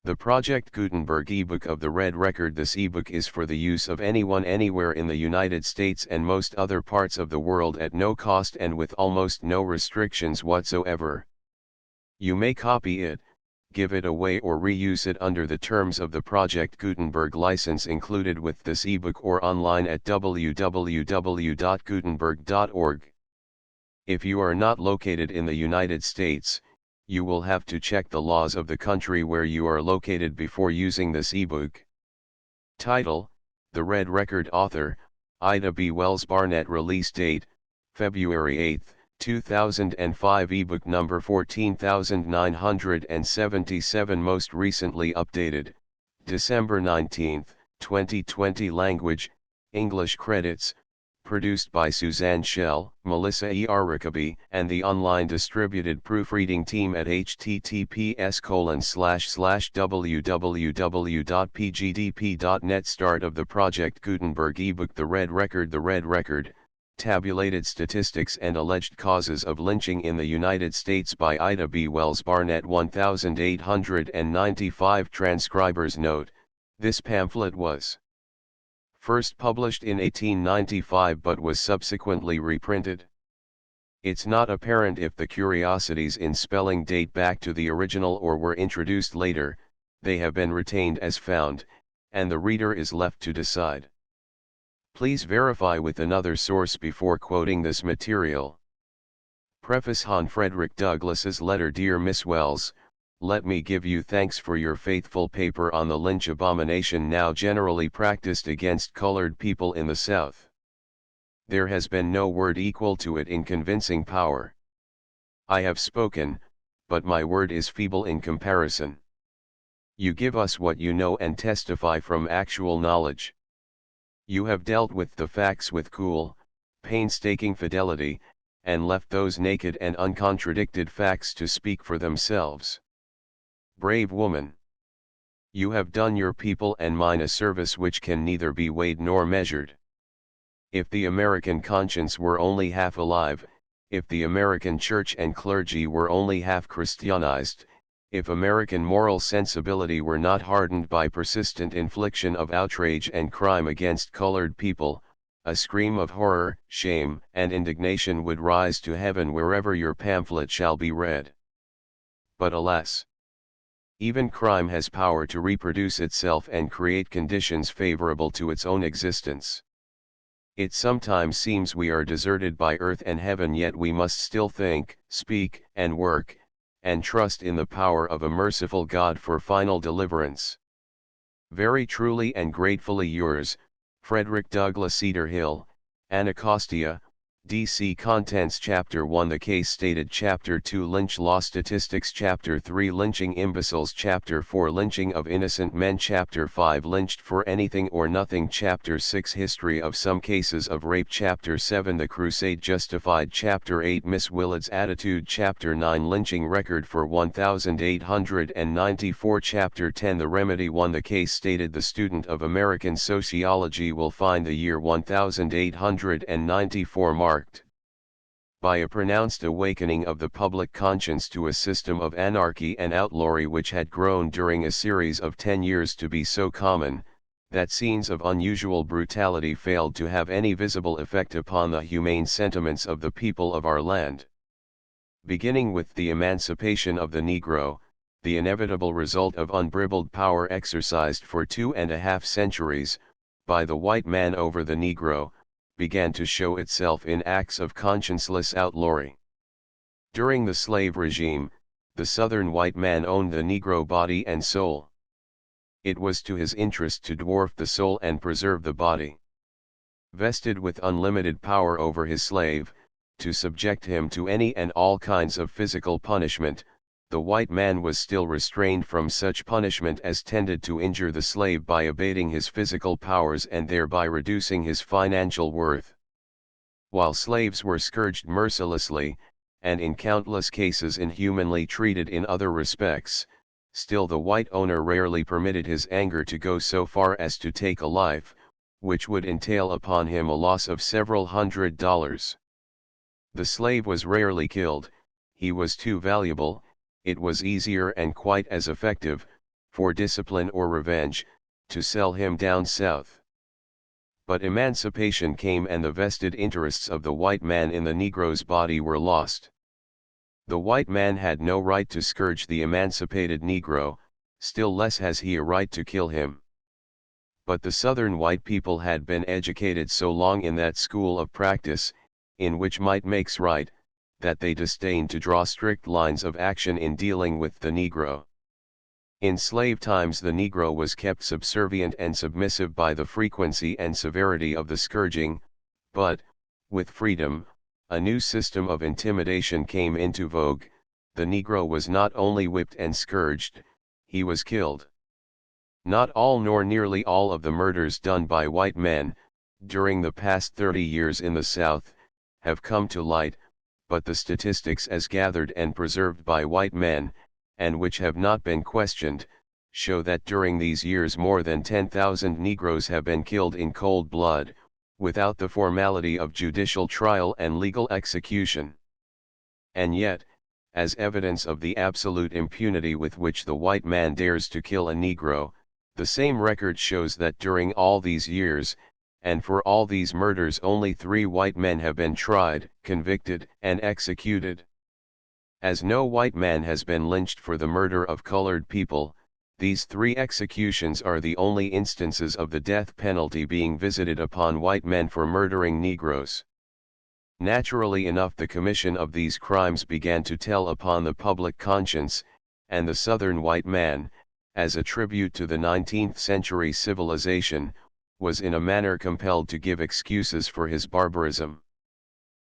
The Project Gutenberg ebook of the Red Record. This ebook is for the use of anyone anywhere in the United States and most other parts of the world at no cost and with almost no restrictions whatsoever. You may copy it, give it away or reuse it under the terms of the Project Gutenberg license included with this ebook or online at www.gutenberg.org. If you are not located in the United States, you will have to check the laws of the country where you are located before using this ebook. Title: The Red Record. Author: Ida B. Wells-Barnett. Release date: February 8, 2005. Ebook number 14977. Most recently updated, December 19, 2020. Language: English. Credits: produced by Suzanne Schell, Melissa E. Rickaby, and the online distributed proofreading team at https://www.pgdp.net. Start of the Project Gutenberg ebook. The Red Record. The Red Record: Tabulated Statistics and Alleged Causes of Lynching in the United States by Ida B. Wells-Barnett. 1895. Transcriber's note: this pamphlet was first published in 1895 but was subsequently reprinted. It's not apparent if the curiosities in spelling date back to the original or were introduced later. They have been retained as found, and the reader is left to decide. Please verify with another source before quoting this material. Preface: Hon. Frederick Douglass's letter. Dear Miss Wells, let me give you thanks for your faithful paper on the lynch abomination now generally practiced against colored people in the South. There has been no word equal to it in convincing power. I have spoken, but my word is feeble in comparison. You give us what you know and testify from actual knowledge. You have dealt with the facts with cool, painstaking fidelity, and left those naked and uncontradicted facts to speak for themselves. Brave woman! You have done your people and mine a service which can neither be weighed nor measured. If the American conscience were only half alive, if the American church and clergy were only half Christianized, if American moral sensibility were not hardened by persistent infliction of outrage and crime against colored people, a scream of horror, shame, and indignation would rise to heaven wherever your pamphlet shall be read. But alas! Even crime has power to reproduce itself and create conditions favorable to its own existence. It sometimes seems we are deserted by earth and heaven, yet we must still think, speak, and work, and trust in the power of a merciful God for final deliverance. Very truly and gratefully yours, Frederick Douglass. Cedar Hill, Anacostia, D.C. Contents: Chapter 1 The Case Stated, Chapter 2 Lynch Law Statistics, Chapter 3 Lynching Imbeciles, Chapter 4 Lynching of Innocent Men, Chapter 5 Lynched for Anything or Nothing, Chapter 6 History of Some Cases of Rape, Chapter 7 The Crusade Justified, Chapter 8 Miss Willard's Attitude, Chapter 9 Lynching Record for 1894, Chapter 10 The Remedy 1 The Case Stated, the student of American sociology will find the year 1894 marked by a pronounced awakening of the public conscience to a system of anarchy and outlawry which had grown during a series of 10 years to be so common, that scenes of unusual brutality failed to have any visible effect upon the humane sentiments of the people of our land. Beginning with the emancipation of the Negro, the inevitable result of unbridled power exercised for 2.5 centuries, by the white man over the Negro, began to show itself in acts of conscienceless outlawry. During the slave regime, the Southern white man owned the Negro body and soul. It was to his interest to dwarf the soul and preserve the body. Vested with unlimited power over his slave, to subject him to any and all kinds of physical punishment, the white man was still restrained from such punishment as tended to injure the slave by abating his physical powers and thereby reducing his financial worth. While slaves were scourged mercilessly, and in countless cases inhumanly treated in other respects, still the white owner rarely permitted his anger to go so far as to take a life, which would entail upon him a loss of several $100s. The slave was rarely killed, he was too valuable. It was easier and quite as effective, for discipline or revenge, to sell him down south. But emancipation came and the vested interests of the white man in the Negro's body were lost. The white man had no right to scourge the emancipated Negro, still less has he a right to kill him. But the Southern white people had been educated so long in that school of practice, in which might makes right, that they disdained to draw strict lines of action in dealing with the Negro. In slave times the Negro was kept subservient and submissive by the frequency and severity of the scourging, but, with freedom, a new system of intimidation came into vogue. The Negro was not only whipped and scourged, he was killed. Not all nor nearly all of the murders done by white men, during the past 30 years in the South, have come to light, but the statistics as gathered and preserved by white men, and which have not been questioned, show that during these years more than 10,000 Negroes have been killed in cold blood, without the formality of judicial trial and legal execution. And yet, as evidence of the absolute impunity with which the white man dares to kill a Negro, the same record shows that during all these years, and for all these murders only 3 white men have been tried, convicted, and executed. As no white man has been lynched for the murder of colored people, these 3 executions are the only instances of the death penalty being visited upon white men for murdering Negroes. Naturally enough, the commission of these crimes began to tell upon the public conscience, and the Southern white man, as a tribute to the 19th century civilization, was in a manner compelled to give excuses for his barbarism.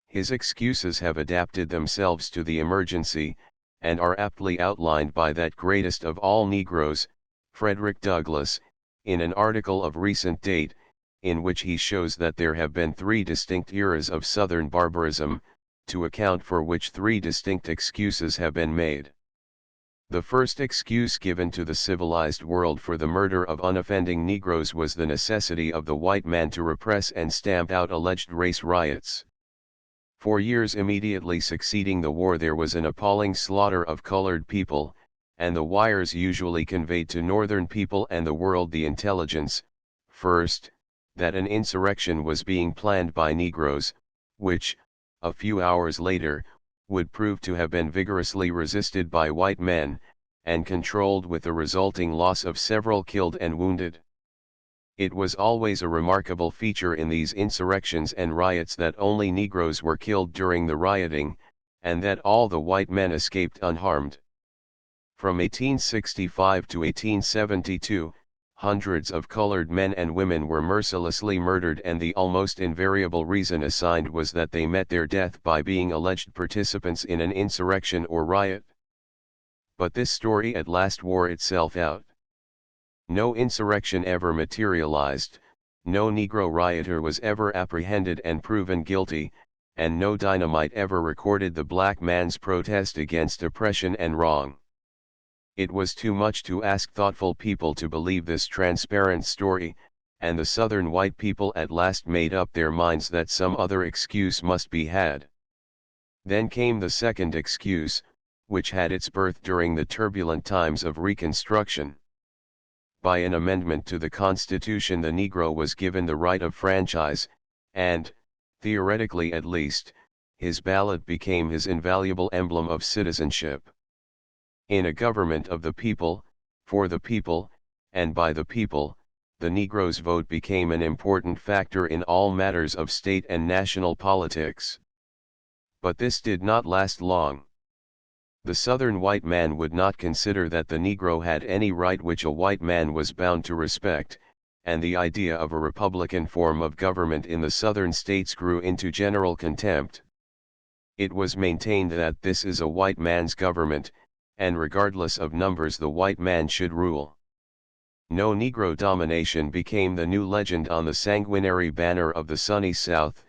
His excuses have adapted themselves to the emergency, and are aptly outlined by that greatest of all Negroes, Frederick Douglass, in an article of recent date, in which he shows that there have been 3 distinct eras of Southern barbarism, to account for which 3 distinct excuses have been made. The first excuse given to the civilized world for the murder of unoffending Negroes was the necessity of the white man to repress and stamp out alleged race riots. For years immediately succeeding the war there was an appalling slaughter of colored people, and the wires usually conveyed to Northern people and the world the intelligence, first, that an insurrection was being planned by Negroes, which, a few hours later, would prove to have been vigorously resisted by white men, and controlled with the resulting loss of several killed and wounded. It was always a remarkable feature in these insurrections and riots that only Negroes were killed during the rioting, and that all the white men escaped unharmed. From 1865 to 1872, hundreds of colored men and women were mercilessly murdered, and the almost invariable reason assigned was that they met their death by being alleged participants in an insurrection or riot. But this story at last wore itself out. No insurrection ever materialized, no Negro rioter was ever apprehended and proven guilty, and no dynamite ever recorded the black man's protest against oppression and wrong. It was too much to ask thoughtful people to believe this transparent story, and the Southern white people at last made up their minds that some other excuse must be had. Then came the second excuse, which had its birth during the turbulent times of Reconstruction. By an amendment to the Constitution the Negro was given the right of franchise, and, theoretically at least, his ballot became his invaluable emblem of citizenship. In a government of the people, for the people, and by the people, the Negro's vote became an important factor in all matters of state and national politics. But this did not last long. The Southern white man would not consider that the Negro had any right which a white man was bound to respect, and the idea of a republican form of government in the Southern states grew into general contempt. It was maintained that this is a white man's government, and regardless of numbers the white man should rule. No Negro domination became the new legend on the sanguinary banner of the sunny South,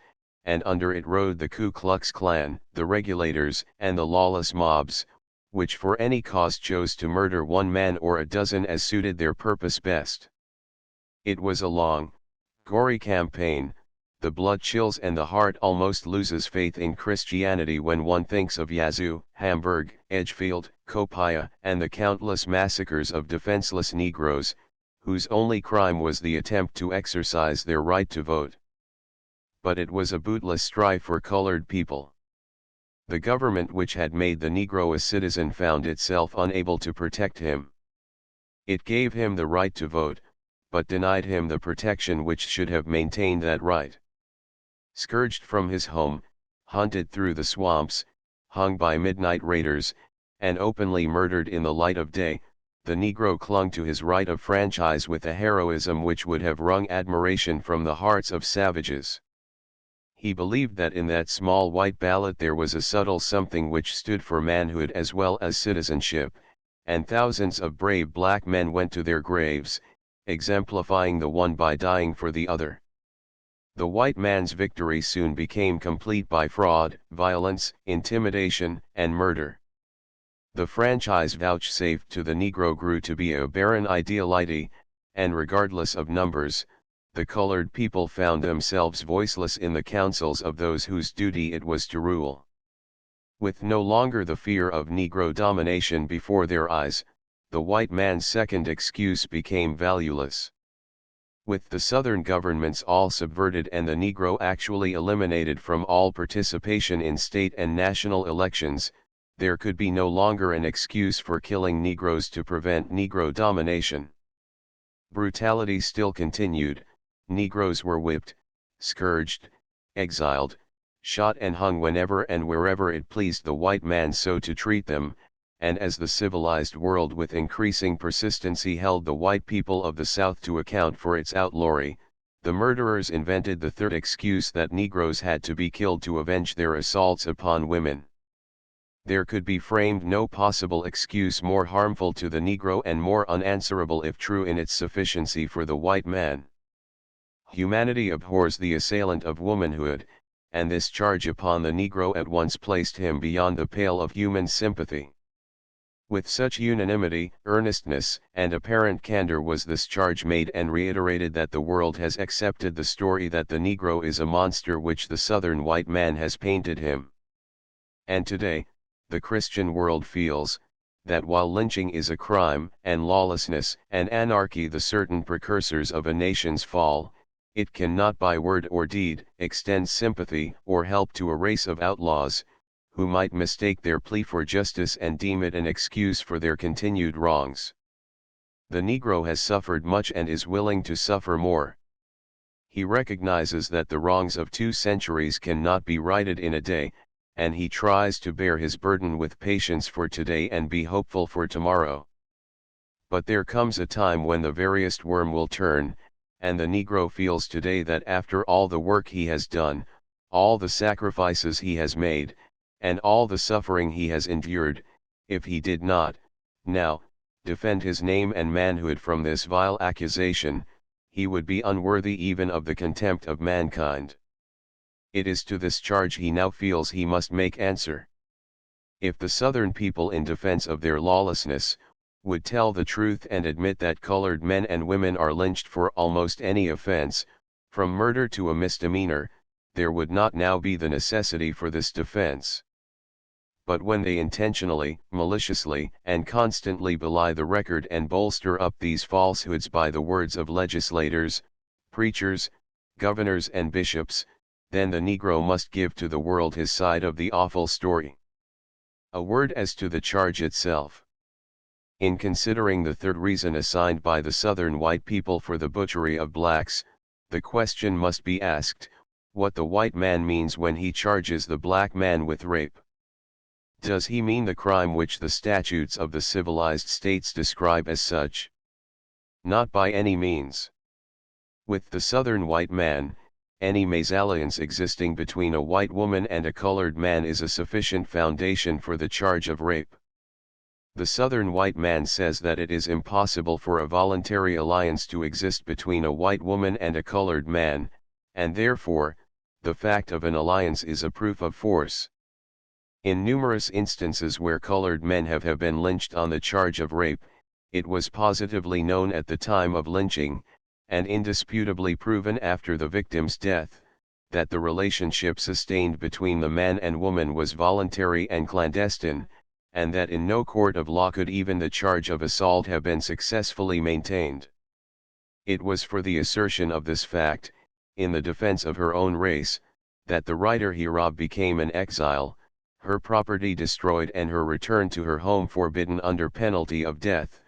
and under it rode the Ku Klux Klan, the regulators, and the lawless mobs, which for any cause chose to murder one man or a dozen as suited their purpose best. It was a long, gory campaign, the blood chills and the heart almost loses faith in Christianity when one thinks of Yazoo, Hamburg, Edgefield, Copiah, and the countless massacres of defenseless Negroes, whose only crime was the attempt to exercise their right to vote. But it was a bootless strife for colored people. The government which had made the Negro a citizen found itself unable to protect him. It gave him the right to vote, but denied him the protection which should have maintained that right. Scourged from his home, hunted through the swamps, hung by midnight raiders, and openly murdered in the light of day, the Negro clung to his right of franchise with a heroism which would have wrung admiration from the hearts of savages. He believed that in that small white ballot there was a subtle something which stood for manhood as well as citizenship, and thousands of brave black men went to their graves, exemplifying the one by dying for the other. The white man's victory soon became complete by fraud, violence, intimidation, and murder. The franchise vouchsafed to the Negro grew to be a barren ideality, and regardless of numbers, the colored people found themselves voiceless in the councils of those whose duty it was to rule. With no longer the fear of Negro domination before their eyes, the white man's second excuse became valueless. With the Southern governments all subverted and the Negro actually eliminated from all participation in state and national elections, there could be no longer an excuse for killing Negroes to prevent Negro domination. Brutality still continued, Negroes were whipped, scourged, exiled, shot and hung whenever and wherever it pleased the white man so to treat them, and as the civilized world with increasing persistency held the white people of the South to account for its outlawry, the murderers invented the third excuse that Negroes had to be killed to avenge their assaults upon women. There could be framed no possible excuse more harmful to the Negro and more unanswerable if true in its sufficiency for the white man. Humanity abhors the assailant of womanhood, and this charge upon the Negro at once placed him beyond the pale of human sympathy. With such unanimity, earnestness, and apparent candor was this charge made and reiterated that the world has accepted the story that the Negro is a monster which the Southern white man has painted him. And today, the Christian world feels, that while lynching is a crime, and lawlessness and anarchy the certain precursors of a nation's fall, it cannot by word or deed extend sympathy or help to a race of outlaws, who might mistake their plea for justice and deem it an excuse for their continued wrongs. The Negro has suffered much and is willing to suffer more. He recognizes that the wrongs of 2 centuries cannot be righted in a day, and he tries to bear his burden with patience for today and be hopeful for tomorrow. But there comes a time when the veriest worm will turn, and the Negro feels today that after all the work he has done, all the sacrifices he has made, and all the suffering he has endured, if he did not, now, defend his name and manhood from this vile accusation, he would be unworthy even of the contempt of mankind. It is to this charge he now feels he must make answer. If the Southern people in defense of their lawlessness, would tell the truth and admit that colored men and women are lynched for almost any offense, from murder to a misdemeanor, there would not now be the necessity for this defense. But when they intentionally, maliciously, and constantly belie the record and bolster up these falsehoods by the words of legislators, preachers, governors and bishops, then the Negro must give to the world his side of the awful story. A word as to the charge itself. In considering the third reason assigned by the Southern white people for the butchery of blacks, the question must be asked, what the white man means when he charges the black man with rape. Does he mean the crime which the statutes of the civilized states describe as such? Not by any means. With the Southern white man, any mésalliance existing between a white woman and a colored man is a sufficient foundation for the charge of rape. The Southern white man says that it is impossible for a voluntary alliance to exist between a white woman and a colored man, and therefore, the fact of an alliance is a proof of force. In numerous instances where colored men have been lynched on the charge of rape, it was positively known at the time of lynching, and indisputably proven after the victim's death, that the relationship sustained between the man and woman was voluntary and clandestine, and that in no court of law could even the charge of assault have been successfully maintained. It was for the assertion of this fact, in the defense of her own race, that the writer Hirab became an exile, her property destroyed and her return to her home forbidden under penalty of death,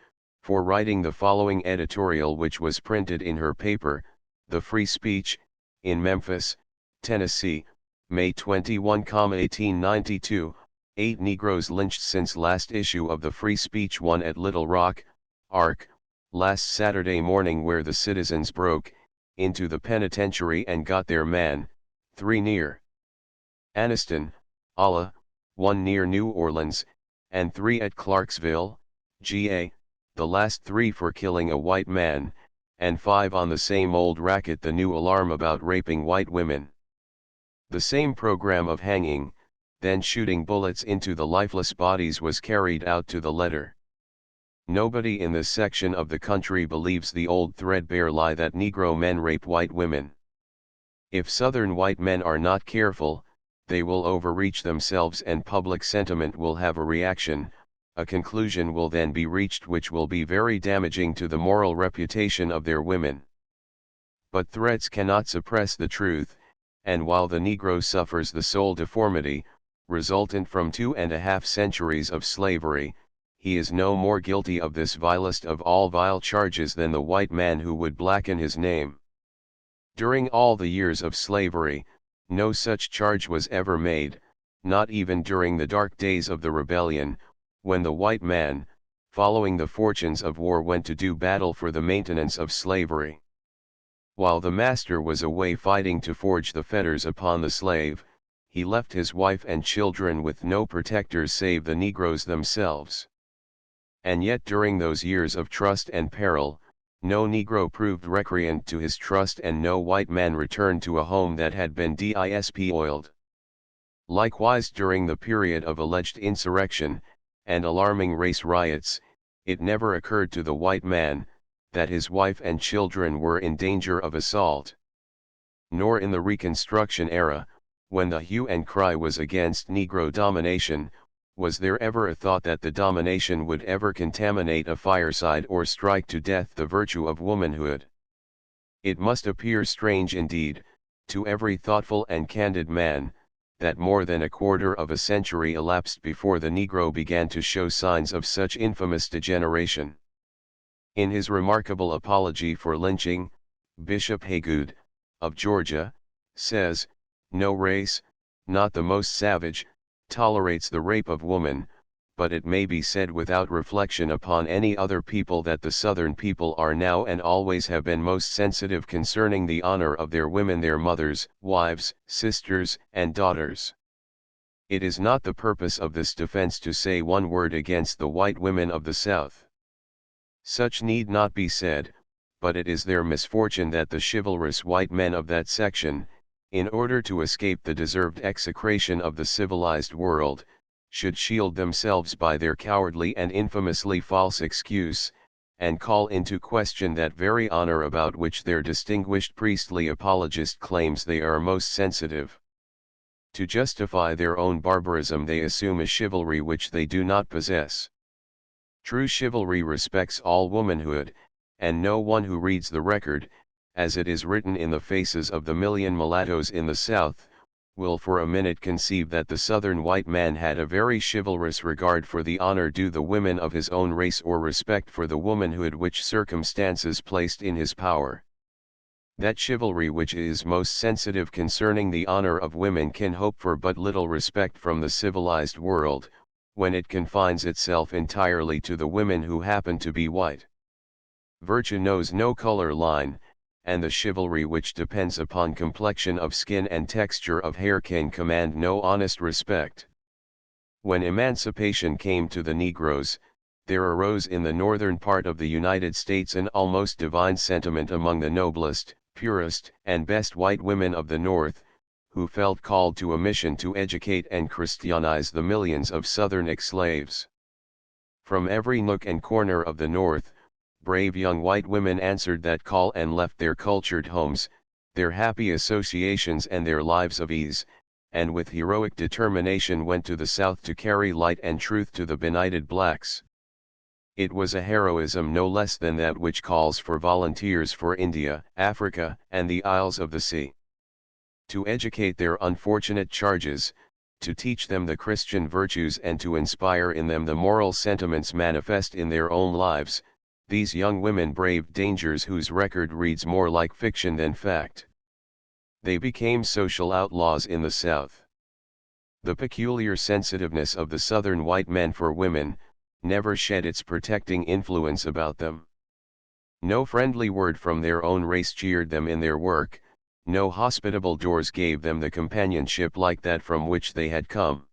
for writing the following editorial, which was printed in her paper, The Free Speech, in Memphis, Tennessee, May 21, 1892, 8 Negroes lynched since last issue of the Free Speech, one at Little Rock, Ark, last Saturday morning, where the citizens broke into the penitentiary and got their man, 3 near Anniston, Allah, 1 near New Orleans, and 3 at Clarksville, GA, the last 3 for killing a white man, and 5 on the same old racket, the new alarm about raping white women. The same program of hanging, then shooting bullets into the lifeless bodies was carried out to the letter. Nobody in this section of the country believes the old threadbare lie that Negro men rape white women. If Southern white men are not careful, they will overreach themselves and public sentiment will have a reaction. A conclusion will then be reached which will be very damaging to the moral reputation of their women. But threats cannot suppress the truth, and while the Negro suffers the soul deformity, resultant from 2.5 centuries of slavery, he is no more guilty of this vilest of all vile charges than the white man who would blacken his name. During all the years of slavery, no such charge was ever made, not even during the dark days of the rebellion, when the white man, following the fortunes of war, went to do battle for the maintenance of slavery. While the master was away fighting to forge the fetters upon the slave, he left his wife and children with no protectors save the Negroes themselves. And yet during those years of trust and peril, no Negro proved recreant to his trust, and no white man returned to a home that had been disp-oiled. Likewise during the period of alleged insurrection, and alarming race riots, it never occurred to the white man, that his wife and children were in danger of assault. Nor in the Reconstruction era, when the hue and cry was against Negro domination, was there ever a thought that the domination would ever contaminate a fireside or strike to death the virtue of womanhood. It must appear strange indeed, to every thoughtful and candid man, that more than a quarter of a century elapsed before the Negro began to show signs of such infamous degeneration. In his remarkable apology for lynching, Bishop Haygood, of Georgia, says, "No race, not the most savage, tolerates the rape of woman, but it may be said without reflection upon any other people that the Southern people are now and always have been most sensitive concerning the honor of their women, their mothers, wives, sisters, and daughters." It is not the purpose of this defense to say one word against the white women of the South. Such need not be said, but it is their misfortune that the chivalrous white men of that section, in order to escape the deserved execration of the civilized world, should shield themselves by their cowardly and infamously false excuse, and call into question that very honor about which their distinguished priestly apologist claims they are most sensitive. To justify their own barbarism they assume a chivalry which they do not possess. True chivalry respects all womanhood, and no one who reads the record, as it is written in the faces of the million mulattoes in the South, will for a minute conceive that the Southern white man had a very chivalrous regard for the honor due the women of his own race, or respect for the womanhood which circumstances placed in his power. That chivalry which is most sensitive concerning the honor of women can hope for but little respect from the civilized world, when it confines itself entirely to the women who happen to be white. Virtue knows no color line, and the chivalry which depends upon complexion of skin and texture of hair can command no honest respect. When emancipation came to the Negroes, there arose in the northern part of the United States an almost divine sentiment among the noblest, purest, and best white women of the North, who felt called to a mission to educate and Christianize the millions of Southern ex-slaves. From every nook and corner of the North, brave young white women answered that call and left their cultured homes, their happy associations and their lives of ease, and with heroic determination went to the South to carry light and truth to the benighted blacks. It was a heroism no less than that which calls for volunteers for India, Africa, and the Isles of the Sea. To educate their unfortunate charges, to teach them the Christian virtues and to inspire in them the moral sentiments manifest in their own lives, these young women braved dangers whose record reads more like fiction than fact. They became social outlaws in the South. The peculiar sensitiveness of the Southern white men for women, never shed its protecting influence about them. No friendly word from their own race cheered them in their work, no hospitable doors gave them the companionship like that from which they had come.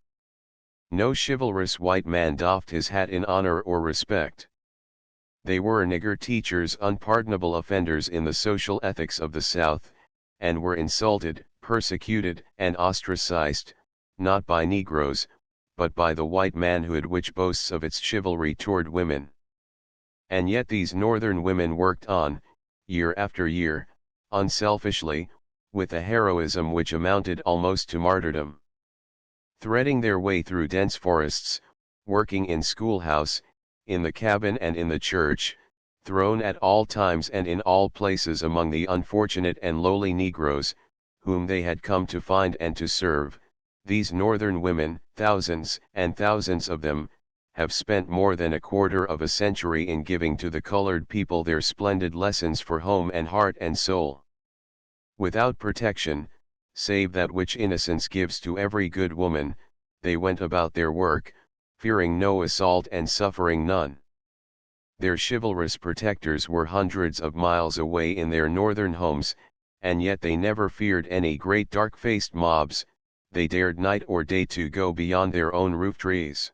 No chivalrous white man doffed his hat in honor or respect. They were nigger teachers, unpardonable offenders in the social ethics of the South, and were insulted, persecuted, and ostracized, not by Negroes, but by the white manhood which boasts of its chivalry toward women. And yet these Northern women worked on, year after year, unselfishly, with a heroism which amounted almost to martyrdom. Threading their way through dense forests, working in schoolhouse, in the cabin and in the church, thrown at all times and in all places among the unfortunate and lowly Negroes, whom they had come to find and to serve, these Northern women, thousands and thousands of them, have spent more than a quarter of a century in giving to the colored people their splendid lessons for home and heart and soul. Without protection, save that which innocence gives to every good woman, they went about their work, fearing no assault and suffering none. Their chivalrous protectors were hundreds of miles away in their northern homes, and yet they never feared any great dark-faced mobs, they dared night or day to go beyond their own roof trees.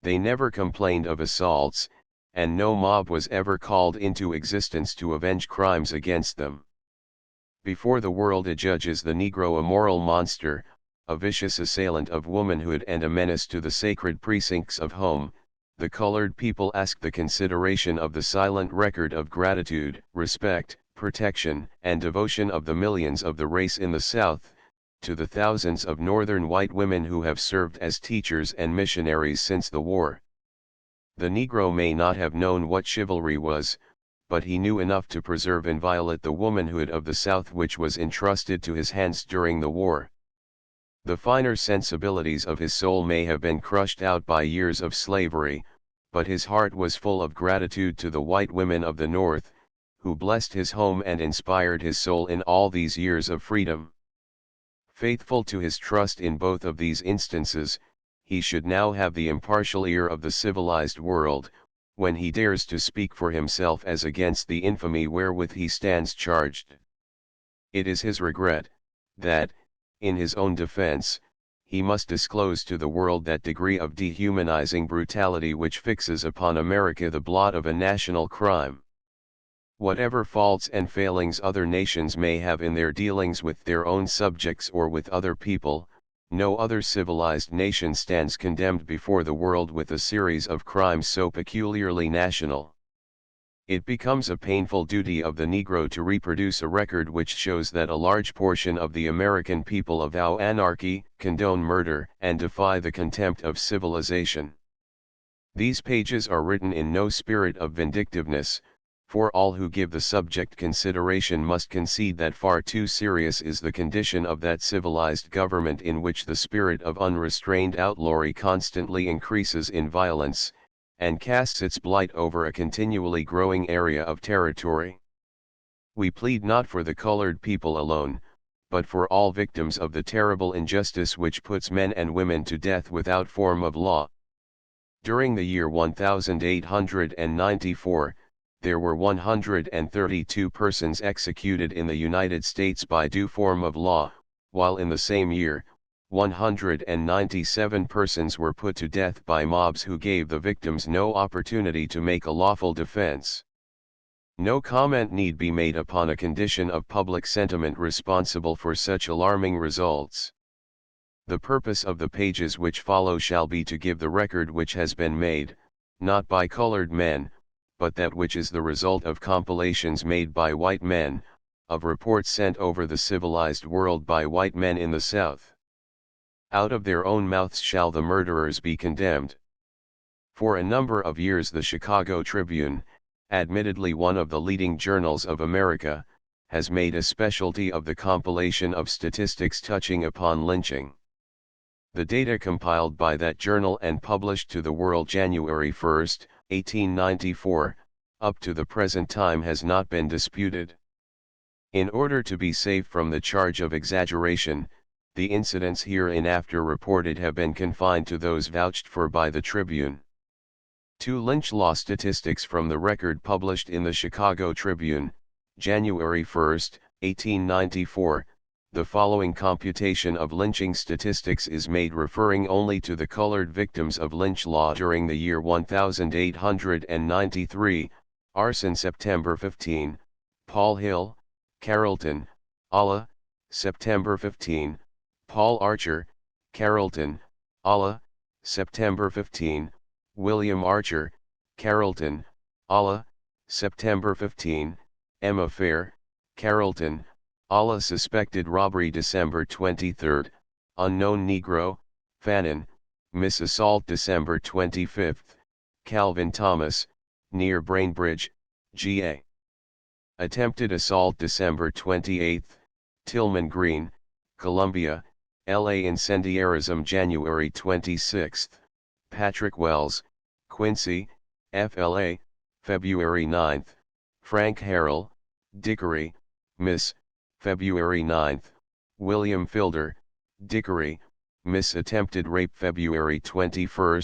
They never complained of assaults, and no mob was ever called into existence to avenge crimes against them. Before the world adjudges the Negro a moral monster, a vicious assailant of womanhood and a menace to the sacred precincts of home, the colored people ask the consideration of the silent record of gratitude, respect, protection, and devotion of the millions of the race in the South, to the thousands of Northern white women who have served as teachers and missionaries since the war. The Negro may not have known what chivalry was, but he knew enough to preserve inviolate the womanhood of the South which was entrusted to his hands during the war. The finer sensibilities of his soul may have been crushed out by years of slavery, but his heart was full of gratitude to the white women of the North, who blessed his home and inspired his soul in all these years of freedom. Faithful to his trust in both of these instances, he should now have the impartial ear of the civilized world, when he dares to speak for himself as against the infamy wherewith he stands charged. It is his regret, that, in his own defense, he must disclose to the world that degree of dehumanizing brutality which fixes upon America the blot of a national crime. Whatever faults and failings other nations may have in their dealings with their own subjects or with other people, no other civilized nation stands condemned before the world with a series of crimes so peculiarly national. It becomes a painful duty of the Negro to reproduce a record which shows that a large portion of the American people avow anarchy, condone murder, and defy the contempt of civilization. These pages are written in no spirit of vindictiveness, for all who give the subject consideration must concede that far too serious is the condition of that civilized government in which the spirit of unrestrained outlawry constantly increases in violence, and casts its blight over a continually growing area of territory. We plead not for the colored people alone, but for all victims of the terrible injustice which puts men and women to death without form of law. During the year 1894, there were 132 persons executed in the United States by due form of law, while in the same year, 197 persons were put to death by mobs who gave the victims no opportunity to make a lawful defense. No comment need be made upon a condition of public sentiment responsible for such alarming results. The purpose of the pages which follow shall be to give the record which has been made, not by colored men, but that which is the result of compilations made by white men, of reports sent over the civilized world by white men in the South. Out of their own mouths shall the murderers be condemned. For a number of years the Chicago Tribune, admittedly one of the leading journals of America, has made a specialty of the compilation of statistics touching upon lynching. The data compiled by that journal and published to the world January 1, 1894, up to the present time has not been disputed. In order to be safe from the charge of exaggeration, the incidents hereinafter reported have been confined to those vouched for by the Tribune. Two lynch law statistics from the record published in the Chicago Tribune, January 1, 1894, the following computation of lynching statistics is made referring only to the colored victims of lynch law during the year 1893, arson September 15, Paul Hill, Carrollton, Allah, September 15, Paul Archer, Carrollton, Allah, September 15, William Archer, Carrollton, Allah, September 15, Emma Fair, Carrollton, Allah suspected robbery December 23, unknown Negro, Fannin, Miss assault December 25, Calvin Thomas, near Brainbridge, GA. Attempted assault December 28, Tillman Green, Columbia, LA. Incendiarism January 26, Patrick Wells, Quincy, FLA, February 9, Frank Harrell, Dickory, Miss, February 9, William Filder, Dickory, Miss attempted rape February 21,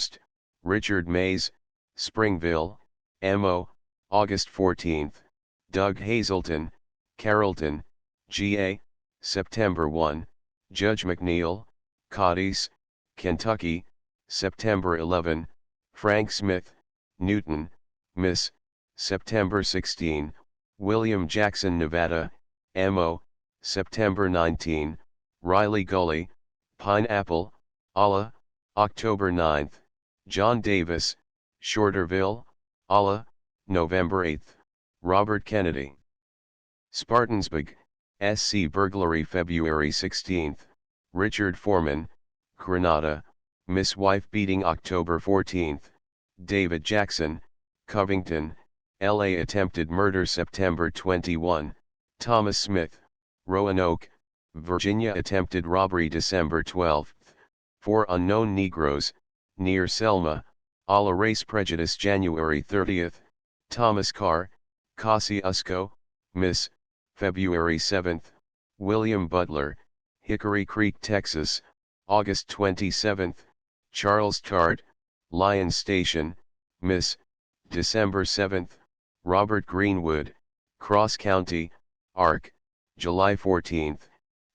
Richard Mays, Springville, MO, August 14, Doug Hazelton, Carrollton, GA, September 1, Judge McNeil, Cadiz, Kentucky, September 11, Frank Smith, Newton, Miss, September 16, William Jackson, Nevada, MO, September 19, Riley Gully, Pineapple, Allah, October 9, John Davis, Shorterville, Allah, November 8, Robert Kennedy. Spartansburg, SC burglary February 16, Richard Foreman, Grenada, Miss wife beating October 14, David Jackson, Covington, LA attempted murder September 21, Thomas Smith, Roanoke, Virginia attempted robbery December 12, 4 unknown Negroes, near Selma, Allah race prejudice January 30, Thomas Carr, Kosciuszko, Miss, February 7, William Butler, Hickory Creek, Texas, August 27, Charles Tart, Lyon Station, Miss, December 7, Robert Greenwood, Cross County, Ark, July 14,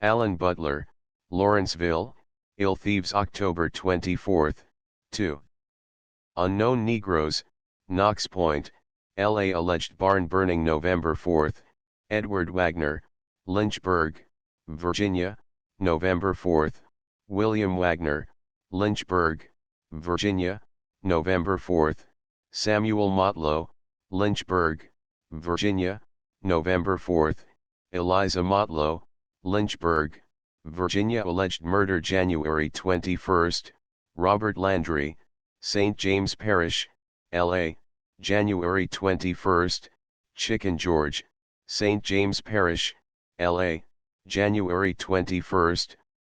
Alan Butler, Lawrenceville, Ill Thieves October 24, 2. Unknown Negroes, Knox Point, LA alleged barn burning November 4, Edward Wagner, Lynchburg, Virginia, November 4, William Wagner, Lynchburg, Virginia, November 4, Samuel Motlow, Lynchburg, Virginia, November 4, Eliza Motlow, Lynchburg, Virginia alleged murder January 21, Robert Landry, St. James Parish, LA, January 21, Chicken George, St. James Parish, LA, January 21,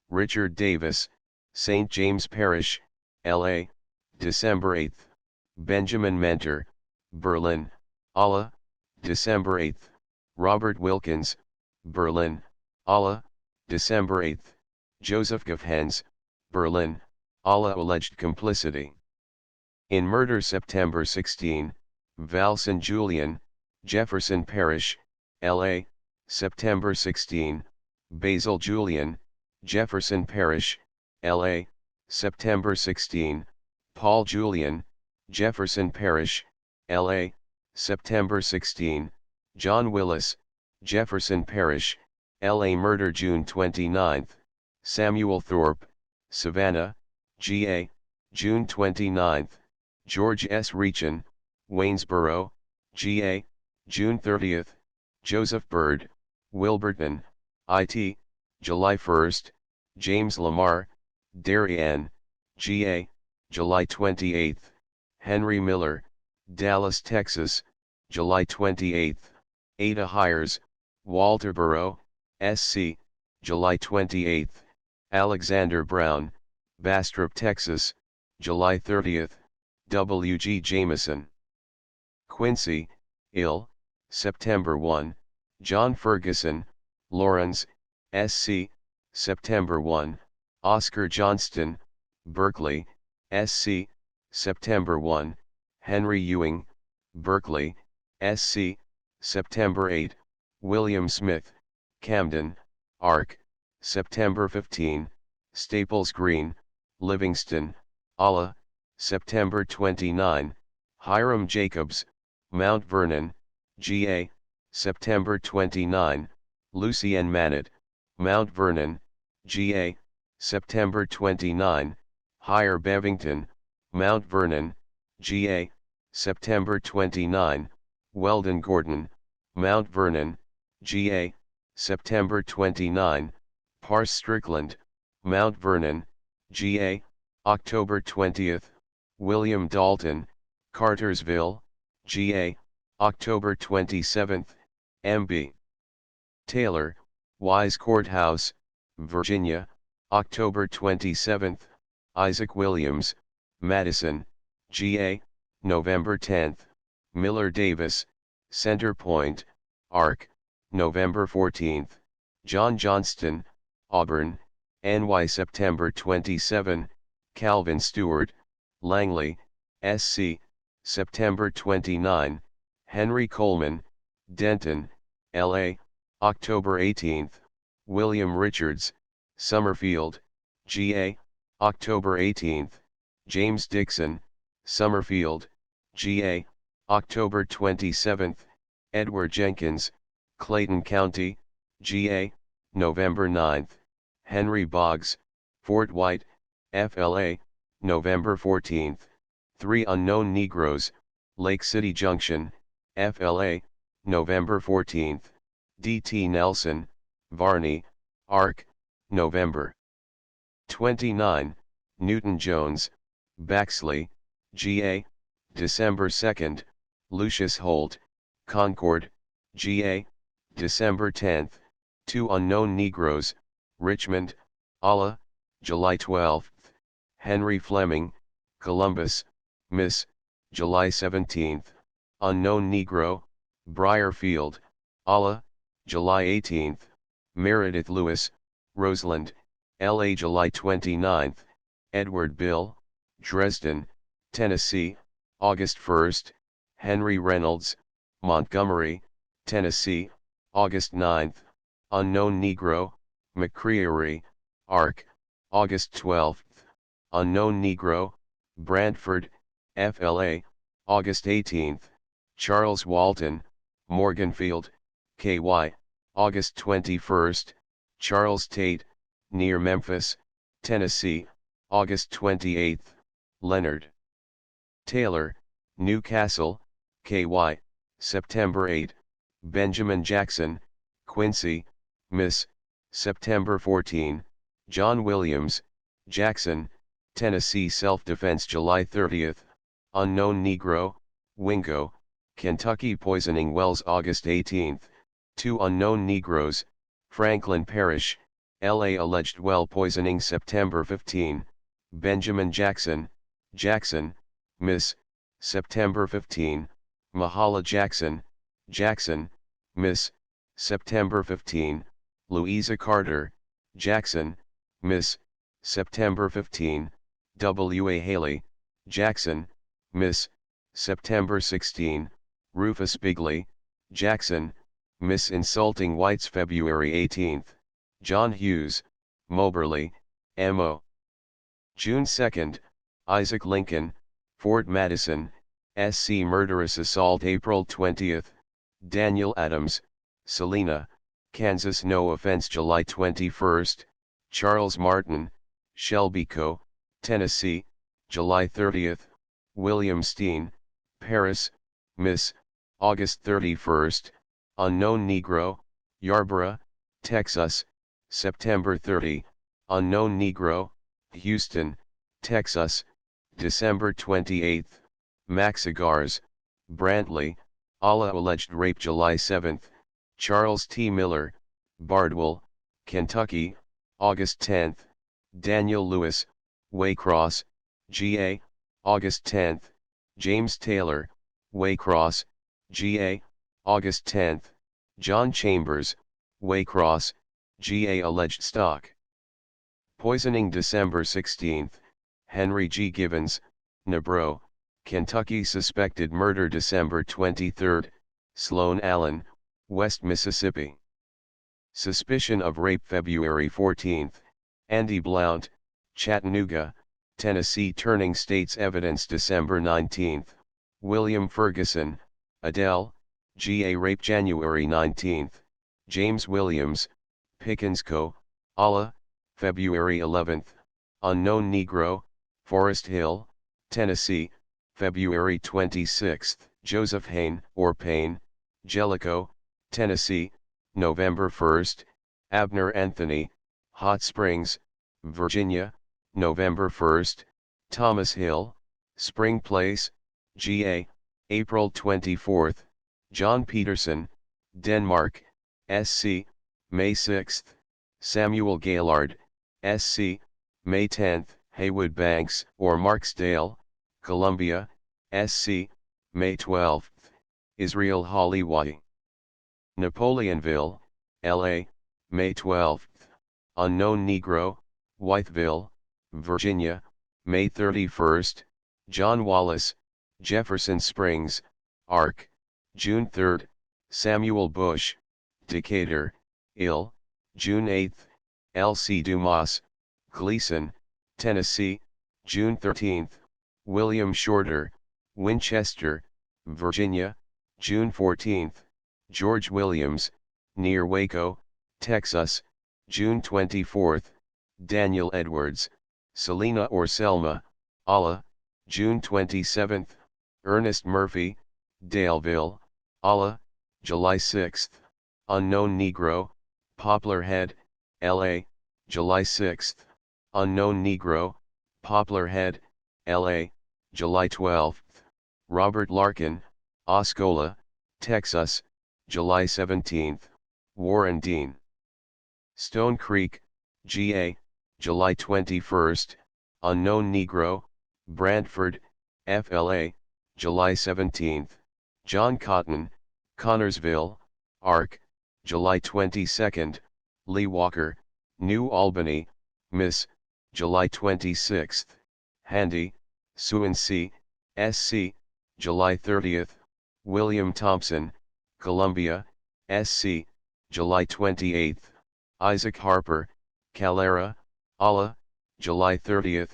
Richard Davis, St. James Parish, LA, December 8, Benjamin Mentor, Berlin, Allah, December 8, Robert Wilkins, Berlin, Allah, December 8, Joseph Gaffhens, Berlin, Allah alleged complicity. In murder September 16, Valson Julian, Jefferson Parish, LA, September 16, Basil Julian, Jefferson Parish, LA, September 16, Paul Julian, Jefferson Parish, LA, September 16, John Willis, Jefferson Parish, LA murder June 29, Samuel Thorpe, Savannah, GA, June 29, George S. Reachin, Waynesboro, GA, June 30, Joseph Byrd, Wilburton, IT, July 1, James Lamar, Darien, GA, July 28, Henry Miller, Dallas, Texas, July 28, Ada Hires, Walterboro, SC, July 28, Alexander Brown, Bastrop, Texas, July 30, W.G. Jameson. Quincy, Ill, September 1, John Ferguson, Lawrence, SC, September 1, Oscar Johnston, Berkeley, SC, September 1, Henry Ewing, Berkeley, SC, September 8, William Smith, Camden, Arc, September 15, Staples Green, Livingston, Allah, September 29, Hiram Jacobs, Mount Vernon, GA, September 29, Lucien Manette, Mount Vernon, GA, September 29, Higher Bevington, Mount Vernon, GA, September 29, Weldon Gordon, Mount Vernon, GA, September 29, Pars Strickland, Mount Vernon, GA, October 20, William Dalton, Cartersville, GA, October 27, MB. Taylor, Wise Courthouse, Virginia, October 27, Isaac Williams, Madison, GA, November 10, Miller Davis, Center Point, Arc, November 14, John Johnston, Auburn, NY September 27, Calvin Stewart, Langley, SC, September 29, Henry Coleman, Denton, LA, October 18, William Richards, Summerfield, GA, October 18, James Dixon, Summerfield, GA, October 27, Edward Jenkins, Clayton County, GA, November 9, Henry Boggs, Fort White, FLA, November 14, 3 Unknown Negroes, Lake City Junction, FLA, November 14, D.T. Nelson, Varney, Arc, November 29, Newton Jones, Baxley, GA, December 2, Lucius Holt, Concord, GA, December 10, 2 Unknown Negroes, Richmond, Allah, July 12, Henry Fleming, Columbus, Miss, July 17, Unknown Negro, Briarfield, Allah, July 18, Meredith Lewis, Roseland, LA July 29, Edward Bill, Dresden, Tennessee, August 1, Henry Reynolds, Montgomery, Tennessee, August 9, Unknown Negro, McCreary, Arc, August 12, Unknown Negro, Brantford, FLA, August 18, Charles Walton, Morganfield, KY, August 21, Charles Tate, near Memphis, Tennessee, August 28, Leonard Taylor, Newcastle, KY, September 8, Benjamin Jackson, Quincy, Miss, September 14, John Williams, Jackson, Tennessee Self-Defense July 30, Unknown Negro, Wingo, Kentucky Poisoning Wells August 18, 2 Unknown Negroes, Franklin Parish, LA Alleged well poisoning September 15, Benjamin Jackson, Jackson, Miss, September 15, Mahala Jackson, Jackson, Miss, September 15, Louisa Carter, Jackson, Miss, September 15, W.A. Haley, Jackson, Miss, September 16, Rufus Bigley, Jackson, Miss Insulting Whites February 18, John Hughes, Moberly, M.O. June 2, Isaac Lincoln, Fort Madison, S.C. Murderous Assault April 20, Daniel Adams, Salina, Kansas No Offense July 21, Charles Martin, Shelbyco, Tennessee, July 30, William Steen, Paris, Miss, August 31, Unknown Negro, Yarborough, Texas, September 30, unknown Negro, Houston, Texas, December 28, Maxigars, Brantley, Allah alleged rape July 7, Charles T. Miller, Bardwell, Kentucky, August 10, Daniel Lewis, Waycross, GA, August 10, James Taylor, Waycross, GA, August 10, John Chambers, Waycross, GA alleged stock poisoning December 16, Henry G. Givens, Nabro, Kentucky suspected murder December 23, Sloan Allen, West Mississippi. Suspicion of rape February 14, Andy Blount, Chattanooga, Tennessee turning state's evidence December 19, William Ferguson, Adele, GA rape January 19, James Williams, Pickens Co., Allah, February 11, unknown Negro, Forest Hill, Tennessee, February 26, Joseph Hayne or Payne, Jellicoe, Tennessee, November 1, Abner Anthony, Hot Springs, Virginia, November 1, Thomas Hill, Spring Place, GA, April 24, John Peterson, Denmark, SC, May 6, Samuel Gaillard, SC, May 10, Haywood Banks or Marksdale, Columbia, SC, May 12, Israel Hollywood. Napoleonville, LA, May 12, unknown Negro, Wytheville, Virginia, May 31, John Wallace, Jefferson Springs, Ark, June 3, Samuel Bush, Decatur, Ill, June 8, L.C. Dumas, Gleason, Tennessee, June 13, William Shorter, Winchester, Virginia, June 14, George Williams, near Waco, Texas, June 24, Daniel Edwards, Selena or Selma, Allah, June 27, Ernest Murphy, Daleville, Allah, July 6, unknown Negro, Poplar Head, L.A., July 6, unknown Negro, Poplar Head, L.A., July 12, Robert Larkin, Osceola, Texas, July 17, Warren Dean. Stone Creek, GA, July 21, unknown Negro, Brantford, FLA, July 17, John Cotton, Connorsville, Ark, July 22, Lee Walker, New Albany, Miss, July 26, Handy, Suancy, SC, July 30, William Thompson, Columbia, SC, July 28, Isaac Harper, Calera, Allah, July 30,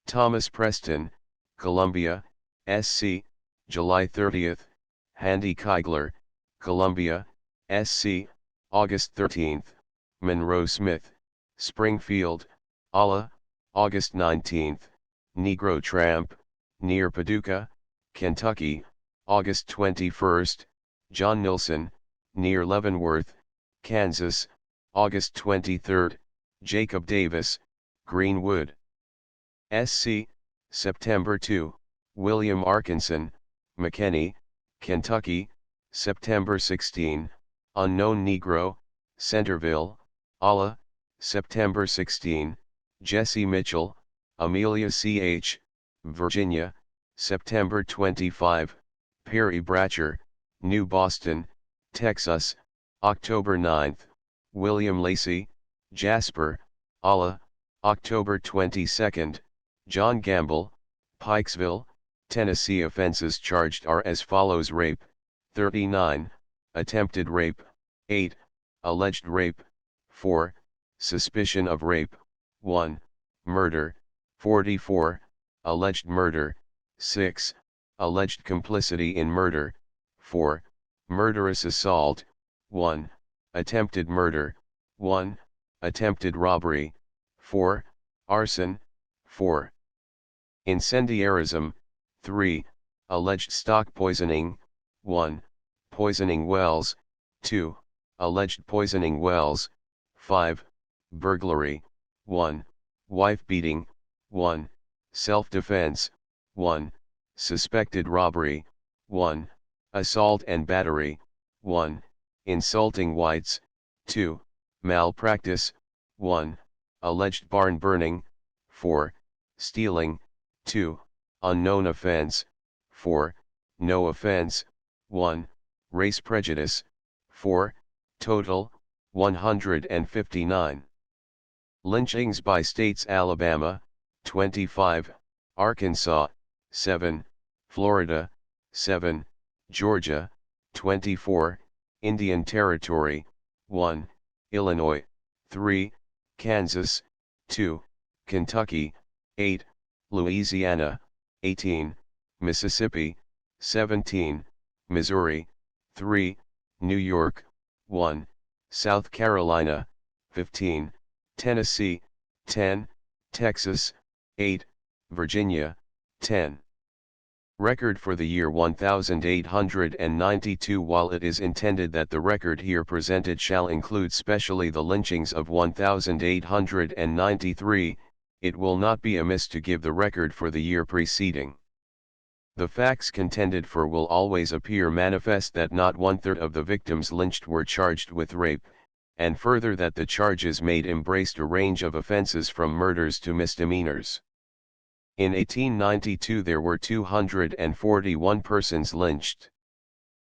Thomas Preston, Columbia, SC, July 30, Handy Keigler, Columbia, SC, August 13, Monroe Smith, Springfield, Allah, August 19, Negro Tramp, near Paducah, Kentucky, August 21, John Nilsson, near Leavenworth, Kansas, August 23, Jacob Davis, Greenwood. SC, September 2, William Arkinson, McKinney, Kentucky, September 16, unknown Negro, Centerville, Allah, September 16, Jesse Mitchell, Amelia C.H., Virginia, September 25, Perry Bratcher, New Boston, Texas, October 9, William Lacey, Jasper, Allah, October 22, John Gamble, Pikesville, Tennessee. Offenses charged are as follows: rape, 39, attempted rape, 8, alleged rape, 4, suspicion of rape, 1, murder, 44, alleged murder, 6, alleged complicity in murder, 4, murderous assault, 1, attempted murder, 1, attempted robbery, 4, arson, 4, incendiarism, 3, alleged stock poisoning, 1, poisoning wells, 2, alleged poisoning wells, 5, burglary, 1, wife beating, 1, self-defense, 1, suspected robbery, 1, assault and battery, 1, insulting whites, 2, malpractice, 1, alleged barn burning, 4, stealing, 2, unknown offense, 4, no offense, 1, race prejudice, 4, total, 159. Lynchings by states: Alabama, 25, Arkansas, 7, Florida, 7, Georgia, 24, Indian Territory, 1, Illinois, 3, Kansas, 2, Kentucky, 8, Louisiana, 18, Mississippi, 17, Missouri, 3, New York, 1, South Carolina, 15, Tennessee, 10, Texas, 8, Virginia, 10. Record for the year 1892. While it is intended that the record here presented shall include specially the lynchings of 1893, it will not be amiss to give the record for the year preceding. The facts contended for will always appear manifest that not 1/3 of the victims lynched were charged with rape, and further that the charges made embraced a range of offenses from murders to misdemeanors. In 1892 there were 241 persons lynched.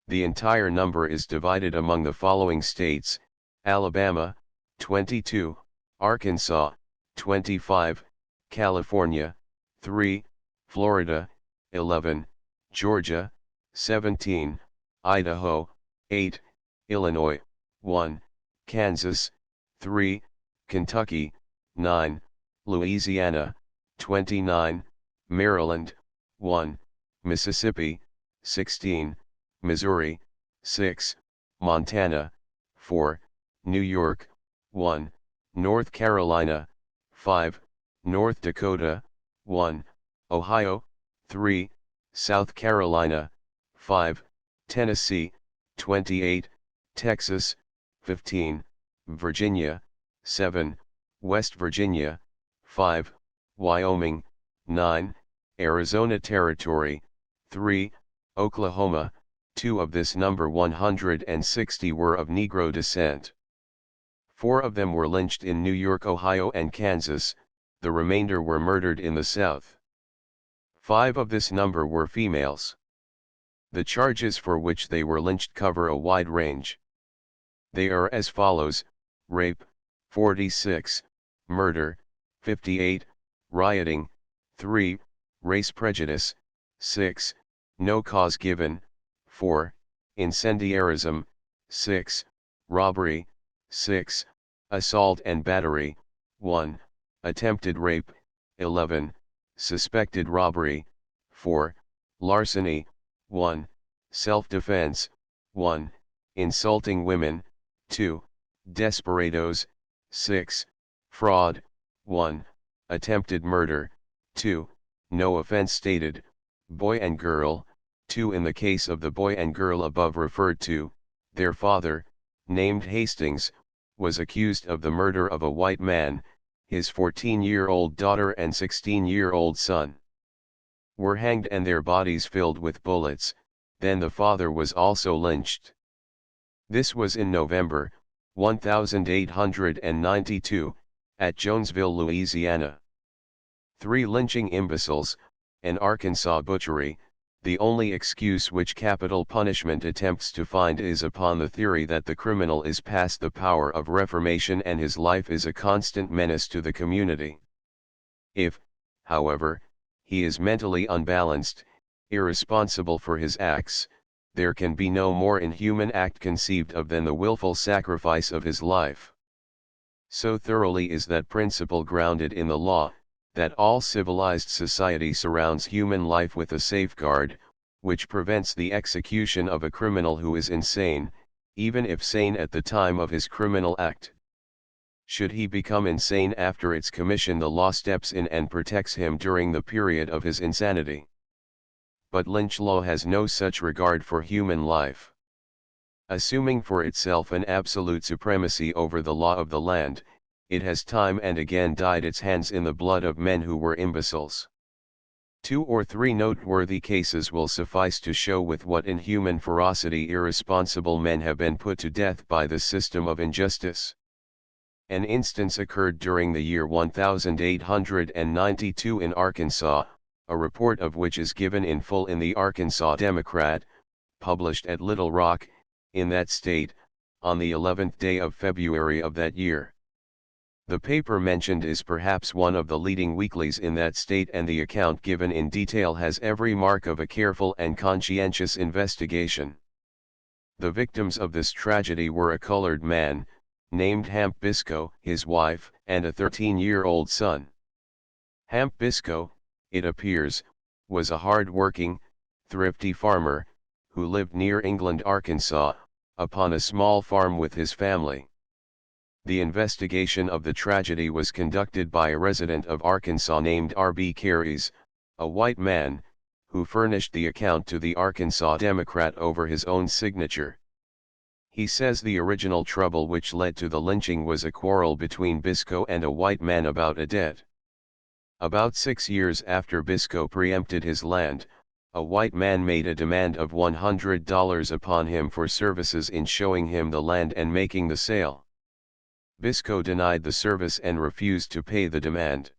The entire number is divided among the following states: Alabama, 22, Arkansas, 25, California, 3, Florida, 11, Georgia, 17, Idaho, 8, Illinois, 1, Kansas, 3, Kentucky, 9, Louisiana, 29, Maryland, 1, Mississippi, 16, Missouri, 6, Montana, 4, New York, 1, North Carolina, 5, North Dakota, 1, Ohio, 3, South Carolina, 5, Tennessee, 28, Texas, 15, Virginia, 7, West Virginia, 5, Wyoming, 9, Arizona Territory, 3, Oklahoma. 2 of this number 160 were of Negro descent. 4 of them were lynched in New York, Ohio and Kansas, the remainder were murdered in the South. 5 of this number were females. The charges for which they were lynched cover a wide range. They are as follows: rape, 46, murder, 58, rioting, 3, race prejudice, 6, no cause given, 4, incendiarism, 6, robbery, 6, assault and battery, 1, attempted rape, 11, suspected robbery, 4, larceny, 1, self-defense, 1, insulting women, 2, desperados, 6, fraud, 1, attempted murder, 2, no offense stated, boy and girl, 2. In the case of the boy and girl above referred to, their father, named Hastings, was accused of the murder of a white man. His 14-year-old daughter and 16-year-old son were hanged and their bodies filled with bullets. Then the father was also lynched. This was in November, 1892, at Jonesville, Louisiana. 3 lynching imbeciles, an Arkansas butchery. The only excuse which capital punishment attempts to find is upon the theory that the criminal is past the power of reformation and his life is a constant menace to the community. If, however, he is mentally unbalanced, irresponsible for his acts, there can be no more inhuman act conceived of than the willful sacrifice of his life. So thoroughly is that principle grounded in the law, that all civilized society surrounds human life with a safeguard, which prevents the execution of a criminal who is insane, even if sane at the time of his criminal act. Should he become insane after its commission, the law steps in and protects him during the period of his insanity. But lynch law has no such regard for human life. Assuming for itself an absolute supremacy over the law of the land, it has time and again dyed its hands in the blood of men who were imbeciles. 2 or 3 noteworthy cases will suffice to show with what inhuman ferocity irresponsible men have been put to death by the system of injustice. An instance occurred during the year 1892 in Arkansas, a report of which is given in full in the Arkansas Democrat, published at Little Rock, in that state, on the 11th day of February of that year. The paper mentioned is perhaps one of the leading weeklies in that state, and the account given in detail has every mark of a careful and conscientious investigation. The victims of this tragedy were a colored man, named Hamp Biscoe, his wife, and a 13-year-old son. Hamp Biscoe, it appears, was a hard-working, thrifty farmer, who lived near England, Arkansas, upon a small farm with his family. The investigation of the tragedy was conducted by a resident of Arkansas named R.B. Carries, a white man, who furnished the account to the Arkansas Democrat over his own signature. He says the original trouble which led to the lynching was a quarrel between Biscoe and a white man about a debt. About 6 years after Biscoe preempted his land, a white man made a demand of $100 upon him for services in showing him the land and making the sale. Biscoe denied the service and refused to pay the demand.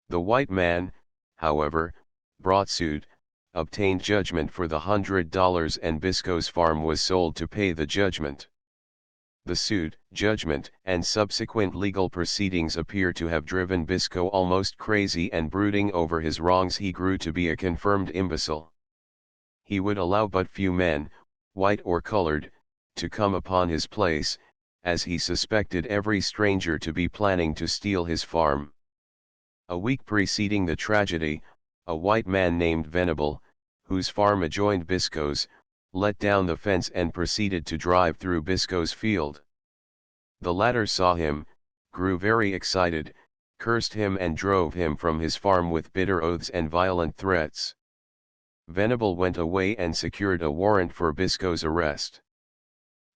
The white man, however, brought suit, obtained judgment for the $100, and Biscoe's farm was sold to pay the judgment. The suit, judgment, and subsequent legal proceedings appear to have driven Biscoe almost crazy, and brooding over his wrongs he grew to be a confirmed imbecile. He would allow but few men, white or colored, to come upon his place, as he suspected every stranger to be planning to steal his farm. A week preceding the tragedy, a white man named Venable, whose farm adjoined Biscoe's, let down the fence and proceeded to drive through Biscoe's field. The latter saw him, grew very excited, cursed him and drove him from his farm with bitter oaths and violent threats. Venable went away and secured a warrant for Biscoe's arrest.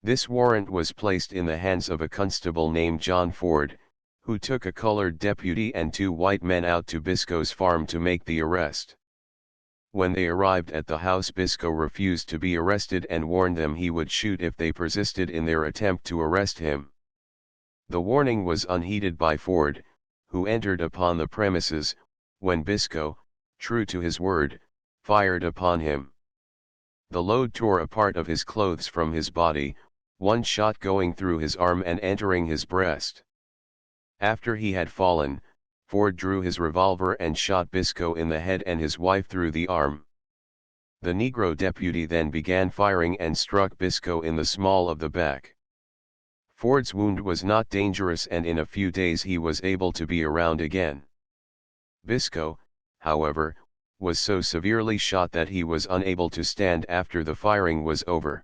This warrant was placed in the hands of a constable named John Ford, who took a colored deputy and 2 white men out to Biscoe's farm to make the arrest. When they arrived at the house, Biscoe refused to be arrested and warned them he would shoot if they persisted in their attempt to arrest him. The warning was unheeded by Ford, who entered upon the premises, when Biscoe, true to his word, fired upon him. The load tore a part of his clothes from his body, one shot going through his arm and entering his breast. After he had fallen, Ford drew his revolver and shot Biscoe in the head and his wife through the arm. The Negro deputy then began firing and struck Biscoe in the small of the back. Ford's wound was not dangerous, and in a few days he was able to be around again. Biscoe, however, was so severely shot that he was unable to stand after the firing was over.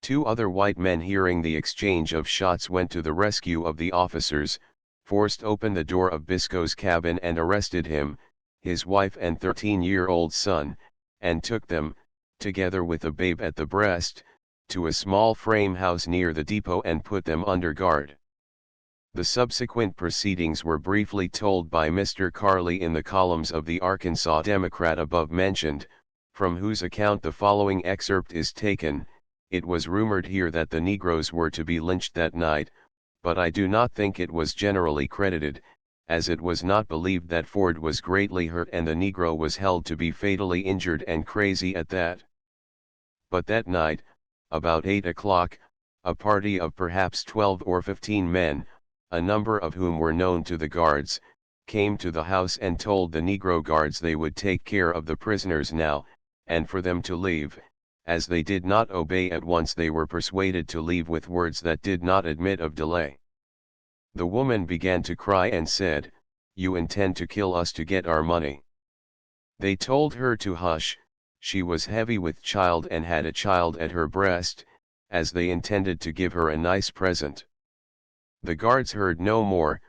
2 other white men, hearing the exchange of shots, went to the rescue of the officers, forced open the door of Biscoe's cabin and arrested him, his wife and 13-year-old son, and took them, together with a babe at the breast, to a small frame house near the depot and put them under guard. The subsequent proceedings were briefly told by Mr. Carley in the columns of the Arkansas Democrat above mentioned, from whose account the following excerpt is taken. It was rumored here that the Negroes were to be lynched that night, but I do not think it was generally credited, as it was not believed that Ford was greatly hurt and the Negro was held to be fatally injured and crazy at that. But that night, about 8 o'clock, a party of perhaps 12 or 15 men, a number of whom were known to the guards, came to the house and told the Negro guards they would take care of the prisoners now, and for them to leave. As they did not obey at once, they were persuaded to leave with words that did not admit of delay. The woman began to cry and said, "You intend to kill us to get our money." They told her to hush. She was heavy with child and had a child at her breast, as they intended to give her a nice present. The guards heard no more,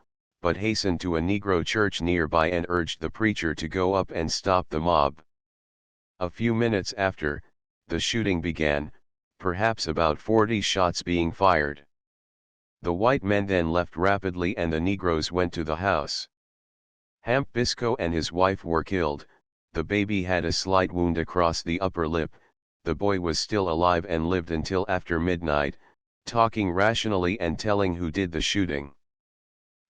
but hastened to a Negro church nearby and urged the preacher to go up and stop the mob. A few minutes after, the shooting began. perhaps about 40 shots being fired. The white men then left rapidly and the Negroes went to the house. Hamp Biscoe and his wife were killed, the baby had a slight wound across the upper lip, the boy was still alive and lived until after midnight, talking rationally and telling who did the shooting.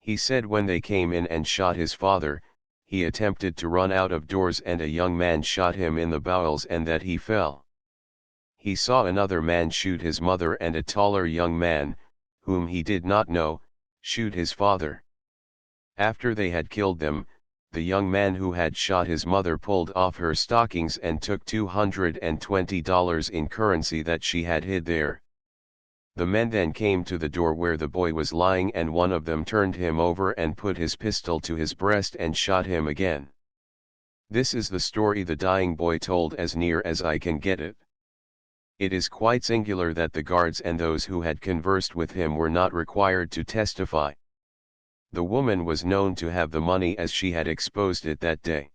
He said when they came in and shot his father, he attempted to run out of doors and a young man shot him in the bowels and that he fell. He saw another man shoot his mother and a taller young man, whom he did not know, shoot his father. After they had killed them, the young man who had shot his mother pulled off her stockings and took $220 in currency that she had hid there. The men then came to the door where the boy was lying and one of them turned him over and put his pistol to his breast and shot him again. This is the story the dying boy told as near as I can get it. It is quite singular that the guards and those who had conversed with him were not required to testify. The woman was known to have the money as she had exposed it that day.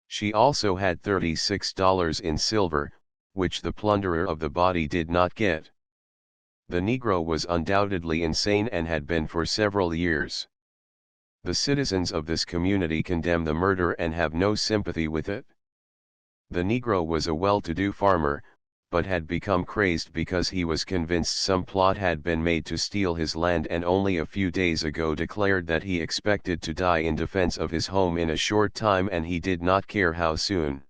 She also had $36 in silver, which the plunderer of the body did not get. The Negro was undoubtedly insane and had been for several years. The citizens of this community condemn the murder and have no sympathy with it. The Negro was a well-to-do farmer, but had become crazed because he was convinced some plot had been made to steal his land and only a few days ago declared that he expected to die in defense of his home in a short time and he did not care how soon.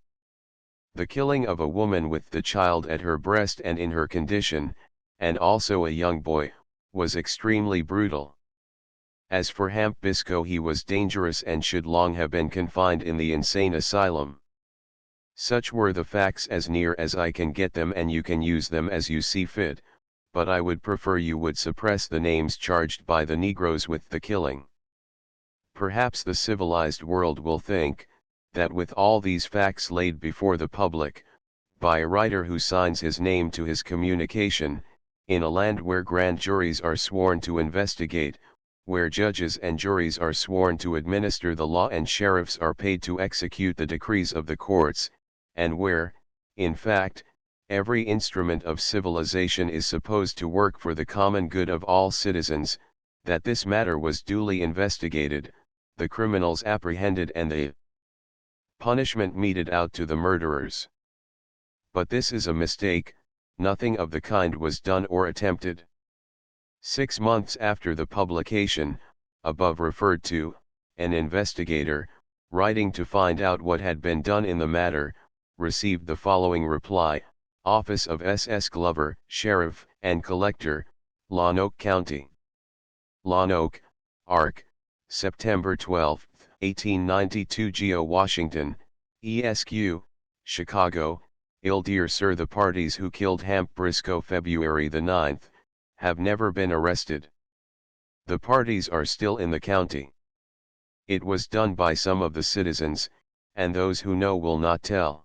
The killing of a woman with the child at her breast and in her condition, and also a young boy, was extremely brutal. As for Hamp Biscoe, he was dangerous and should long have been confined in the insane asylum. Such were the facts as near as I can get them and you can use them as you see fit, but I would prefer you would suppress the names charged by the Negroes with the killing. Perhaps the civilized world will think, that with all these facts laid before the public, by a writer who signs his name to his communication, in a land where grand juries are sworn to investigate, where judges and juries are sworn to administer the law and sheriffs are paid to execute the decrees of the courts, and where, in fact, every instrument of civilization is supposed to work for the common good of all citizens, that this matter was duly investigated, the criminals apprehended and the punishment meted out to the murderers. But this is a mistake, nothing of the kind was done or attempted. 6 months after the publication, above referred to, an investigator, writing to find out what had been done in the matter, received the following reply: Office of S.S. Glover, Sheriff and Collector, Lonoke County. Lonoke, Ark, September 12, 1892. Geo Washington, ESQ, Chicago. Dear Sir, the parties who killed Hamp Biscoe February the 9th, have never been arrested. The parties are still in the county. It was done by some of the citizens, and those who know will not tell.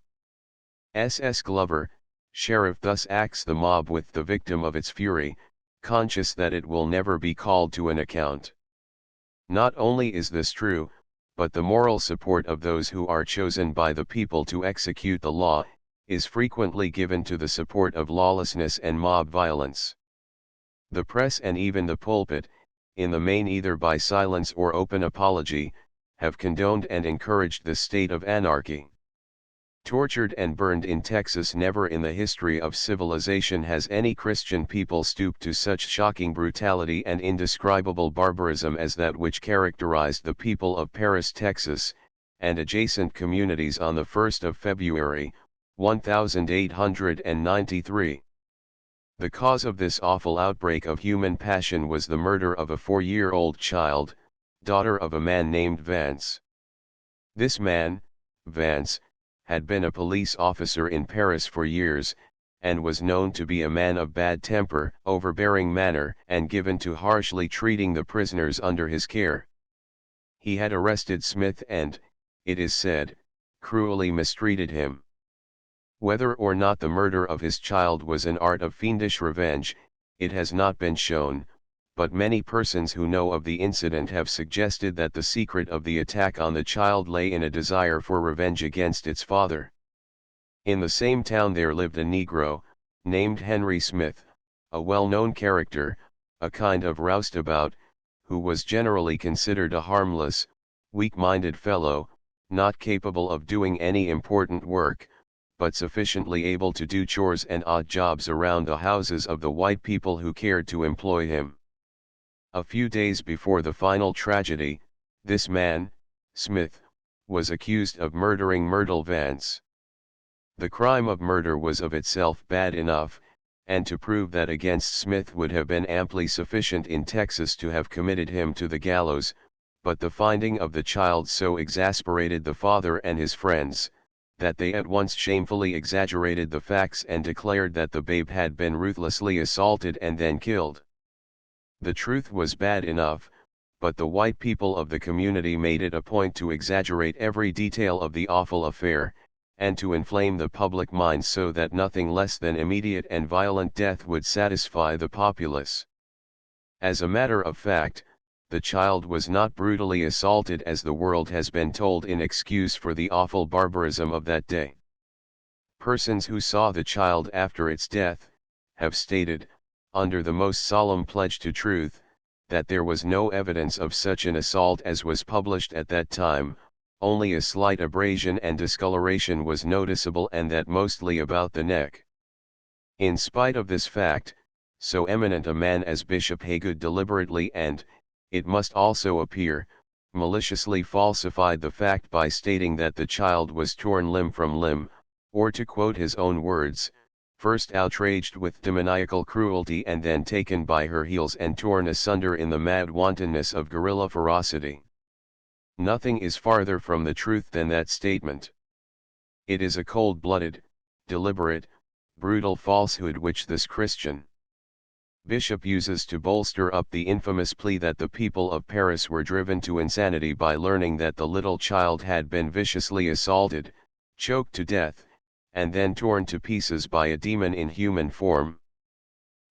S.S. Glover, Sheriff, thus acts the mob with the victim of its fury, conscious that it will never be called to an account. Not only is this true, but the moral support of those who are chosen by the people to execute the law, is frequently given to the support of lawlessness and mob violence. The press and even the pulpit, in the main either by silence or open apology, have condoned and encouraged this state of anarchy. Tortured and burned in Texas, never in the history of civilization has any Christian people stooped to such shocking brutality and indescribable barbarism as that which characterized the people of Paris, Texas, and adjacent communities on the 1st of February, 1893. The cause of this awful outbreak of human passion was the murder of a 4-year-old child, daughter of a man named Vance. This man, Vance, had been a police officer in Paris for years, and was known to be a man of bad temper, overbearing manner, and given to harshly treating the prisoners under his care. He had arrested Smith and, it is said, cruelly mistreated him. Whether or not the murder of his child was an art of fiendish revenge, it has not been shown, but many persons who know of the incident have suggested that the secret of the attack on the child lay in a desire for revenge against its father. In the same town there lived a Negro, named Henry Smith, a well-known character, a kind of roustabout, who was generally considered a harmless, weak-minded fellow, not capable of doing any important work, but sufficiently able to do chores and odd jobs around the houses of the white people who cared to employ him. A few days before the final tragedy, this man, Smith, was accused of murdering Myrtle Vance. The crime of murder was of itself bad enough, and to prove that against Smith would have been amply sufficient in Texas to have committed him to the gallows, but the finding of the child so exasperated the father and his friends, that they at once shamefully exaggerated the facts and declared that the babe had been ruthlessly assaulted and then killed. The truth was bad enough, but the white people of the community made it a point to exaggerate every detail of the awful affair, and to inflame the public mind so that nothing less than immediate and violent death would satisfy the populace. As a matter of fact, the child was not brutally assaulted as the world has been told in excuse for the awful barbarism of that day. Persons who saw the child after its death, have stated, under the most solemn pledge to truth, that there was no evidence of such an assault as was published at that time, only a slight abrasion and discoloration was noticeable and that mostly about the neck. In spite of this fact, so eminent a man as Bishop Haygood deliberately and, it must also appear, maliciously falsified the fact by stating that the child was torn limb from limb, or to quote his own words, first outraged with demoniacal cruelty and then taken by her heels and torn asunder in the mad wantonness of guerrilla ferocity. Nothing is farther from the truth than that statement. It is a cold-blooded, deliberate, brutal falsehood which this Christian bishop uses to bolster up the infamous plea that the people of Paris were driven to insanity by learning that the little child had been viciously assaulted, choked to death, and then torn to pieces by a demon in human form.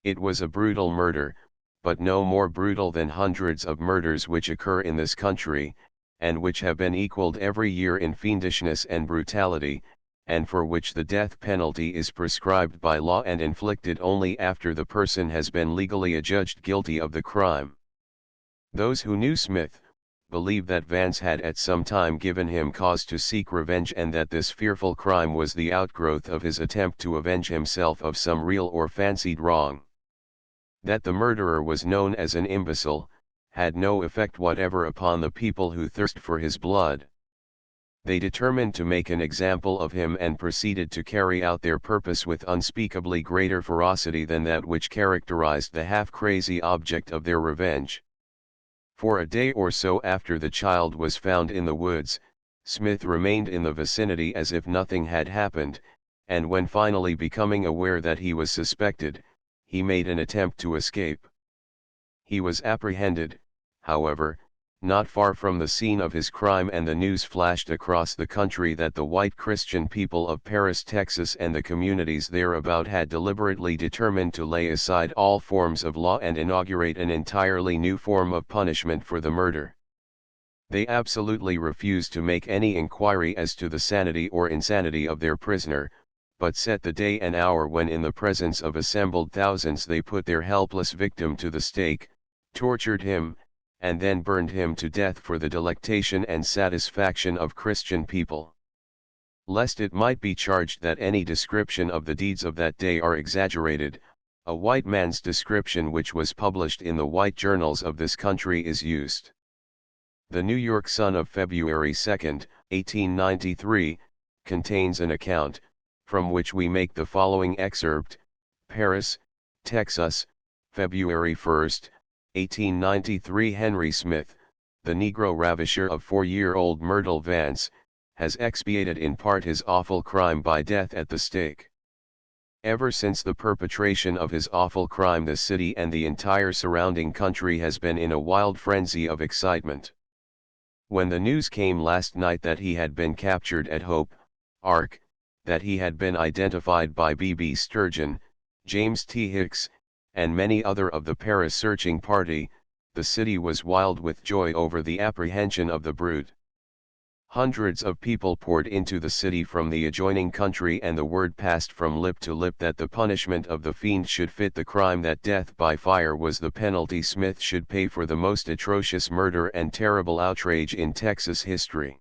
It was a brutal murder, but no more brutal than hundreds of murders which occur in this country, and which have been equaled every year in fiendishness and brutality, and for which the death penalty is prescribed by law and inflicted only after the person has been legally adjudged guilty of the crime. Those who knew Smith, believe that Vance had at some time given him cause to seek revenge and that this fearful crime was the outgrowth of his attempt to avenge himself of some real or fancied wrong. That the murderer was known as an imbecile, had no effect whatever upon the people who thirst for his blood. They determined to make an example of him and proceeded to carry out their purpose with unspeakably greater ferocity than that which characterized the half-crazy object of their revenge. For a day or so after the child was found in the woods, Smith remained in the vicinity as if nothing had happened, and when finally becoming aware that he was suspected, he made an attempt to escape. He was apprehended, however, not far from the scene of his crime, and the news flashed across the country that the white Christian people of Paris, Texas and the communities thereabout had deliberately determined to lay aside all forms of law and inaugurate an entirely new form of punishment for the murder. They absolutely refused to make any inquiry as to the sanity or insanity of their prisoner, but set the day and hour when in the presence of assembled thousands they put their helpless victim to the stake, tortured him, and then burned him to death for the delectation and satisfaction of Christian people. Lest it might be charged that any description of the deeds of that day are exaggerated, a white man's description which was published in the white journals of this country is used. The New York Sun of February 2, 1893, contains an account, from which we make the following excerpt: Paris, Texas, February 1, 1893. Henry Smith, the Negro ravisher of 4-year-old Myrtle Vance, has expiated in part his awful crime by death at the stake. Ever since the perpetration of his awful crime, the city and the entire surrounding country has been in a wild frenzy of excitement. When the news came last night that he had been captured at Hope, Ark, that he had been identified by B.B. Sturgeon, James T. Hicks, and many other of the Paris searching party, the city was wild with joy over the apprehension of the brute. Hundreds of people poured into the city from the adjoining country, and the word passed from lip to lip that the punishment of the fiend should fit the crime, that death by fire was the penalty Smith should pay for the most atrocious murder and terrible outrage in Texas history.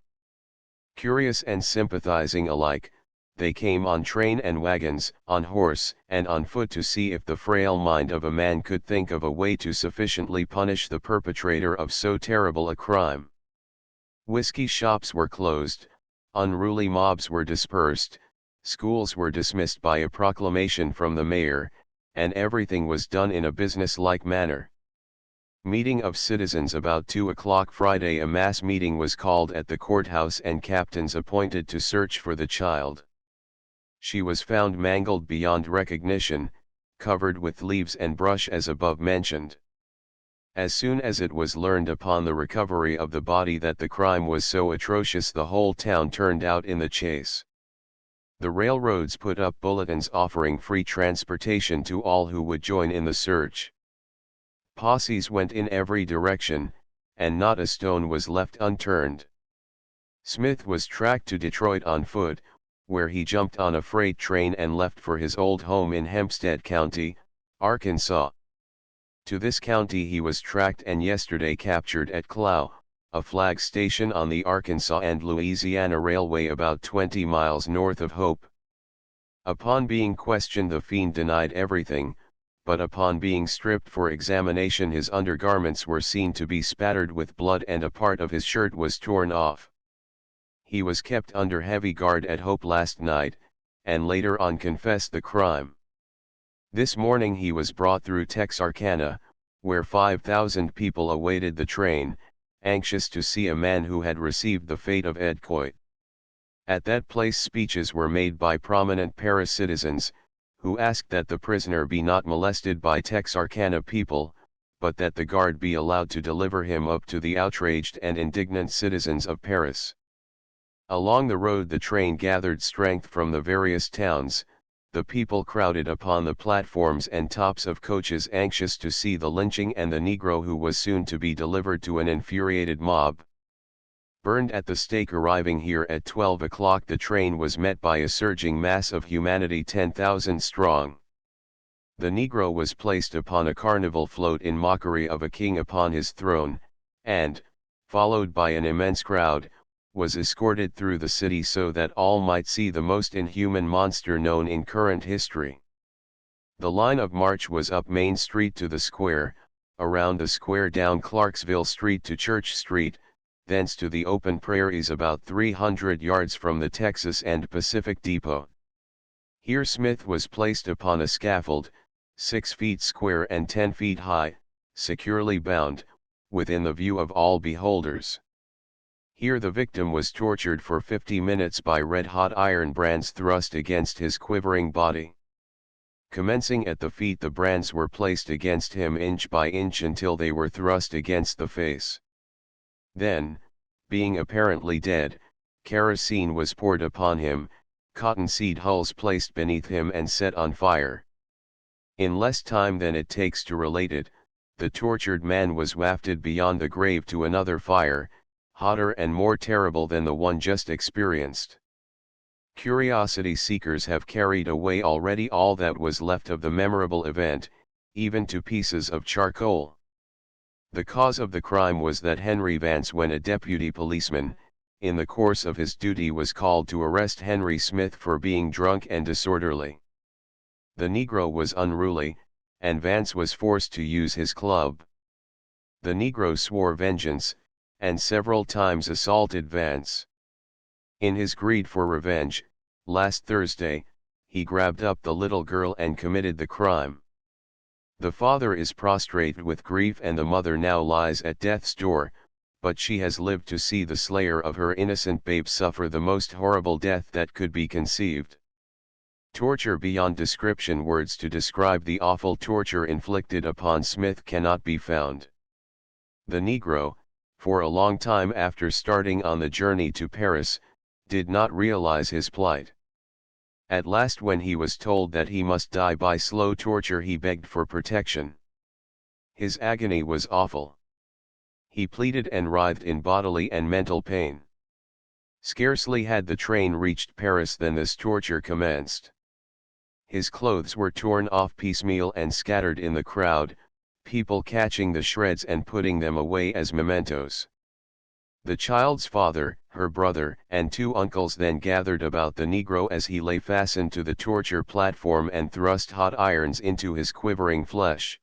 Curious and sympathizing alike, they came on train and wagons, on horse and on foot, to see if the frail mind of a man could think of a way to sufficiently punish the perpetrator of so terrible a crime. Whiskey shops were closed, unruly mobs were dispersed, schools were dismissed by a proclamation from the mayor, and everything was done in a business-like manner. Meeting of citizens. About 2 o'clock Friday, a mass meeting was called at the courthouse and captains appointed to search for the child. She was found mangled beyond recognition, covered with leaves and brush as above mentioned. As soon as it was learned upon the recovery of the body that the crime was so atrocious, the whole town turned out in the chase. The railroads put up bulletins offering free transportation to all who would join in the search. Posses went in every direction, and not a stone was left unturned. Smith was tracked to Detroit on foot, where he jumped on a freight train and left for his old home in Hempstead County, Arkansas. To this county he was tracked and yesterday captured at Clough, a flag station on the Arkansas and Louisiana Railway about 20 miles north of Hope. Upon being questioned, the fiend denied everything, but upon being stripped for examination his undergarments were seen to be spattered with blood and a part of his shirt was torn off. He was kept under heavy guard at Hope last night, and later on confessed the crime. This morning he was brought through Texarkana, where 5,000 people awaited the train, anxious to see a man who had received the fate of Ed Coit. At that place speeches were made by prominent Paris citizens, who asked that the prisoner be not molested by Texarkana people, but that the guard be allowed to deliver him up to the outraged and indignant citizens of Paris. Along the road the train gathered strength from the various towns. The people crowded upon the platforms and tops of coaches, anxious to see the lynching and the Negro who was soon to be delivered to an infuriated mob. Burned at the stake. Arriving here at 12 o'clock, the train was met by a surging mass of humanity 10,000 strong. The Negro was placed upon a carnival float in mockery of a king upon his throne, and, followed by an immense crowd, was escorted through the city so that all might see the most inhuman monster known in current history. The line of march was up Main Street to the square, around the square down Clarksville Street to Church Street, thence to the open prairies about 300 yards from the Texas and Pacific Depot. Here Smith was placed upon a scaffold, 6 feet square and 10 feet high, securely bound, within the view of all beholders. Here the victim was tortured for 50 minutes by red-hot iron brands thrust against his quivering body. Commencing at the feet, the brands were placed against him inch by inch until they were thrust against the face. Then, being apparently dead, kerosene was poured upon him, cottonseed hulls placed beneath him and set on fire. In less time than it takes to relate it, the tortured man was wafted beyond the grave to another fire, hotter and more terrible than the one just experienced. Curiosity seekers have carried away already all that was left of the memorable event, even to pieces of charcoal. The cause of the crime was that Henry Vance, when a deputy policeman, in the course of his duty was called to arrest Henry Smith for being drunk and disorderly. The Negro was unruly, and Vance was forced to use his club. The Negro swore vengeance, and several times assaulted Vance. In his greed for revenge, last Thursday, he grabbed up the little girl and committed the crime. The father is prostrate with grief and the mother now lies at death's door, but she has lived to see the slayer of her innocent babe suffer the most horrible death that could be conceived. Torture beyond description. Words to describe the awful torture inflicted upon Smith cannot be found. The Negro, for a long time after starting on the journey to Paris, did not realize his plight. At last, when he was told that he must die by slow torture, he begged for protection. His agony was awful. He pleaded and writhed in bodily and mental pain. Scarcely had the train reached Paris than this torture commenced. His clothes were torn off piecemeal and scattered in the crowd, people catching the shreds and putting them away as mementos. The child's father, her brother, and two uncles then gathered about the Negro as he lay fastened to the torture platform and thrust hot irons into his quivering flesh.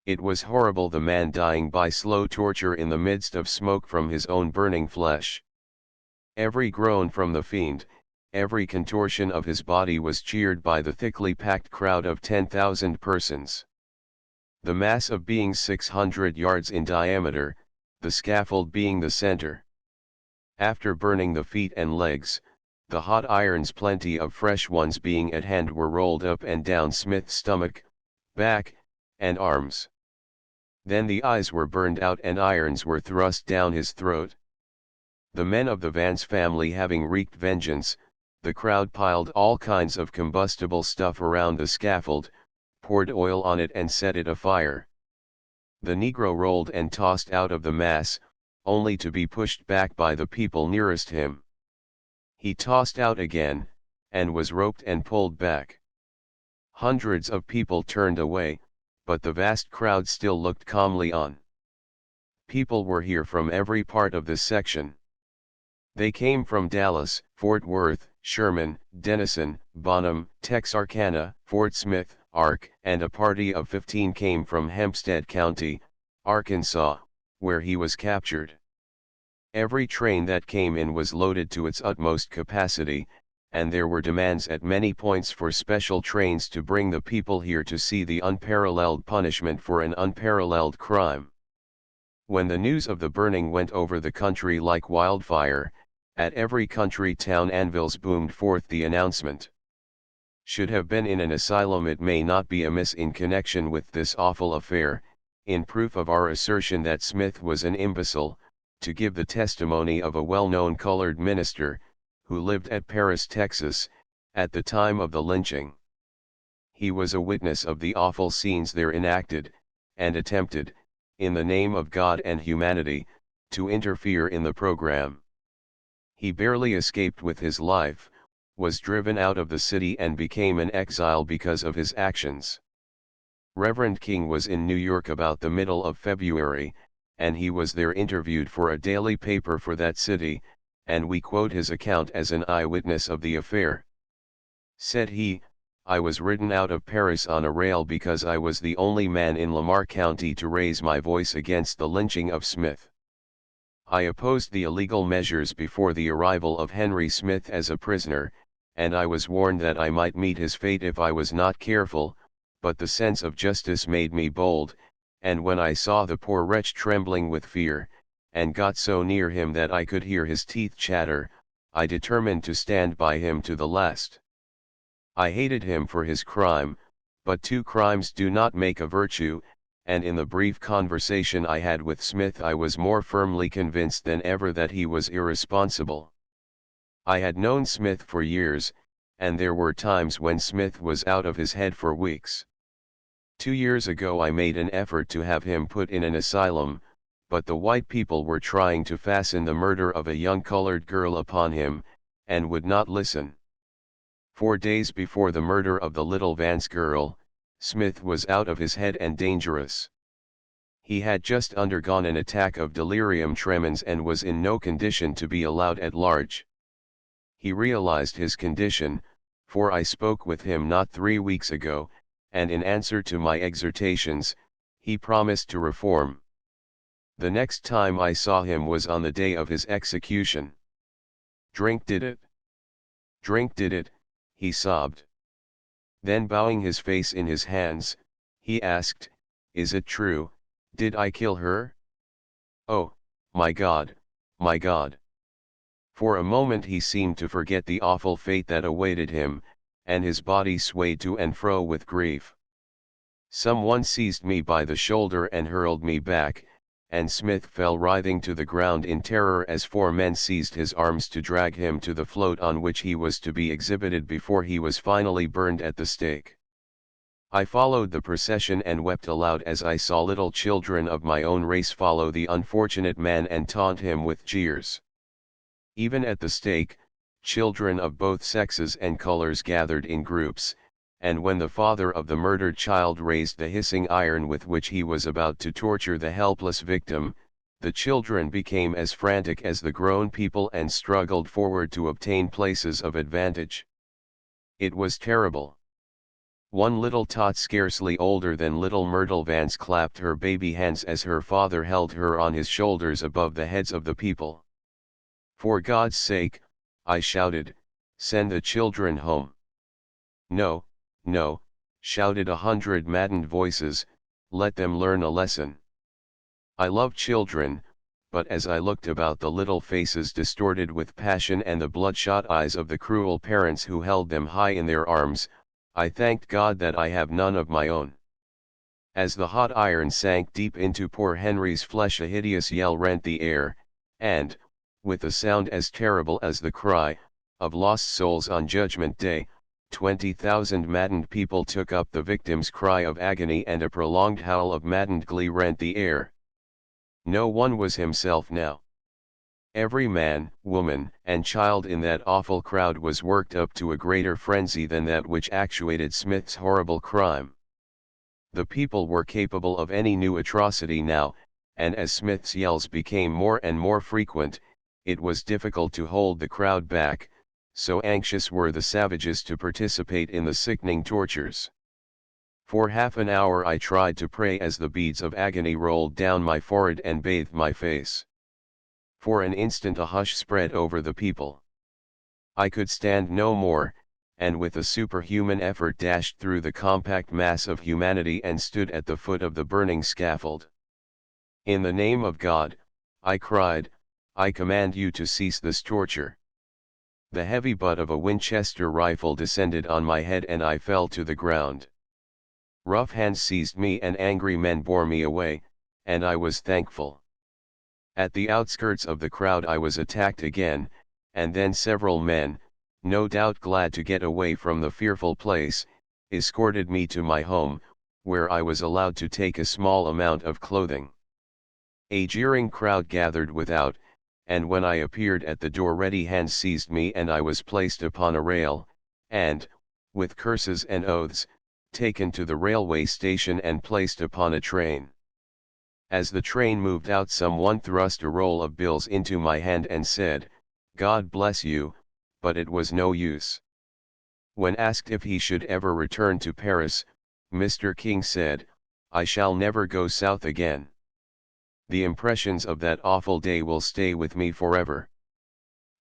It was horrible, the man dying by slow torture in the midst of smoke from his own burning flesh. Every groan from the fiend, every contortion of his body was cheered by the thickly packed crowd of 10,000 persons. The mass of being 600 yards in diameter, the scaffold being the center. After burning the feet and legs, the hot irons, plenty of fresh ones being at hand, were rolled up and down Smith's stomach, back, and arms. Then the eyes were burned out and irons were thrust down his throat. The men of the Vance family having wreaked vengeance, the crowd piled all kinds of combustible stuff around the scaffold, poured oil on it and set it afire. The Negro rolled and tossed out of the mass, only to be pushed back by the people nearest him. He tossed out again, and was roped and pulled back. Hundreds of people turned away, but the vast crowd still looked calmly on. People were here from every part of this section. They came from Dallas, Fort Worth, Sherman, Denison, Bonham, Texarkana, Fort Smith, Ark, and a party of 15 came from Hempstead County, Arkansas, where he was captured. Every train that came in was loaded to its utmost capacity, and there were demands at many points for special trains to bring the people here to see the unparalleled punishment for an unparalleled crime. When the news of the burning went over the country like wildfire, at every country town anvils boomed forth the announcement. Should have been in an asylum. It may not be amiss in connection with this awful affair, in proof of our assertion that Smith was an imbecile, to give the testimony of a well-known colored minister, who lived at Paris, Texas, at the time of the lynching. He was a witness of the awful scenes there enacted, and attempted, in the name of God and humanity, to interfere in the program. He barely escaped with his life, was driven out of the city and became an exile because of his actions. Reverend King was in New York about the middle of February, and he was there interviewed for a daily paper for that city, and we quote his account as an eyewitness of the affair. Said he, "I was ridden out of Paris on a rail because I was the only man in Lamar County to raise my voice against the lynching of Smith. I opposed the illegal measures before the arrival of Henry Smith as a prisoner, and I was warned that I might meet his fate if I was not careful, but the sense of justice made me bold, and when I saw the poor wretch trembling with fear, and got so near him that I could hear his teeth chatter, I determined to stand by him to the last. I hated him for his crime, but two crimes do not make a virtue, and in the brief conversation I had with Smith I was more firmly convinced than ever that he was irresponsible. I had known Smith for years, and there were times when Smith was out of his head for weeks. 2 years ago I made an effort to have him put in an asylum, but the white people were trying to fasten the murder of a young colored girl upon him, and would not listen. 4 days before the murder of the little Vance girl, Smith was out of his head and dangerous. He had just undergone an attack of delirium tremens and was in no condition to be allowed at large. He realized his condition, for I spoke with him not 3 weeks ago, and in answer to my exhortations, he promised to reform. The next time I saw him was on the day of his execution. Drink did it. Drink did it, he sobbed. Then bowing his face in his hands, he asked, "Is it true, did I kill her? Oh, my God, my God." For a moment he seemed to forget the awful fate that awaited him, and his body swayed to and fro with grief. Someone seized me by the shoulder and hurled me back, and Smith fell writhing to the ground in terror as 4 men seized his arms to drag him to the float on which he was to be exhibited before he was finally burned at the stake. I followed the procession and wept aloud as I saw little children of my own race follow the unfortunate man and taunt him with jeers. Even at the stake, children of both sexes and colors gathered in groups, and when the father of the murdered child raised the hissing iron with which he was about to torture the helpless victim, the children became as frantic as the grown people and struggled forward to obtain places of advantage. It was terrible. One little tot scarcely older than little Myrtle Vance clapped her baby hands as her father held her on his shoulders above the heads of the people. "For God's sake," I shouted, "send the children home." "No, no," shouted 100 maddened voices, "let them learn a lesson." I love children, but as I looked about the little faces distorted with passion and the bloodshot eyes of the cruel parents who held them high in their arms, I thanked God that I have none of my own. As the hot iron sank deep into poor Henry's flesh, a hideous yell rent the air, and, with a sound as terrible as the cry of lost souls on Judgment Day, 20,000 maddened people took up the victim's cry of agony, and a prolonged howl of maddened glee rent the air. No one was himself now. Every man, woman, and child in that awful crowd was worked up to a greater frenzy than that which actuated Smith's horrible crime. The people were capable of any new atrocity now, and as Smith's yells became more and more frequent, it was difficult to hold the crowd back, so anxious were the savages to participate in the sickening tortures. For half an hour I tried to pray as the beads of agony rolled down my forehead and bathed my face. For an instant a hush spread over the people. I could stand no more, and with a superhuman effort dashed through the compact mass of humanity and stood at the foot of the burning scaffold. "In the name of God," I cried, "I command you to cease this torture." The heavy butt of a Winchester rifle descended on my head and I fell to the ground. Rough hands seized me and angry men bore me away, and I was thankful. At the outskirts of the crowd I was attacked again, and then several men, no doubt glad to get away from the fearful place, escorted me to my home, where I was allowed to take a small amount of clothing. A jeering crowd gathered without, and when I appeared at the door ready hands seized me and I was placed upon a rail, and, with curses and oaths, taken to the railway station and placed upon a train. As the train moved out, someone thrust a roll of bills into my hand and said, "God bless you," but it was no use. When asked if he should ever return to Paris, Mr. King said, "I shall never go south again." The impressions of that awful day will stay with me forever.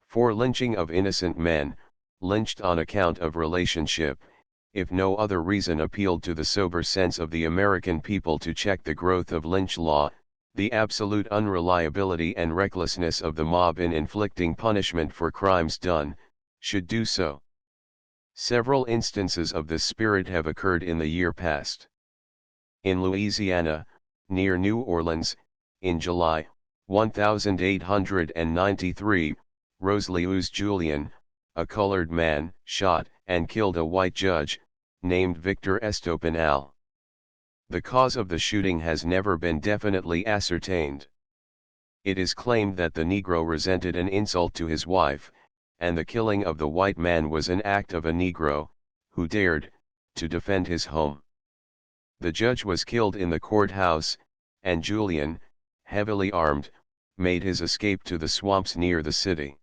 For lynching of innocent men, lynched on account of relationship, if no other reason appealed to the sober sense of the American people to check the growth of lynch law, the absolute unreliability and recklessness of the mob in inflicting punishment for crimes done, should do so. Several instances of this spirit have occurred in the year past. In Louisiana, near New Orleans, in July, 1893, Roseleus Julian, a colored man, shot and killed a white judge, named Victor Estopanal. The cause of the shooting has never been definitely ascertained. It is claimed that the Negro resented an insult to his wife, and the killing of the white man was an act of a Negro, who dared to defend his home. The judge was killed in the courthouse, and Julian, heavily armed, made his escape to the swamps near the city.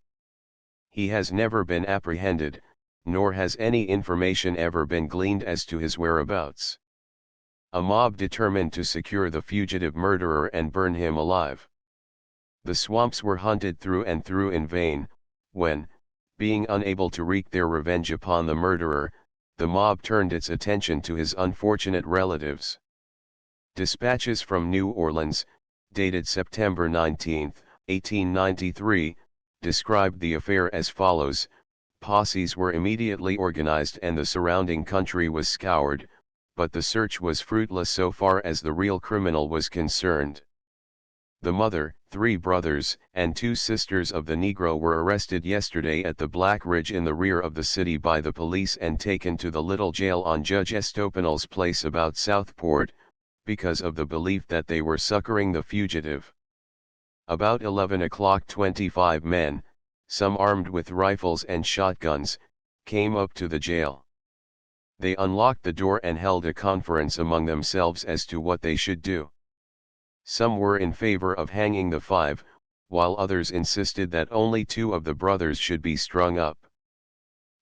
He has never been apprehended, nor has any information ever been gleaned as to his whereabouts. A mob determined to secure the fugitive murderer and burn him alive. The swamps were hunted through and through in vain, when, being unable to wreak their revenge upon the murderer, the mob turned its attention to his unfortunate relatives. Dispatches from New Orleans, dated September 19, 1893, described the affair as follows: posses were immediately organized and the surrounding country was scoured, but the search was fruitless so far as the real criminal was concerned. The mother, 3 brothers, and 2 sisters of the Negro were arrested yesterday at the Black Ridge in the rear of the city by the police and taken to the little jail on Judge Estopanal's place about Southport, because of the belief that they were succoring the fugitive. About 11 o'clock 25 men, some armed with rifles and shotguns, came up to the jail. They unlocked the door and held a conference among themselves as to what they should do. Some were in favor of hanging the five, while others insisted that only two of the brothers should be strung up.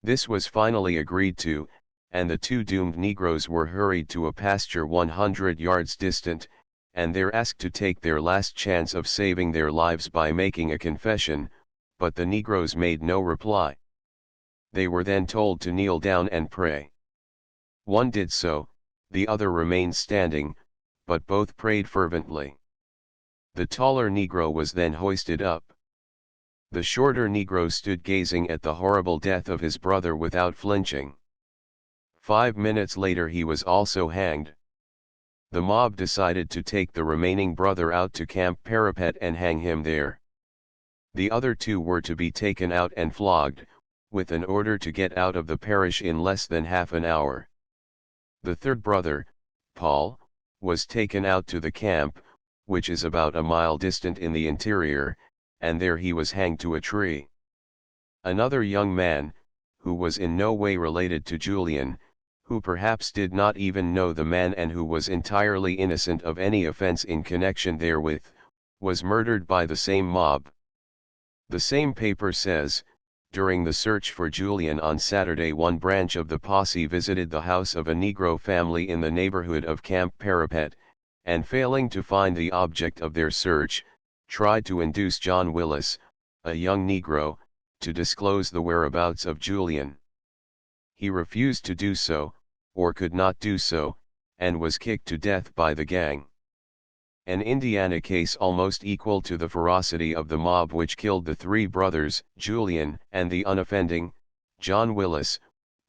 This was finally agreed to, and the two doomed Negroes were hurried to a pasture 100 yards distant, and there asked to take their last chance of saving their lives by making a confession, but the Negroes made no reply. They were then told to kneel down and pray. One did so, the other remained standing, but both prayed fervently. The taller Negro was then hoisted up. The shorter Negro stood gazing at the horrible death of his brother without flinching. 5 minutes later he was also hanged. The mob decided to take the remaining brother out to Camp Parapet and hang him there. The other two were to be taken out and flogged, with an order to get out of the parish in less than half an hour. The third brother, Paul, was taken out to the camp, which is about a mile distant in the interior, and there he was hanged to a tree. Another young man, who was in no way related to Julian, who perhaps did not even know the man and who was entirely innocent of any offense in connection therewith, was murdered by the same mob. The same paper says, during the search for Julian on Saturday, one branch of the posse visited the house of a Negro family in the neighborhood of Camp Parapet, and failing to find the object of their search, tried to induce John Willis, a young Negro, to disclose the whereabouts of Julian. He refused to do so, or could not do so, and was kicked to death by the gang. An Indiana case almost equal to the ferocity of the mob which killed the three brothers, Julian, and the unoffending, John Willis,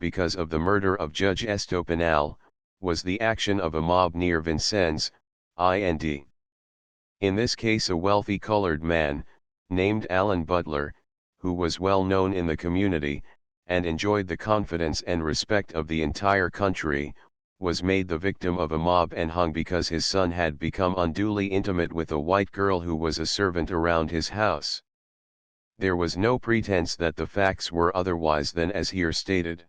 because of the murder of Judge Estopinal, was the action of a mob near Vincennes, Ind. In this case a wealthy colored man, named Allen Butler, who was well known in the community, and enjoyed the confidence and respect of the entire country, was made the victim of a mob and hung because his son had become unduly intimate with a white girl who was a servant around his house. There was no pretense that the facts were otherwise than as here stated.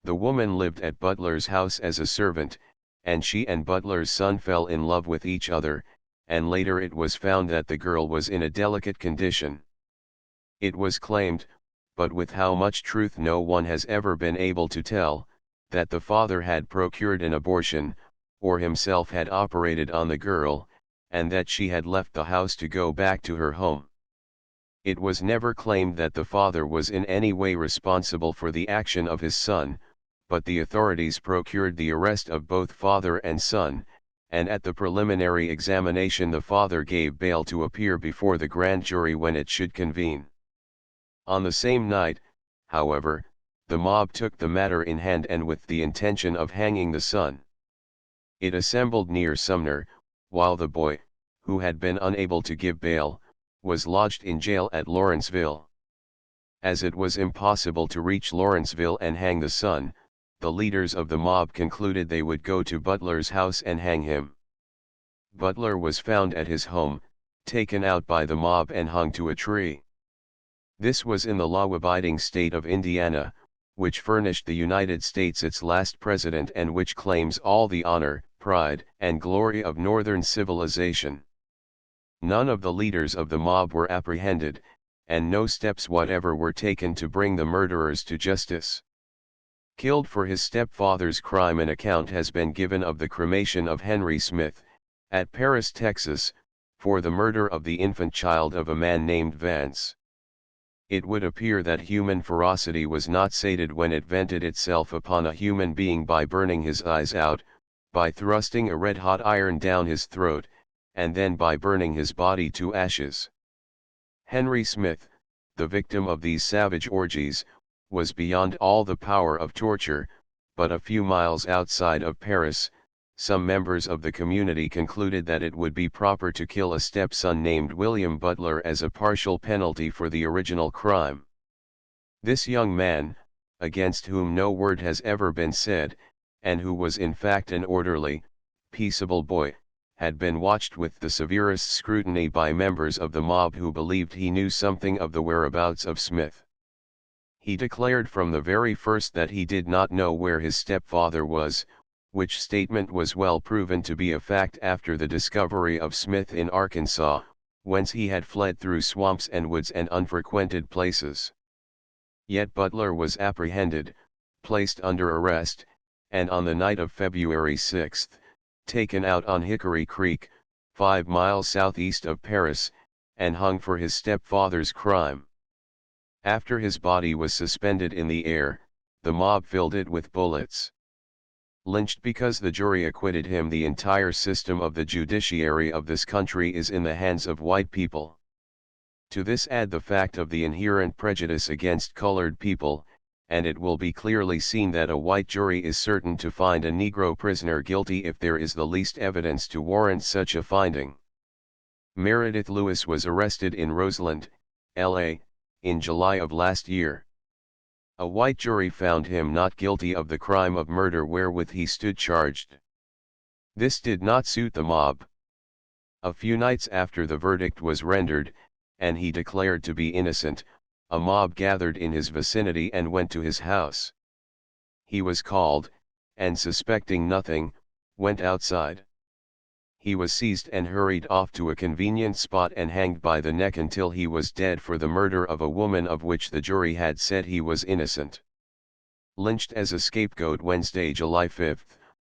The woman lived at Butler's house as a servant, and she and Butler's son fell in love with each other, and later it was found that the girl was in a delicate condition. It was claimed, but with how much truth no one has ever been able to tell, that the father had procured an abortion, or himself had operated on the girl, and that she had left the house to go back to her home. It was never claimed that the father was in any way responsible for the action of his son, but the authorities procured the arrest of both father and son, and at the preliminary examination the father gave bail to appear before the grand jury when it should convene. On the same night, however, the mob took the matter in hand and with the intention of hanging the son. It assembled near Sumner, while the boy, who had been unable to give bail, was lodged in jail at Lawrenceville. As it was impossible to reach Lawrenceville and hang the son, the leaders of the mob concluded they would go to Butler's house and hang him. Butler was found at his home, taken out by the mob and hung to a tree. This was in the law-abiding state of Indiana, which furnished the United States its last president and which claims all the honor, pride, and glory of Northern civilization. None of the leaders of the mob were apprehended, and no steps whatever were taken to bring the murderers to justice. Killed for his stepfather's crime, an account has been given of the cremation of Henry Smith, at Paris, Texas, for the murder of the infant child of a man named Vance. It would appear that human ferocity was not sated when it vented itself upon a human being by burning his eyes out, by thrusting a red-hot iron down his throat, and then by burning his body to ashes. Henry Smith, the victim of these savage orgies, was beyond all the power of torture, but a few miles outside of Paris, some members of the community concluded that it would be proper to kill a stepson named William Butler as a partial penalty for the original crime. This young man, against whom no word has ever been said, and who was in fact an orderly, peaceable boy, had been watched with the severest scrutiny by members of the mob who believed he knew something of the whereabouts of Smith. He declared from the very first that he did not know where his stepfather was, which statement was well proven to be a fact after the discovery of Smith in Arkansas, whence he had fled through swamps and woods and unfrequented places. Yet Butler was apprehended, placed under arrest, and on the night of February 6, taken out on Hickory Creek, 5 miles southeast of Paris, and hung for his stepfather's crime. After his body was suspended in the air, the mob filled it with bullets. Lynched because the jury acquitted him. The entire system of the judiciary of this country is in the hands of white people. To this add the fact of the inherent prejudice against colored people, and it will be clearly seen that a white jury is certain to find a Negro prisoner guilty if there is the least evidence to warrant such a finding. Meredith Lewis was arrested in Roseland, L.A., in July of last year. A white jury found him not guilty of the crime of murder wherewith he stood charged. This did not suit the mob. A few nights after the verdict was rendered, and he declared to be innocent, a mob gathered in his vicinity and went to his house. He was called, and suspecting nothing, went outside. He was seized and hurried off to a convenient spot and hanged by the neck until he was dead for the murder of a woman of which the jury had said he was innocent. Lynched as a scapegoat Wednesday, July 5,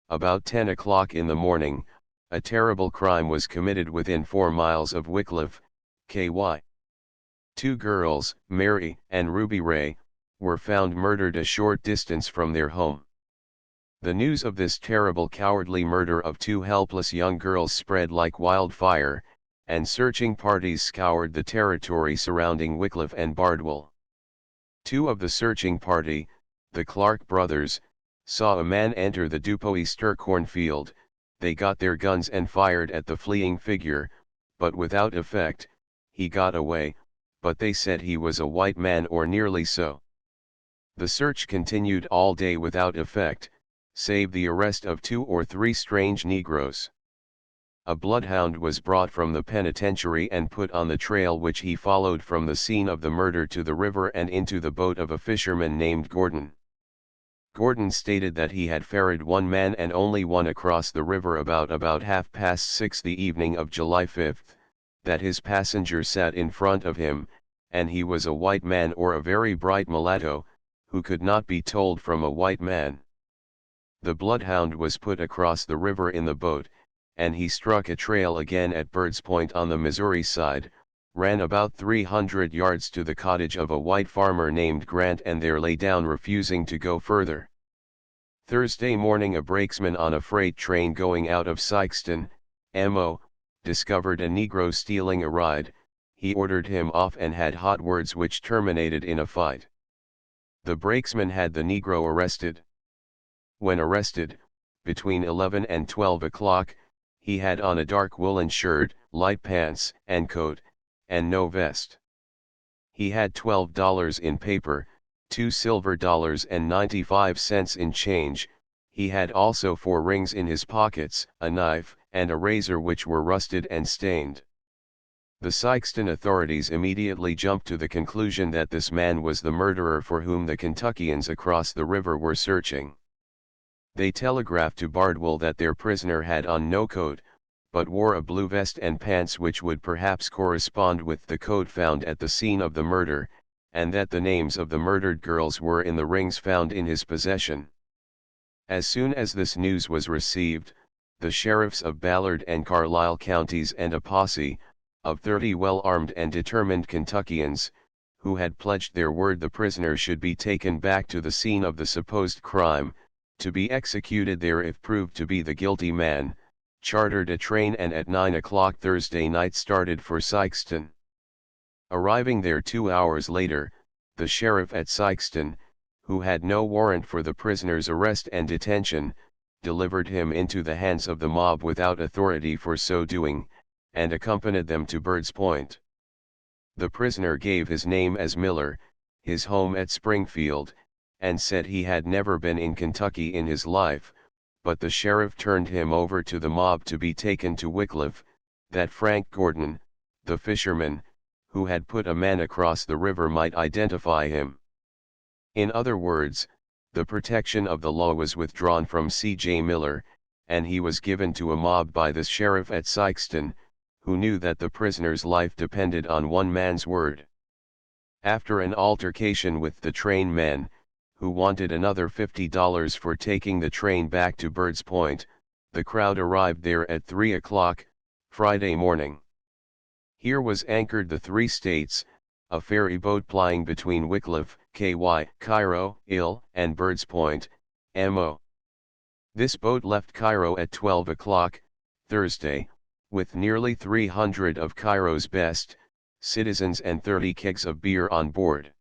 about 10 o'clock in the morning, a terrible crime was committed within 4 miles of Wickliffe, KY. 2 girls, Mary and Ruby Ray, were found murdered a short distance from their home. The news of this terrible cowardly murder of 2 helpless young girls spread like wildfire, and searching parties scoured the territory surrounding Wickliffe and Bardwell. 2 of the searching party, the Clark brothers, saw a man enter the Dupuy-Ster cornfield. They got their guns and fired at the fleeing figure, but without effect. He got away, but they said he was a white man or nearly so. The search continued all day without effect, save the arrest of 2 or 3 strange Negroes. A bloodhound was brought from the penitentiary and put on the trail which he followed from the scene of the murder to the river and into the boat of a fisherman named Gordon. Gordon stated that he had ferried 1 man and only one across the river about 6:30 the evening of July 5, that his passenger sat in front of him, and he was a white man or a very bright mulatto, who could not be told from a white man. The bloodhound was put across the river in the boat, and he struck a trail again at Bird's Point on the Missouri side, ran about 300 yards to the cottage of a white farmer named Grant and there lay down refusing to go further. Thursday morning a brakesman on a freight train going out of Sikeston, Mo., discovered a Negro stealing a ride. He ordered him off and had hot words which terminated in a fight. The brakesman had the Negro arrested. When arrested, between 11 and 12 o'clock, he had on a dark woolen shirt, light pants and coat, and no vest. He had $12 in paper, 2 silver dollars and 95 cents in change. He had also 4 rings in his pockets, a knife, and a razor which were rusted and stained. The Sikeston authorities immediately jumped to the conclusion that this man was the murderer for whom the Kentuckians across the river were searching. They telegraphed to Bardwell that their prisoner had on no coat, but wore a blue vest and pants which would perhaps correspond with the coat found at the scene of the murder, and that the names of the murdered girls were in the rings found in his possession. As soon as this news was received, the sheriffs of Ballard and Carlisle counties and a posse, of 30 well-armed and determined Kentuckians, who had pledged their word the prisoner should be taken back to the scene of the supposed crime, to be executed there if proved to be the guilty man, chartered a train and at 9 o'clock Thursday night started for Sikeston. Arriving there 2 hours later, the sheriff at Sikeston, who had no warrant for the prisoner's arrest and detention, delivered him into the hands of the mob without authority for so doing, and accompanied them to Bird's Point. The prisoner gave his name as Miller, his home at Springfield, and said he had never been in Kentucky in his life, but the sheriff turned him over to the mob to be taken to Wycliffe, that Frank Gordon, the fisherman, who had put a man across the river might identify him. In other words, the protection of the law was withdrawn from C.J. Miller, and he was given to a mob by the sheriff at Sikeston, who knew that the prisoner's life depended on one man's word. After an altercation with the train men, who wanted another $50 for taking the train back to Bird's Point, the crowd arrived there at 3 o'clock, Friday morning. Here was anchored the Three States, a ferry boat plying between Wycliffe, KY, Cairo, and Bird's Point, MO. This boat left Cairo at 12 o'clock, Thursday, with nearly 300 of Cairo's best citizens and 30 kegs of beer on board.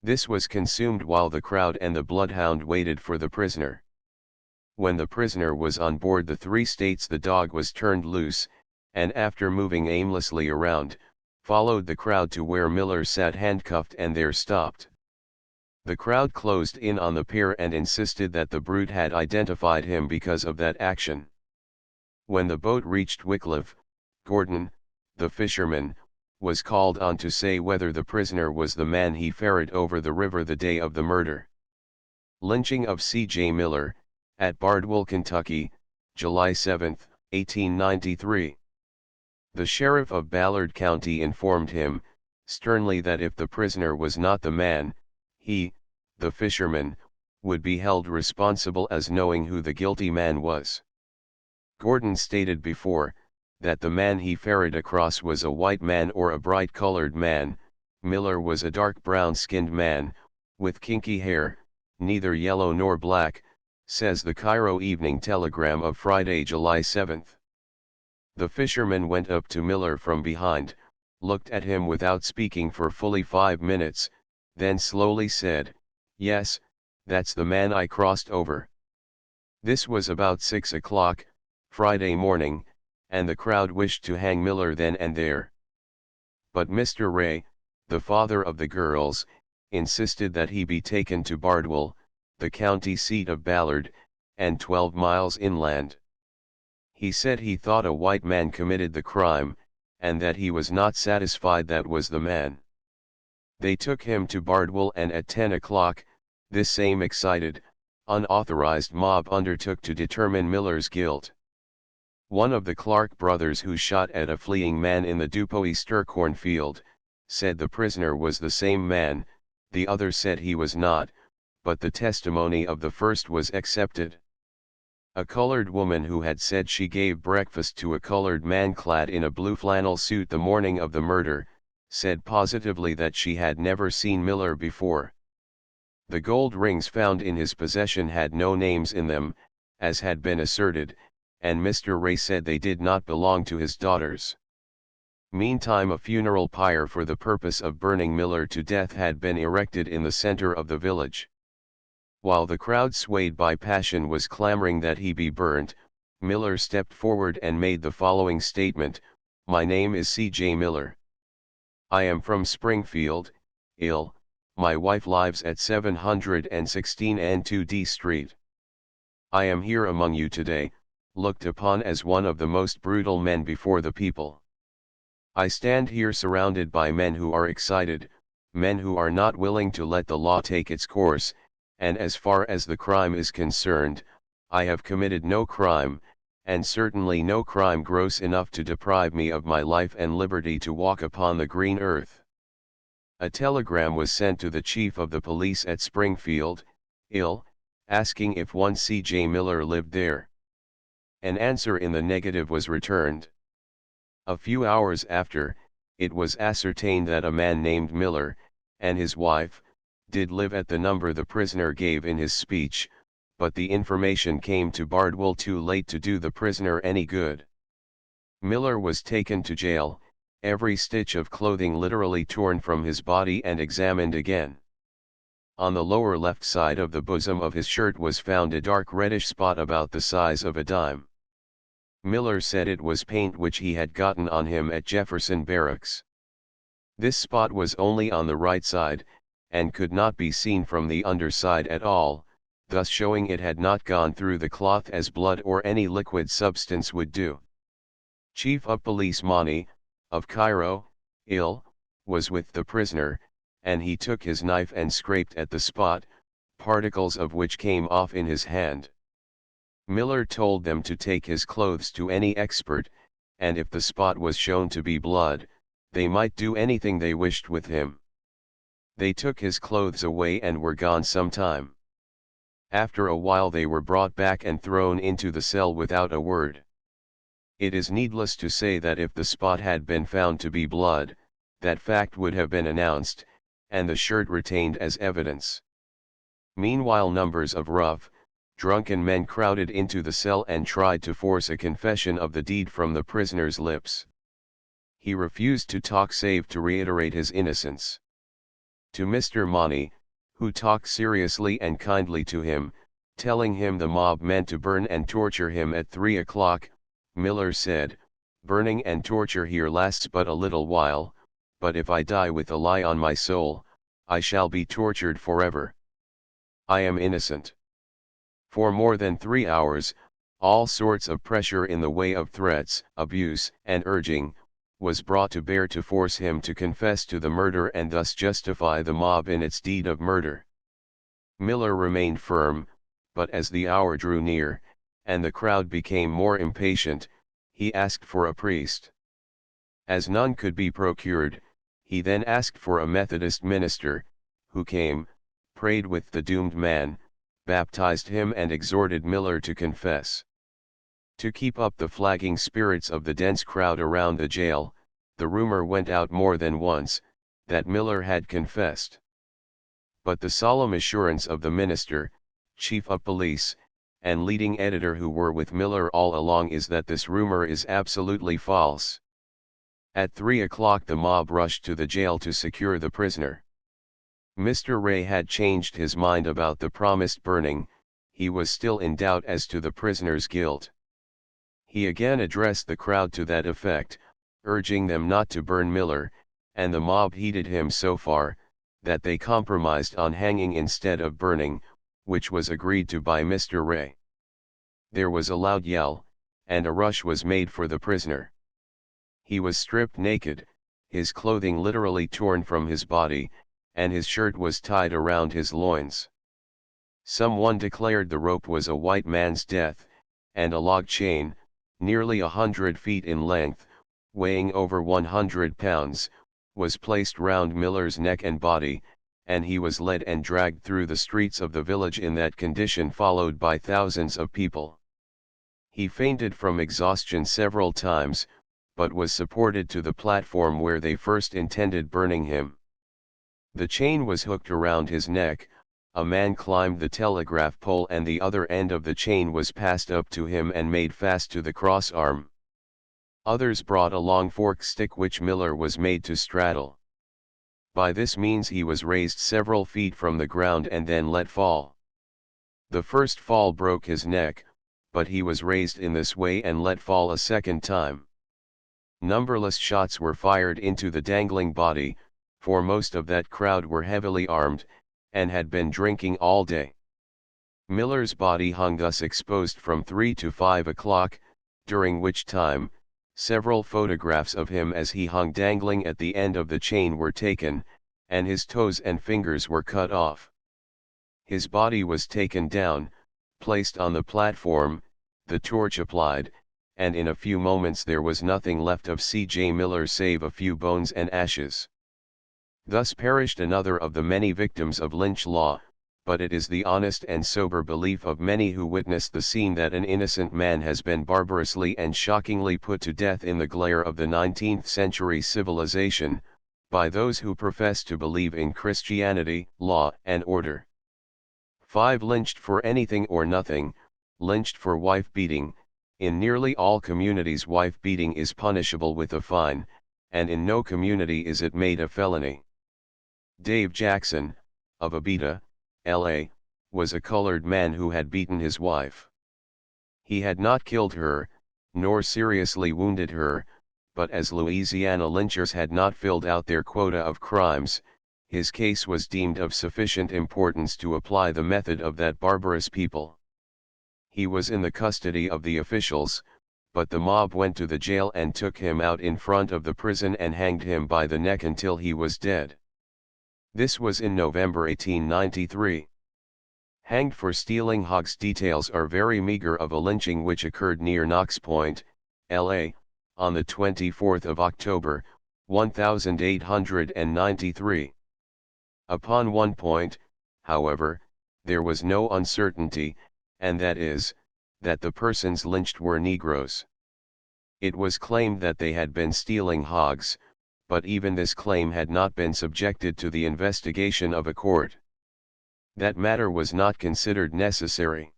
This was consumed while the crowd and the bloodhound waited for the prisoner. When the prisoner was on board the Three States, the dog was turned loose, and after moving aimlessly around, followed the crowd to where Miller sat handcuffed and there stopped. The crowd closed in on the pair and insisted that the brute had identified him because of that action. When the boat reached Wycliffe, Gordon, the fisherman, was called on to say whether the prisoner was the man he ferried over the river the day of the murder. Lynching of C.J. Miller, at Bardwell, Kentucky, July 7, 1893. The sheriff of Ballard County informed him, sternly, that if the prisoner was not the man, he, the fisherman, would be held responsible as knowing who the guilty man was. Gordon stated before, that the man he ferried across was a white man or a bright-colored man. Miller was a dark brown-skinned man, with kinky hair, neither yellow nor black, says the Cairo Evening Telegram of Friday, July 7. The fisherman went up to Miller from behind, looked at him without speaking for fully 5 minutes, then slowly said, "Yes, that's the man I crossed over." This was about 6 o'clock, Friday morning, and the crowd wished to hang Miller then and there. But Mr. Ray, the father of the girls, insisted that he be taken to Bardwell, the county seat of Ballard, and 12 miles inland. He said he thought a white man committed the crime, and that he was not satisfied that was the man. They took him to Bardwell, and at 10 o'clock, this same excited, unauthorized mob undertook to determine Miller's guilt. One of the Clark brothers, who shot at a fleeing man in the Dupuy-Ster cornfield, said the prisoner was the same man. The other said he was not, but the testimony of the first was accepted. A colored woman who had said she gave breakfast to a colored man clad in a blue flannel suit the morning of the murder, said positively that she had never seen Miller before. The gold rings found in his possession had no names in them, as had been asserted, and Mr. Ray said they did not belong to his daughters. Meantime, a funeral pyre for the purpose of burning Miller to death had been erected in the center of the village. While the crowd, swayed by passion, was clamoring that he be burnt, Miller stepped forward and made the following statement: "My name is C.J. Miller. I am from Springfield, Ill. My wife lives at 716 and 2D Street. I am here among you today, looked upon as one of the most brutal men before the people. I stand here surrounded by men who are excited, men who are not willing to let the law take its course, and as far as the crime is concerned, I have committed no crime, and certainly no crime gross enough to deprive me of my life and liberty to walk upon the green earth." A telegram was sent to the chief of the police at Springfield, Ill., asking if one C.J. Miller lived there. An answer in the negative was returned. A few hours after, it was ascertained that a man named Miller, and his wife, did live at the number the prisoner gave in his speech, but the information came to Bardwell too late to do the prisoner any good. Miller was taken to jail, every stitch of clothing literally torn from his body and examined again. On the lower left side of the bosom of his shirt was found a dark reddish spot about the size of a dime. Miller said it was paint which he had gotten on him at Jefferson Barracks. This spot was only on the right side, and could not be seen from the underside at all. thus showing it had not gone through the cloth as blood or any liquid substance would do. Chief of Police Mani, of Cairo, was with the prisoner, and he took his knife and scraped at the spot, particles of which came off in his hand. Miller told them to take his clothes to any expert, and if the spot was shown to be blood, they might do anything they wished with him. They took his clothes away and were gone some time. After a while they were brought back and thrown into the cell without a word. It is needless to say that if the spot had been found to be blood, that fact would have been announced, and the shirt retained as evidence. Meanwhile numbers of rough, drunken men crowded into the cell and tried to force a confession of the deed from the prisoner's lips. He refused to talk save to reiterate his innocence. To Mr. Mani, who talked seriously and kindly to him, telling him the mob meant to burn and torture him at 3 o'clock, Miller said, "Burning and torture here lasts but a little while, but if I die with a lie on my soul, I shall be tortured forever. I am innocent." For more than 3 hours, all sorts of pressure in the way of threats, abuse, and urging, was brought to bear to force him to confess to the murder and thus justify the mob in its deed of murder. Miller remained firm, but as the hour drew near, and the crowd became more impatient, he asked for a priest. As none could be procured, he then asked for a Methodist minister, who came, prayed with the doomed man, baptized him and exhorted Miller to confess. To keep up the flagging spirits of the dense crowd around the jail, the rumor went out more than once, that Miller had confessed. But the solemn assurance of the minister, chief of police, and leading editor who were with Miller all along is that this rumor is absolutely false. At 3 o'clock the mob rushed to the jail to secure the prisoner. Mr. Ray had changed his mind about the promised burning, he was still in doubt as to the prisoner's guilt. He again addressed the crowd to that effect, urging them not to burn Miller, and the mob heeded him so far, that they compromised on hanging instead of burning, which was agreed to by Mr. Ray. There was a loud yell, and a rush was made for the prisoner. He was stripped naked, his clothing literally torn from his body, and his shirt was tied around his loins. Someone declared the rope was a white man's death, and a log chain, nearly 100 feet in length, weighing over 100 pounds, was placed round Miller's neck and body, and he was led and dragged through the streets of the village in that condition, followed by thousands of people. He fainted from exhaustion several times, but was supported to the platform where they first intended burning him. The chain was hooked around his neck, a man climbed the telegraph pole and the other end of the chain was passed up to him and made fast to the cross arm. Others brought a long forked stick which Miller was made to straddle. By this means he was raised several feet from the ground and then let fall. The first fall broke his neck, but he was raised in this way and let fall a second time. Numberless shots were fired into the dangling body, for most of that crowd were heavily armed, and had been drinking all day. Miller's body hung thus exposed from 3 to 5 o'clock, during which time, several photographs of him as he hung dangling at the end of the chain were taken, and his toes and fingers were cut off. His body was taken down, placed on the platform, the torch applied, and in a few moments there was nothing left of C.J. Miller save a few bones and ashes. Thus perished another of the many victims of lynch law, but it is the honest and sober belief of many who witnessed the scene that an innocent man has been barbarously and shockingly put to death in the glare of the 19th century civilization, by those who profess to believe in Christianity, law and order. 5. Lynched for anything or nothing, lynched for wife beating. In nearly all communities wife beating is punishable with a fine, and in no community is it made a felony. Dave Jackson, of Abita, L.A., was a colored man who had beaten his wife. He had not killed her, nor seriously wounded her, but as Louisiana lynchers had not filled out their quota of crimes, his case was deemed of sufficient importance to apply the method of that barbarous people. He was in the custody of the officials, but the mob went to the jail and took him out in front of the prison and hanged him by the neck until he was dead. This was in November 1893. Hanged for stealing hogs. Details are very meager of a lynching which occurred near Knox Point, L.A., on the 24th of October, 1893. Upon one point, however, there was no uncertainty, and that is, that the persons lynched were Negroes. It was claimed that they had been stealing hogs, but even this claim had not been subjected to the investigation of a court. That matter was not considered necessary.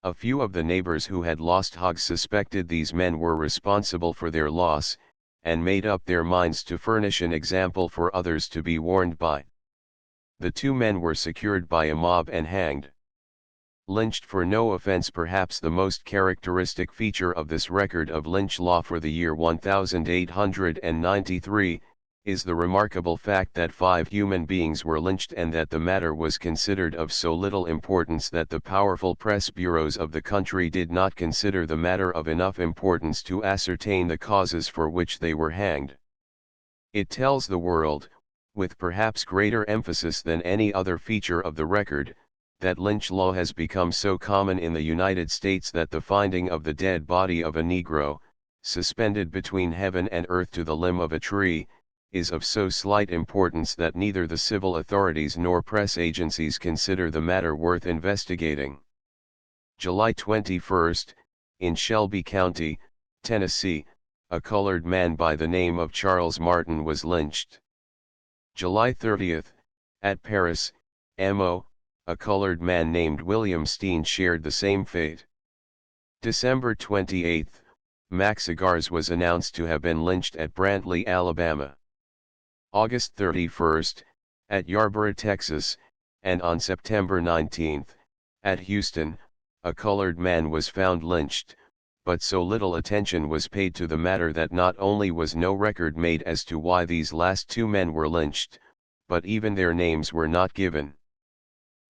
A few of the neighbors who had lost hogs suspected these men were responsible for their loss, and made up their minds to furnish an example for others to be warned by. The two men were secured by a mob and hanged. Lynched for no offense. Perhaps the most characteristic feature of this record of lynch law for the year 1893, is the remarkable fact that 5 human beings were lynched and that the matter was considered of so little importance that the powerful press bureaus of the country did not consider the matter of enough importance to ascertain the causes for which they were hanged. It tells the world, with perhaps greater emphasis than any other feature of the record, that lynch law has become so common in the United States that the finding of the dead body of a Negro, suspended between heaven and earth to the limb of a tree, is of so slight importance that neither the civil authorities nor press agencies consider the matter worth investigating. July 21, in Shelby County, Tennessee, a colored man by the name of Charles Martin was lynched. July 30, at Paris, Mo., a colored man named William Steen shared the same fate. December 28, Max Agars was announced to have been lynched at Brantley, Alabama. August 31, at Yarborough, Texas, and on September 19, at Houston, a colored man was found lynched, but so little attention was paid to the matter that not only was no record made as to why these last 2 men were lynched, but even their names were not given.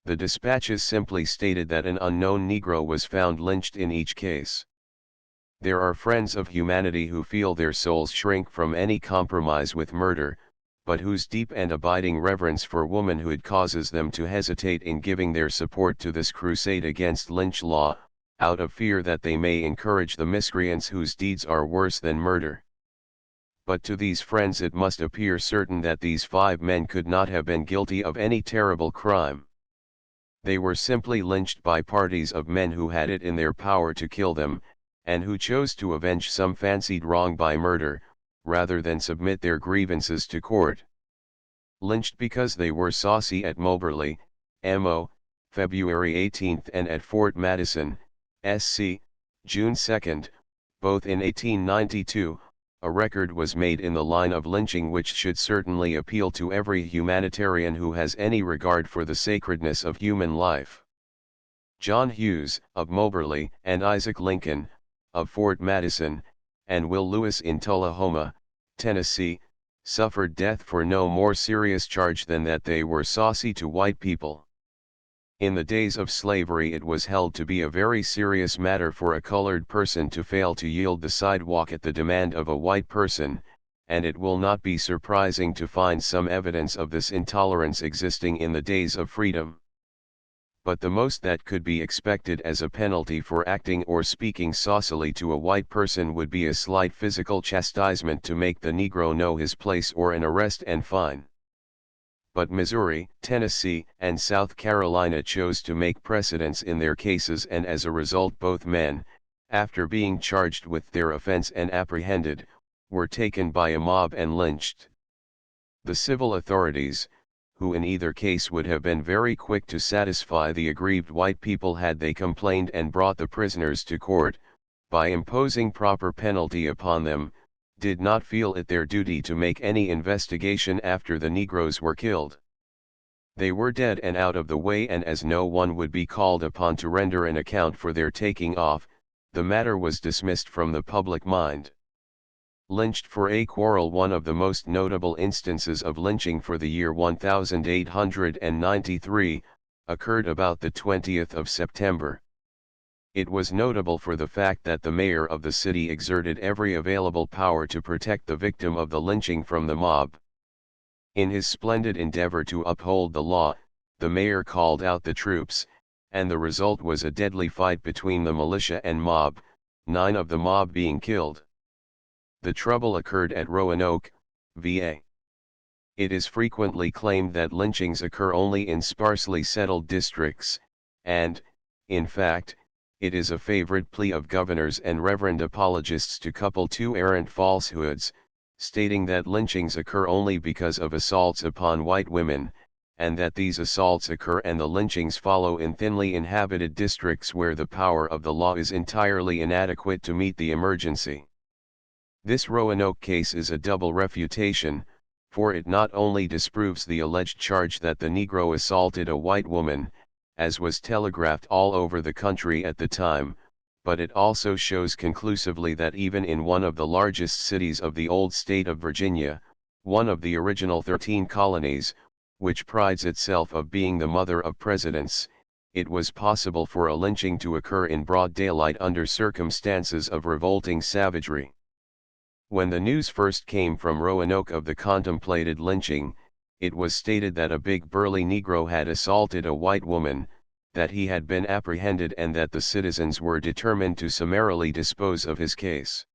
The dispatches simply stated that an unknown Negro was found lynched in each case. There are friends of humanity who feel their souls shrink from any compromise with murder, but whose deep and abiding reverence for womanhood causes them to hesitate in giving their support to this crusade against lynch law, out of fear that they may encourage the miscreants whose deeds are worse than murder. But to these friends it must appear certain that these 5 men could not have been guilty of any terrible crime. They were simply lynched by parties of men who had it in their power to kill them, and who chose to avenge some fancied wrong by murder, rather than submit their grievances to court. Lynched because they were saucy at Moberly, Mo., February 18, and at Fort Madison, SC, June 2, both in 1892, a record was made in the line of lynching which should certainly appeal to every humanitarian who has any regard for the sacredness of human life. John Hughes, of Moberly, and Isaac Lincoln, of Fort Madison, and Will Lewis in Tullahoma, Tennessee, suffered death for no more serious charge than that they were saucy to white people. In the days of slavery it was held to be a very serious matter for a colored person to fail to yield the sidewalk at the demand of a white person, and it will not be surprising to find some evidence of this intolerance existing in the days of freedom. But the most that could be expected as a penalty for acting or speaking saucily to a white person would be a slight physical chastisement to make the Negro know his place or an arrest and fine. But Missouri, Tennessee, and South Carolina chose to make precedents in their cases, and as a result both men, after being charged with their offense and apprehended, were taken by a mob and lynched. The civil authorities, who in either case would have been very quick to satisfy the aggrieved white people had they complained and brought the prisoners to court, by imposing proper penalty upon them, did not feel it their duty to make any investigation after the Negroes were killed. They were dead and out of the way, and as no one would be called upon to render an account for their taking off, the matter was dismissed from the public mind. lynched for a quarrel. One of the most notable instances of lynching for the year 1893, occurred about the 20th of September. It was notable for the fact that the mayor of the city exerted every available power to protect the victim of the lynching from the mob. In his splendid endeavor to uphold the law, the mayor called out the troops, and the result was a deadly fight between the militia and mob, 9 of the mob being killed. The trouble occurred at Roanoke, VA. It is frequently claimed that lynchings occur only in sparsely settled districts, and, in fact, it is a favorite plea of governors and reverend apologists to couple two errant falsehoods, stating that lynchings occur only because of assaults upon white women, and that these assaults occur and the lynchings follow in thinly inhabited districts where the power of the law is entirely inadequate to meet the emergency. This Roanoke case is a double refutation, for it not only disproves the alleged charge that the Negro assaulted a white woman, as was telegraphed all over the country at the time, but it also shows conclusively that even in one of the largest cities of the old state of Virginia, one of the original 13 colonies, which prides itself of being the mother of presidents, it was possible for a lynching to occur in broad daylight under circumstances of revolting savagery. When the news first came from Roanoke of the contemplated lynching, it was stated that a big burly Negro had assaulted a white woman, that he had been apprehended and that the citizens were determined to summarily dispose of his case.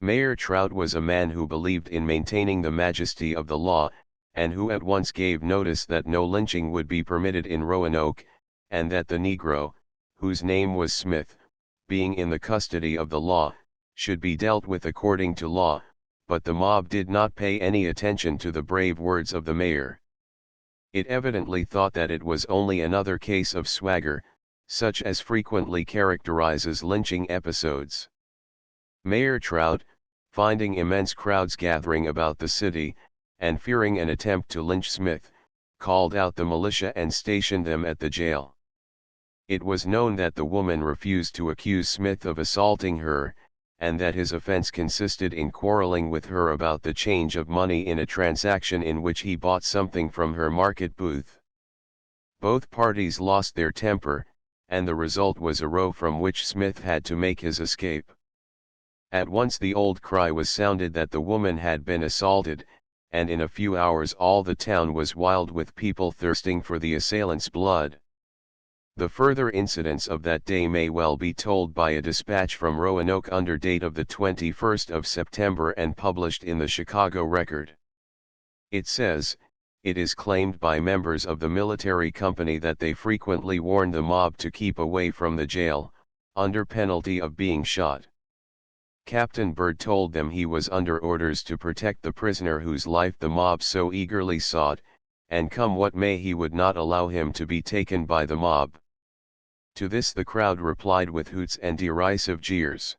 Mayor Trout was a man who believed in maintaining the majesty of the law, and who at once gave notice that no lynching would be permitted in Roanoke, and that the Negro, whose name was Smith, being in the custody of the law, should be dealt with according to law, but the mob did not pay any attention to the brave words of the mayor. It evidently thought that it was only another case of swagger, such as frequently characterizes lynching episodes. Mayor Trout, finding immense crowds gathering about the city, and fearing an attempt to lynch Smith, called out the militia and stationed them at the jail. It was known that the woman refused to accuse Smith of assaulting her, and that his offense consisted in quarreling with her about the change of money in a transaction in which he bought something from her market booth. Both parties lost their temper, and the result was a row from which Smith had to make his escape. At once the old cry was sounded that the woman had been assaulted, and in a few hours all the town was wild with people thirsting for the assailant's blood. The further incidents of that day may well be told by a dispatch from Roanoke under date of the 21st of September and published in the Chicago Record. It says, "It is claimed by members of the military company that they frequently warned the mob to keep away from the jail, under penalty of being shot. Captain Byrd told them he was under orders to protect the prisoner whose life the mob so eagerly sought, and come what may he would not allow him to be taken by the mob." To this the crowd replied with hoots and derisive jeers.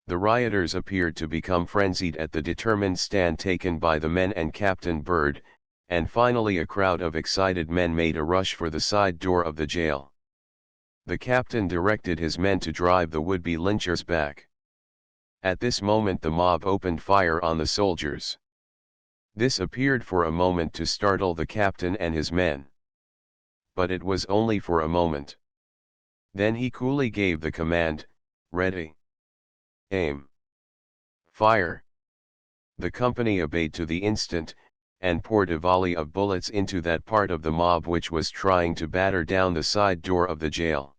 The rioters appeared to become frenzied at the determined stand taken by the men and Captain Byrd, and finally a crowd of excited men made a rush for the side door of the jail. The captain directed his men to drive the would-be lynchers back. At this moment the mob opened fire on the soldiers. This appeared for a moment to startle the captain and his men. But it was only for a moment. Then he coolly gave the command, "Ready. Aim. Fire." The company obeyed to the instant, and poured a volley of bullets into that part of the mob which was trying to batter down the side door of the jail.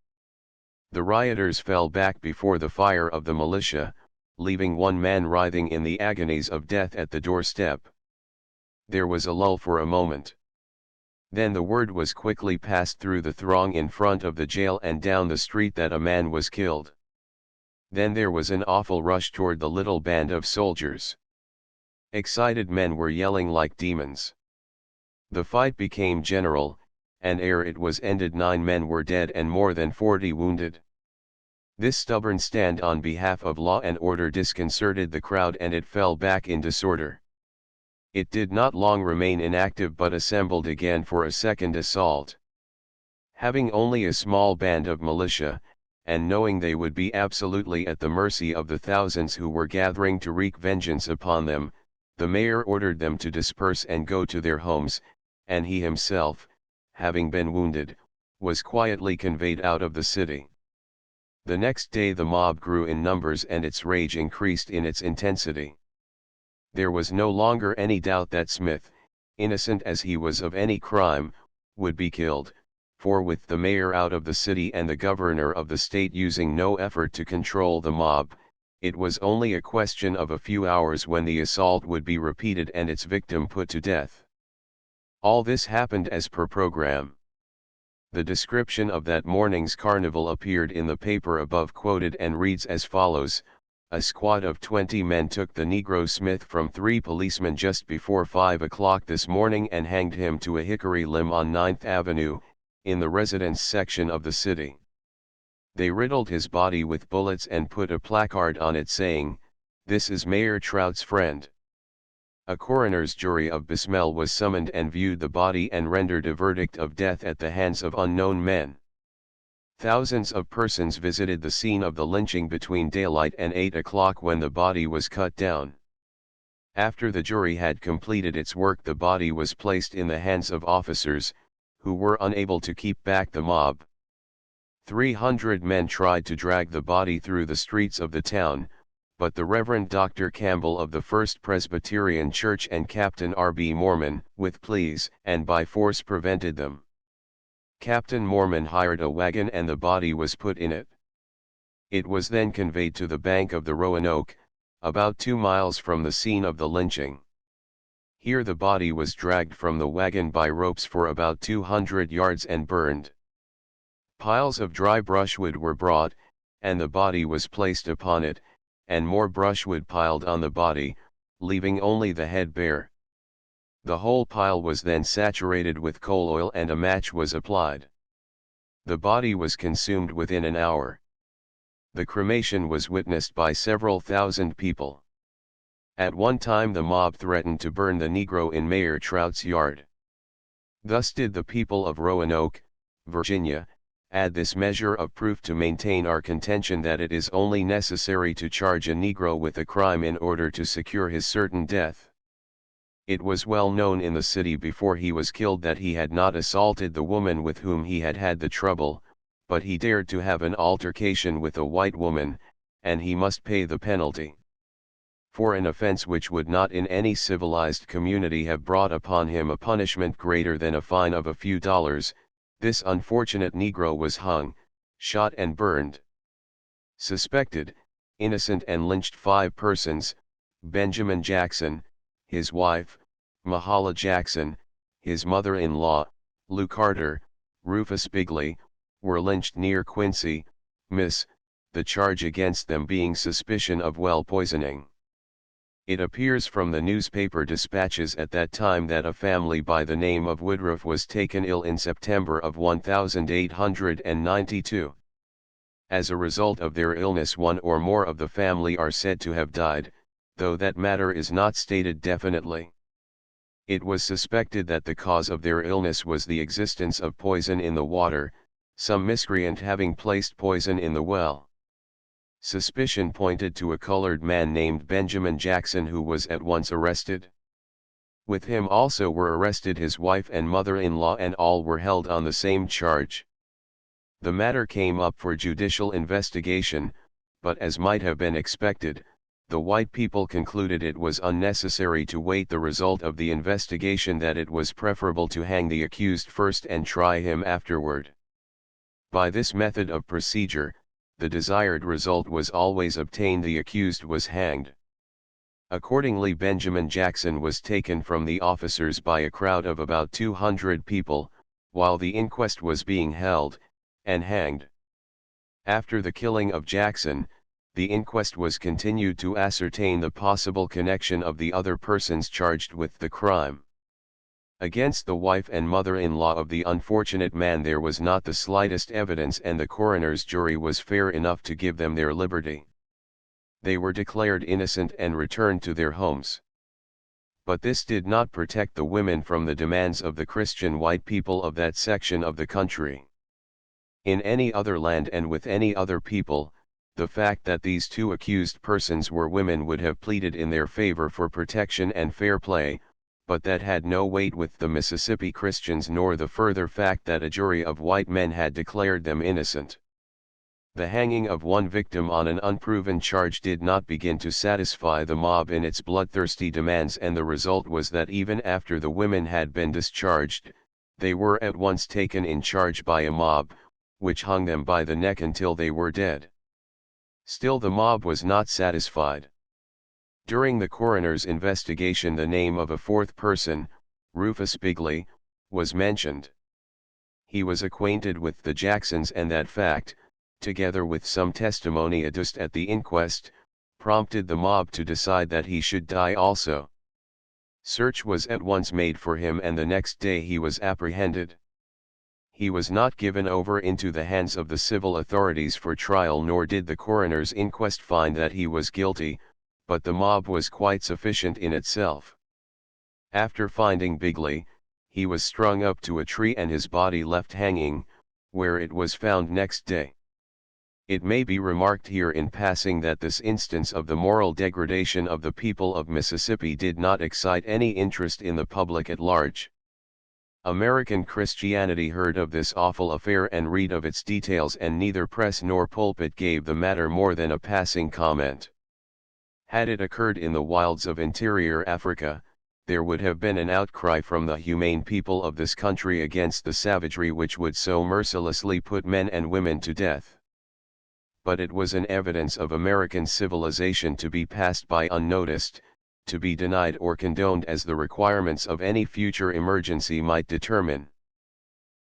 The rioters fell back before the fire of the militia, leaving one man writhing in the agonies of death at the doorstep. There was a lull for a moment. Then the word was quickly passed through the throng in front of the jail and down the street that a man was killed. Then there was an awful rush toward the little band of soldiers. Excited men were yelling like demons. The fight became general, and ere it was ended 9 men were dead and more than 40 wounded. This stubborn stand on behalf of law and order disconcerted the crowd and it fell back in disorder. It did not long remain inactive but assembled again for a second assault. Having only a small band of militia, and knowing they would be absolutely at the mercy of the thousands who were gathering to wreak vengeance upon them, the mayor ordered them to disperse and go to their homes, and he himself, having been wounded, was quietly conveyed out of the city. The next day the mob grew in numbers and its rage increased in its intensity. There was no longer any doubt that Smith, innocent as he was of any crime, would be killed, for with the mayor out of the city and the governor of the state using no effort to control the mob, it was only a question of a few hours when the assault would be repeated and its victim put to death. All this happened as per program. The description of that morning's carnival appeared in the paper above quoted and reads as follows: a squad of 20 men took the Negro Smith from 3 policemen just before 5 o'clock this morning and hanged him to a hickory limb on 9th Avenue, in the residence section of the city. They riddled his body with bullets and put a placard on it saying, "This is Mayor Trout's friend." A coroner's jury of Besmell was summoned and viewed the body and rendered a verdict of death at the hands of unknown men. Thousands of persons visited the scene of the lynching between daylight and 8 o'clock when the body was cut down. After the jury had completed its work, the body was placed in the hands of officers, who were unable to keep back the mob. 300 men tried to drag the body through the streets of the town, but the Reverend Dr. Campbell of the First Presbyterian Church and Captain R.B. Mormon, with pleas and by force, prevented them. Captain Mormon hired a wagon and the body was put in it. It was then conveyed to the bank of the Roanoke, about 2 miles from the scene of the lynching. Here the body was dragged from the wagon by ropes for about 200 yards and burned. Piles of dry brushwood were brought, and the body was placed upon it, and more brushwood piled on the body, leaving only the head bare. The whole pile was then saturated with coal oil and a match was applied. The body was consumed within an hour. The cremation was witnessed by several thousand people. At one time the mob threatened to burn the Negro in Mayor Trout's yard. Thus did the people of Roanoke, Virginia, add this measure of proof to maintain our contention that it is only necessary to charge a Negro with a crime in order to secure his certain death. It was well known in the city before he was killed that he had not assaulted the woman with whom he had had the trouble, but he dared to have an altercation with a white woman, and he must pay the penalty. For an offense which would not in any civilized community have brought upon him a punishment greater than a fine of a few dollars, this unfortunate Negro was hung, shot and burned. Suspected, innocent and lynched 5 persons: Benjamin Jackson, his wife, Mahala Jackson, his mother-in-law, Lou Carter, Rufus Bigley, were lynched near Quincy, Miss, the charge against them being suspicion of well poisoning. It appears from the newspaper dispatches at that time that a family by the name of Woodruff was taken ill in September of 1892. As a result of their illness, one or more of the family are said to have died, though that matter is not stated definitely. It was suspected that the cause of their illness was the existence of poison in the water, some miscreant having placed poison in the well. Suspicion pointed to a colored man named Benjamin Jackson, who was at once arrested. With him also were arrested his wife and mother-in-law, and all were held on the same charge. The matter came up for judicial investigation, but as might have been expected, the white people concluded it was unnecessary to wait the result of the investigation, that it was preferable to hang the accused first and try him afterward. By this method of procedure, the desired result was always obtained: the accused was hanged. Accordingly, Benjamin Jackson was taken from the officers by a crowd of about 200 people, while the inquest was being held, and hanged. After the killing of Jackson, the inquest was continued to ascertain the possible connection of the other persons charged with the crime. Against the wife and mother-in-law of the unfortunate man there was not the slightest evidence, and the coroner's jury was fair enough to give them their liberty. They were declared innocent and returned to their homes. But this did not protect the women from the demands of the Christian white people of that section of the country. In any other land and with any other people, the fact that these two accused persons were women would have pleaded in their favor for protection and fair play, but that had no weight with the Mississippi Christians, nor the further fact that a jury of white men had declared them innocent. The hanging of one victim on an unproven charge did not begin to satisfy the mob in its bloodthirsty demands, and the result was that even after the women had been discharged, they were at once taken in charge by a mob, which hung them by the neck until they were dead. Still the mob was not satisfied. During the coroner's investigation, the name of a fourth person, Rufus Bigley, was mentioned. He was acquainted with the Jacksons, and that fact, together with some testimony adduced at the inquest, prompted the mob to decide that he should die also. Search was at once made for him, and the next day he was apprehended. He was not given over into the hands of the civil authorities for trial, nor did the coroner's inquest find that he was guilty, but the mob was quite sufficient in itself. After finding Bigley, he was strung up to a tree and his body left hanging, where it was found next day. It may be remarked here in passing that this instance of the moral degradation of the people of Mississippi did not excite any interest in the public at large. American Christianity heard of this awful affair and read of its details, and neither press nor pulpit gave the matter more than a passing comment. Had it occurred in the wilds of interior Africa, there would have been an outcry from the humane people of this country against the savagery which would so mercilessly put men and women to death. But it was an evidence of American civilization to be passed by unnoticed, to be denied or condoned as the requirements of any future emergency might determine.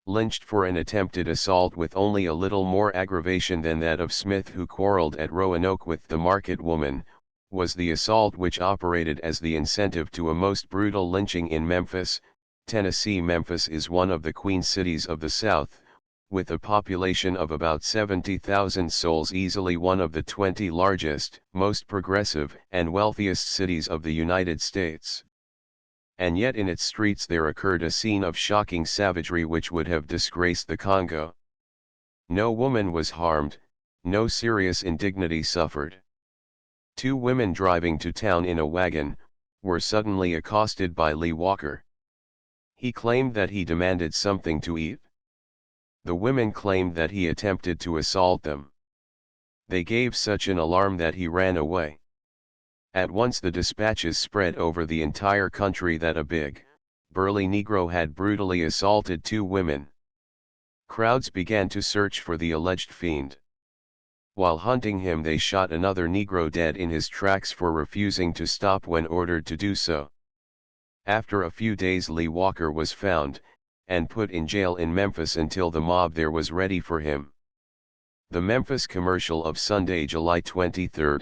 Lynched for an attempted assault with only a little more aggravation than that of Smith, who quarreled at Roanoke with the market woman, was the assault which operated as the incentive to a most brutal lynching in Memphis, Tennessee. Memphis is one of the queen cities of the South, with a population of about 70,000 souls, easily one of the 20 largest, most progressive, and wealthiest cities of the United States. And yet in its streets there occurred a scene of shocking savagery which would have disgraced the Congo. No woman was harmed, no serious indignity suffered. Two women driving to town in a wagon, were suddenly accosted by Lee Walker. He claimed that he demanded something to eat. The women claimed that he attempted to assault them. They gave such an alarm that he ran away. At once the dispatches spread over the entire country that a big, burly Negro had brutally assaulted two women. Crowds began to search for the alleged fiend. While hunting him, they shot another Negro dead in his tracks for refusing to stop when ordered to do so. After a few days Lee Walker was found, and put in jail in Memphis until the mob there was ready for him. The Memphis Commercial of Sunday, July 23,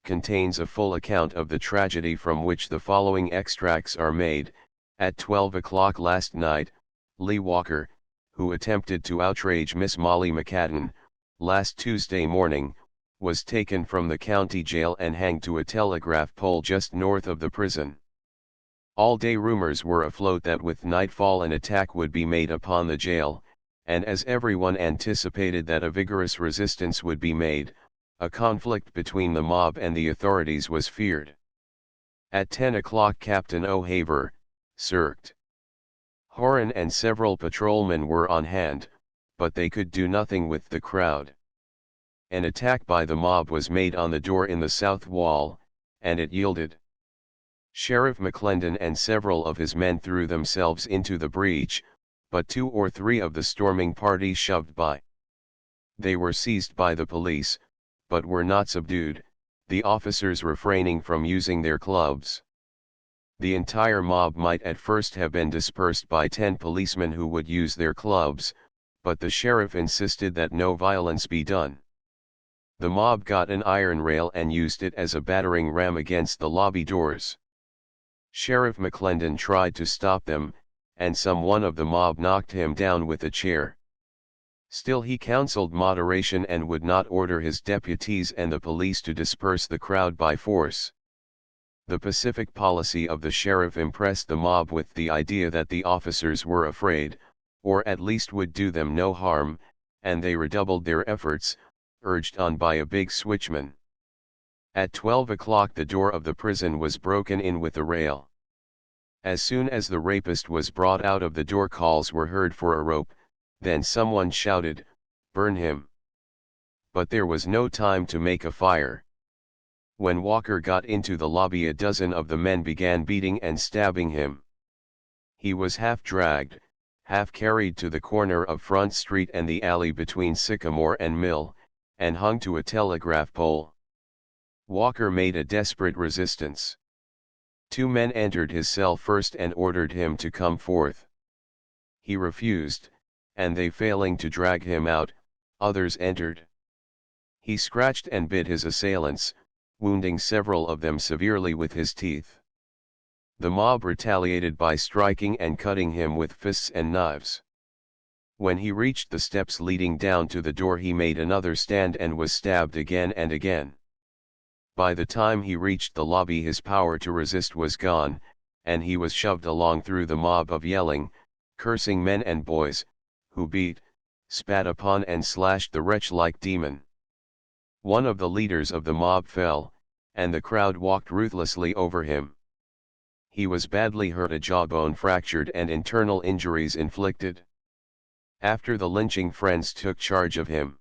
contains a full account of the tragedy, from which the following extracts are made. At 12 o'clock last night, Lee Walker, who attempted to outrage Miss Molly McCadden, last Tuesday morning, was taken from the county jail and hanged to a telegraph pole just north of the prison. All day rumors were afloat that with nightfall an attack would be made upon the jail, and as everyone anticipated that a vigorous resistance would be made, a conflict between the mob and the authorities was feared. At 10 o'clock Captain O'Haver, Circt. Horan and several patrolmen were on hand, but they could do nothing with the crowd. An attack by the mob was made on the door in the south wall, and it yielded. Sheriff McClendon and several of his men threw themselves into the breach, but 2 or 3 of the storming party shoved by. They were seized by the police, but were not subdued, the officers refraining from using their clubs. The entire mob might at first have been dispersed by 10 policemen who would use their clubs, but the sheriff insisted that no violence be done. The mob got an iron rail and used it as a battering ram against the lobby doors. Sheriff McClendon tried to stop them, and some one of the mob knocked him down with a chair. Still he counseled moderation and would not order his deputies and the police to disperse the crowd by force. The pacific policy of the sheriff impressed the mob with the idea that the officers were afraid, or at least would do them no harm, and they redoubled their efforts, urged on by a big switchman. At 12 o'clock the door of the prison was broken in with a rail. As soon as the rapist was brought out of the door, calls were heard for a rope, then someone shouted, "Burn him!" But there was no time to make a fire. When Walker got into the lobby, a dozen of the men began beating and stabbing him. He was half dragged, half carried to the corner of Front Street and the alley between Sycamore and Mill, and hung to a telegraph pole. Walker made a desperate resistance. 2 men entered his cell first and ordered him to come forth. He refused, and they failing to drag him out, others entered. He scratched and bit his assailants, wounding several of them severely with his teeth. The mob retaliated by striking and cutting him with fists and knives. When he reached the steps leading down to the door, he made another stand and was stabbed again and again. By the time he reached the lobby, his power to resist was gone, and he was shoved along through the mob of yelling, cursing men and boys, who beat, spat upon and slashed the wretch like demon. One of the leaders of the mob fell, and the crowd walked ruthlessly over him. He was badly hurt, a jawbone fractured and internal injuries inflicted. After the lynching, friends took charge of him.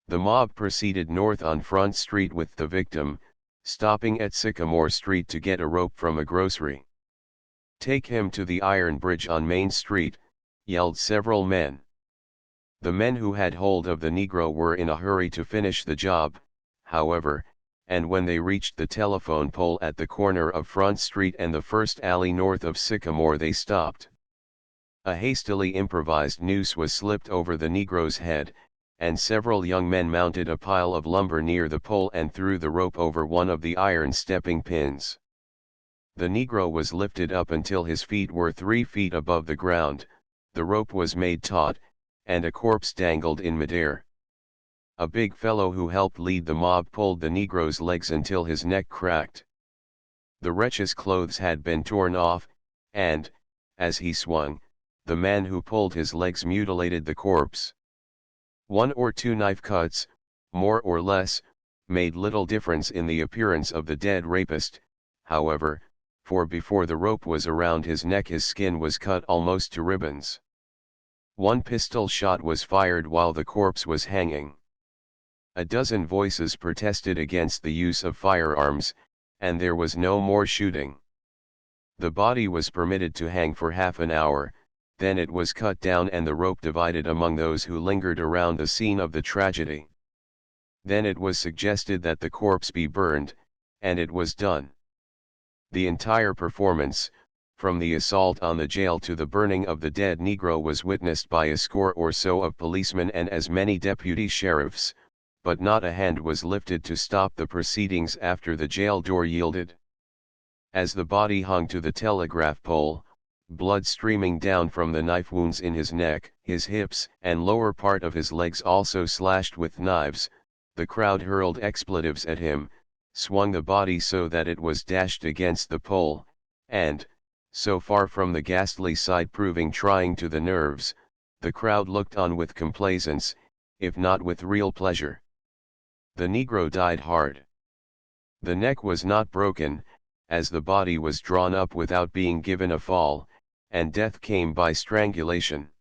The mob proceeded north on Front Street with the victim, stopping at Sycamore Street to get a rope from a grocery. "Take him to the iron bridge on Main Street," yelled several men. The men who had hold of the Negro were in a hurry to finish the job, however, and when they reached the telephone pole at the corner of Front Street and the first alley north of Sycamore, they stopped. A hastily improvised noose was slipped over the Negro's head, and several young men mounted a pile of lumber near the pole and threw the rope over one of the iron stepping pins. The Negro was lifted up until his feet were 3 feet above the ground, the rope was made taut, and a corpse dangled in midair. A big fellow who helped lead the mob pulled the Negro's legs until his neck cracked. The wretch's clothes had been torn off, and, as he swung, the man who pulled his legs mutilated the corpse. 1 or 2 knife cuts, more or less, made little difference in the appearance of the dead rapist, however, for before the rope was around his neck his skin was cut almost to ribbons. 1 pistol shot was fired while the corpse was hanging. A dozen voices protested against the use of firearms, and there was no more shooting. The body was permitted to hang for half an hour, then it was cut down and the rope divided among those who lingered around the scene of the tragedy. Then it was suggested that the corpse be burned, and it was done. The entire performance, from the assault on the jail to the burning of the dead Negro, was witnessed by a score or so of policemen and as many deputy sheriffs, but not a hand was lifted to stop the proceedings after the jail door yielded. As the body hung to the telegraph pole, blood streaming down from the knife wounds in his neck, his hips, and lower part of his legs also slashed with knives, the crowd hurled expletives at him, swung the body so that it was dashed against the pole, and, so far from the ghastly sight proving trying to the nerves, the crowd looked on with complaisance, if not with real pleasure. The Negro died hard. The neck was not broken, as the body was drawn up without being given a fall, and death came by strangulation.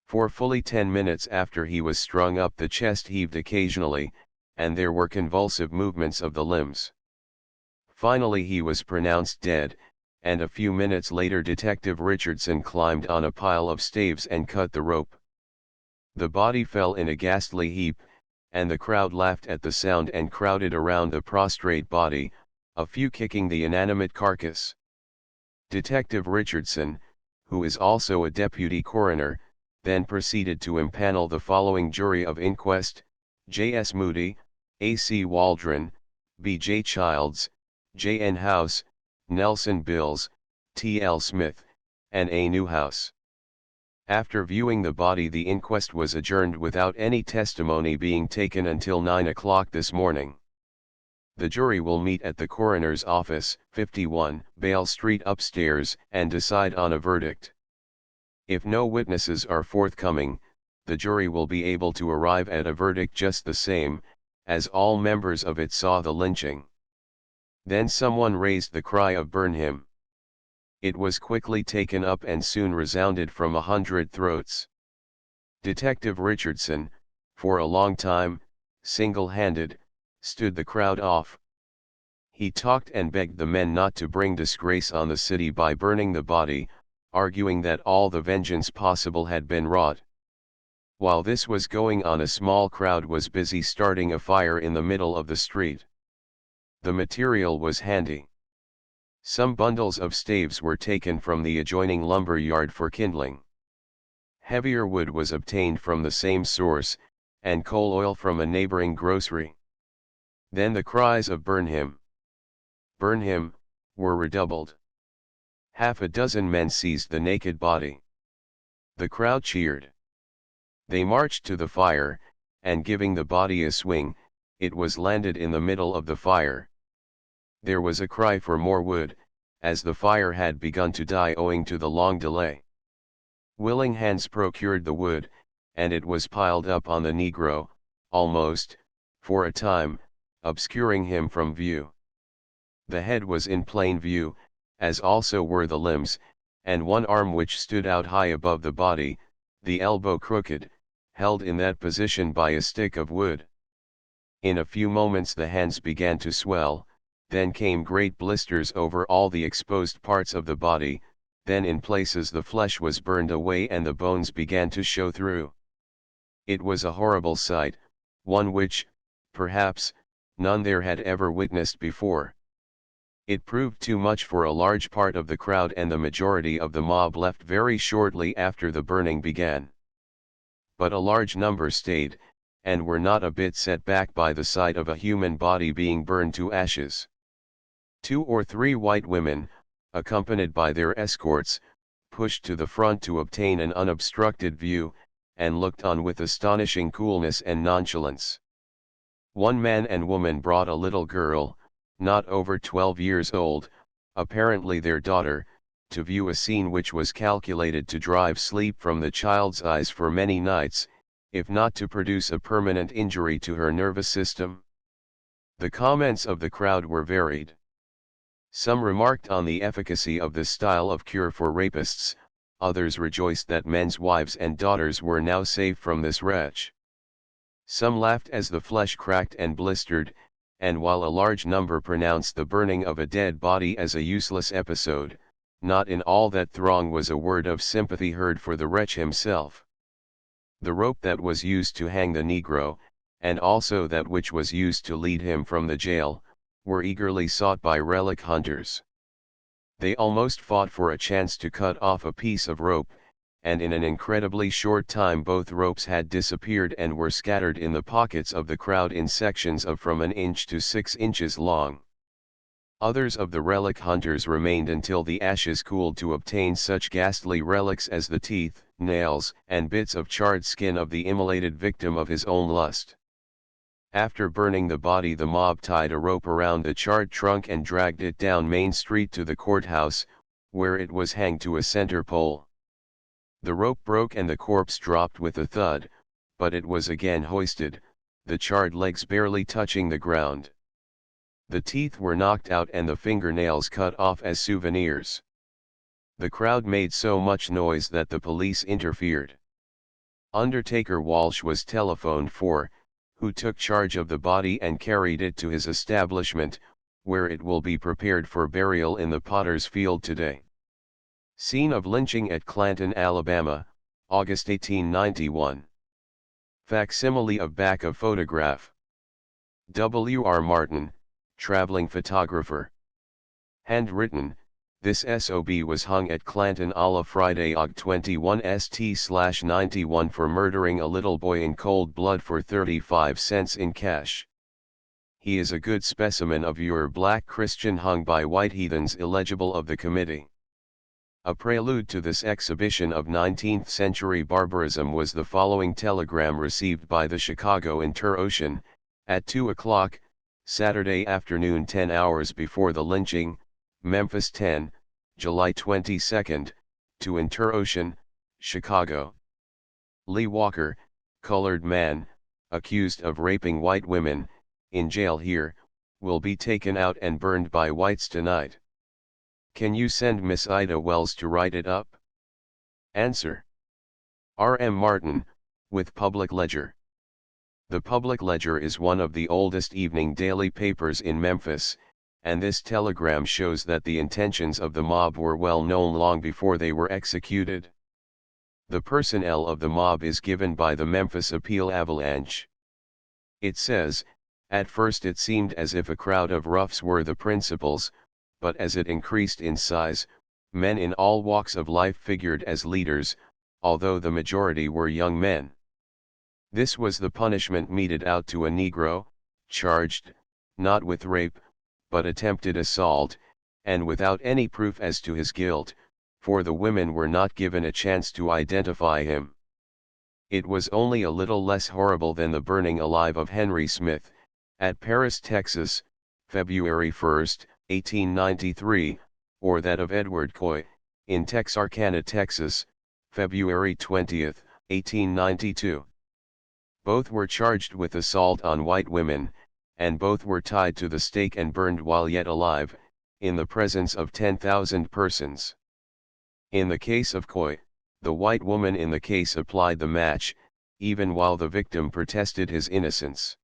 For fully 10 minutes after he was strung up, the chest heaved occasionally, and there were convulsive movements of the limbs. Finally he was pronounced dead, and a few minutes later Detective Richardson climbed on a pile of staves and cut the rope. The body fell in a ghastly heap, and the crowd laughed at the sound and crowded around the prostrate body, a few kicking the inanimate carcass. Detective Richardson, who is also a deputy coroner, then proceeded to impanel the following jury of inquest: J. S. Moody, A. C. Waldron, B. J. Childs, J. N. House, Nelson Bills, T. L. Smith, and A. Newhouse. After viewing the body, the inquest was adjourned without any testimony being taken until 9 o'clock this morning. The jury will meet at the coroner's office, 51 Bale Street upstairs, and decide on a verdict. If no witnesses are forthcoming, the jury will be able to arrive at a verdict just the same, as all members of it saw the lynching. Then someone raised the cry of "Burn him!" It was quickly taken up and soon resounded from 100 throats. Detective Richardson, for a long time, single-handed, stood the crowd off. He talked and begged the men not to bring disgrace on the city by burning the body, arguing that all the vengeance possible had been wrought. While this was going on, a small crowd was busy starting a fire in the middle of the street. The material was handy. Some bundles of staves were taken from the adjoining lumber yard for kindling. Heavier wood was obtained from the same source, and coal oil from a neighboring grocery. Then the cries of "Burn him! Burn him!" were redoubled. Half a dozen men seized the naked body. The crowd cheered. They marched to the fire, and giving the body a swing, it was landed in the middle of the fire. There was a cry for more wood, as the fire had begun to die owing to the long delay. Willing hands procured the wood, and it was piled up on the Negro, almost, for a time, obscuring him from view. The head was in plain view, as also were the limbs, and one arm which stood out high above the body, the elbow crooked, held in that position by a stick of wood. In a few moments the hands began to swell, then came great blisters over all the exposed parts of the body, then in places the flesh was burned away and the bones began to show through. It was a horrible sight, one which, perhaps, none there had ever witnessed before. It proved too much for a large part of the crowd, and the majority of the mob left very shortly after the burning began. But a large number stayed, and were not a bit set back by the sight of a human body being burned to ashes. 2 or 3 white women, accompanied by their escorts, pushed to the front to obtain an unobstructed view, and looked on with astonishing coolness and nonchalance. One man and woman brought a little girl, not over 12 years old, apparently their daughter, to view a scene which was calculated to drive sleep from the child's eyes for many nights, if not to produce a permanent injury to her nervous system. The comments of the crowd were varied. Some remarked on the efficacy of this style of cure for rapists, others rejoiced that men's wives and daughters were now safe from this wretch. Some laughed as the flesh cracked and blistered, and while a large number pronounced the burning of a dead body as a useless episode, not in all that throng was a word of sympathy heard for the wretch himself. The rope that was used to hang the Negro, and also that which was used to lead him from the jail, were eagerly sought by relic hunters. They almost fought for a chance to cut off a piece of rope, and in an incredibly short time both ropes had disappeared and were scattered in the pockets of the crowd in sections of from an inch to 6 inches long. Others of the relic hunters remained until the ashes cooled to obtain such ghastly relics as the teeth, nails, and bits of charred skin of the immolated victim of his own lust. After burning the body, the mob tied a rope around the charred trunk and dragged it down Main Street to the courthouse, where it was hanged to a center pole. The rope broke and the corpse dropped with a thud, but it was again hoisted, the charred legs barely touching the ground. The teeth were knocked out and the fingernails cut off as souvenirs. The crowd made so much noise that the police interfered. Undertaker Walsh was telephoned for, who took charge of the body and carried it to his establishment, where it will be prepared for burial in the Potter's Field today. Scene of lynching at Clanton, Alabama, August 1891. Facsimile of back of photograph. W. R. Martin, traveling photographer. Handwritten, this SOB was hung at Clanton Alla Friday Aug 21 St/91 for murdering a little boy in cold blood for 35 cents in cash. He is a good specimen of your black Christian hung by white heathens illegible of the committee. A prelude to this exhibition of 19th-century barbarism was the following telegram received by the Chicago Inter-Ocean, at 2 o'clock, Saturday afternoon 10 hours before the lynching, Memphis 10, July 22, to Inter-Ocean, Chicago. Lee Walker, colored man, accused of raping white women, in jail here, will be taken out and burned by whites tonight. Can you send Miss Ida Wells to write it up? Answer. R.M. Martin, with Public Ledger. The Public Ledger is one of the oldest evening daily papers in Memphis, and this telegram shows that the intentions of the mob were well known long before they were executed. The personnel of the mob is given by the Memphis Appeal Avalanche. It says, at first it seemed as if a crowd of roughs were the principals, but as it increased in size, men in all walks of life figured as leaders, although the majority were young men. This was the punishment meted out to a Negro, charged, not with rape, but attempted assault, and without any proof as to his guilt, for the women were not given a chance to identify him. It was only a little less horrible than the burning alive of Henry Smith, at Paris, Texas, February 1, 1893, or that of Edward Coy, in Texarkana, Texas, February 20, 1892. Both were charged with assault on white women, and both were tied to the stake and burned while yet alive, in the presence of 10,000 persons. In the case of Coy, the white woman in the case applied the match, even while the victim protested his innocence.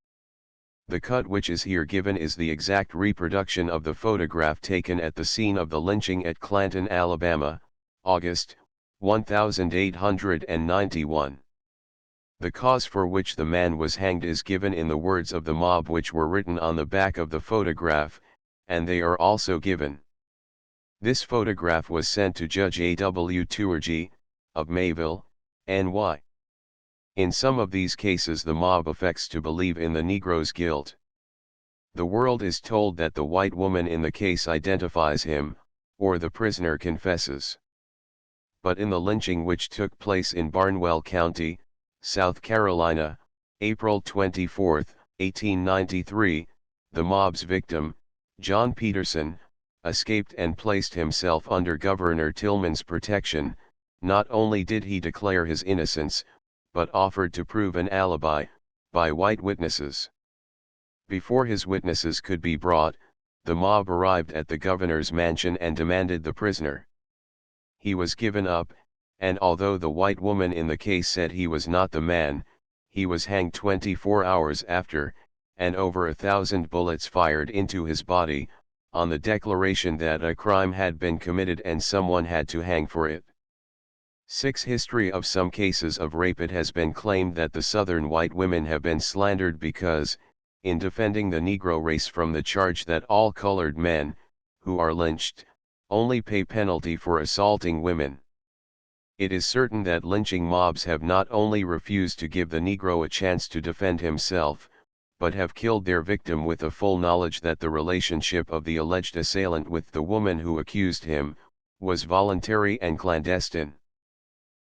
The cut which is here given is the exact reproduction of the photograph taken at the scene of the lynching at Clanton, Alabama, August, 1891. The cause for which the man was hanged is given in the words of the mob which were written on the back of the photograph, and they are also given. This photograph was sent to Judge A.W. Tuergy, of Mayville, N.Y. In some of these cases the mob affects to believe in the Negro's guilt. The world is told that the white woman in the case identifies him, or the prisoner confesses. But in the lynching which took place in Barnwell County, South Carolina, April 24, 1893, the mob's victim, John Peterson, escaped and placed himself under Governor Tillman's protection. Not only did he declare his innocence, but offered to prove an alibi, by white witnesses. Before his witnesses could be brought, the mob arrived at the governor's mansion and demanded the prisoner. He was given up, and although the white woman in the case said he was not the man, he was hanged 24 hours after, and over 1,000 bullets fired into his body, on the declaration that a crime had been committed and someone had to hang for it. 6. History of some cases of rape. It has been claimed that the Southern white women have been slandered because, in defending the Negro race from the charge that all colored men, who are lynched, only pay penalty for assaulting women. It is certain that lynching mobs have not only refused to give the Negro a chance to defend himself, but have killed their victim with a full knowledge that the relationship of the alleged assailant with the woman who accused him, was voluntary and clandestine.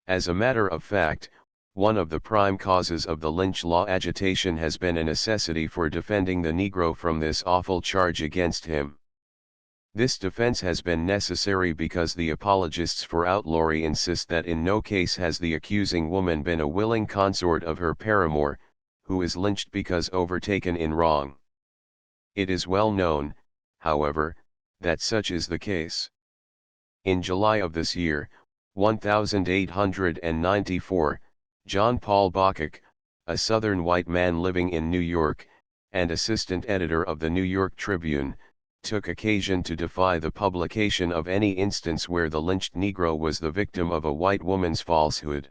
As a matter of fact, one of the prime causes of the lynch law agitation has been a necessity for defending the Negro from this awful charge against him. This defense has been necessary because the apologists for outlawry insist that in no case has the accusing woman been a willing consort of her paramour, who is lynched because overtaken in wrong. It is well known, however, that such is the case. In July of this year, 1894, John Paul Bacchus, a Southern white man living in New York, and assistant editor of the New York Tribune, took occasion to defy the publication of any instance where the lynched Negro was the victim of a white woman's falsehood.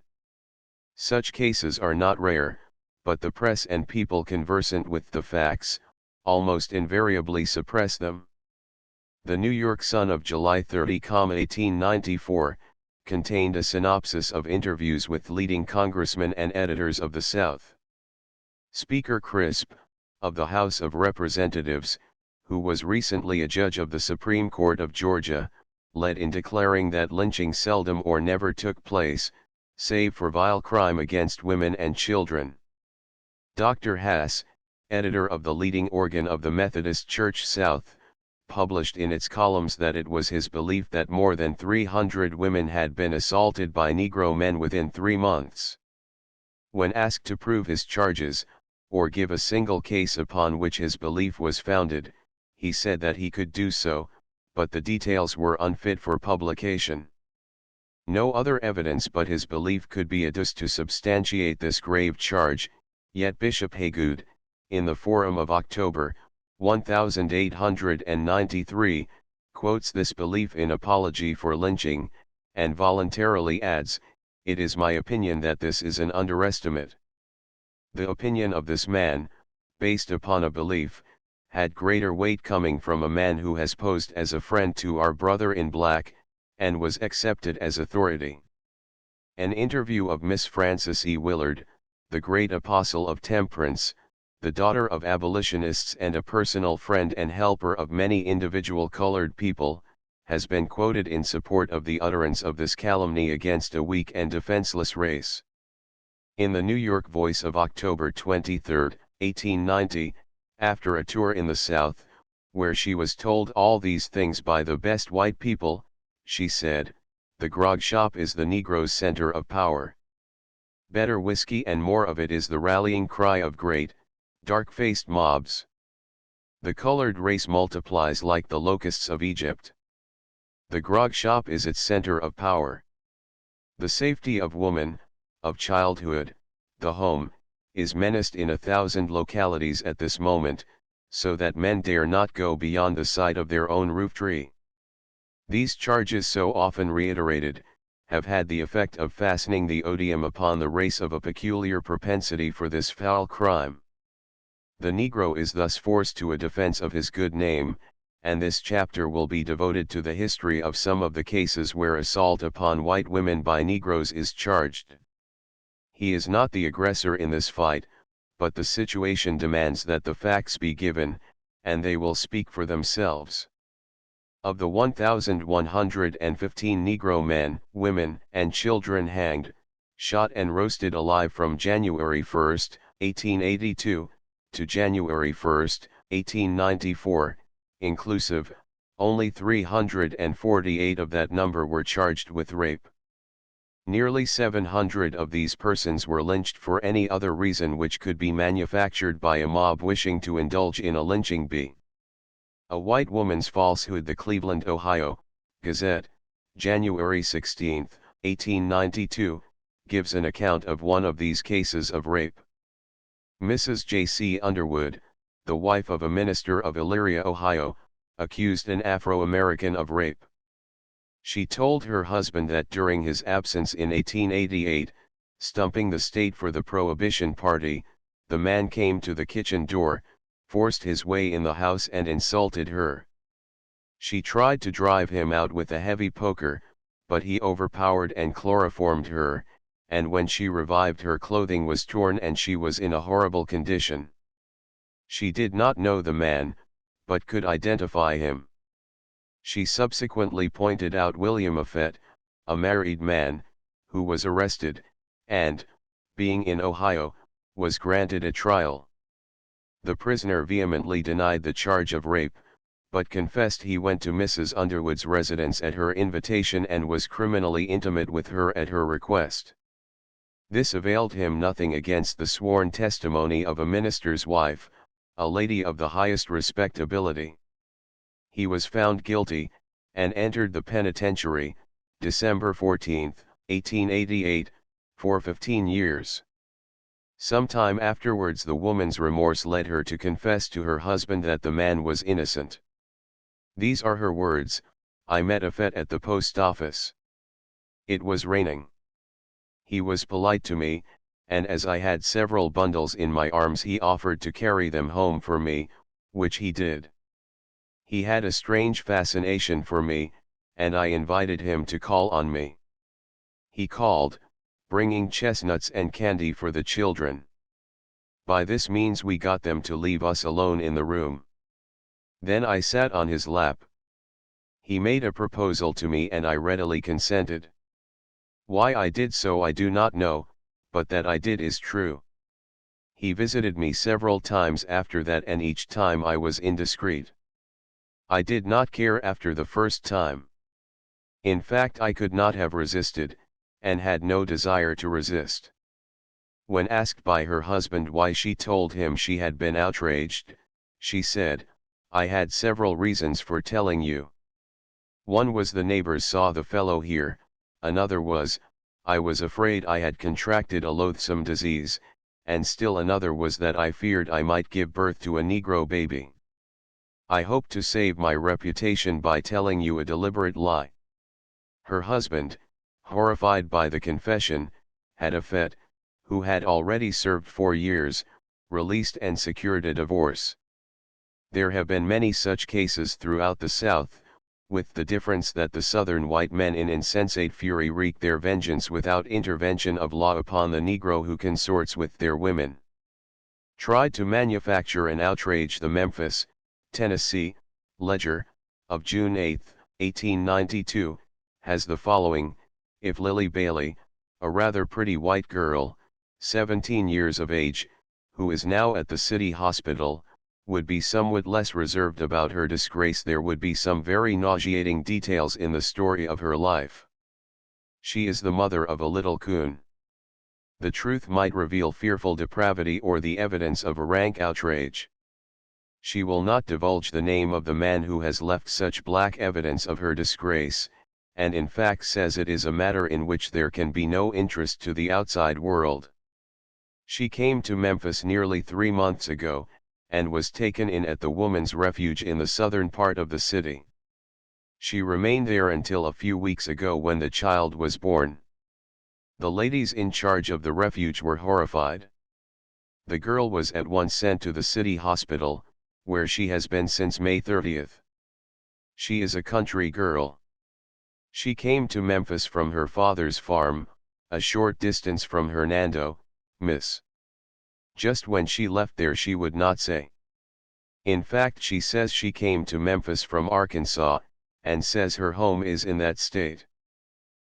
Such cases are not rare, but the press and people conversant with the facts, almost invariably suppress them. The New York Sun of July 30, 1894, contained a synopsis of interviews with leading congressmen and editors of the South. Speaker Crisp, of the House of Representatives, who was recently a judge of the Supreme Court of Georgia, led in declaring that lynching seldom or never took place, save for vile crime against women and children. Dr. Hass, editor of the leading organ of the Methodist Church South, published in its columns that it was his belief that more than 300 women had been assaulted by Negro men within 3 months. When asked to prove his charges, or give a single case upon which his belief was founded, he said that he could do so, but the details were unfit for publication. No other evidence but his belief could be adduced to substantiate this grave charge, yet Bishop Haygood, in the Forum of October, 1893, quotes this belief in Apology for Lynching, and voluntarily adds, "It is my opinion that this is an underestimate." The opinion of this man, based upon a belief, had greater weight coming from a man who has posed as a friend to our brother in black, and was accepted as authority. An interview of Miss Frances E. Willard, the great apostle of temperance, the daughter of abolitionists and a personal friend and helper of many individual colored people, has been quoted in support of the utterance of this calumny against a weak and defenseless race. In the New York Voice of October 23, 1890, after a tour in the South, where she was told all these things by the best white people, she said, "The grog shop is the Negro's center of power. Better whiskey and more of it is the rallying cry of great, dark-faced mobs. The colored race multiplies like the locusts of Egypt. The grog shop is its center of power. The safety of woman, of childhood, the home, is menaced in 1,000 localities at this moment, so that men dare not go beyond the sight of their own roof tree. These charges, so often reiterated, have had the effect of fastening the odium upon the race of a peculiar propensity for this foul crime. The Negro is thus forced to a defense of his good name, and this chapter will be devoted to the history of some of the cases where assault upon white women by Negroes is charged. He is not the aggressor in this fight, but the situation demands that the facts be given, and they will speak for themselves. Of the 1,115 Negro men, women, and children hanged, shot and roasted alive from January 1, 1882, to January 1, 1894, inclusive, only 348 of that number were charged with rape. Nearly 700 of these persons were lynched for any other reason which could be manufactured by a mob wishing to indulge in a lynching bee. A White Woman's Falsehood. The Cleveland, Ohio, Gazette, January 16, 1892, gives an account of one of these cases of rape. Mrs. J.C. Underwood, the wife of a minister of Elyria, Ohio, accused an Afro-American of rape. She told her husband that during his absence in 1888, stumping the state for the Prohibition Party, the man came to the kitchen door, forced his way in the house and insulted her. She tried to drive him out with a heavy poker, but he overpowered and chloroformed her, and when she revived, her clothing was torn and she was in a horrible condition. She did not know the man, but could identify him. She subsequently pointed out William Affett, a married man, who was arrested, and, being in Ohio, was granted a trial. The prisoner vehemently denied the charge of rape, but confessed he went to Mrs. Underwood's residence at her invitation and was criminally intimate with her at her request. This availed him nothing against the sworn testimony of a minister's wife, a lady of the highest respectability. He was found guilty, and entered the penitentiary, December 14, 1888, for 15 years. Some time afterwards the woman's remorse led her to confess to her husband that the man was innocent. These are her words: "I met Affett at the post office. It was raining. He was polite to me, and as I had several bundles in my arms he offered to carry them home for me, which he did. He had a strange fascination for me, and I invited him to call on me. He called, bringing chestnuts and candy for the children. By this means we got them to leave us alone in the room. Then I sat on his lap. He made a proposal to me and I readily consented. Why I did so I do not know, but that I did is true. He visited me several times after that and each time I was indiscreet. I did not care after the first time. In fact I could not have resisted, and had no desire to resist. When asked by her husband why she told him she had been outraged, she said, "I had several reasons for telling you. One was the neighbors saw the fellow here, another was, I was afraid I had contracted a loathsome disease, and still another was that I feared I might give birth to a Negro baby. I hope to save my reputation by telling you a deliberate lie." Her husband, horrified by the confession, had a fet, who had already served 4 years, released and secured a divorce. There have been many such cases throughout the South, with the difference that the Southern white men in insensate fury wreak their vengeance without intervention of law upon the Negro who consorts with their women. Tried to manufacture and outrage. The Memphis, Tennessee, Ledger, of June 8, 1892, has the following: if Lily Bailey, a rather pretty white girl, 17 years of age, who is now at the city hospital, would be somewhat less reserved about her disgrace, there would be some very nauseating details in the story of her life. She is the mother of a little coon. The truth might reveal fearful depravity or the evidence of a rank outrage. She will not divulge the name of the man who has left such black evidence of her disgrace, and in fact says it is a matter in which there can be no interest to the outside world. She came to Memphis nearly 3 months ago, and was taken in at the Woman's Refuge in the southern part of the city. She remained there until a few weeks ago, when the child was born. The ladies in charge of the refuge were horrified. The girl was at once sent to the city hospital, where she has been since May 30th. She is a country girl. She came to Memphis from her father's farm, a short distance from Hernando, Miss. Just when she left there she would not say. In fact, she says she came to Memphis from Arkansas, and says her home is in that state.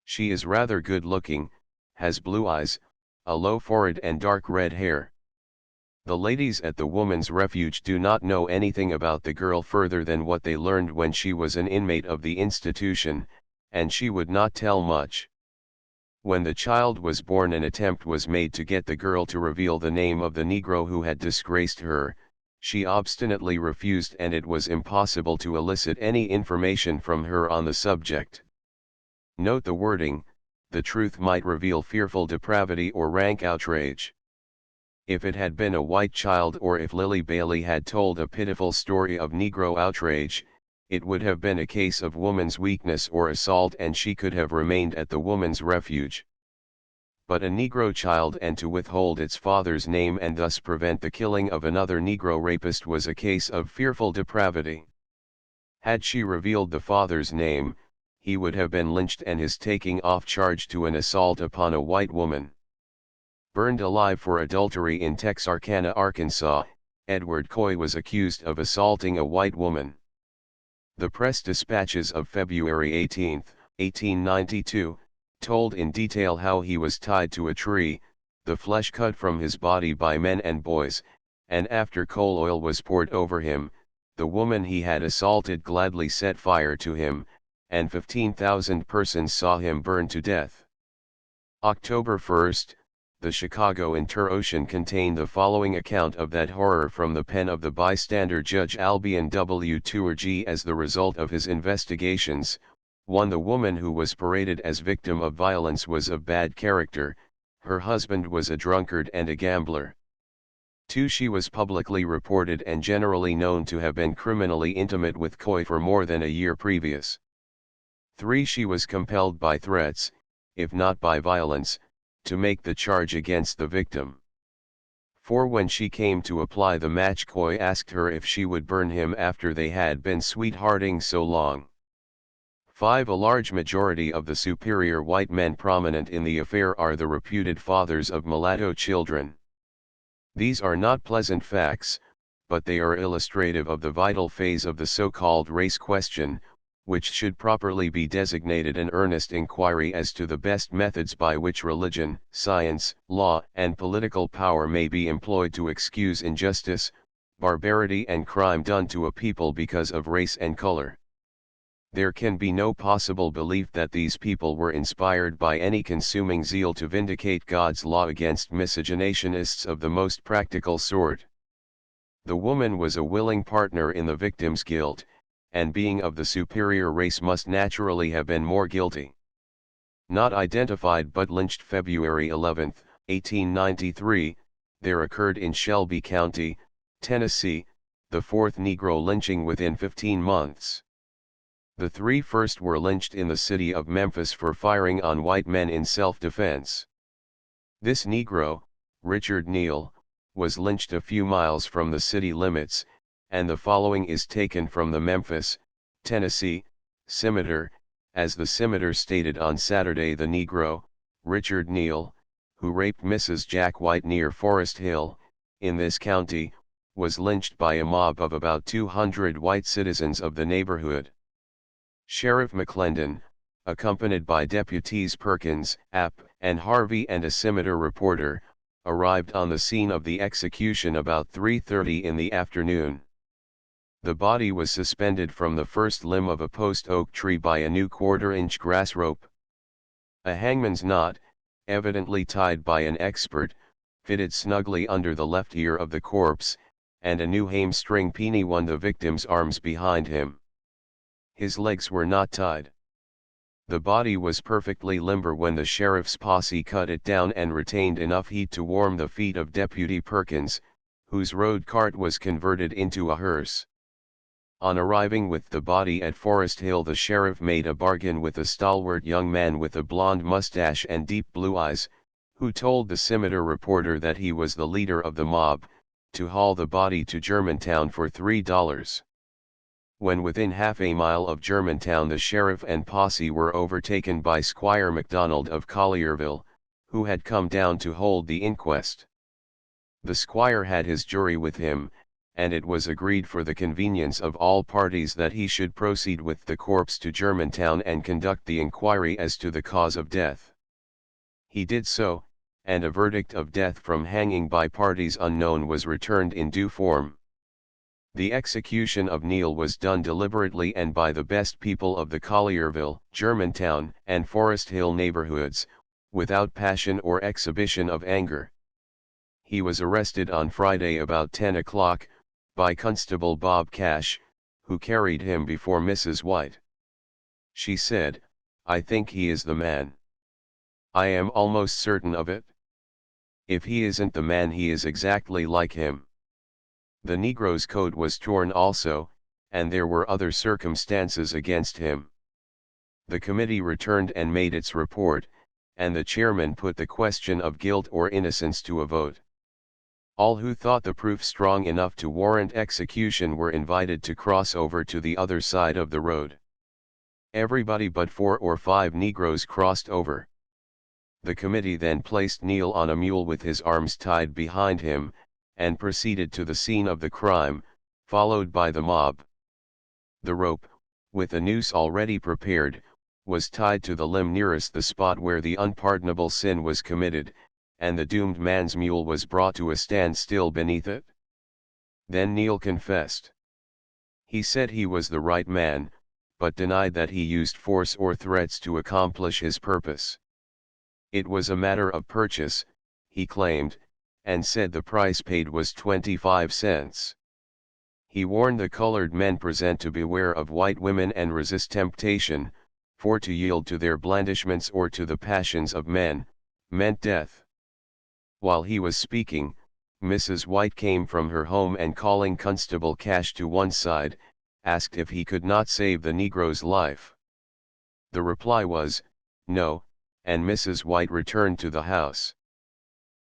She is rather good looking, has blue eyes, a low forehead and dark red hair. The ladies at the Woman's Refuge do not know anything about the girl further than what they learned when she was an inmate of the institution, and she would not tell much. When the child was born, an attempt was made to get the girl to reveal the name of the Negro who had disgraced her. She obstinately refused, and it was impossible to elicit any information from her on the subject. Note the wording: the truth might reveal fearful depravity or rank outrage. If it had been a white child, or if Lily Bailey had told a pitiful story of Negro outrage, it would have been a case of woman's weakness or assault, and she could have remained at the Woman's Refuge. But a Negro child, and to withhold its father's name and thus prevent the killing of another Negro rapist, was a case of fearful depravity. Had she revealed the father's name, he would have been lynched and his taking off charged to an assault upon a white woman. Burned alive for adultery in Texarkana, Arkansas, Edward Coy was accused of assaulting a white woman. The press dispatches of February 18, 1892, told in detail how he was tied to a tree, the flesh cut from his body by men and boys, and after coal oil was poured over him, the woman he had assaulted gladly set fire to him, and 15,000 persons saw him burn to death. October 1, the Chicago Inter-Ocean contained the following account of that horror from the pen of the bystander Judge Albion W. Tourgy. As the result of his investigations, 1. The woman who was paraded as victim of violence was of bad character. Her husband was a drunkard and a gambler. 2. She was publicly reported and generally known to have been criminally intimate with Coy for more than a year previous. 3. She was compelled by threats, if not by violence, to make the charge against the victim. 4. When she came to apply the match, Coy asked her if she would burn him after they had been sweethearting so long. 5. A large majority of the superior white men prominent in the affair are the reputed fathers of mulatto children. These are not pleasant facts, but they are illustrative of the vital phase of the so-called race question, which should properly be designated an earnest inquiry as to the best methods by which religion, science, law, and political power may be employed to excuse injustice, barbarity and crime done to a people because of race and color. There can be no possible belief that these people were inspired by any consuming zeal to vindicate God's law against miscegenationists of the most practical sort. The woman was a willing partner in the victim's guilt, and being of the superior race must naturally have been more guilty. Not identified but lynched February 11, 1893, there occurred in Shelby County, Tennessee, the fourth Negro lynching within 15 months. The three first were lynched in the city of Memphis for firing on white men in self-defense. This Negro, Richard Neal, was lynched a few miles from the city limits, and the following is taken from the Memphis, Tennessee, Scimitar, as the Scimitar stated on Saturday. The Negro, Richard Neal, who raped Mrs. Jack White near Forest Hill, in this county, was lynched by a mob of about 200 white citizens of the neighborhood. Sheriff McClendon, accompanied by deputies Perkins, App, and Harvey and a Scimitar reporter, arrived on the scene of the execution about 3:30 in the afternoon. The body was suspended from the first limb of a post oak tree by a new 1/4-inch grass rope. A hangman's knot, evidently tied by an expert, fitted snugly under the left ear of the corpse, and a new hamstring peony wound the victim's arms behind him. His legs were not tied. The body was perfectly limber when the sheriff's posse cut it down and retained enough heat to warm the feet of Deputy Perkins, whose road cart was converted into a hearse. On arriving with the body at Forest Hill, the sheriff made a bargain with a stalwart young man with a blonde mustache and deep blue eyes, who told the Scimitar reporter that he was the leader of the mob, to haul the body to Germantown for $3. When within half a mile of Germantown, the sheriff and posse were overtaken by Squire McDonald of Collierville, who had come down to hold the inquest. The squire had his jury with him, and it was agreed for the convenience of all parties that he should proceed with the corpse to Germantown and conduct the inquiry as to the cause of death. He did so, and a verdict of death from hanging by parties unknown was returned in due form. The execution of Neal was done deliberately and by the best people of the Collierville, Germantown, and Forest Hill neighborhoods, without passion or exhibition of anger. He was arrested on Friday about 10 o'clock, by Constable Bob Cash, who carried him before Mrs. White. She said, "I think he is the man. I am almost certain of it. If he isn't the man, he is exactly like him." The Negro's coat was torn also, and there were other circumstances against him. The committee returned and made its report, and the chairman put the question of guilt or innocence to a vote. All who thought the proof strong enough to warrant execution were invited to cross over to the other side of the road. Everybody but 4 or 5 Negroes crossed over. The committee then placed Neal on a mule with his arms tied behind him, and proceeded to the scene of the crime, followed by the mob. The rope, with a noose already prepared, was tied to the limb nearest the spot where the unpardonable sin was committed, and the doomed man's mule was brought to a standstill beneath it. Then Neal confessed. He said he was the right man, but denied that he used force or threats to accomplish his purpose. It was a matter of purchase, he claimed, and said the price paid was 25 cents. He warned the colored men present to beware of white women and resist temptation, for to yield to their blandishments or to the passions of men, meant death. While he was speaking, Mrs. White came from her home and calling Constable Cash to one side, asked if he could not save the Negro's life. The reply was, no, and Mrs. White returned to the house.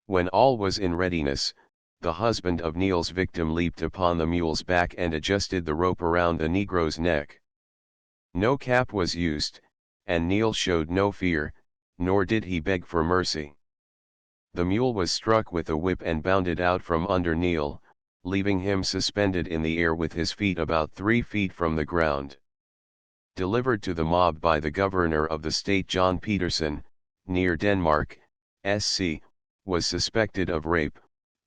When all was in readiness, the husband of Neal's victim leaped upon the mule's back and adjusted the rope around the Negro's neck. No cap was used, and Neal showed no fear, nor did he beg for mercy. The mule was struck with a whip and bounded out from under Neal, leaving him suspended in the air with his feet about 3 feet from the ground. Delivered to the mob by the governor of the state, John Peterson, near Denmark, SC, was suspected of rape,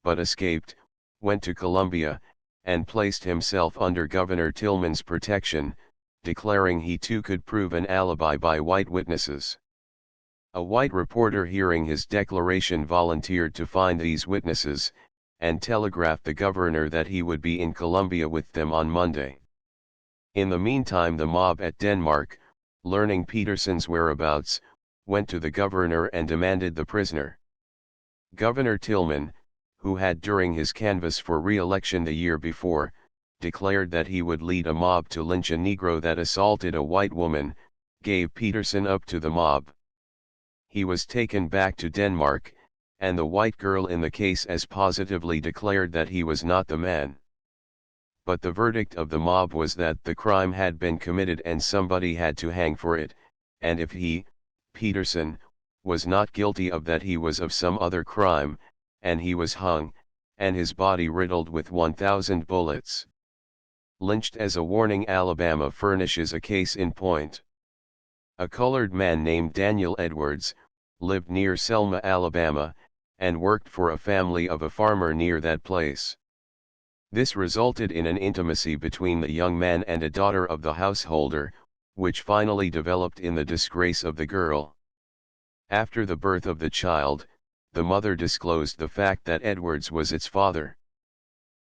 but escaped, went to Columbia, and placed himself under Governor Tillman's protection, declaring he too could prove an alibi by white witnesses. A white reporter hearing his declaration volunteered to find these witnesses, and telegraphed the governor that he would be in Columbia with them on Monday. In the meantime, the mob at Denmark, learning Peterson's whereabouts, went to the governor and demanded the prisoner. Governor Tillman, who had during his canvass for re-election the year before, declared that he would lead a mob to lynch a Negro that assaulted a white woman, gave Peterson up to the mob. He was taken back to Denmark, and the white girl in the case as positively declared that he was not the man. But the verdict of the mob was that the crime had been committed and somebody had to hang for it, and if he, Peterson, was not guilty of that, he was of some other crime, and he was hung, and his body riddled with 1,000 bullets. Lynched as a warning, Alabama furnishes a case in point. A colored man named Daniel Edwards, lived near Selma, Alabama, and worked for a family of a farmer near that place. This resulted in an intimacy between the young man and a daughter of the householder, which finally developed in the disgrace of the girl. After the birth of the child, the mother disclosed the fact that Edwards was its father.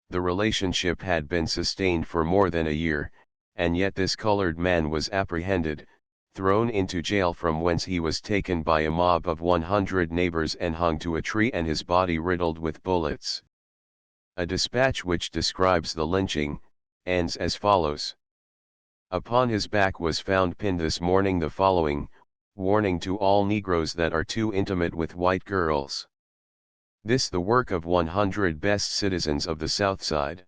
The relationship had been sustained for more than a year, and yet this colored man was apprehended, thrown into jail, from whence he was taken by a mob of 100 neighbors and hung to a tree and his body riddled with bullets. A dispatch which describes the lynching ends as follows. Upon his back was found pinned this morning the following warning to all Negroes that are too intimate with white girls. This the work of 100 best citizens of the South Side.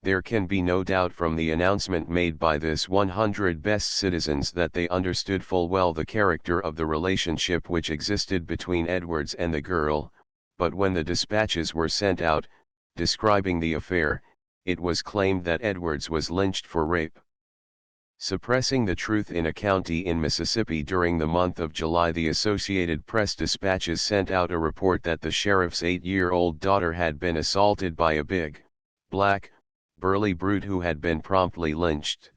There can be no doubt from the announcement made by this 100 best citizens that they understood full well the character of the relationship which existed between Edwards and the girl, but when the dispatches were sent out, describing the affair, it was claimed that Edwards was lynched for rape. Suppressing the truth in a county in Mississippi during the month of July, the Associated Press dispatches sent out a report that the sheriff's 8-year-old daughter had been assaulted by a big, black, burly brute who had been promptly lynched.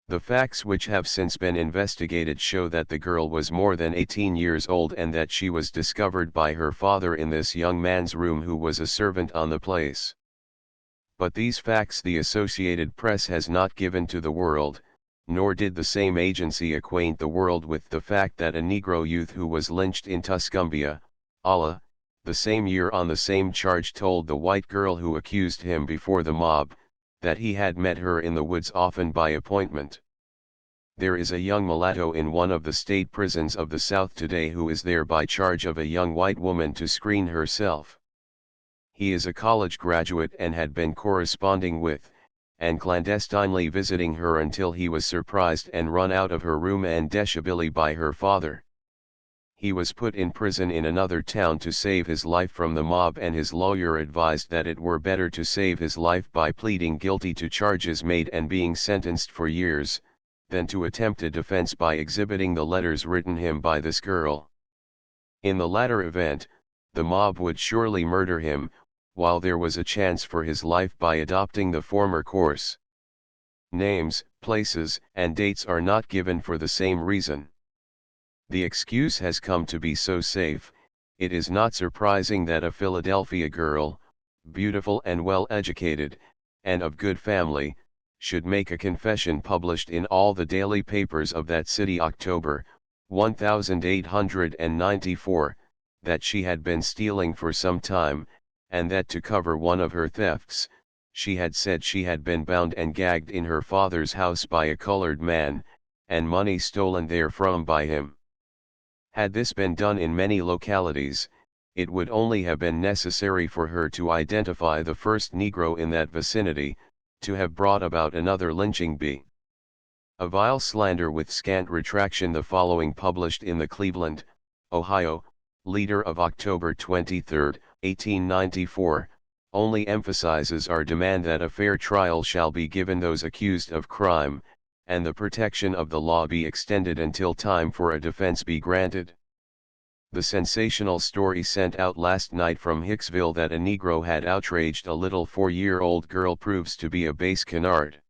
The facts, which have since been investigated, show that the girl was more than 18 years old and that she was discovered by her father in this young man's room, who was a servant on the place. But these facts the Associated Press has not given to the world, nor did the same agency acquaint the world with the fact that a Negro youth who was lynched in Tuscumbia, Ala, the same year on the same charge, told the white girl who accused him before the mob, that he had met her in the woods often by appointment. There is a young mulatto in one of the state prisons of the South today who is there by charge of a young white woman to screen herself. He is a college graduate and had been corresponding with, and clandestinely visiting her until he was surprised and run out of her room and dishabilled by her father. He was put in prison in another town to save his life from the mob, and his lawyer advised that it were better to save his life by pleading guilty to charges made and being sentenced for years, than to attempt a defense by exhibiting the letters written him by this girl. In the latter event, the mob would surely murder him, while there was a chance for his life by adopting the former course. Names, places, and dates are not given for the same reason. The excuse has come to be so safe. It is not surprising that a Philadelphia girl, beautiful and well educated, and of good family, should make a confession published in all the daily papers of that city October 1894, that she had been stealing for some time, and that to cover one of her thefts, she had said she had been bound and gagged in her father's house by a colored man, and money stolen therefrom by him. Had this been done in many localities, it would only have been necessary for her to identify the first Negro in that vicinity, to have brought about another lynching bee. A vile slander with scant retraction, the following published in the Cleveland, Ohio, Leader of October 23, 1894, only emphasizes our demand that a fair trial shall be given those accused of crime, and the protection of the law be extended until time for a defense be granted. The sensational story sent out last night from Hicksville that a Negro had outraged a little 4-year-old girl proves to be a base canard.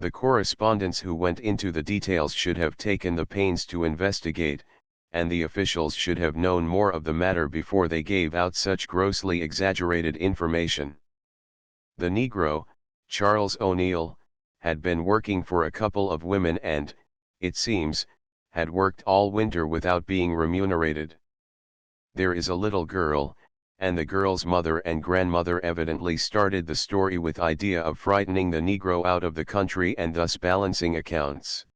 The correspondents who went into the details should have taken the pains to investigate, and the officials should have known more of the matter before they gave out such grossly exaggerated information. The Negro, Charles O'Neill, had been working for a couple of women and, it seems, had worked all winter without being remunerated. There is a little girl, and the girl's mother and grandmother evidently started the story with idea of frightening the Negro out of the country and thus balancing accounts.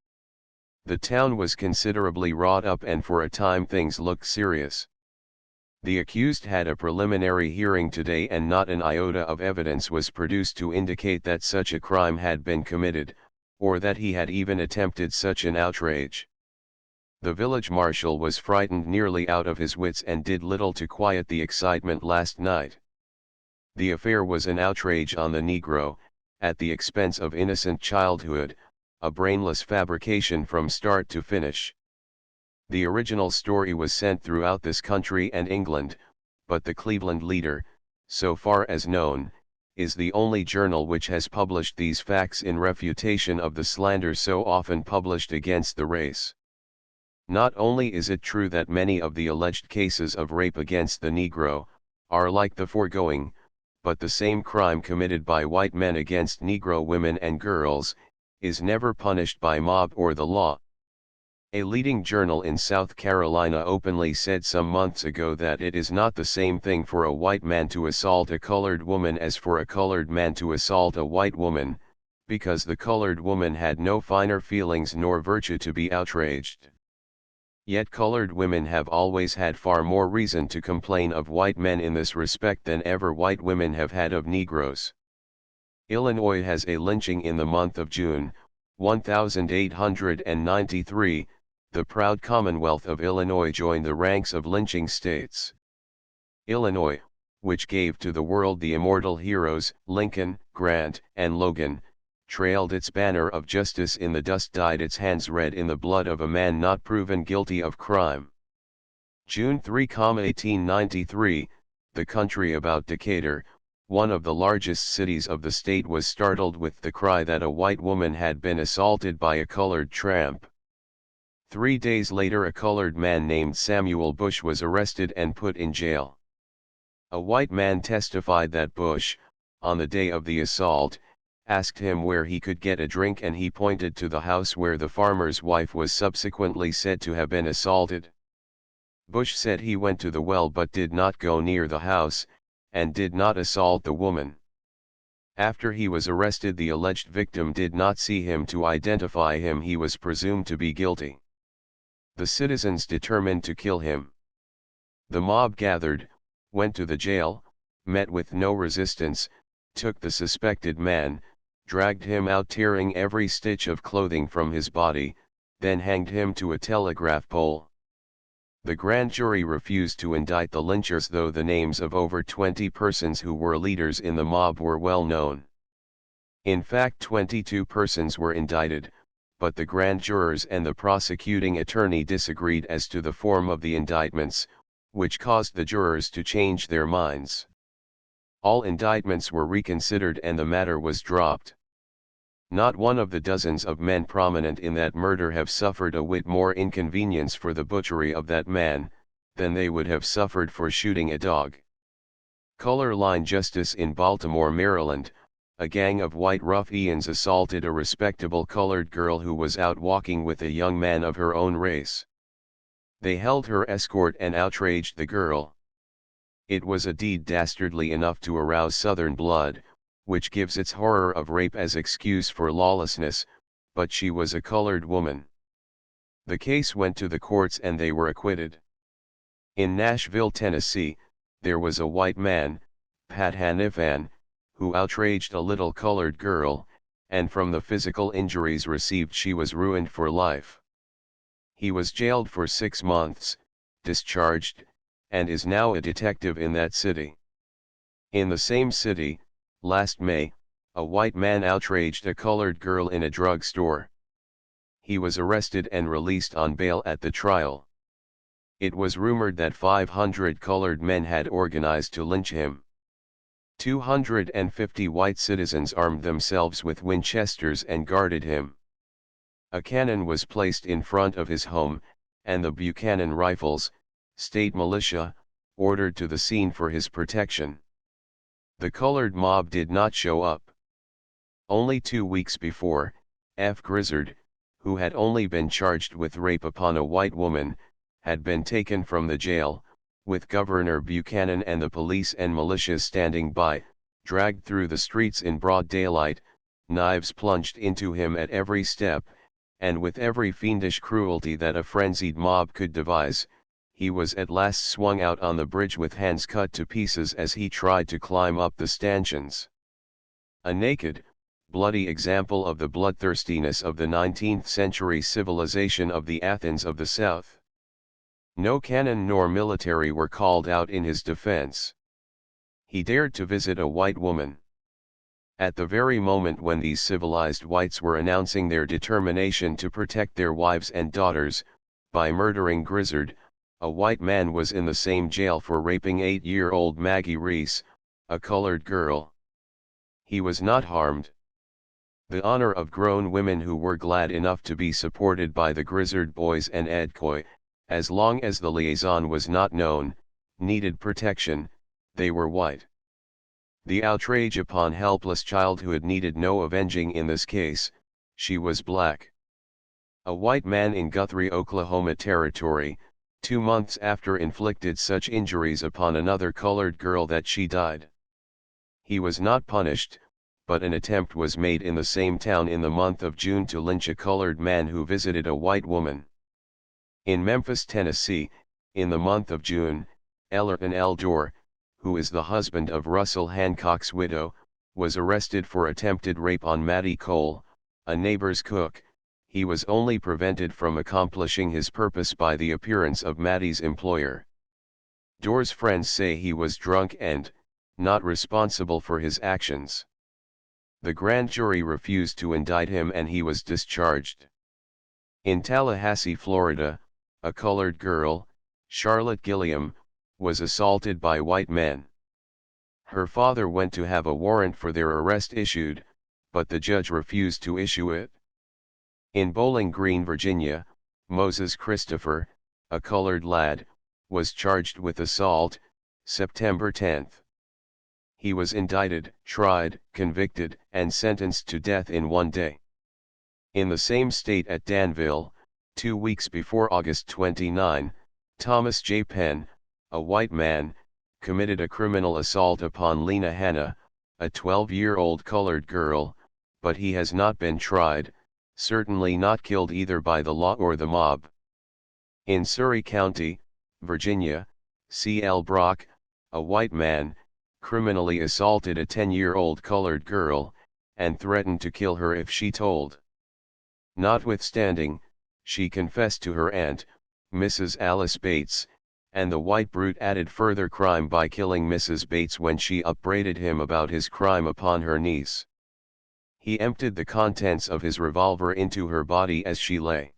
The town was considerably wrought up and for a time things looked serious. The accused had a preliminary hearing today and not an iota of evidence was produced to indicate that such a crime had been committed, or that he had even attempted such an outrage. The village marshal was frightened nearly out of his wits and did little to quiet the excitement last night. The affair was an outrage on the Negro, at the expense of innocent childhood, a brainless fabrication from start to finish. The original story was sent throughout this country and England, but the Cleveland Leader, so far as known, is the only journal which has published these facts in refutation of the slander so often published against the race. Not only is it true that many of the alleged cases of rape against the Negro are like the foregoing, but the same crime committed by white men against Negro women and girls is never punished by mob or the law. A leading journal in South Carolina openly said some months ago that it is not the same thing for a white man to assault a colored woman as for a colored man to assault a white woman, because the colored woman had no finer feelings nor virtue to be outraged. Yet colored women have always had far more reason to complain of white men in this respect than ever white women have had of Negroes. Illinois has a lynching in the month of June, 1893, the proud Commonwealth of Illinois joined the ranks of lynching states. Illinois, which gave to the world the immortal heroes, Lincoln, Grant, and Logan, trailed its banner of justice in the dust, dyed its hands red in the blood of a man not proven guilty of crime. June 3, 1893, the country about Decatur, one of the largest cities of the state, was startled with the cry that a white woman had been assaulted by a colored tramp. 3 days later a colored man named Samuel Bush was arrested and put in jail. A white man testified that Bush, on the day of the assault, asked him where he could get a drink and he pointed to the house where the farmer's wife was subsequently said to have been assaulted. Bush said he went to the well but did not go near the house, and did not assault the woman. After he was arrested, the alleged victim did not see him to identify him. He was presumed to be guilty. The citizens determined to kill him. The mob gathered, went to the jail, met with no resistance, took the suspected man, dragged him out tearing every stitch of clothing from his body, then hanged him to a telegraph pole. The grand jury refused to indict the lynchers, though the names of over 20 persons who were leaders in the mob were well known. In fact, 22 persons were indicted, but the grand jurors and the prosecuting attorney disagreed as to the form of the indictments, which caused the jurors to change their minds. All indictments were reconsidered and the matter was dropped. Not one of the dozens of men prominent in that murder have suffered a whit more inconvenience for the butchery of that man, than they would have suffered for shooting a dog. Color line justice in Baltimore, Maryland, a gang of white ruffians assaulted a respectable colored girl who was out walking with a young man of her own race. They held her escort and outraged the girl. It was a deed dastardly enough to arouse Southern blood, which gives its horror of rape as excuse for lawlessness, but she was a colored woman. The case went to the courts and they were acquitted. In Nashville, Tennessee, there was a white man, Pat Hanifan, who outraged a little colored girl, and from the physical injuries received she was ruined for life. He was jailed for 6 months, discharged, and is now a detective in that city. In the same city, last May, a white man outraged a colored girl in a drug store. He was arrested and released on bail at the trial. It was rumored that 500 colored men had organized to lynch him. 250 white citizens armed themselves with Winchesters and guarded him. A cannon was placed in front of his home, and the Buchanan Rifles, state militia, ordered to the scene for his protection. The colored mob did not show up. Only 2 weeks before, F. Grizzard, who had only been charged with rape upon a white woman, had been taken from the jail, with Governor Buchanan and the police and militias standing by, dragged through the streets in broad daylight, knives plunged into him at every step, and with every fiendish cruelty that a frenzied mob could devise, he was at last swung out on the bridge with hands cut to pieces as he tried to climb up the stanchions. A naked, bloody example of the bloodthirstiness of the 19th century civilization of the Athens of the South. No cannon nor military were called out in his defense. He dared to visit a white woman. At the very moment when these civilized whites were announcing their determination to protect their wives and daughters, by murdering Grizzard, a white man was in the same jail for raping 8-year-old Maggie Reese, a colored girl. He was not harmed. The honor of grown women who were glad enough to be supported by the Grizzard boys and Edcoy, as long as the liaison was not known, needed protection. They were white. The outrage upon helpless childhood needed no avenging in this case. She was black. A white man in Guthrie, Oklahoma Territory, 2 months after inflicted such injuries upon another colored girl that she died. He was not punished, but an attempt was made in the same town in the month of June to lynch a colored man who visited a white woman. In Memphis, Tennessee, in the month of June, Ellerton L. Dorr, who is the husband of Russell Hancock's widow, was arrested for attempted rape on Mattie Cole, a neighbor's cook. He was only prevented from accomplishing his purpose by the appearance of Mattie's employer. Dorr's friends say he was drunk and not responsible for his actions. The grand jury refused to indict him and he was discharged. In Tallahassee, Florida, a colored girl, Charlotte Gilliam, was assaulted by white men. Her father went to have a warrant for their arrest issued, but the judge refused to issue it. In Bowling Green, Virginia, Moses Christopher, a colored lad, was charged with assault, September 10. He was indicted, tried, convicted, and sentenced to death in one day. In the same state at Danville, 2 weeks before August 29, Thomas J. Penn, a white man, committed a criminal assault upon Lena Hanna, a 12-year-old colored girl, but he has not been tried, certainly not killed either by the law or the mob. In Surry County, Virginia, C.L. Brock, a white man, criminally assaulted a 10-year-old colored girl, and threatened to kill her if she told. Notwithstanding, she confessed to her aunt, Mrs. Alice Bates, and the white brute added further crime by killing Mrs. Bates when she upbraided him about his crime upon her niece. He emptied the contents of his revolver into her body as she lay.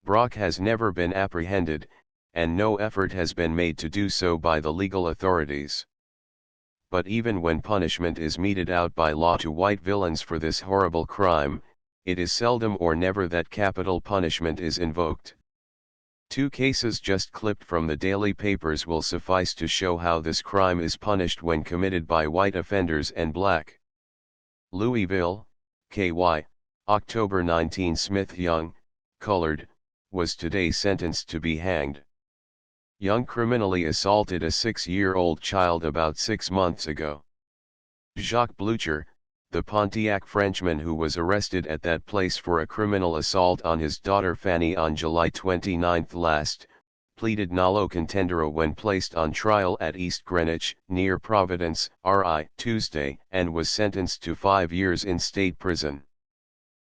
Brock has never been apprehended, and no effort has been made to do so by the legal authorities. But even when punishment is meted out by law to white villains for this horrible crime, it is seldom or never that capital punishment is invoked. 2 cases just clipped from the daily papers will suffice to show how this crime is punished when committed by white offenders and black. Louisville, KY, October 19. Smith Young, colored, was today sentenced to be hanged. Young criminally assaulted a 6-year-old child about 6 months ago. Jacques Blucher, the Pontiac Frenchman who was arrested at that place for a criminal assault on his daughter Fanny on July 29 last, pleaded nolo contendere when placed on trial at East Greenwich, near Providence, RI, Tuesday, and was sentenced to 5 years in state prison.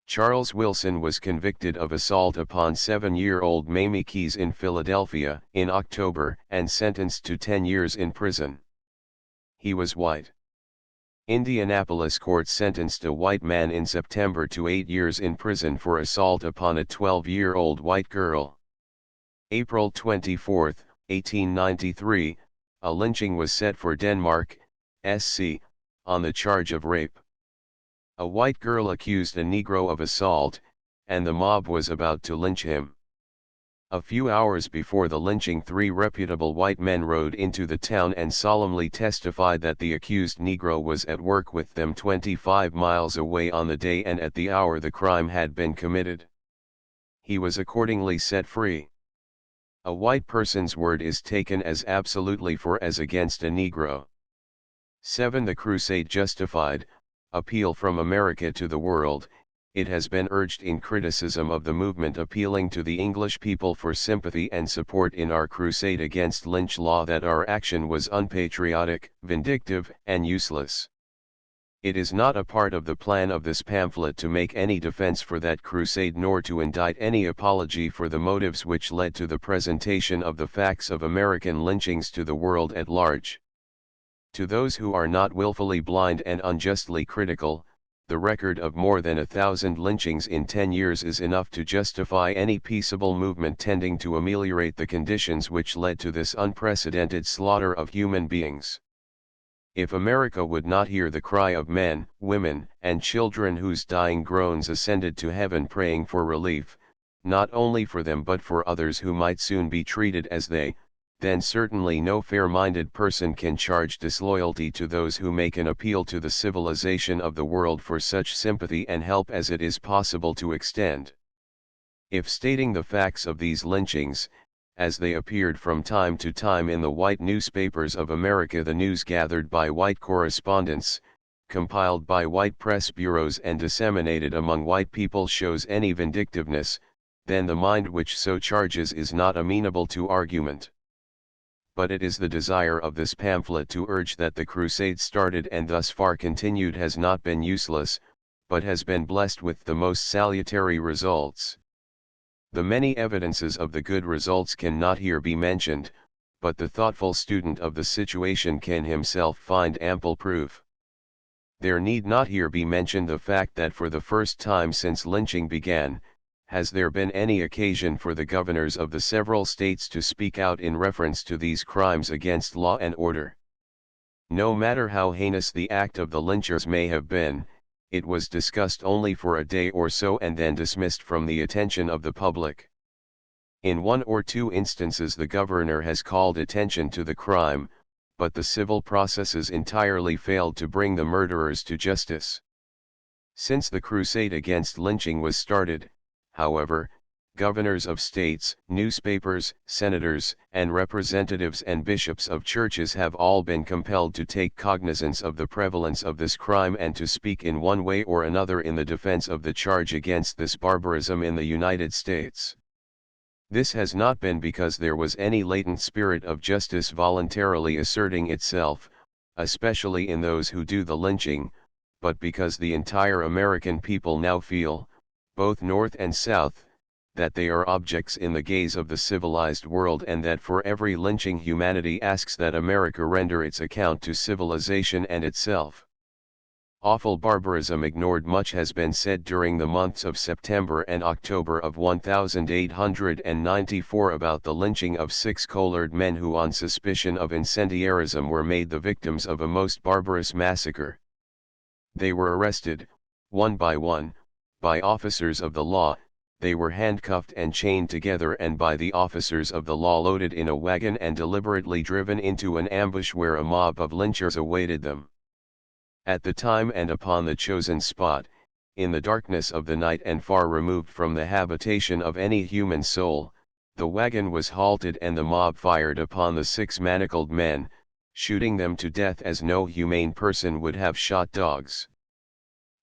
Charles Wilson was convicted of assault upon 7-year-old Mamie Keys in Philadelphia in October and sentenced to 10 years in prison. He was white. Indianapolis court sentenced a white man in September to 8 years in prison for assault upon a 12-year-old white girl. April 24, 1893, a lynching was set for Denmark, SC, on the charge of rape. A white girl accused a Negro of assault, and the mob was about to lynch him. A few hours before the lynching, 3 reputable white men rode into the town and solemnly testified that the accused Negro was at work with them 25 miles away on the day and at the hour the crime had been committed. He was accordingly set free. A white person's word is taken as absolutely for as against a Negro. 7. The Crusade justified. Appeal from America to the world. It has been urged in criticism of the movement appealing to the English people for sympathy and support in our crusade against lynch law that our action was unpatriotic, vindictive, and useless. It is not a part of the plan of this pamphlet to make any defense for that crusade nor to indict any apology for the motives which led to the presentation of the facts of American lynchings to the world at large. To those who are not willfully blind and unjustly critical, the record of more than 1,000 lynchings in 10 years is enough to justify any peaceable movement tending to ameliorate the conditions which led to this unprecedented slaughter of human beings. If America would not hear the cry of men, women, and children whose dying groans ascended to heaven praying for relief, not only for them but for others who might soon be treated as they, then certainly no fair-minded person can charge disloyalty to those who make an appeal to the civilization of the world for such sympathy and help as it is possible to extend. If stating the facts of these lynchings, as they appeared from time to time in the white newspapers of America, the news gathered by white correspondents, compiled by white press bureaus and disseminated among white people shows any vindictiveness, then the mind which so charges is not amenable to argument. But it is the desire of this pamphlet to urge that the crusade started and thus far continued has not been useless, but has been blessed with the most salutary results. The many evidences of the good results cannot here be mentioned, but the thoughtful student of the situation can himself find ample proof. There need not here be mentioned the fact that for the first time since lynching began, has there been any occasion for the governors of the several states to speak out in reference to these crimes against law and order. No matter how heinous the act of the lynchers may have been, it was discussed only for a day or so and then dismissed from the attention of the public. In 1 or 2 instances the governor has called attention to the crime, but the civil processes entirely failed to bring the murderers to justice. Since the crusade against lynching was started, however, governors of states, newspapers, senators, and representatives and bishops of churches have all been compelled to take cognizance of the prevalence of this crime and to speak in one way or another in the defense of the charge against this barbarism in the United States. This has not been because there was any latent spirit of justice voluntarily asserting itself, especially in those who do the lynching, but because the entire American people now feel, both North and South, that they are objects in the gaze of the civilized world and that for every lynching humanity asks that America render its account to civilization and itself. Awful barbarism ignored. Much has been said during the months of September and October of 1894 about the lynching of 6 colored men who on suspicion of incendiarism were made the victims of a most barbarous massacre. They were arrested, one by one, by officers of the law. They were handcuffed and chained together and by the officers of the law loaded in a wagon and deliberately driven into an ambush where a mob of lynchers awaited them. At the time and upon the chosen spot, in the darkness of the night and far removed from the habitation of any human soul, the wagon was halted and the mob fired upon the 6 manacled men, shooting them to death as no humane person would have shot dogs.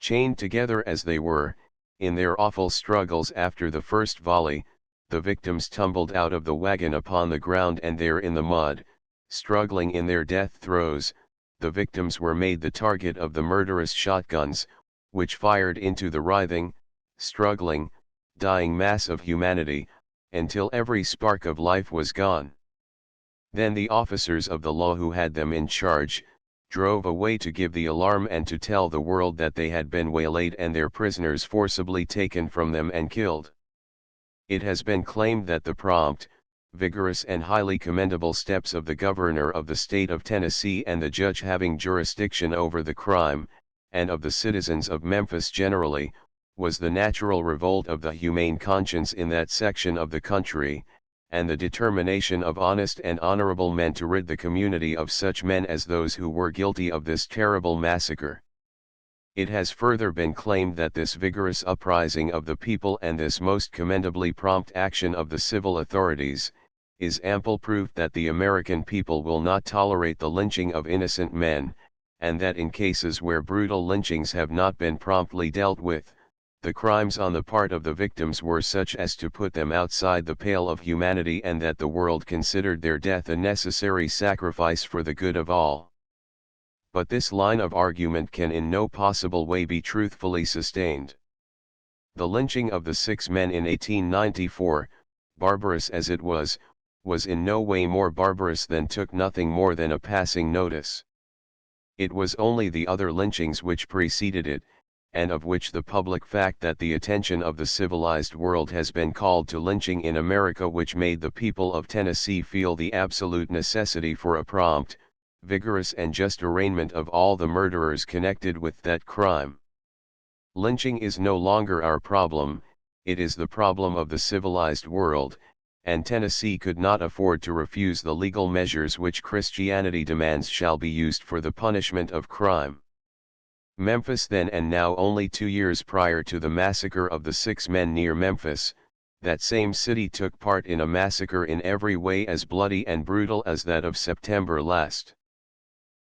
Chained together as they were, in their awful struggles after the first volley, the victims tumbled out of the wagon upon the ground and there in the mud, struggling in their death throes, the victims were made the target of the murderous shotguns, which fired into the writhing, struggling, dying mass of humanity, until every spark of life was gone. Then the officers of the law who had them in charge, drove away to give the alarm and to tell the world that they had been waylaid and their prisoners forcibly taken from them and killed. It has been claimed that the prompt, vigorous and highly commendable steps of the governor of the state of Tennessee and the judge having jurisdiction over the crime, and of the citizens of Memphis generally, was the natural revolt of the humane conscience in that section of the country, and the determination of honest and honorable men to rid the community of such men as those who were guilty of this terrible massacre. It has further been claimed that this vigorous uprising of the people and this most commendably prompt action of the civil authorities, is ample proof that the American people will not tolerate the lynching of innocent men, and that in cases where brutal lynchings have not been promptly dealt with, the crimes on the part of the victims were such as to put them outside the pale of humanity, and that the world considered their death a necessary sacrifice for the good of all. But this line of argument can in no possible way be truthfully sustained. The lynching of the 6 men in 1894, barbarous as it was in no way more barbarous than took nothing more than a passing notice. It was only the other lynchings which preceded it, and of which the public fact that the attention of the civilized world has been called to lynching in America which made the people of Tennessee feel the absolute necessity for a prompt, vigorous and just arraignment of all the murderers connected with that crime. Lynching is no longer our problem, it is the problem of the civilized world, and Tennessee could not afford to refuse the legal measures which Christianity demands shall be used for the punishment of crime. Memphis then and now only 2 years prior to the massacre of the 6 men near Memphis, that same city took part in a massacre in every way as bloody and brutal as that of September last.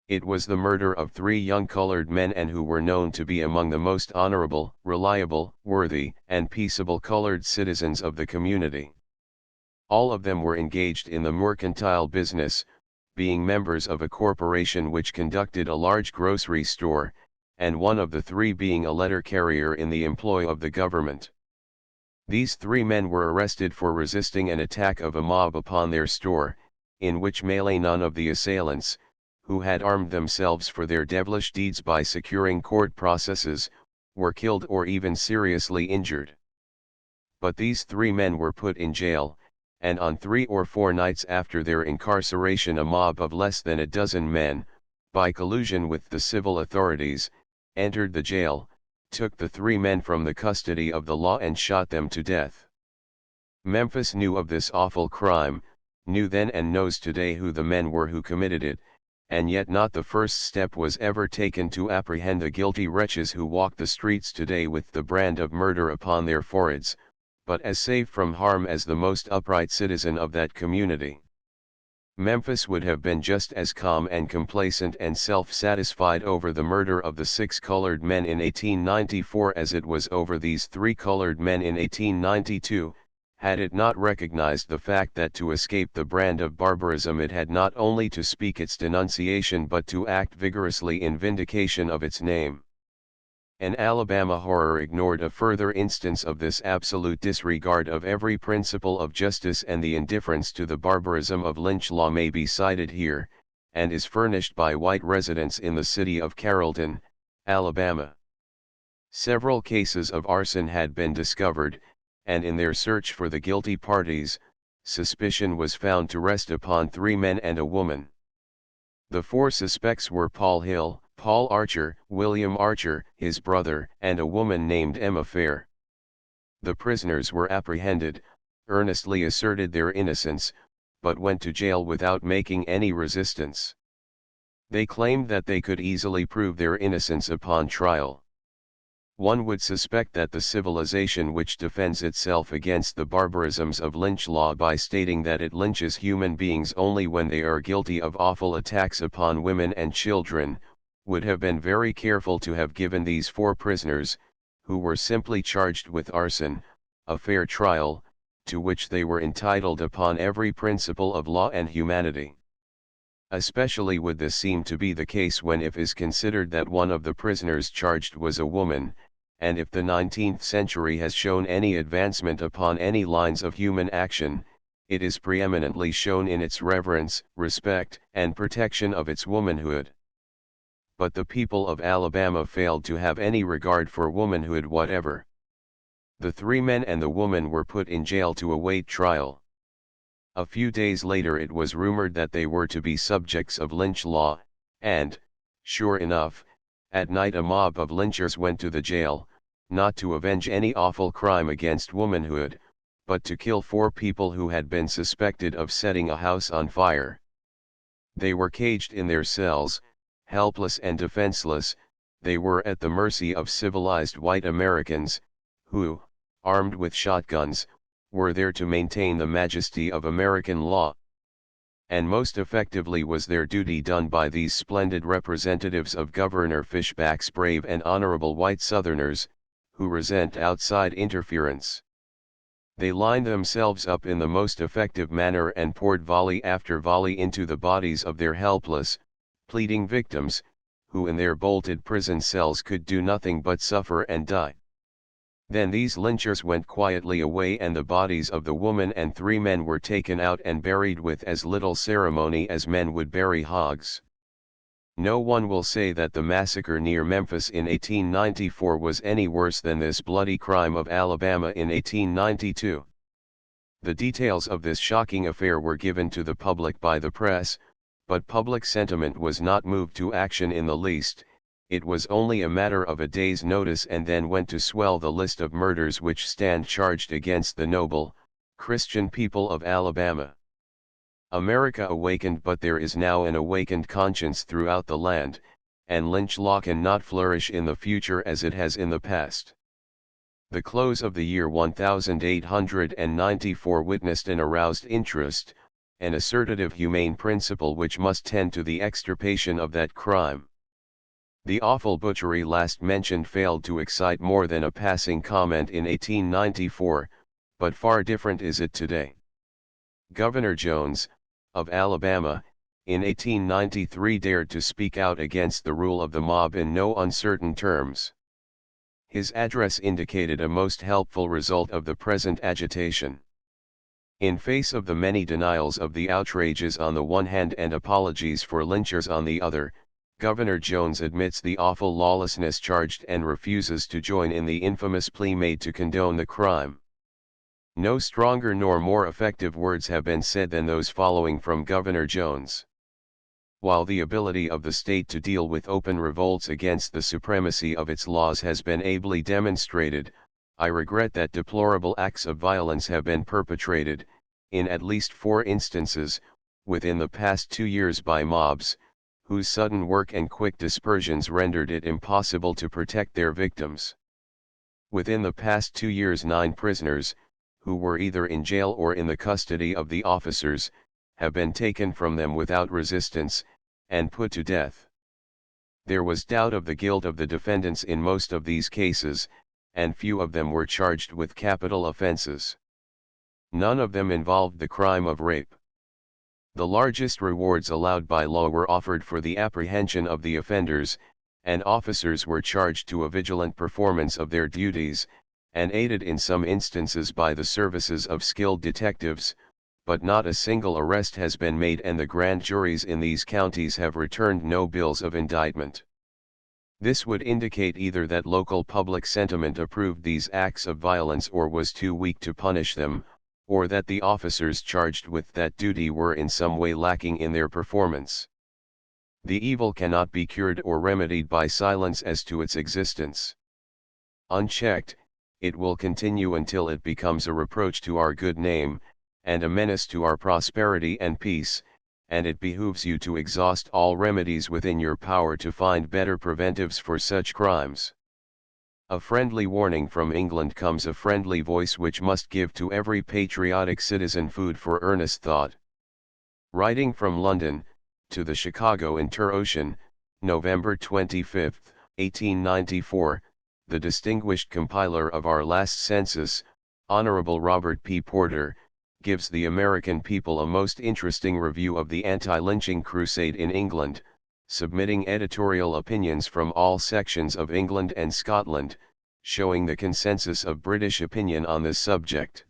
It was the murder of 3 young colored men and who were known to be among the most honorable, reliable, worthy, and peaceable colored citizens of the community. All of them were engaged in the mercantile business, being members of a corporation which conducted a large grocery store, and one of the 3 being a letter carrier in the employ of the government. These 3 men were arrested for resisting an attack of a mob upon their store, in which melee none of the assailants, who had armed themselves for their devilish deeds by securing court processes, were killed or even seriously injured. But these 3 men were put in jail, and on 3 or 4 nights after their incarceration a mob of less than a dozen men, by collusion with the civil authorities, entered the jail, took the 3 men from the custody of the law and shot them to death. Memphis knew of this awful crime, knew then and knows today who the men were who committed it, and yet not the first step was ever taken to apprehend the guilty wretches who walk the streets today with the brand of murder upon their foreheads, but as safe from harm as the most upright citizen of that community. Memphis would have been just as calm and complacent and self-satisfied over the murder of the 6 colored men in 1894 as it was over these 3 colored men in 1892, had it not recognized the fact that to escape the brand of barbarism it had not only to speak its denunciation but to act vigorously in vindication of its name. An Alabama horror ignored a further instance of this absolute disregard of every principle of justice, and the indifference to the barbarism of lynch law may be cited here, and is furnished by white residents in the city of Carrollton, Alabama. Several cases of arson had been discovered, and in their search for the guilty parties, suspicion was found to rest upon 3 men and a woman. The 4 suspects were Paul Hill, Paul Archer, William Archer, his brother, and a woman named Emma Fair. The prisoners were apprehended, earnestly asserted their innocence, but went to jail without making any resistance. They claimed that they could easily prove their innocence upon trial. One would suspect that the civilization which defends itself against the barbarisms of lynch law by stating that it lynches human beings only when they are guilty of awful attacks upon women and children, would have been very careful to have given these 4 prisoners, who were simply charged with arson, a fair trial, to which they were entitled upon every principle of law and humanity. Especially would this seem to be the case when it is considered that one of the prisoners charged was a woman, and if the 19th century has shown any advancement upon any lines of human action, it is preeminently shown in its reverence, respect, and protection of its womanhood. But the people of Alabama failed to have any regard for womanhood whatever. The 3 men and the woman were put in jail to await trial. A few days later it was rumored that they were to be subjects of lynch law, and, sure enough, at night a mob of lynchers went to the jail, not to avenge any awful crime against womanhood, but to kill 4 people who had been suspected of setting a house on fire. They were caged in their cells, helpless and defenseless. They were at the mercy of civilized white Americans, who, armed with shotguns, were there to maintain the majesty of American law. And most effectively was their duty done by these splendid representatives of Governor Fishback's brave and honorable white Southerners, who resent outside interference. They lined themselves up in the most effective manner and poured volley after volley into the bodies of their helpless, pleading victims, who in their bolted prison cells could do nothing but suffer and die. Then these lynchers went quietly away and the bodies of the woman and 3 men were taken out and buried with as little ceremony as men would bury hogs. No one will say that the massacre near Memphis in 1894 was any worse than this bloody crime of Alabama in 1892. The details of this shocking affair were given to the public by the press, but public sentiment was not moved to action in the least. It was only a matter of a day's notice and then went to swell the list of murders which stand charged against the noble, Christian people of Alabama. America awakened, but there is now an awakened conscience throughout the land, and lynch law cannot flourish in the future as it has in the past. The close of the year 1894 witnessed an aroused interest, an assertive humane principle which must tend to the extirpation of that crime. The awful butchery last mentioned failed to excite more than a passing comment in 1894, but far different is it today. Governor Jones, of Alabama, in 1893 dared to speak out against the rule of the mob in no uncertain terms. His address indicated a most helpful result of the present agitation. In face of the many denials of the outrages on the one hand and apologies for lynchers on the other, Governor Jones admits the awful lawlessness charged and refuses to join in the infamous plea made to condone the crime. No stronger nor more effective words have been said than those following from Governor Jones. While the ability of the state to deal with open revolts against the supremacy of its laws has been ably demonstrated, I regret that deplorable acts of violence have been perpetrated, in at least 4 instances, within the past 2 years by mobs, whose sudden work and quick dispersions rendered it impossible to protect their victims. Within the past 2 years 9 prisoners, who were either in jail or in the custody of the officers, have been taken from them without resistance, and put to death. There was doubt of the guilt of the defendants in most of these cases, and few of them were charged with capital offenses. None of them involved the crime of rape. The largest rewards allowed by law were offered for the apprehension of the offenders, and officers were charged to a vigilant performance of their duties, and aided in some instances by the services of skilled detectives, but not a single arrest has been made and the grand juries in these counties have returned no bills of indictment. This would indicate either that local public sentiment approved these acts of violence or was too weak to punish them, or that the officers charged with that duty were in some way lacking in their performance. The evil cannot be cured or remedied by silence as to its existence. Unchecked, it will continue until it becomes a reproach to our good name, and a menace to our prosperity and peace, and it behooves you to exhaust all remedies within your power to find better preventives for such crimes. A friendly warning from England comes, a friendly voice which must give to every patriotic citizen food for earnest thought. Writing from London, to the Chicago Inter-Ocean, November 25, 1894, the distinguished compiler of our last census, Honorable Robert P. Porter, gives the American people a most interesting review of the anti-lynching crusade in England, submitting editorial opinions from all sections of England and Scotland, showing the consensus of British opinion on this subject.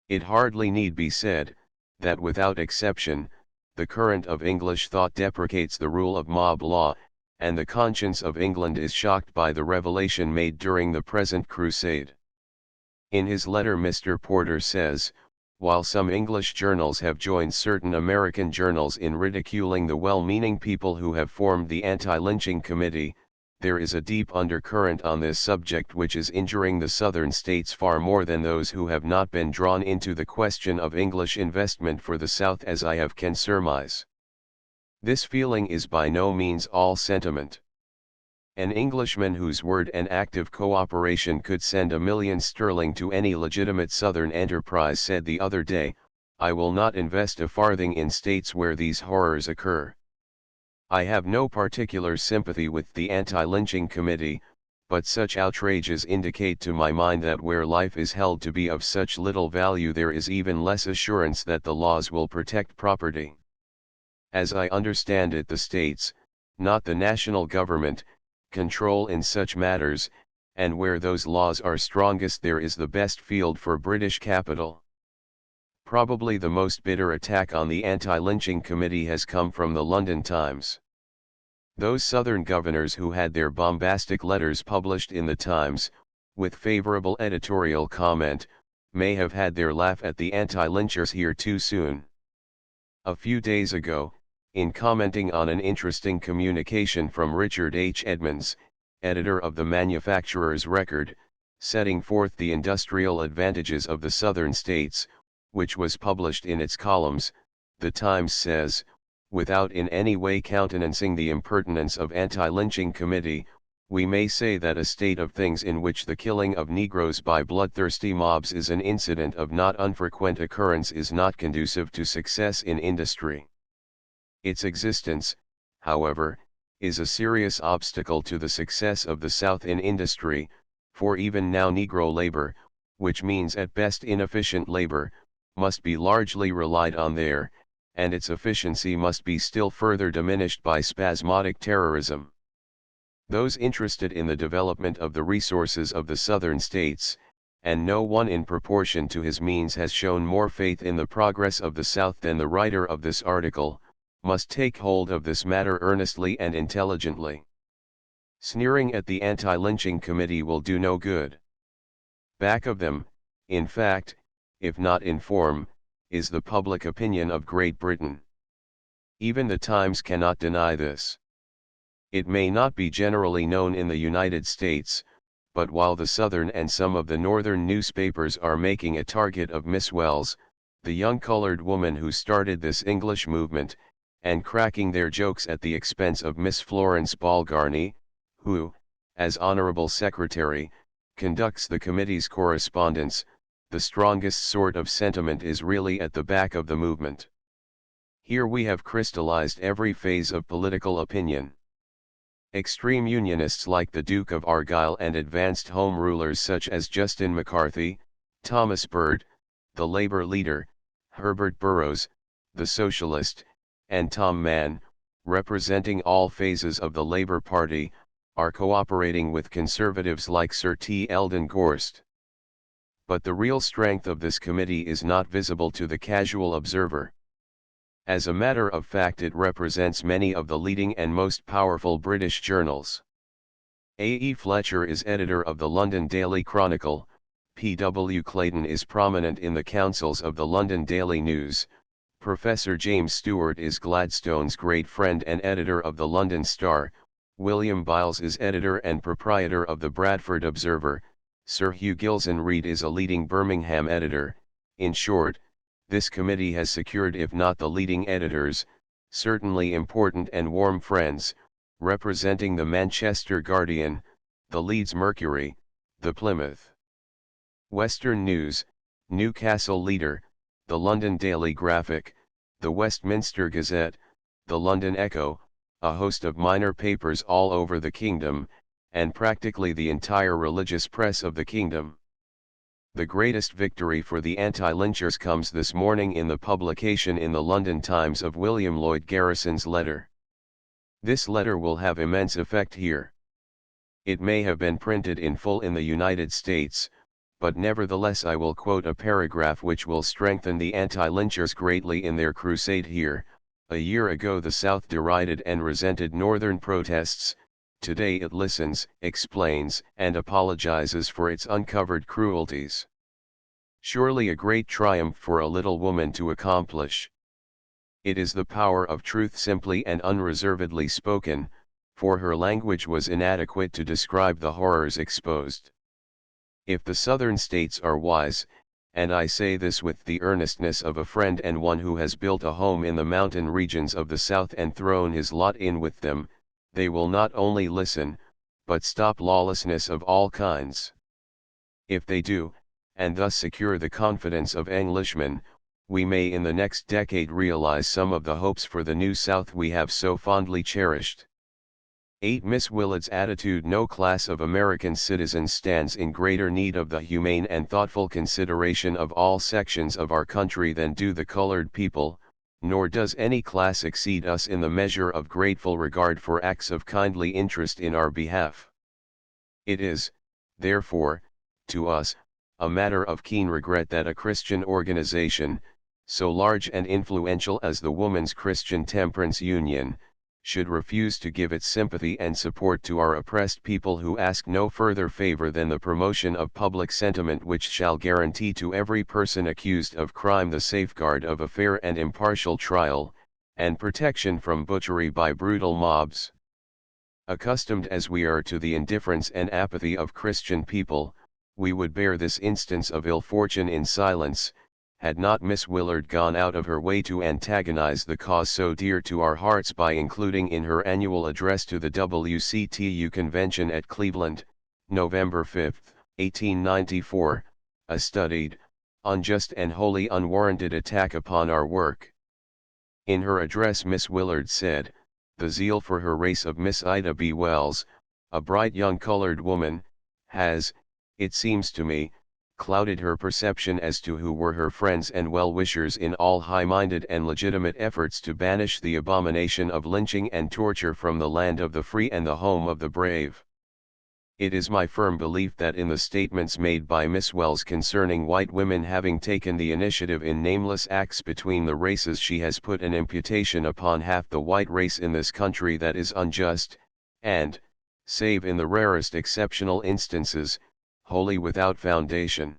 It hardly need be said, that without exception, the current of English thought deprecates the rule of mob law, and the conscience of England is shocked by the revelation made during the present crusade. In his letter Mr. Porter says, while some English journals have joined certain American journals in ridiculing the well-meaning people who have formed the anti-lynching committee, there is a deep undercurrent on this subject which is injuring the southern states far more than those who have not been drawn into the question of English investment for the South, as I can surmise. This feeling is by no means all sentiment. An Englishman whose word and active cooperation could send £1,000,000 to any legitimate Southern enterprise said the other day, "I will not invest a farthing in states where these horrors occur." I have no particular sympathy with the anti-lynching committee, but such outrages indicate to my mind that where life is held to be of such little value there is even less assurance that the laws will protect property. As I understand it, the states, not the national government, control in such matters, and where those laws are strongest there is the best field for British capital. Probably the most bitter attack on the anti-lynching committee has come from the London Times. Those Southern governors who had their bombastic letters published in the Times, with favorable editorial comment, may have had their laugh at the anti-lynchers here too soon. A few days ago, in commenting on an interesting communication from Richard H. Edmonds, editor of the Manufacturer's Record, setting forth the industrial advantages of the southern states, which was published in its columns, the Times says, without in any way countenancing the impertinence of anti-lynching committee, we may say that a state of things in which the killing of Negroes by bloodthirsty mobs is an incident of not unfrequent occurrence is not conducive to success in industry. Its existence, however, is a serious obstacle to the success of the South in industry, for even now Negro labor, which means at best inefficient labor, must be largely relied on there, and its efficiency must be still further diminished by spasmodic terrorism. Those interested in the development of the resources of the southern states, and no one in proportion to his means has shown more faith in the progress of the South than the writer of this article, must take hold of this matter earnestly and intelligently. Sneering at the anti-lynching committee will do no good. Back of them, in fact, if not in form, is the public opinion of Great Britain. Even the Times cannot deny this. It may not be generally known in the United States, but while the Southern and some of the Northern newspapers are making a target of Miss Wells, the young colored woman who started this English movement, and cracking their jokes at the expense of Miss Florence Balgarnie, who, as Honorable Secretary, conducts the committee's correspondence, the strongest sort of sentiment is really at the back of the movement. Here we have crystallized every phase of political opinion. Extreme Unionists like the Duke of Argyll and advanced Home Rulers such as Justin McCarthy, Thomas Byrd, the Labour leader, Herbert Burrows, the Socialist, and Tom Mann, representing all phases of the Labour Party, are cooperating with conservatives like Sir T. Eldon Gorst. But the real strength of this committee is not visible to the casual observer. As a matter of fact, it represents many of the leading and most powerful British journals. A. E. Fletcher is editor of the London Daily Chronicle, P. W. Clayton is prominent in the councils of the London Daily News, Professor James Stewart is Gladstone's great friend and editor of the London Star, William Biles is editor and proprietor of the Bradford Observer, Sir Hugh Gilson-Reid is a leading Birmingham editor. In short, this committee has secured, if not the leading editors, certainly important and warm friends, representing the Manchester Guardian, the Leeds Mercury, the Plymouth Western News, Newcastle Leader, the London Daily Graphic, the Westminster Gazette, the London Echo, a host of minor papers all over the kingdom, and practically the entire religious press of the kingdom. The greatest victory for the anti-lynchers comes this morning in the publication in the London Times of William Lloyd Garrison's letter. This letter will have immense effect here. It may have been printed in full in the United States, but nevertheless I will quote a paragraph which will strengthen the anti-lynchers greatly in their crusade here. A year ago the South derided and resented Northern protests. Today it listens, explains, and apologizes for its uncovered cruelties. Surely a great triumph for a little woman to accomplish. It is the power of truth simply and unreservedly spoken, for her language was inadequate to describe the horrors exposed. If the Southern states are wise, and I say this with the earnestness of a friend and one who has built a home in the mountain regions of the South and thrown his lot in with them, they will not only listen, but stop lawlessness of all kinds. If they do, and thus secure the confidence of Englishmen, we may in the next decade realize some of the hopes for the New South we have so fondly cherished. 8. Miss Willard's attitude. No class of American citizens stands in greater need of the humane and thoughtful consideration of all sections of our country than do the colored people, nor does any class exceed us in the measure of grateful regard for acts of kindly interest in our behalf. It is, therefore, to us, a matter of keen regret that a Christian organization, so large and influential as the Woman's Christian Temperance Union, should refuse to give its sympathy and support to our oppressed people who ask no further favor than the promotion of public sentiment which shall guarantee to every person accused of crime the safeguard of a fair and impartial trial, and protection from butchery by brutal mobs. Accustomed as we are to the indifference and apathy of Christian people, we would bear this instance of ill fortune in silence, had not Miss Willard gone out of her way to antagonize the cause so dear to our hearts by including in her annual address to the WCTU convention at Cleveland, November 5, 1894, a studied, unjust and wholly unwarranted attack upon our work. In her address Miss Willard said, "The zeal for her race of Miss Ida B. Wells, a bright young colored woman, has, it seems to me, clouded her perception as to who were her friends and well-wishers in all high-minded and legitimate efforts to banish the abomination of lynching and torture from the land of the free and the home of the brave. It is my firm belief that in the statements made by Miss Wells concerning white women having taken the initiative in nameless acts between the races she has put an imputation upon half the white race in this country that is unjust, and, save in the rarest exceptional instances, wholly without foundation.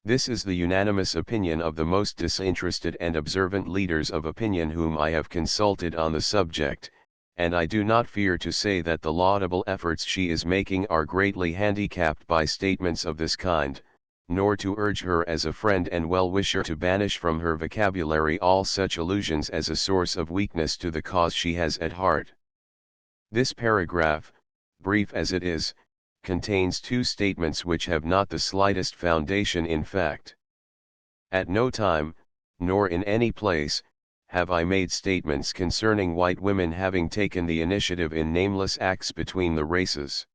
This is the unanimous opinion of the most disinterested and observant leaders of opinion whom I have consulted on the subject, and I do not fear to say that the laudable efforts she is making are greatly handicapped by statements of this kind, nor to urge her as a friend and well-wisher to banish from her vocabulary all such allusions as a source of weakness to the cause she has at heart. This paragraph, brief as it is, contains two statements which have not the slightest foundation in fact. At no time, nor in any place, have I made statements concerning white women having taken the initiative in nameless acts between the races.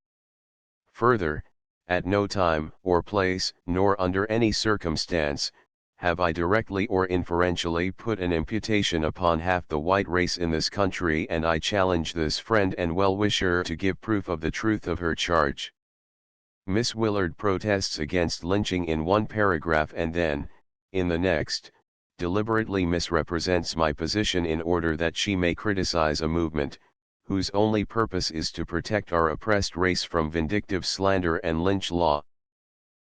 Further, at no time or place, nor under any circumstance, have I directly or inferentially put an imputation upon half the white race in this country, and I challenge this friend and well-wisher to give proof of the truth of her charge. Miss Willard protests against lynching in one paragraph and then, in the next, deliberately misrepresents my position in order that she may criticize a movement, whose only purpose is to protect our oppressed race from vindictive slander and lynch law.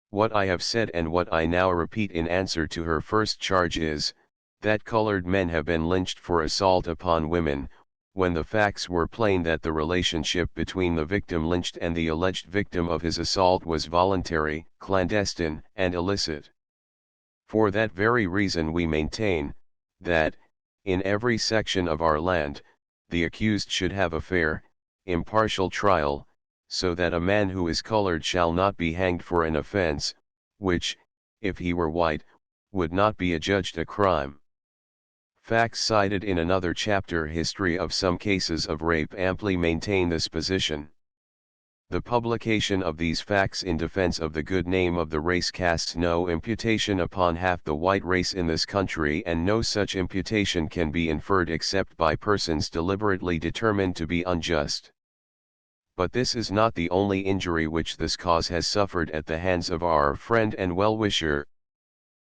What I have said and what I now repeat in answer to her first charge is, that colored men have been lynched for assault upon women, when the facts were plain that the relationship between the victim lynched and the alleged victim of his assault was voluntary, clandestine, and illicit. For that very reason we maintain, that, in every section of our land, the accused should have a fair, impartial trial, so that a man who is colored shall not be hanged for an offense, which, if he were white, would not be adjudged a crime. Facts cited in another chapter, History of Some Cases of Rape, amply maintain this position. The publication of these facts in defense of the good name of the race casts no imputation upon half the white race in this country, and no such imputation can be inferred except by persons deliberately determined to be unjust. But this is not the only injury which this cause has suffered at the hands of our friend and well-wisher.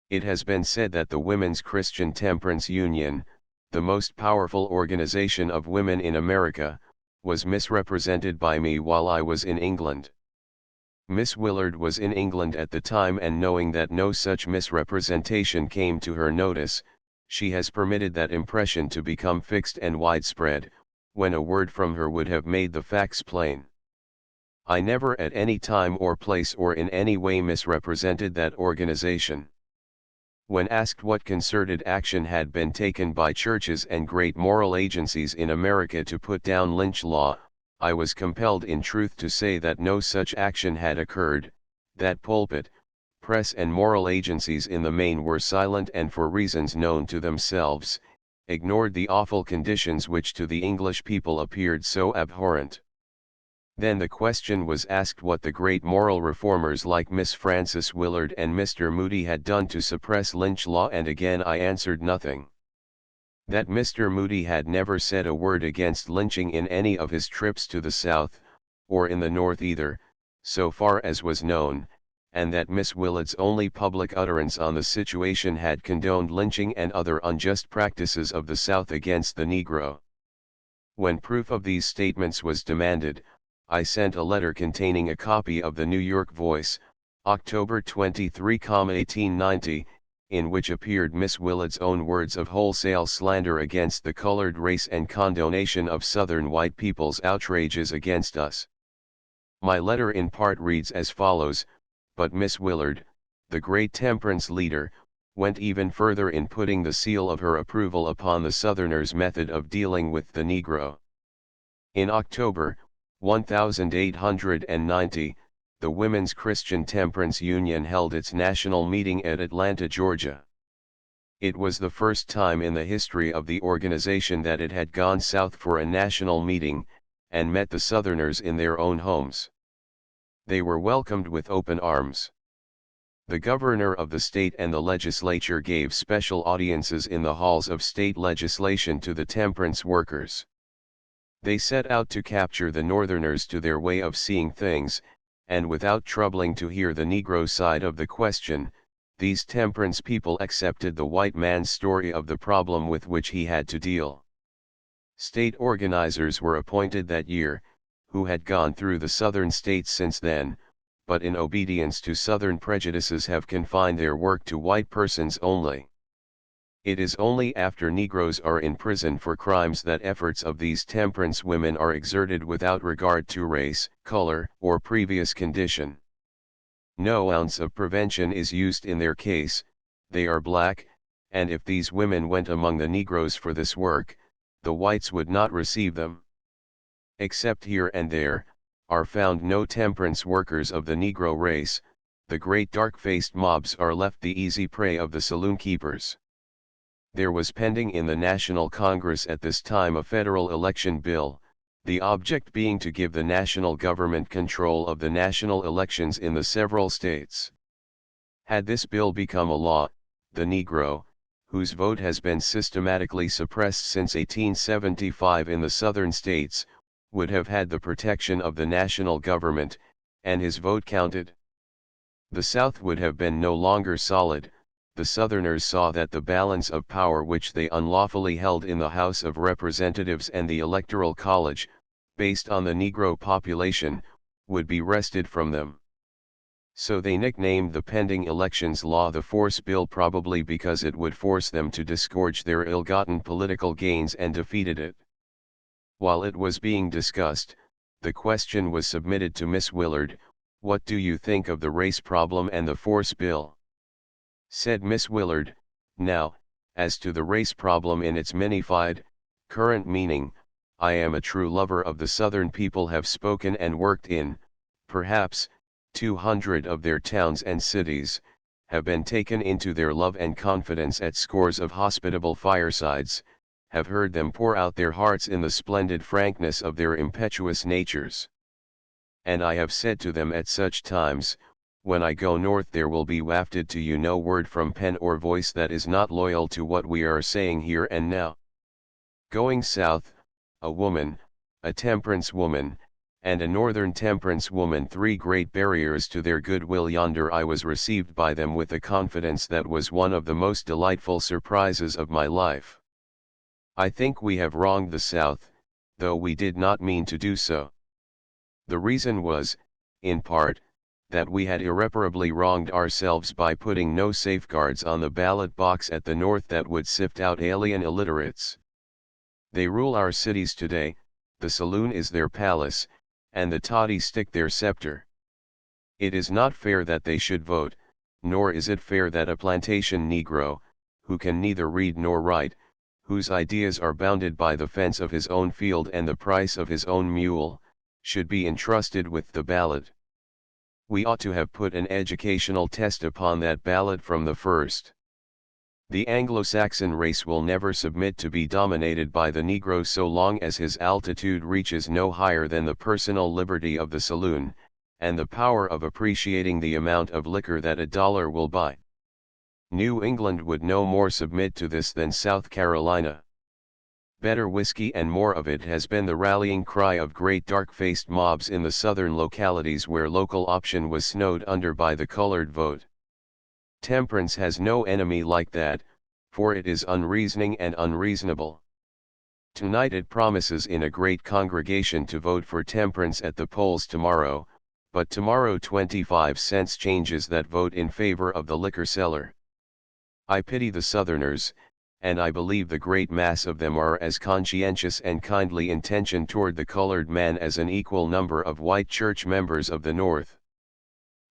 It has been said that the Women's Christian Temperance Union, the most powerful organization of women in America, was misrepresented by me while I was in England. Miss Willard was in England at the time, and knowing that no such misrepresentation came to her notice, she has permitted that impression to become fixed and widespread, when a word from her would have made the facts plain. I never at any time or place or in any way misrepresented that organization. When asked what concerted action had been taken by churches and great moral agencies in America to put down lynch law, I was compelled in truth to say that no such action had occurred, that pulpit, press and moral agencies in the main were silent and for reasons known to themselves, ignored the awful conditions which to the English people appeared so abhorrent. Then the question was asked what the great moral reformers like Miss Frances Willard and Mr. Moody had done to suppress lynch law, and again I answered nothing. That Mr. Moody had never said a word against lynching in any of his trips to the South, or in the North either, so far as was known, and that Miss Willard's only public utterance on the situation had condoned lynching and other unjust practices of the South against the Negro. When proof of these statements was demanded, I sent a letter containing a copy of the New York Voice, October 23, 1890, in which appeared Miss Willard's own words of wholesale slander against the colored race and condonation of Southern white people's outrages against us. My letter in part reads as follows, but Miss Willard, the great temperance leader, went even further in putting the seal of her approval upon the Southerners' method of dealing with the Negro. In October 1890, the Women's Christian Temperance Union held its national meeting at Atlanta, Georgia. It was the first time in the history of the organization that it had gone south for a national meeting, and met the Southerners in their own homes. They were welcomed with open arms. The governor of the state and the legislature gave special audiences in the halls of state legislation to the temperance workers. They set out to capture the Northerners to their way of seeing things, and without troubling to hear the Negro side of the question, these temperance people accepted the white man's story of the problem with which he had to deal. State organizers were appointed that year, who had gone through the Southern states since then, but in obedience to Southern prejudices have confined their work to white persons only. It is only after Negroes are in prison for crimes that efforts of these temperance women are exerted without regard to race, color, or previous condition. No ounce of prevention is used in their case. They are black, and if these women went among the Negroes for this work, the whites would not receive them. Except here and there, are found no temperance workers of the Negro race. The great dark-faced mobs are left the easy prey of the saloon keepers. There was pending in the National Congress at this time a federal election bill, the object being to give the national government control of the national elections in the several states. Had this bill become a law, the Negro, whose vote has been systematically suppressed since 1875 in the southern states, would have had the protection of the national government, and his vote counted. The South would have been no longer solid. The Southerners saw that the balance of power which they unlawfully held in the House of Representatives and the Electoral College, based on the Negro population, would be wrested from them. So they nicknamed the pending elections law the Force Bill, probably because it would force them to disgorge their ill-gotten political gains, and defeated it. While it was being discussed, the question was submitted to Miss Willard, "What do you think of the race problem and the Force Bill?" Said Miss Willard, "Now, as to the race problem in its minified, current meaning, I am a true lover of the Southern people, have spoken and worked in, perhaps, 200 of their towns and cities, have been taken into their love and confidence at scores of hospitable firesides, have heard them pour out their hearts in the splendid frankness of their impetuous natures. And I have said to them at such times, when I go north there will be wafted to you no word from pen or voice that is not loyal to what we are saying here and now. Going south, a woman, a temperance woman, and a northern temperance woman, three great barriers to their goodwill yonder, I was received by them with a confidence that was one of the most delightful surprises of my life. I think we have wronged the South, though we did not mean to do so. The reason was, in part, that we had irreparably wronged ourselves by putting no safeguards on the ballot box at the North that would sift out alien illiterates. They rule our cities today, the saloon is their palace, and the toddy stick their scepter. It is not fair that they should vote, nor is it fair that a plantation Negro, who can neither read nor write, whose ideas are bounded by the fence of his own field and the price of his own mule, should be entrusted with the ballot. We ought to have put an educational test upon that ballot from the first. The Anglo-Saxon race will never submit to be dominated by the Negro so long as his altitude reaches no higher than the personal liberty of the saloon, and the power of appreciating the amount of liquor that a dollar will buy. New England would no more submit to this than South Carolina. Better whiskey and more of it has been the rallying cry of great dark-faced mobs in the southern localities where local option was snowed under by the colored vote. Temperance has no enemy like that, for it is unreasoning and unreasonable. Tonight it promises in a great congregation to vote for temperance at the polls tomorrow, but tomorrow 25 cents changes that vote in favor of the liquor seller. I pity the Southerners, and I believe the great mass of them are as conscientious and kindly intentioned toward the colored man as an equal number of white church members of the North.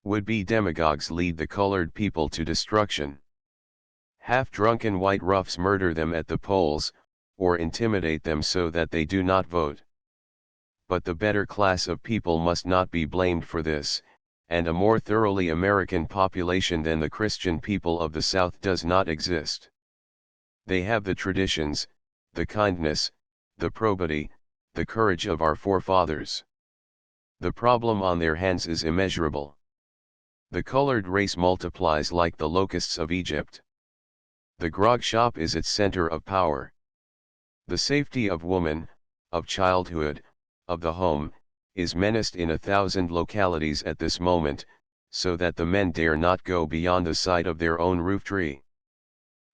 Would-be demagogues lead the colored people to destruction. Half-drunken white roughs murder them at the polls, or intimidate them so that they do not vote. But the better class of people must not be blamed for this, and a more thoroughly American population than the Christian people of the South does not exist. They have the traditions, the kindness, the probity, the courage of our forefathers. The problem on their hands is immeasurable. The colored race multiplies like the locusts of Egypt. The grog shop is its center of power. The safety of woman, of childhood, of the home, is menaced in 1,000 localities at this moment, so that the men dare not go beyond the sight of their own roof tree.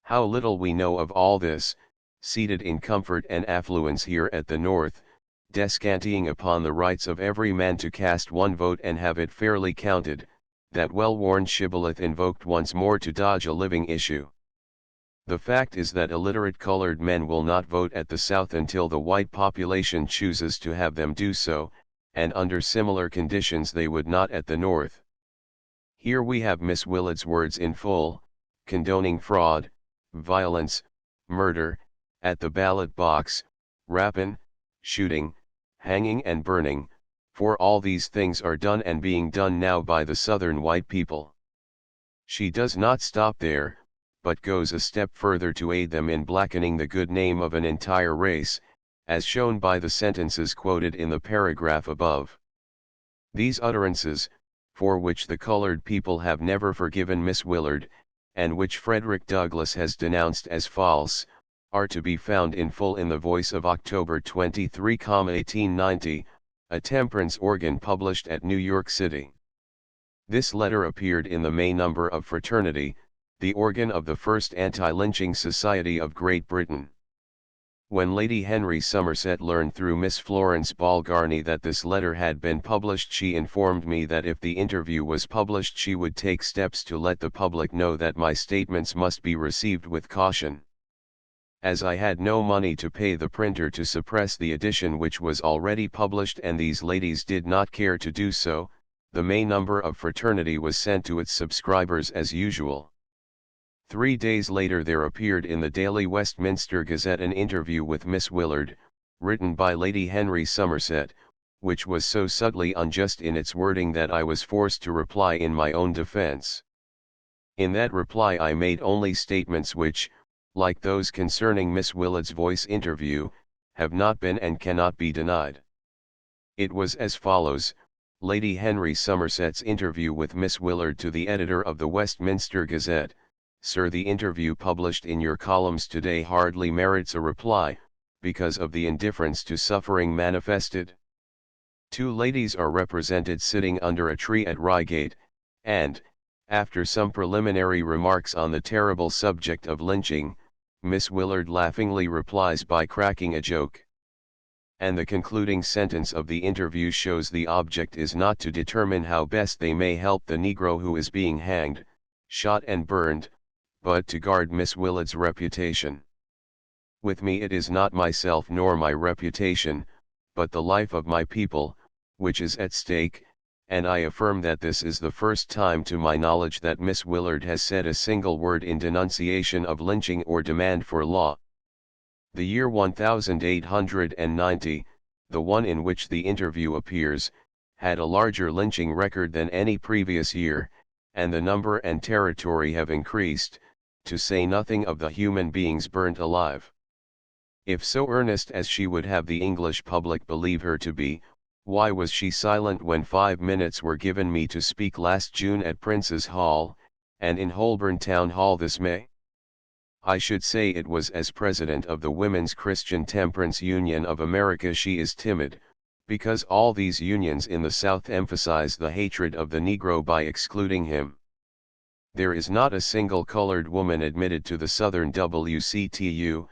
How little we know of all this, seated in comfort and affluence here at the North, descanting upon the rights of every man to cast one vote and have it fairly counted, that well-worn shibboleth invoked once more to dodge a living issue. The fact is that illiterate colored men will not vote at the South until the white population chooses to have them do so, and under similar conditions they would not at the North. Here we have Miss Willard's words in full, condoning fraud, violence, murder, at the ballot box, rapine, shooting, hanging and burning, for all these things are done and being done now by the Southern white people. She does not stop there, but goes a step further to aid them in blackening the good name of an entire race, as shown by the sentences quoted in the paragraph above. These utterances, for which the colored people have never forgiven Miss Willard, and which Frederick Douglass has denounced as false, are to be found in full in the Voice of October 23, 1890, a temperance organ published at New York City. This letter appeared in the May number of Fraternity, the organ of the first Anti-Lynching Society of Great Britain. When Lady Henry Somerset learned through Miss Florence Balgarny that this letter had been published, she informed me that if the interview was published she would take steps to let the public know that my statements must be received with caution. As I had no money to pay the printer to suppress the edition which was already published and these ladies did not care to do so, the May number of Fraternity was sent to its subscribers as usual. 3 days later there appeared in the Daily Westminster Gazette an interview with Miss Willard, written by Lady Henry Somerset, which was so subtly unjust in its wording that I was forced to reply in my own defense. In that reply I made only statements which, like those concerning Miss Willard's voice interview, have not been and cannot be denied. It was as follows: Lady Henry Somerset's interview with Miss Willard to the editor of the Westminster Gazette. Sir, the interview published in your columns today hardly merits a reply, because of the indifference to suffering manifested. 2 ladies are represented sitting under a tree at Reigate, and, after some preliminary remarks on the terrible subject of lynching, Miss Willard laughingly replies by cracking a joke. and the concluding sentence of the interview shows the object is not to determine how best they may help the Negro who is being hanged, shot and burned, but to guard Miss Willard's reputation. With me it is not myself nor my reputation, but the life of my people, which is at stake, and I affirm that this is the first time to my knowledge that Miss Willard has said a single word in denunciation of lynching or demand for law. The year 1890, the one in which the interview appears, had a larger lynching record than any previous year, and the number and territory have increased, to say nothing of the human beings burnt alive. If so earnest as she would have the English public believe her to be, why was she silent when 5 minutes were given me to speak last June at Prince's Hall, and in Holborn Town Hall this May? I should say it was as president of the Women's Christian Temperance Union of America she is timid, because all these unions in the South emphasize the hatred of the Negro by excluding him. There is not a single colored woman admitted to the Southern WCTU,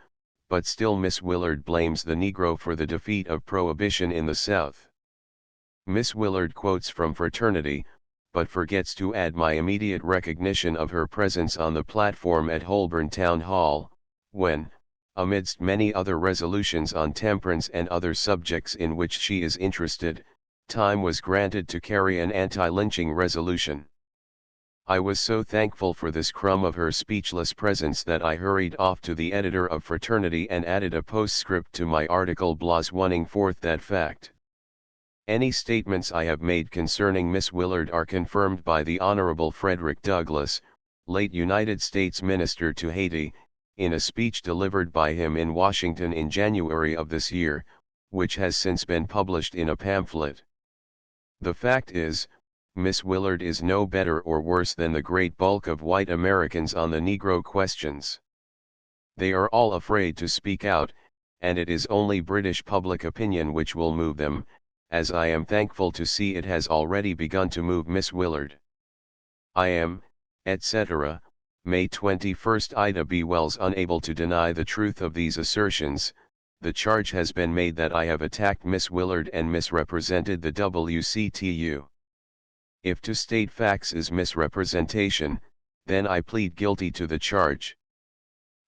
but still Miss Willard blames the Negro for the defeat of Prohibition in the South. Miss Willard quotes from Fraternity, but forgets to add my immediate recognition of her presence on the platform at Holborn Town Hall, when, amidst many other resolutions on temperance and other subjects in which she is interested, time was granted to carry an anti-lynching resolution. I was so thankful for this crumb of her speechless presence that I hurried off to the editor of Fraternity and added a postscript to my article blazonning forth that fact. Any statements I have made concerning Miss Willard are confirmed by the Honorable Frederick Douglass, late United States Minister to Haiti, in a speech delivered by him in Washington in January of this year, which has since been published in a pamphlet. The fact is, Miss Willard is no better or worse than the great bulk of white Americans on the Negro questions. They are all afraid to speak out, and it is only British public opinion which will move them, as I am thankful to see it has already begun to move Miss Willard. I am, etc., May 21, Ida B. Wells. Unable to deny the truth of these assertions, the charge has been made that I have attacked Miss Willard and misrepresented the WCTU. If to state facts is misrepresentation, then I plead guilty to the charge.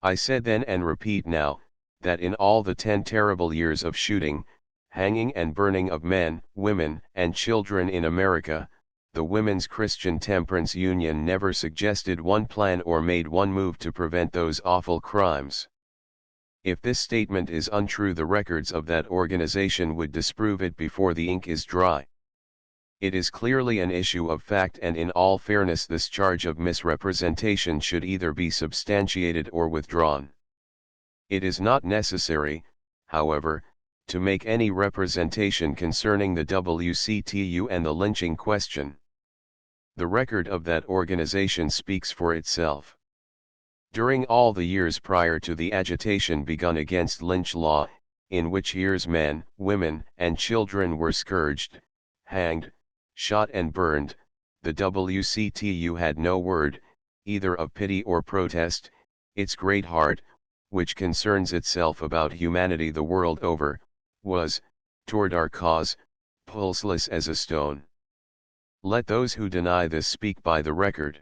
I said then and repeat now, that in all the 10 terrible years of shooting, hanging and burning of men, women, and children in America, the Women's Christian Temperance Union never suggested one plan or made one move to prevent those awful crimes. If this statement is untrue, the records of that organization would disprove it before the ink is dry. It is clearly an issue of fact, and in all fairness this charge of misrepresentation should either be substantiated or withdrawn. It is not necessary, however, to make any representation concerning the WCTU and the lynching question. The record of that organization speaks for itself. During all the years prior to the agitation begun against lynch law, in which years men, women, and children were scourged, hanged, shot and burned, the WCTU had no word, either of pity or protest. Its great heart, which concerns itself about humanity the world over, was, toward our cause, pulseless as a stone. Let those who deny this speak by the record.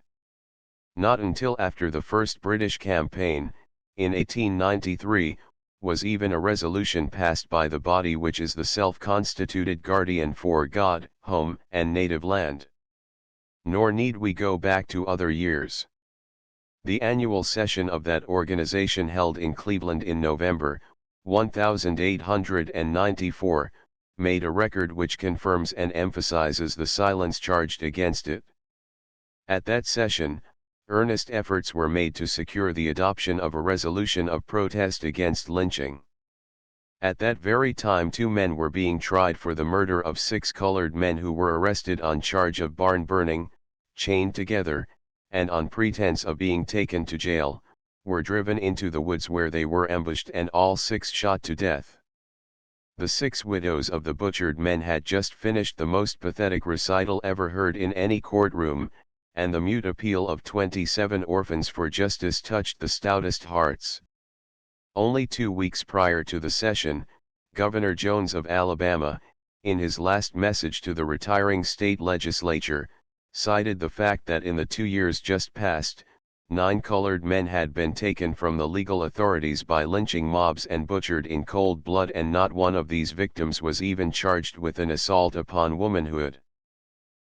Not until after the first British campaign, in 1893, was even a resolution passed by the body which is the self-constituted guardian for God, home, and native land. Nor need we go back to other years. The annual session of that organization held in Cleveland in November, 1894, made a record which confirms and emphasizes the silence charged against it. At that session, earnest efforts were made to secure the adoption of a resolution of protest against lynching. At that very time 2 men were being tried for the murder of 6 colored men who were arrested on charge of barn burning, chained together, and on pretense of being taken to jail, were driven into the woods where they were ambushed and all 6 shot to death. The 6 widows of the butchered men had just finished the most pathetic recital ever heard in any courtroom, and the mute appeal of 27 orphans for justice touched the stoutest hearts. Only 2 weeks prior to the session, Governor Jones of Alabama, in his last message to the retiring state legislature, cited the fact that in the 2 years just past, 9 colored men had been taken from the legal authorities by lynching mobs and butchered in cold blood, and not one of these victims was even charged with an assault upon womanhood.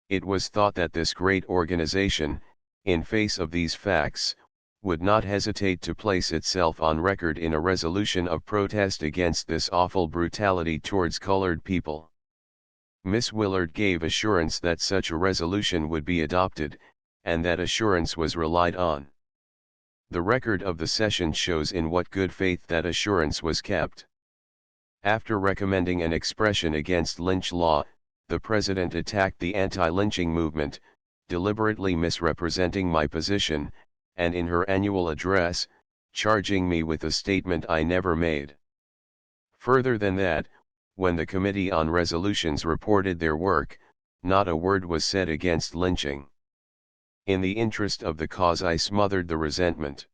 It was thought that this great organization, in face of these facts, would not hesitate to place itself on record in a resolution of protest against this awful brutality towards colored people. Miss Willard gave assurance that such a resolution would be adopted, and that assurance was relied on. The record of the session shows in what good faith that assurance was kept. After recommending an expression against lynch law, the President attacked the anti-lynching movement, deliberately misrepresenting my position, and in her annual address, charging me with a statement I never made. Further than that, when the Committee on Resolutions reported their work, not a word was said against lynching. In the interest of the cause, I smothered the resentment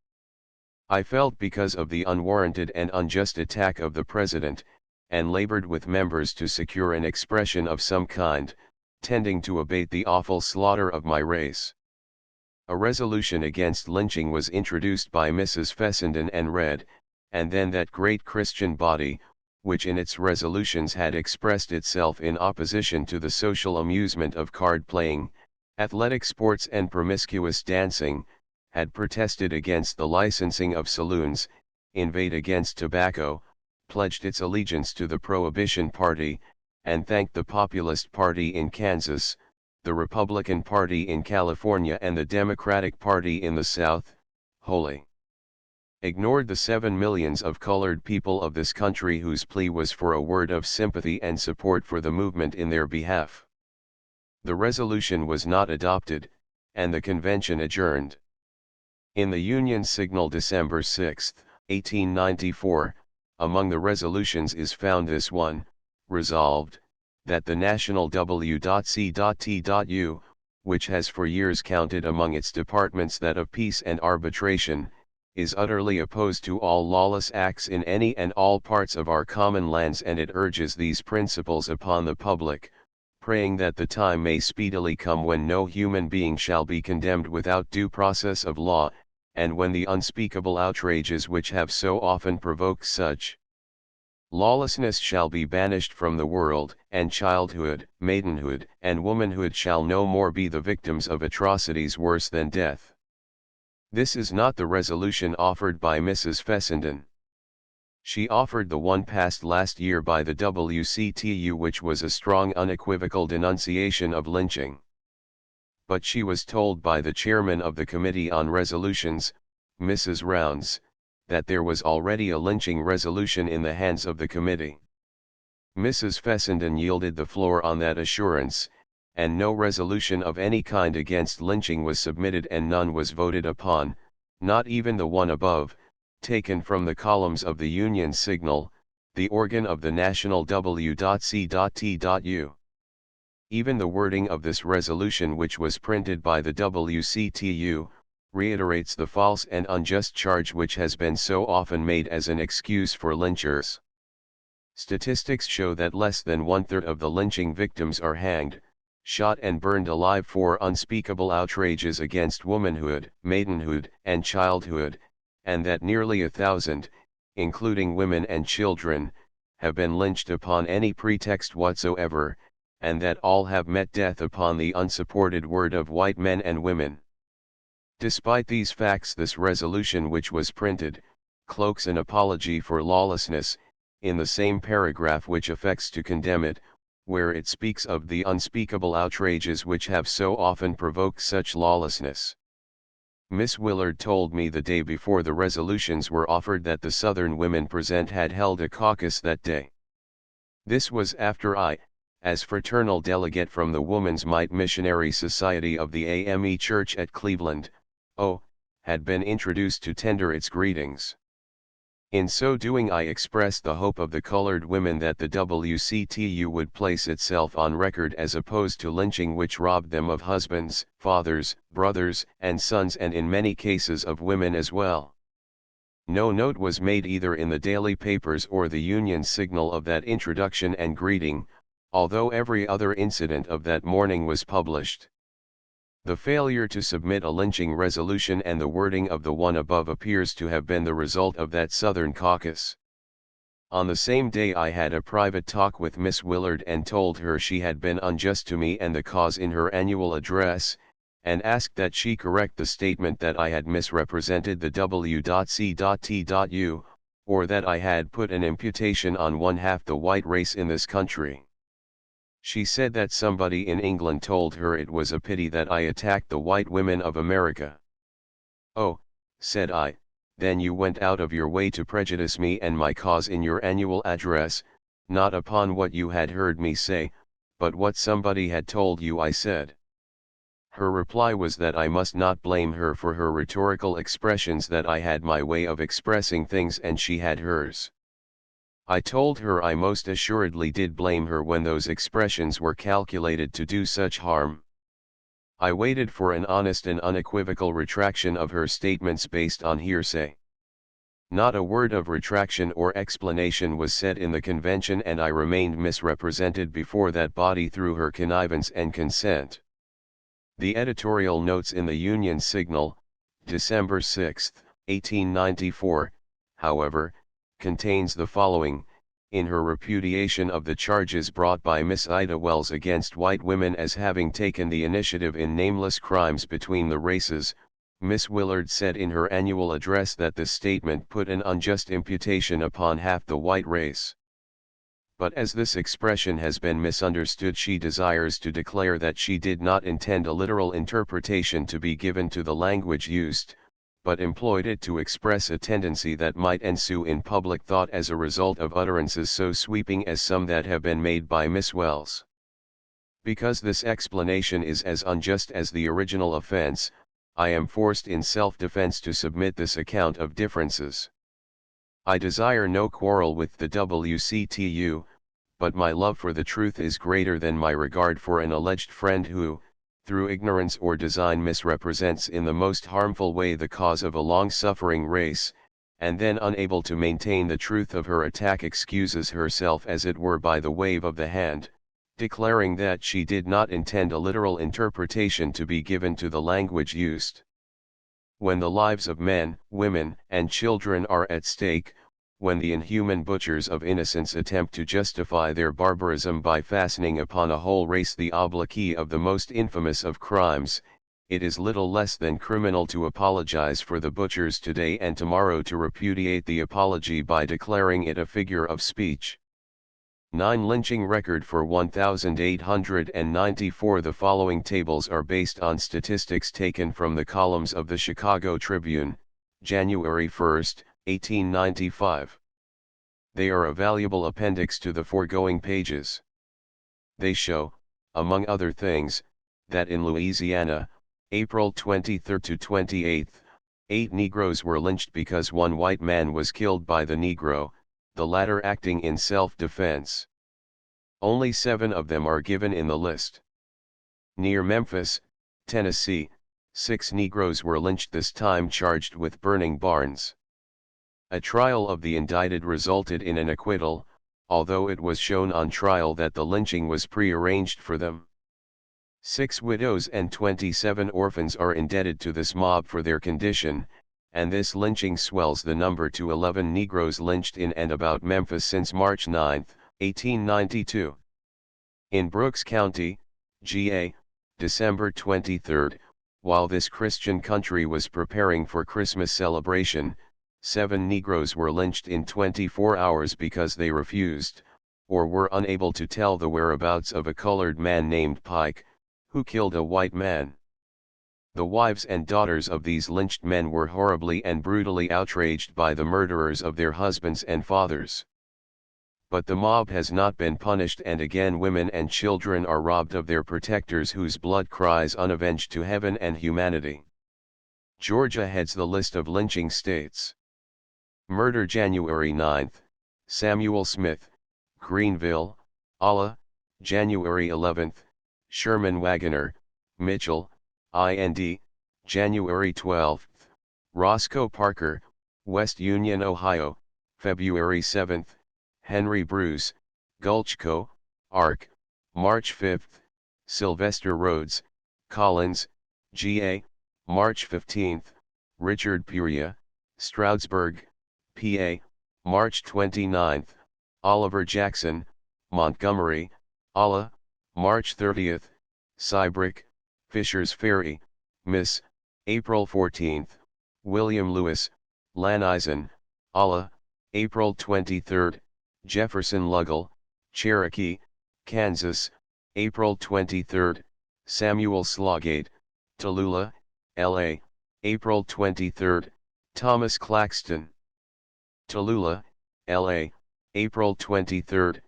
I felt because of the unwarranted and unjust attack of the President, and labored with members to secure an expression of some kind, tending to abate the awful slaughter of my race. A resolution against lynching was introduced by Mrs. Fessenden and read, and then that great Christian body, which in its resolutions had expressed itself in opposition to the social amusement of card-playing, athletic sports and promiscuous dancing, had protested against the licensing of saloons, inveighed against tobacco, pledged its allegiance to the Prohibition Party, and thanked the Populist Party in Kansas, the Republican Party in California and the Democratic Party in the South, wholly ignored the 7 millions of colored people of this country whose plea was for a word of sympathy and support for the movement in their behalf. The resolution was not adopted, and the convention adjourned. In the Union Signal December 6, 1894, among the resolutions is found this one: resolved, that the National W.C.T.U., which has for years counted among its departments that of peace and arbitration, is utterly opposed to all lawless acts in any and all parts of our common lands, and it urges these principles upon the public, praying that the time may speedily come when no human being shall be condemned without due process of law, and when the unspeakable outrages which have so often provoked such lawlessness shall be banished from the world, and childhood, maidenhood, and womanhood shall no more be the victims of atrocities worse than death. This is not the resolution offered by Mrs. Fessenden. She offered the one passed last year by the WCTU, which was a strong unequivocal denunciation of lynching. But she was told by the chairman of the Committee on Resolutions, Mrs. Rounds, that there was already a lynching resolution in the hands of the committee. Mrs. Fessenden yielded the floor on that assurance, and no resolution of any kind against lynching was submitted, and none was voted upon, not even the one above, taken from the columns of the Union Signal, the organ of the national W.C.T.U. Even the wording of this resolution, which was printed by the WCTU, reiterates the false and unjust charge which has been so often made as an excuse for lynchers. Statistics show that less than 1/3 of the lynching victims are hanged, shot and burned alive for unspeakable outrages against womanhood, maidenhood, and childhood, and that nearly 1,000, including women and children, have been lynched upon any pretext whatsoever, and that all have met death upon the unsupported word of white men and women. Despite these facts, this resolution, which was printed, cloaks an apology for lawlessness, in the same paragraph which affects to condemn it, where it speaks of the unspeakable outrages which have so often provoked such lawlessness. Miss Willard told me the day before the resolutions were offered that the Southern women present had held a caucus that day. This was after I, as fraternal delegate from the Woman's Might Missionary Society of the AME Church at Cleveland, had been introduced to tender its greetings. In so doing, I expressed the hope of the colored women that the WCTU would place itself on record as opposed to lynching, which robbed them of husbands, fathers, brothers, and sons, and in many cases of women as well. No note was made either in the daily papers or the Union Signal of that introduction and greeting, although every other incident of that morning was published. The failure to submit a lynching resolution and the wording of the one above appears to have been the result of that Southern caucus. On the same day I had a private talk with Miss Willard and told her she had been unjust to me and the cause in her annual address, and asked that she correct the statement that I had misrepresented the W.C.T.U, or that I had put an imputation on one half the white race in this country. She said that somebody in England told her it was a pity that I attacked the white women of America. "Oh," said I, "then you went out of your way to prejudice me and my cause in your annual address, not upon what you had heard me say, but what somebody had told you I said." Her reply was that I must not blame her for her rhetorical expressions, that I had my way of expressing things and she had hers. I told her I most assuredly did blame her when those expressions were calculated to do such harm. I waited for an honest and unequivocal retraction of her statements based on hearsay. Not a word of retraction or explanation was said in the convention, and I remained misrepresented before that body through her connivance and consent. The editorial notes in the Union Signal, December 6, 1894, however, contains the following: in her repudiation of the charges brought by Miss Ida Wells against white women as having taken the initiative in nameless crimes between the races, Miss Willard said in her annual address that the statement put an unjust imputation upon half the white race. But as this expression has been misunderstood, she desires to declare that she did not intend a literal interpretation to be given to the language used, but employed it to express a tendency that might ensue in public thought as a result of utterances so sweeping as some that have been made by Miss Wells. Because this explanation is as unjust as the original offense, I am forced in self-defense to submit this account of differences. I desire no quarrel with the WCTU, but my love for the truth is greater than my regard for an alleged friend who, through ignorance or design, misrepresents in the most harmful way the cause of a long-suffering race, and then, unable to maintain the truth of her attack, excuses herself as it were by the wave of the hand, declaring that she did not intend a literal interpretation to be given to the language used. When the lives of men, women, and children are at stake, when the inhuman butchers of innocence attempt to justify their barbarism by fastening upon a whole race the obloquy of the most infamous of crimes, it is little less than criminal to apologize for the butchers today and tomorrow to repudiate the apology by declaring it a figure of speech. 9. Lynching record for 1894. The following tables are based on statistics taken from the columns of the Chicago Tribune, January 1, 1895. They are a valuable appendix to the foregoing pages. They show, among other things, that in Louisiana, April 23 to 28, 8 Negroes were lynched because one white man was killed by the Negro, the latter acting in self-defense. Only 7 of them are given in the list. Near Memphis, Tennessee, 6 Negroes were lynched, this time charged with burning barns. A trial of the indicted resulted in an acquittal, although it was shown on trial that the lynching was prearranged for them. 6 widows and 27 orphans are indebted to this mob for their condition, and this lynching swells the number to 11 Negroes lynched in and about Memphis since March 9, 1892. In Brooks County, GA, December 23, while this Christian country was preparing for Christmas celebration, 7 Negroes were lynched in 24 hours because they refused, or were unable to tell the whereabouts of a colored man named Pike, who killed a white man. The wives and daughters of these lynched men were horribly and brutally outraged by the murderers of their husbands and fathers. But the mob has not been punished, and again women and children are robbed of their protectors whose blood cries unavenged to heaven and humanity. Georgia heads the list of lynching states. Murder January 9, Samuel Smith, Greenville, Alla, January 11, Sherman Wagoner, Mitchell, IND, January 12, Roscoe Parker, West Union, Ohio, February 7, Henry Bruce, Gulchco, Ark, March 5, Sylvester Rhodes, Collins, G.A., March 15, Richard Puria, Stroudsburg, PA, March 29, Oliver Jackson, Montgomery, Alla, March 30, Cybrick, Fisher's Ferry, Miss, April 14, William Lewis, Lanisen, Alla, April 23, Jefferson Luggle, Cherokee, Kansas, April 23, Samuel Slogate, Tallulah, L.A., April 23, Thomas Claxton, Tallulah, L.A., April 23,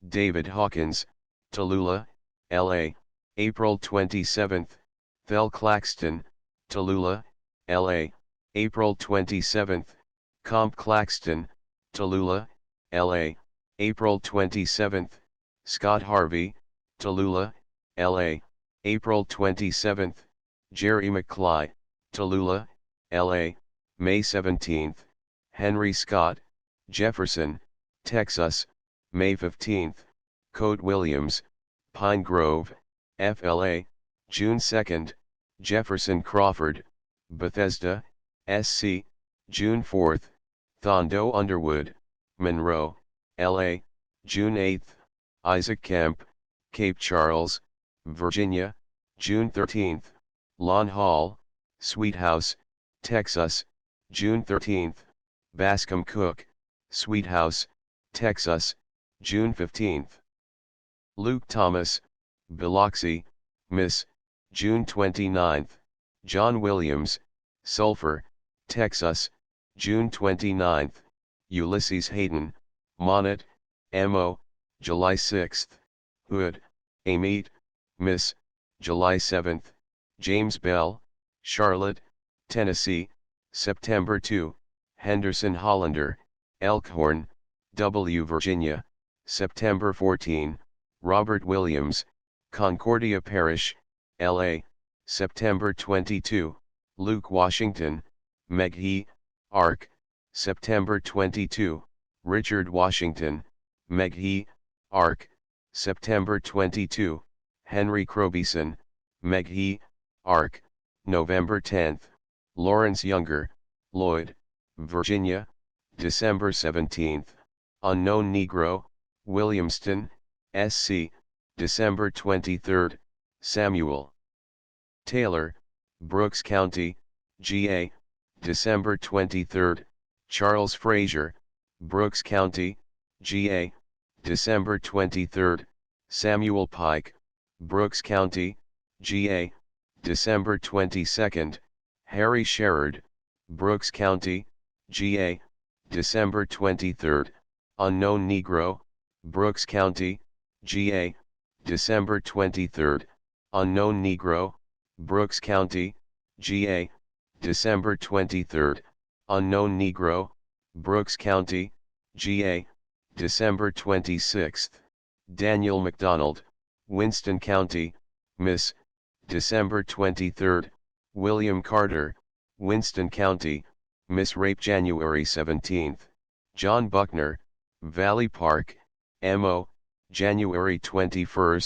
David Hawkins, Tallulah, L.A., April 27, Thel Claxton, Tallulah, L.A., April 27, Comp Claxton, Tallulah, L.A., April 27, Scott Harvey, Tallulah, L.A., April 27, Jerry McCly, Tallulah, L.A., May 17, Henry Scott, Jefferson, Texas, May 15, Coate Williams, Pine Grove, FLA, June 2, Jefferson Crawford, Bethesda, SC, June 4, Thondo Underwood, Monroe, LA, June 8, Isaac Kemp, Cape Charles, Virginia, June 13, Lon Hall, Sweet House, Texas, June 13, Bascom Cook, Sweet House, Texas, June 15. Luke Thomas, Biloxi, Miss, June 29, John Williams, Sulphur, Texas, June 29, Ulysses Hayden, Monet, M.O., July 6, Hood, Amite, Miss, July 7, James Bell, Charlotte, Tennessee, September 2, Henderson Hollander, Elkhorn, W. Virginia, September 14, Robert Williams, Concordia Parish, L.A., September 22, Luke Washington, Meghee, Ark, September 22, Richard Washington, Meghee, Ark, September 22, Henry Crobieson, Meghee, Ark, November 10, Lawrence Younger, Lloyd, Virginia, December 17, Unknown Negro, Williamston, SC, December 23, Samuel Taylor, Brooks County, GA, December 23, Charles Frazier, Brooks County, GA, December 23, Samuel Pike, Brooks County, GA, December 22, Harry Sherrard, Brooks County, GA, December 23, Unknown Negro, Brooks County, GA, December 23, Unknown Negro, Brooks County, GA, December 23, Unknown Negro, Brooks County, GA, December 26, Daniel McDonald, Winston County, Miss, December 23, William Carter, Winston County, Miss Rape January 17, John Buckner, Valley Park, M.O., January 21,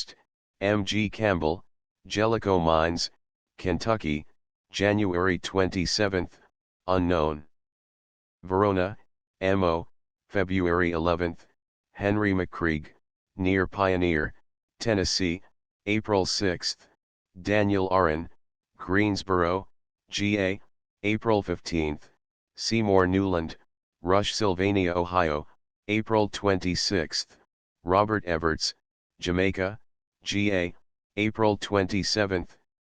M.G. Campbell, Jellicoe Mines, Kentucky, January 27, unknown. Verona, M.O., February 11, Henry McCrieg, near Pioneer, Tennessee, April 6, Daniel Aron, Greensboro, GA, April 15, Seymour Newland, Rush, Sylvania, Ohio, April 26, Robert Everts, Jamaica, GA, April 27,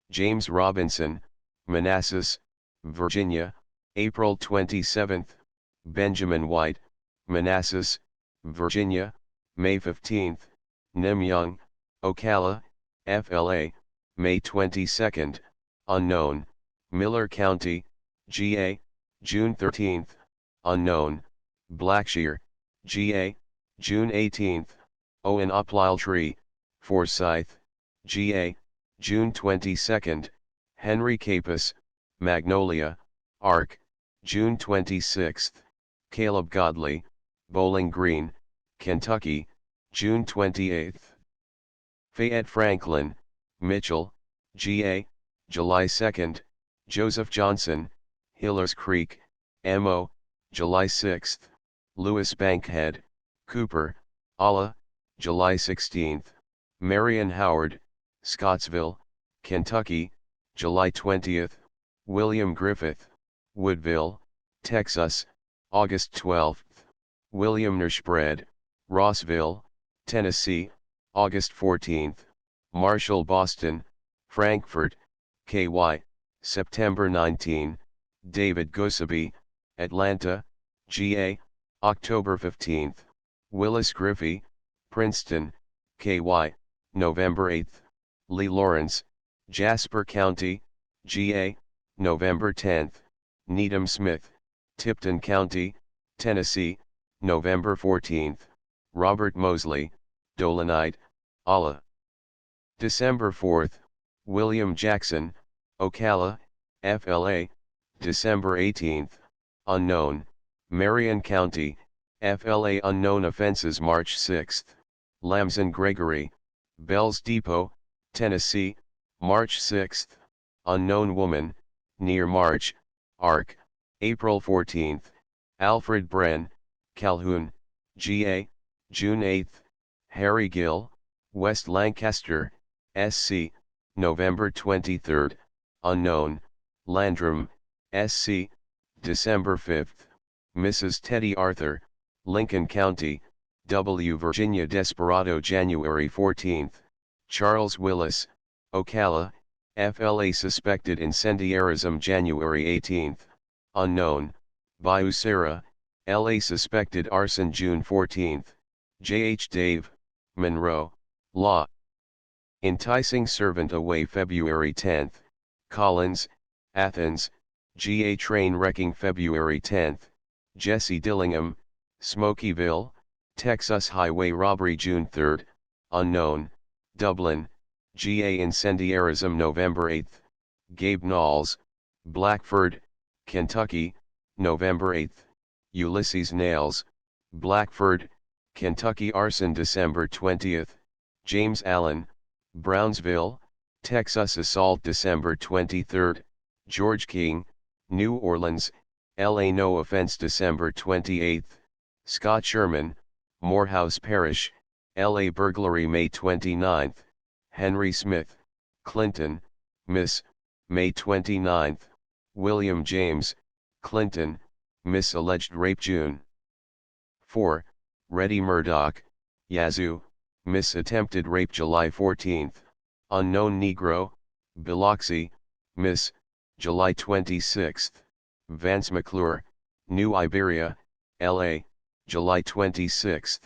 James Robinson, Manassas, Virginia, April 27, Benjamin White, Manassas, Virginia, May 15, Nem Young, Ocala, FLA, May 22, unknown, Miller County, GA, June 13, unknown, Blackshear, GA, June 18, Owen Uplile Tree, Forsyth, GA, June 22, Henry Capus, Magnolia, Ark, June 26, Caleb Godley, Bowling Green, Kentucky, June 28. Fayette Franklin, Mitchell, Ga, July 2, Joseph Johnson, Hillers Creek, Mo, July 6, Louis Bankhead, Cooper, Alla, July 16, Marion Howard, Scottsville, Kentucky, July 20, William Griffith, Woodville, Texas, August 12, William Nershbred, Rossville, Tennessee, August 14, Marshall Boston, Frankfort, KY, September 19, David Gosaby, Atlanta, GA, October 15, Willis Griffey, Princeton, KY, November 8, Lee Lawrence, Jasper County, GA, November 10, Needham Smith, Tipton County, Tennessee, November 14, Robert Mosley, Dolomite, Alla. December 4, William Jackson, Ocala, FLA, December 18, unknown, Marion County, FLA unknown offenses March 6, Lamson Gregory, Bells Depot, Tennessee, March 6, unknown woman, near March, Arc, April 14, Alfred Bren, Calhoun, GA, June 8, Harry Gill, West Lancaster, SC, November 23, unknown, Landrum, SC, December 5, Mrs. Teddy Arthur, Lincoln County, W. Virginia Desperado January 14, Charles Willis, Ocala, FLA suspected incendiarism January 18, unknown, Bayou Sara, LA suspected arson June 14, J.H. Dave, Monroe, Law. Enticing servant away February 10, Collins, Athens, GA train wrecking February 10, Jesse Dillingham, Smokyville, Texas highway robbery June 3, unknown, Dublin, GA incendiarism November 8, Gabe Knowles, Blackford, Kentucky, November 8, Ulysses Nails, Blackford, Kentucky arson December 20, James Allen, Brownsville, Texas assault December 23, George King, New Orleans, LA no offense December 28, Scott Sherman, Morehouse Parish, LA burglary May 29, Henry Smith, Clinton, Miss, May 29, William James, Clinton, Miss alleged rape June 4, Reddy Murdoch, Yazoo, Miss attempted rape July 14, unknown Negro, Biloxi, Miss, July 26, Vance McClure, New Iberia, LA, July 26,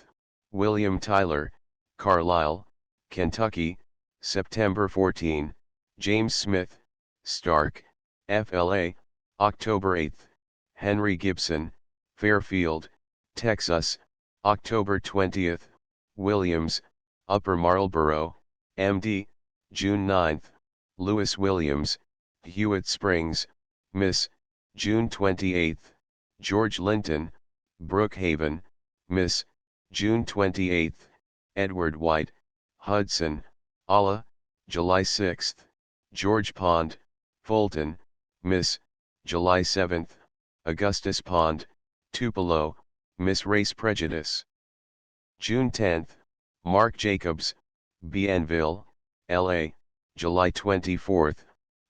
William Tyler, Carlisle, Kentucky, September 14, James Smith, Stark, FLA, October 8, Henry Gibson, Fairfield, Texas, October 20, Williams, Upper Marlboro, MD, June 9, Lewis Williams, Hewitt Springs, Miss, June 28, George Linton, Brookhaven, Miss, June 28, Edward White, Hudson, Alla, July 6, George Pond, Fulton, Miss, July 7, Augustus Pond, Tupelo, Miss Race Prejudice. June 10, Mark Jacobs, Bienville, LA, July 24,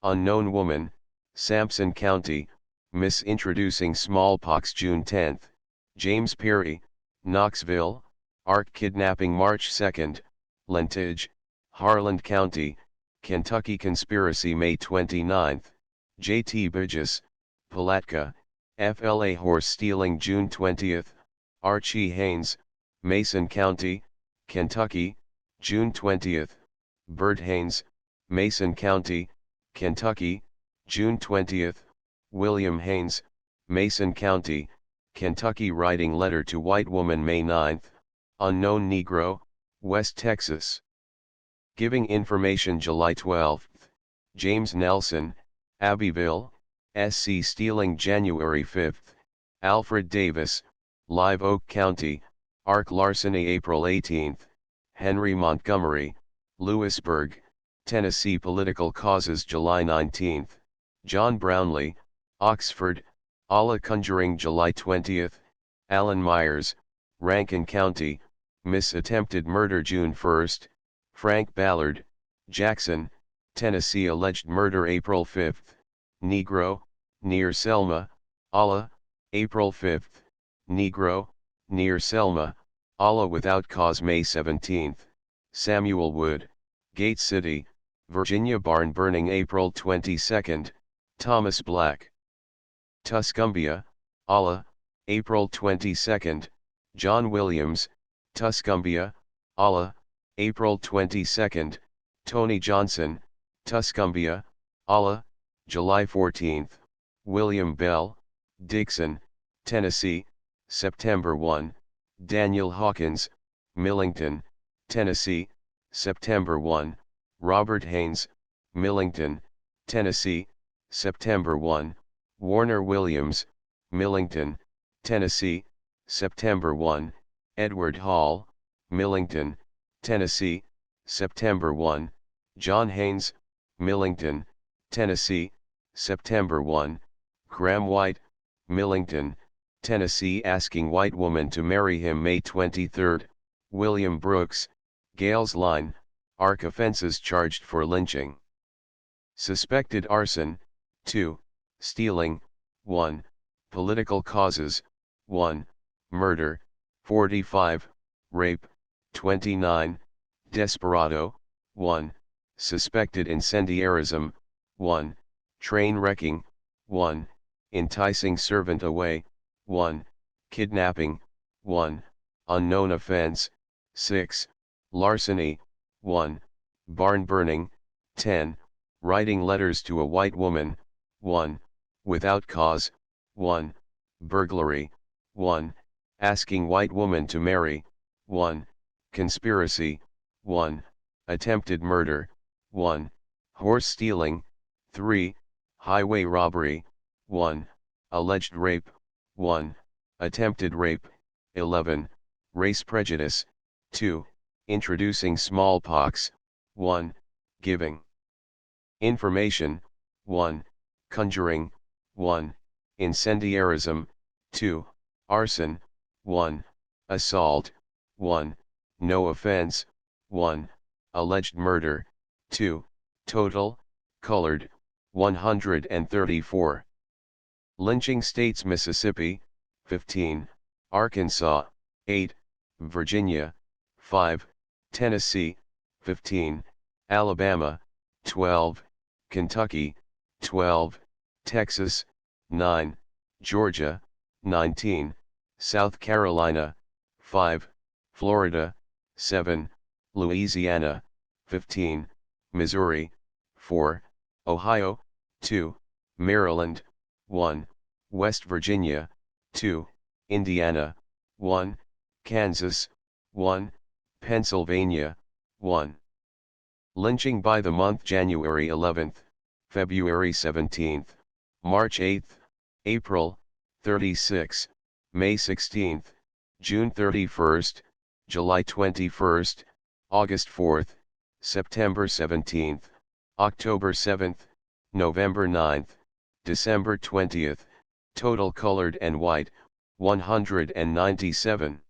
unknown woman, Sampson County, Miss introducing smallpox June 10, James Perry, Knoxville, Ark kidnapping March 2, Lentage, Harland County, Kentucky conspiracy May 29, J.T. Burgess, Palatka, FLA horse stealing June 20, Archie Haynes, Mason County, Kentucky, June 20, Bert Haynes, Mason County, Kentucky, June 20, William Haynes, Mason County, Kentucky writing letter to white woman May 9, unknown Negro, West Texas. Giving information July 12, James Nelson, Abbeville, SC Stealing January 5, Alfred Davis, Live Oak County, Ark Larceny April 18, Henry Montgomery, Lewisburg, Tennessee Political Causes July 19, John Brownlee, Oxford, Allah Conjuring July 20, Alan Myers, Rankin County, Miss Attempted Murder June 1, Frank Ballard, Jackson, Tennessee Alleged Murder April 5, Negro, near Selma, Allah, April 5, Negro, near Selma, Allah Without Cause May 17, Samuel Wood, Gate City, Virginia Barn Burning April 22, Thomas Black. Tuscumbia, Allah, April 22, John Williams, Tuscumbia, Allah, April 22, Tony Johnson, Tuscumbia, Allah, July 14, William Bell, Dixon, Tennessee, September 1, Daniel Hawkins, Millington, Tennessee, September 1, Robert Haynes, Millington, Tennessee, September 1, Warner Williams, Millington, Tennessee, September 1, Edward Hall, Millington, Tennessee, September 1, John Haynes, Millington, Tennessee, September 1, Graham White, Millington, Tennessee asking white woman to marry him May 23, William Brooks, Gales Line, Ark offenses charged for lynching. Suspected arson, 2, stealing, 1, political causes, 1, murder, 45, rape, 29, desperado, 1, suspected incendiarism, 1, train wrecking, 1, enticing servant away, 1, kidnapping, 1, unknown offense, 6, larceny, 1, barn burning, 10, writing letters to a white woman, 1, without cause, 1, burglary, 1, asking white woman to marry, 1, conspiracy, 1, attempted murder, 1, horse stealing, 3, highway robbery, 1, alleged rape, 1, attempted rape, 11, race prejudice, 2, introducing smallpox, 1, giving information, 1, conjuring, 1, incendiarism, 2, arson, 1, assault, 1, no offense, 1, alleged murder, 2, total, colored, 134. Lynching states Mississippi, 15, Arkansas, 8, Virginia, 5, Tennessee, 15, Alabama, 12, Kentucky, 12, Texas, 9, Georgia, 19, South Carolina, 5, Florida, 7, Louisiana, 15, Missouri, 4, Ohio, 2, Maryland, 1, West Virginia, 2, Indiana, 1, Kansas, 1, Pennsylvania, 1. Lynching by the month January 11th, February 17th, March 8th, April, 36, May 16th, June 31st, July 21st, August 4th, September 17th, October 7th, November 9th, December 20th, total colored and white, 197.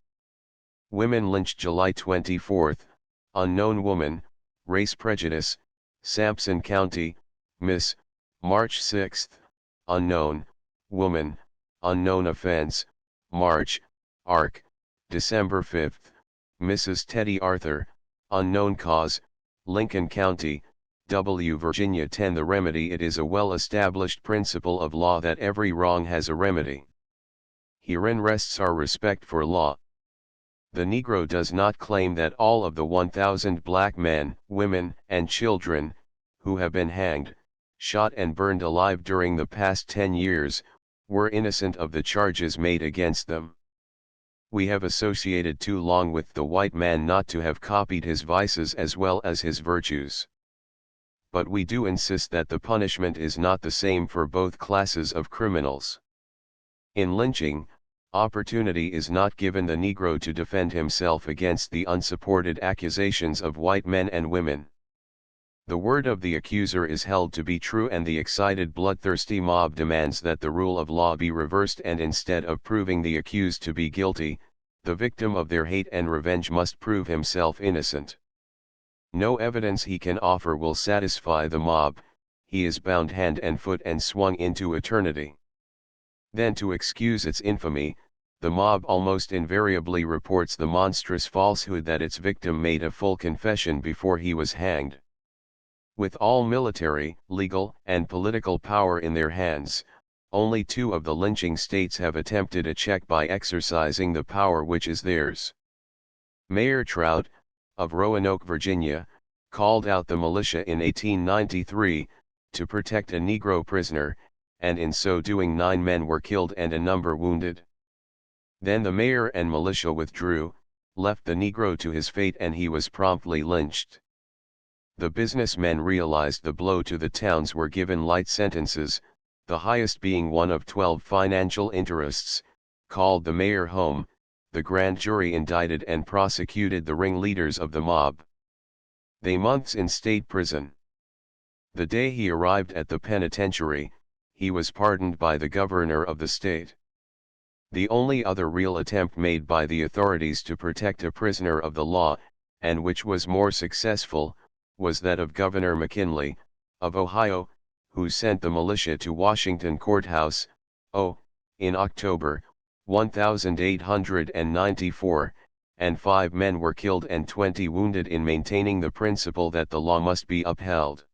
Women lynched July 24th, unknown woman, race prejudice, Sampson County, Miss, March 6th, unknown, woman, unknown offense, March, Ark, December 5th, Mrs. Teddy Arthur, unknown cause, Lincoln County, W. Virginia 10. The remedy. It is a well-established principle of law that every wrong has a remedy. Herein rests our respect for law. The Negro does not claim that all of the 1,000 black men, women, and children, who have been hanged, shot and burned alive during the past 10 years, were innocent of the charges made against them. We have associated too long with the white man not to have copied his vices as well as his virtues. but we do insist that the punishment is not the same for both classes of criminals. In lynching, opportunity is not given the Negro to defend himself against the unsupported accusations of white men and women. The word of the accuser is held to be true, and the excited bloodthirsty mob demands that the rule of law be reversed, and instead of proving the accused to be guilty, the victim of their hate and revenge must prove himself innocent. No evidence he can offer will satisfy the mob, he is bound hand and foot and swung into eternity. Then, to excuse its infamy, the mob almost invariably reports the monstrous falsehood that its victim made a full confession before he was hanged. With all military, legal, and political power in their hands, only 2 of the lynching states have attempted a check by exercising the power which is theirs. Mayor Trout, of Roanoke, Virginia, called out the militia in 1893, to protect a Negro prisoner, and in so doing 9 men were killed and a number wounded. Then the mayor and militia withdrew, left the Negro to his fate, and he was promptly lynched. The businessmen realized the blow to the towns, were given light sentences, the highest being one of 12 financial interests, called the mayor home. The grand jury indicted and prosecuted the ringleaders of the mob. They months in state prison. The day he arrived at the penitentiary, he was pardoned by the governor of the state. The only other real attempt made by the authorities to protect a prisoner of the law, and which was more successful, was that of Governor McKinley, of Ohio, who sent the militia to Washington Courthouse, in October, 1894, and 5 men were killed and 20 wounded in maintaining the principle that the law must be upheld.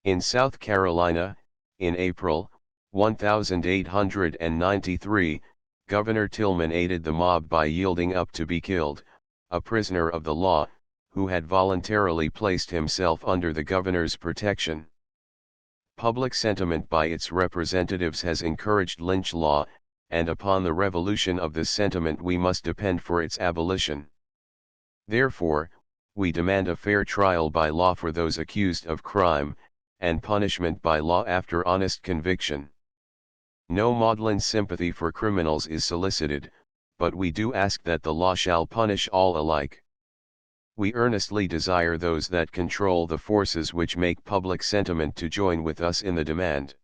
In South Carolina, in April, 1893, Governor Tillman aided the mob by yielding up to be killed, a prisoner of the law, who had voluntarily placed himself under the governor's protection. Public sentiment by its representatives has encouraged lynch law, and upon the revolution of this sentiment we must depend for its abolition. Therefore, we demand a fair trial by law for those accused of crime, and punishment by law after honest conviction. No maudlin sympathy for criminals is solicited, but we do ask that the law shall punish all alike. We earnestly desire those that control the forces which make public sentiment to join with us in the demand.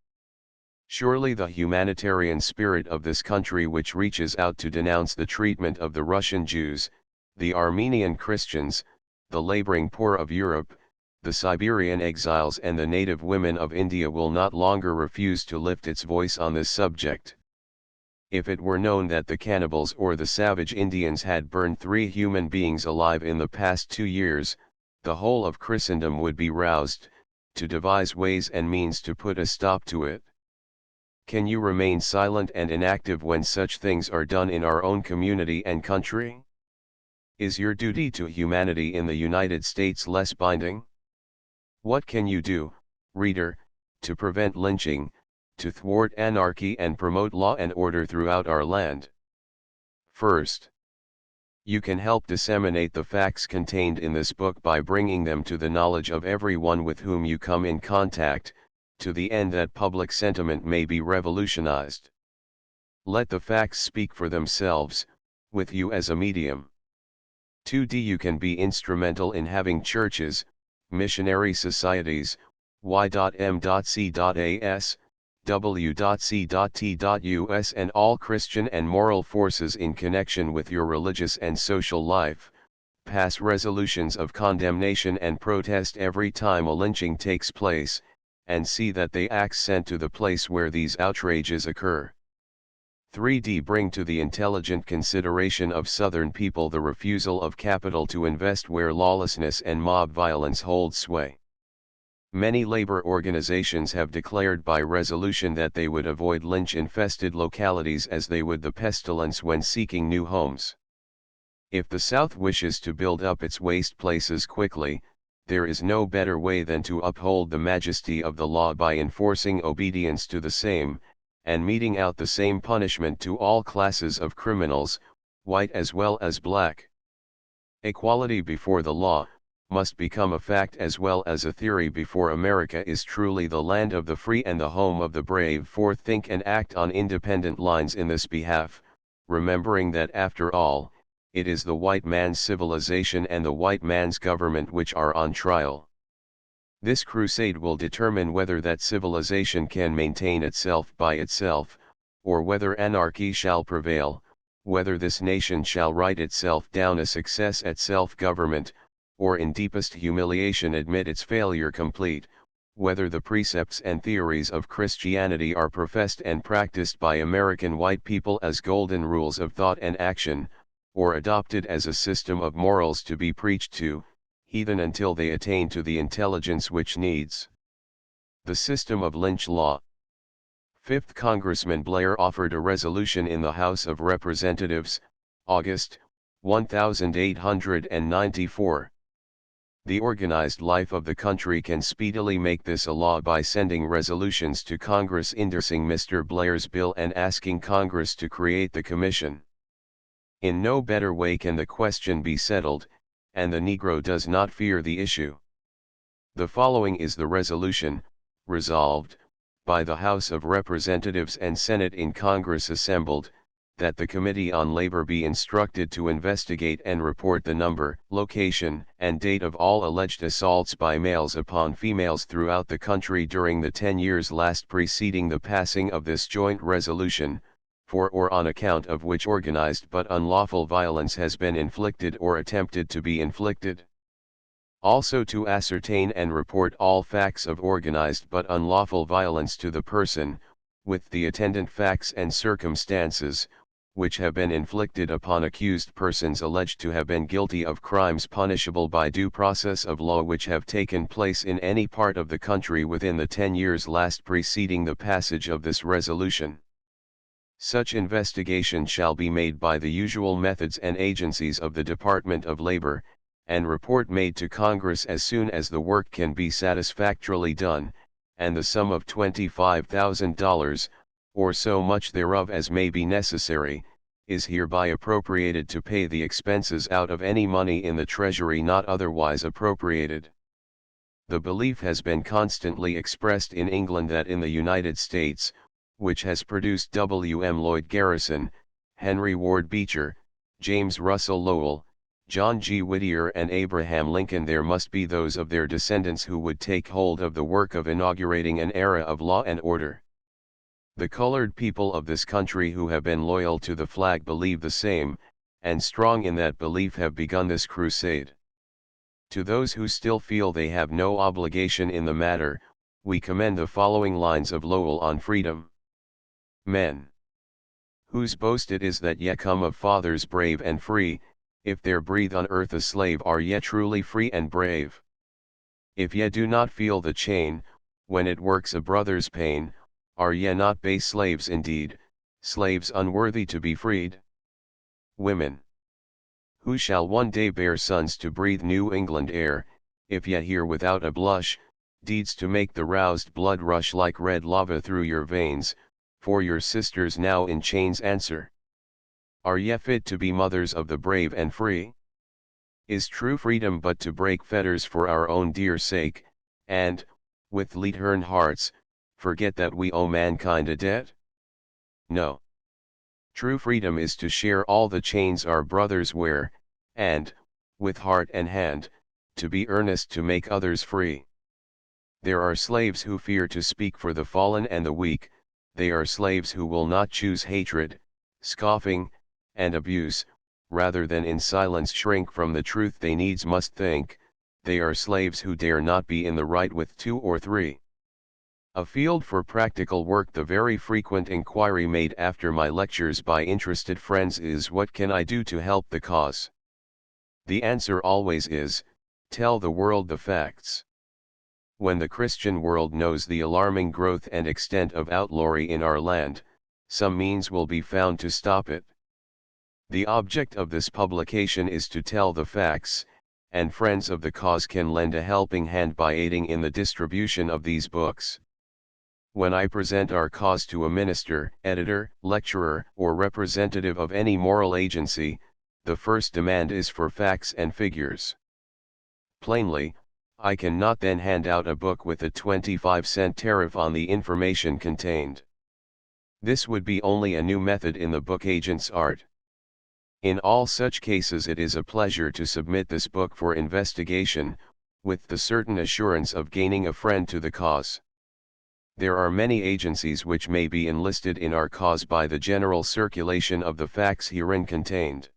Surely the humanitarian spirit of this country, which reaches out to denounce the treatment of the Russian Jews, the Armenian Christians, the laboring poor of Europe, the Siberian exiles and the native women of India, will not longer refuse to lift its voice on this subject. If it were known that the cannibals or the savage Indians had burned 3 human beings alive in the past 2 years, the whole of Christendom would be roused, to devise ways and means to put a stop to it. Can you remain silent and inactive when such things are done in our own community and country? Is your duty to humanity in the United States less binding? What can you do, reader, to prevent lynching, to thwart anarchy and promote law and order throughout our land? First, you can help disseminate the facts contained in this book by bringing them to the knowledge of everyone with whom you come in contact, to the end that public sentiment may be revolutionized. Let the facts speak for themselves, with you as a medium. 2d You can be instrumental in having churches, missionary societies, y.m.c.as, w.c.t.us and all Christian and moral forces in connection with your religious and social life, pass resolutions of condemnation and protest every time a lynching takes place, and see that they are sent to the place where these outrages occur. 3d Bring to the intelligent consideration of Southern people the refusal of capital to invest where lawlessness and mob violence hold sway. Many labor organizations have declared by resolution that they would avoid lynch-infested localities as they would the pestilence when seeking new homes. If the South wishes to build up its waste places quickly, there is no better way than to uphold the majesty of the law by enforcing obedience to the same, and meting out the same punishment to all classes of criminals, white as well as black. Equality before the law, must become a fact as well as a theory before America is truly the land of the free and the home of the brave. 4. Think and act on independent lines in this behalf, remembering that after all, it is the white man's civilization and the white man's government which are on trial. This crusade will determine whether that civilization can maintain itself by itself, or whether anarchy shall prevail, whether this nation shall write itself down a success at self-government, or in deepest humiliation admit its failure complete, whether the precepts and theories of Christianity are professed and practiced by American white people as golden rules of thought and action, or adopted as a system of morals to be preached to, heathen until they attain to the intelligence which needs the system of lynch law. 5th Congressman Blair offered a resolution in the House of Representatives, August, 1894. The organized life of the country can speedily make this a law by sending resolutions to Congress endorsing Mr. Blair's bill and asking Congress to create the commission. In no better way can the question be settled, and the Negro does not fear the issue. The following is the resolution: resolved, by the House of Representatives and Senate in Congress assembled, that the Committee on Labor be instructed to investigate and report the number, location, and date of all alleged assaults by males upon females throughout the country during the 10 years last preceding the passing of this joint resolution, for or on account of which organized but unlawful violence has been inflicted or attempted to be inflicted. Also to ascertain and report all facts of organized but unlawful violence to the person, with the attendant facts and circumstances, which have been inflicted upon accused persons alleged to have been guilty of crimes punishable by due process of law which have taken place in any part of the country within the 10 years last preceding the passage of this resolution. Such investigation shall be made by the usual methods and agencies of the Department of Labor, and report made to Congress as soon as the work can be satisfactorily done, and the sum of $25,000, or so much thereof as may be necessary, is hereby appropriated to pay the expenses out of any money in the Treasury not otherwise appropriated. The belief has been constantly expressed in England that in the United States, which has produced W. M. Lloyd Garrison, Henry Ward Beecher, James Russell Lowell, John G. Whittier and Abraham Lincoln, there must be those of their descendants who would take hold of the work of inaugurating an era of law and order. The colored people of this country who have been loyal to the flag believe the same, and strong in that belief have begun this crusade. To those who still feel they have no obligation in the matter, we commend the following lines of Lowell on freedom. Men, whose boast it is that ye come of fathers brave and free, if there breathe on earth a slave, are ye truly free and brave? If ye do not feel the chain, when it works a brother's pain, are ye not base slaves indeed, slaves unworthy to be freed? Women, who shall one day bear sons to breathe New England air, if ye hear without a blush, deeds to make the roused blood rush like red lava through your veins, for your sisters now in chains answer. Are ye fit to be mothers of the brave and free? Is true freedom but to break fetters for our own dear sake, and, with leathern hearts, forget that we owe mankind a debt? No. True freedom is to share all the chains our brothers wear, and, with heart and hand, to be earnest to make others free. There are slaves who fear to speak for the fallen and the weak, they are slaves who will not choose hatred, scoffing, and abuse, rather than in silence shrink from the truth they needs must think, they are slaves who dare not be in the right with two or three. A field for practical work. The very frequent inquiry made after my lectures by interested friends is, what can I do to help the cause? The answer always is, tell the world the facts. When the Christian world knows the alarming growth and extent of outlawry in our land, some means will be found to stop it. The object of this publication is to tell the facts, and friends of the cause can lend a helping hand by aiding in the distribution of these books. When I present our cause to a minister, editor, lecturer, or representative of any moral agency, the first demand is for facts and figures. Plainly, I cannot then hand out a book with a 25-cent tariff on the information contained. This would be only a new method in the book agent's art. In all such cases it is a pleasure to submit this book for investigation, with the certain assurance of gaining a friend to the cause. There are many agencies which may be enlisted in our cause by the general circulation of the facts herein contained.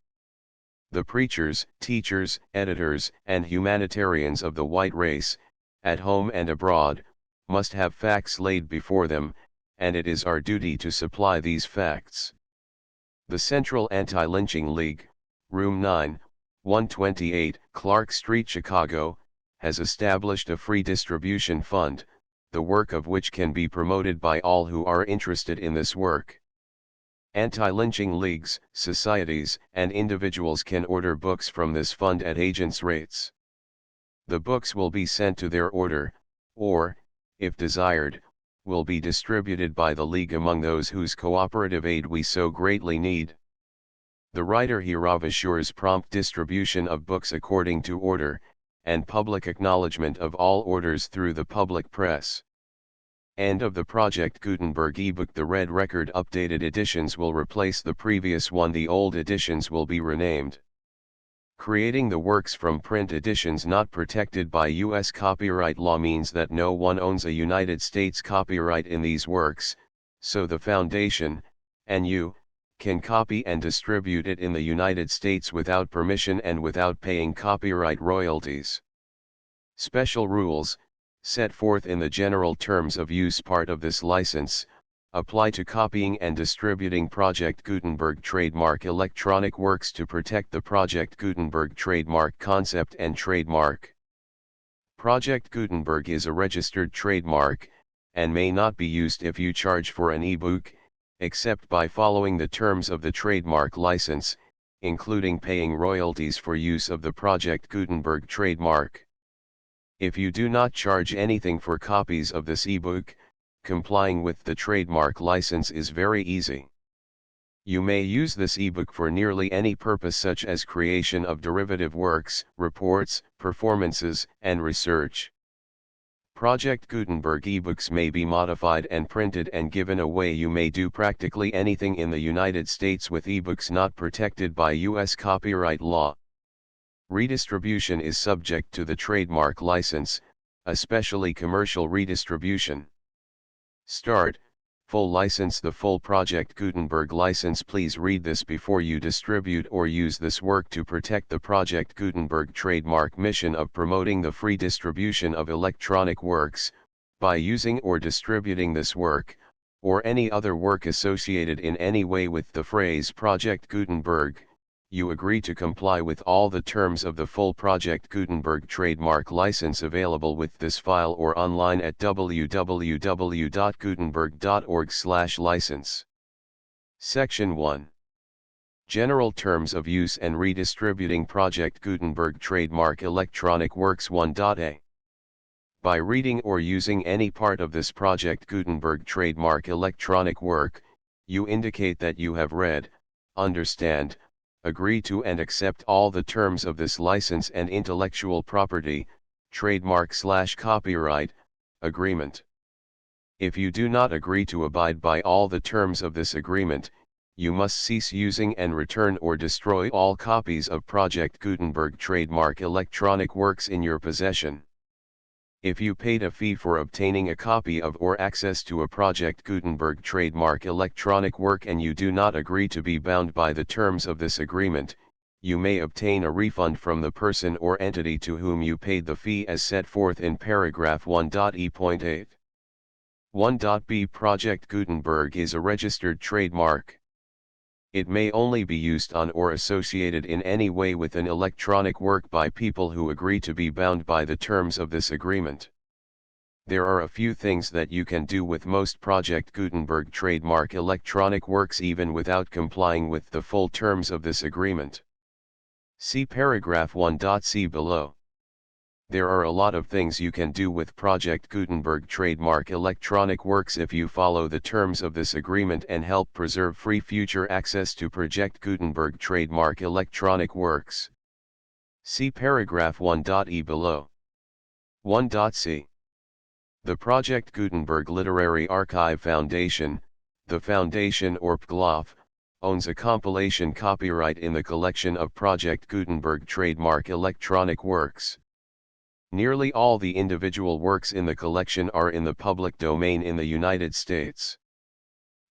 The preachers, teachers, editors, and humanitarians of the white race, at home and abroad, must have facts laid before them, and it is our duty to supply these facts. The Central Anti-Lynching League, Room 9, 128, Clark Street, Chicago, has established a free distribution fund, the work of which can be promoted by all who are interested in this work. Anti-lynching leagues, societies, and individuals can order books from this fund at agents' rates. The books will be sent to their order, or, if desired, will be distributed by the League among those whose cooperative aid we so greatly need. The writer hereof assures prompt distribution of books according to order, and public acknowledgement of all orders through the public press. End of the Project Gutenberg ebook. The Red Record updated editions will replace the previous one. The old editions will be renamed. Creating the works from print editions not protected by U.S. copyright law means that no one owns a United States copyright in these works, so the Foundation, and you, can copy and distribute it in the United States without permission and without paying copyright royalties. Special rules, set forth in the general terms of use part of this license, apply to copying and distributing Project Gutenberg trademark electronic works to protect the Project Gutenberg trademark concept and trademark. Project Gutenberg is a registered trademark, and may not be used if you charge for an ebook, except by following the terms of the trademark license, including paying royalties for use of the Project Gutenberg trademark. If you do not charge anything for copies of this ebook, complying with the trademark license is very easy. You may use this ebook for nearly any purpose, such as creation of derivative works, reports, performances, and research. Project Gutenberg ebooks may be modified and printed and given away. You may do practically anything in the United States with ebooks not protected by U.S. copyright law. Redistribution is subject to the trademark license, especially commercial redistribution. Start, full license. The full Project Gutenberg license. Please read this before you distribute or use this work to protect the Project Gutenberg trademark mission of promoting the free distribution of electronic works, by using or distributing this work, or any other work associated in any way with the phrase Project Gutenberg. You agree to comply with all the terms of the full Project Gutenberg trademark license available with this file or online at www.gutenberg.org/license. Section 1. General Terms of Use and Redistributing Project Gutenberg Trademark Electronic Works 1.a. By reading or using any part of this Project Gutenberg trademark electronic work, you indicate that you have read, understand, agree to and accept all the terms of this license and intellectual property, trademark/copyright, agreement. If you do not agree to abide by all the terms of this agreement, you must cease using and return or destroy all copies of Project Gutenberg trademark electronic works in your possession. If you paid a fee for obtaining a copy of or access to a Project Gutenberg trademark electronic work and you do not agree to be bound by the terms of this agreement, you may obtain a refund from the person or entity to whom you paid the fee as set forth in paragraph 1.e.8. 1.b. Project Gutenberg is a registered trademark. It may only be used on or associated in any way with an electronic work by people who agree to be bound by the terms of this agreement. There are a few things that you can do with most Project Gutenberg trademark electronic works even without complying with the full terms of this agreement. See paragraph 1.c below. There are a lot of things you can do with Project Gutenberg trademark electronic works if you follow the terms of this agreement and help preserve free future access to Project Gutenberg trademark electronic works. See paragraph 1.e below. 1.c. The Project Gutenberg Literary Archive Foundation, the Foundation or PGLOF, owns a compilation copyright in the collection of Project Gutenberg trademark electronic works. Nearly all the individual works in the collection are in the public domain in the United States.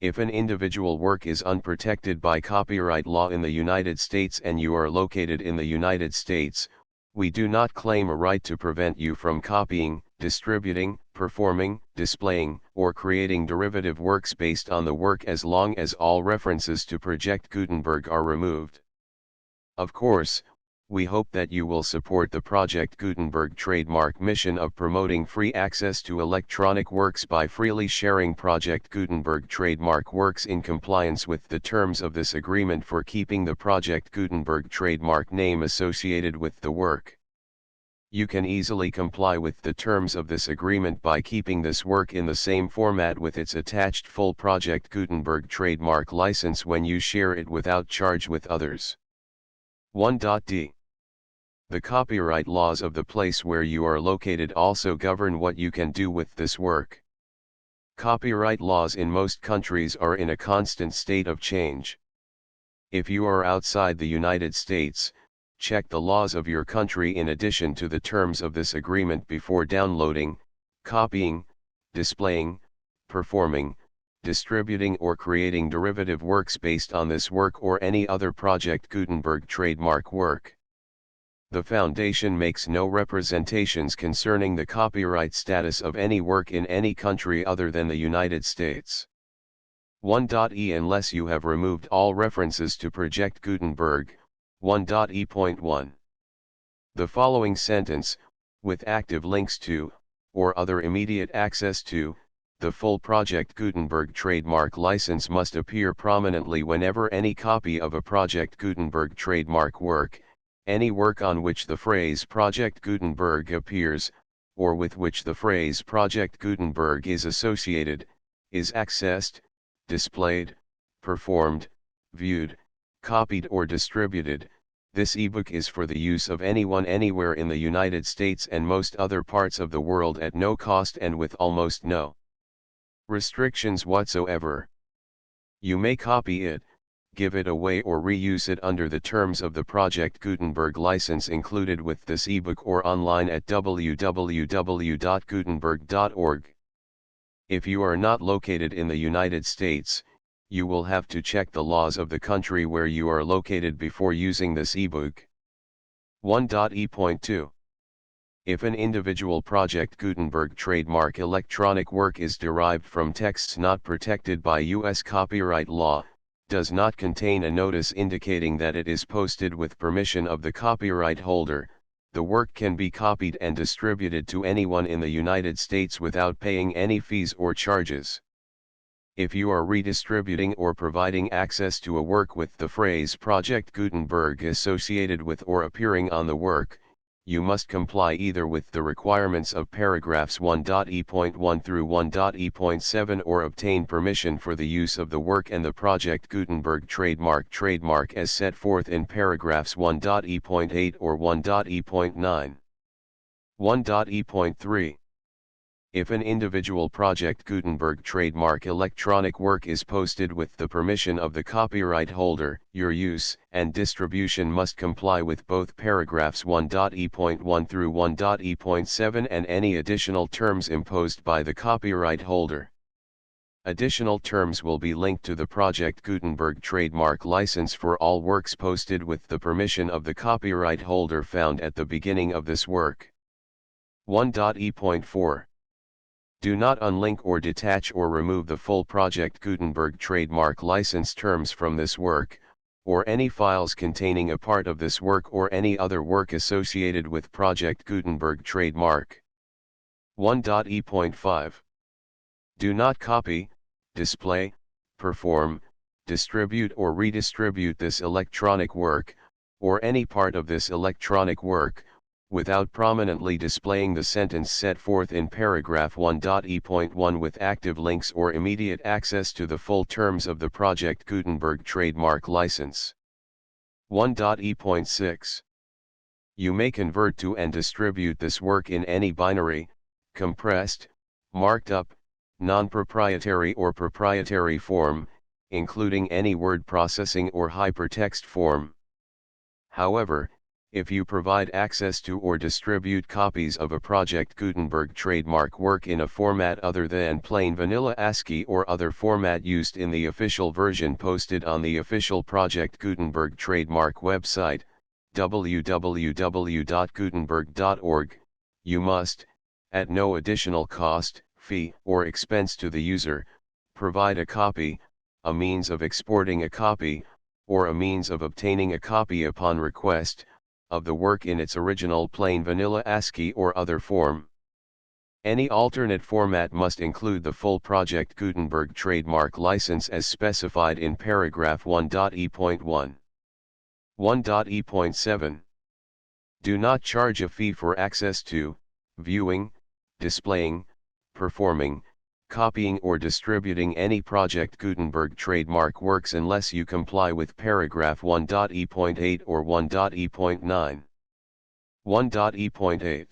If an individual work is unprotected by copyright law in the United States and you are located in the United States, we do not claim a right to prevent you from copying, distributing, performing, displaying, or creating derivative works based on the work as long as all references to Project Gutenberg are removed. Of course, we hope that you will support the Project Gutenberg trademark mission of promoting free access to electronic works by freely sharing Project Gutenberg trademark works in compliance with the terms of this agreement for keeping the Project Gutenberg trademark name associated with the work. You can easily comply with the terms of this agreement by keeping this work in the same format with its attached full Project Gutenberg trademark license when you share it without charge with others. 1.d. The copyright laws of the place where you are located also govern what you can do with this work. Copyright laws in most countries are in a constant state of change. If you are outside the United States, check the laws of your country in addition to the terms of this agreement before downloading, copying, displaying, performing, distributing or creating derivative works based on this work or any other Project Gutenberg trademark work. The Foundation makes no representations concerning the copyright status of any work in any country other than the United States. 1.e Unless you have removed all references to Project Gutenberg, 1.e.1. The following sentence, with active links to, or other immediate access to, the full Project Gutenberg trademark license must appear prominently whenever any copy of a Project Gutenberg trademark work, any work on which the phrase Project Gutenberg appears, or with which the phrase Project Gutenberg is associated, is accessed, displayed, performed, viewed, copied or distributed. This ebook is for the use of anyone anywhere in the United States and most other parts of the world at no cost and with almost no restrictions whatsoever. You may copy it, give it away or reuse it under the terms of the Project Gutenberg license included with this ebook or online at www.gutenberg.org. If you are not located in the United States, you will have to check the laws of the country where you are located before using this ebook. 1.e.2. If an individual Project Gutenberg trademark electronic work is derived from texts not protected by U.S. copyright law, does not contain a notice indicating that it is posted with permission of the copyright holder, the work can be copied and distributed to anyone in the United States without paying any fees or charges. If you are redistributing or providing access to a work with the phrase Project Gutenberg associated with or appearing on the work, you must comply either with the requirements of paragraphs 1.e.1 through 1.e.7 or obtain permission for the use of the work and the Project Gutenberg trademark as set forth in paragraphs 1.e.8 or 1.e.9. 1.e.3. If an individual Project Gutenberg trademark electronic work is posted with the permission of the copyright holder, your use and distribution must comply with both paragraphs 1.e.1 through 1.e.7 and any additional terms imposed by the copyright holder. Additional terms will be linked to the Project Gutenberg trademark license for all works posted with the permission of the copyright holder found at the beginning of this work. 1.e.4. Do not unlink or detach or remove the full Project Gutenberg trademark license terms from this work, or any files containing a part of this work or any other work associated with Project Gutenberg trademark. 1.e.5. Do not copy, display, perform, distribute or redistribute this electronic work, or any part of this electronic work, without prominently displaying the sentence set forth in paragraph 1.e.1 with active links or immediate access to the full terms of the Project Gutenberg trademark license. 1.e.6. You may convert to and distribute this work in any binary, compressed, marked up, non-proprietary or proprietary form, including any word processing or hypertext form. However, if you provide access to or distribute copies of a Project Gutenberg trademark work in a format other than plain vanilla ASCII or other format used in the official version posted on the official Project Gutenberg trademark website, www.gutenberg.org, you must, at no additional cost, fee, or expense to the user, provide a copy, a means of exporting a copy, or a means of obtaining a copy upon request, of the work in its original plain vanilla ASCII or other form. Any alternate format must include the full Project Gutenberg trademark license as specified in paragraph 1.e.1. 1.e.7. Do not charge a fee for access to, viewing, displaying, performing, copying or distributing any Project Gutenberg trademark works unless you comply with paragraph 1.e.8 or 1.e.9. 1.e.8.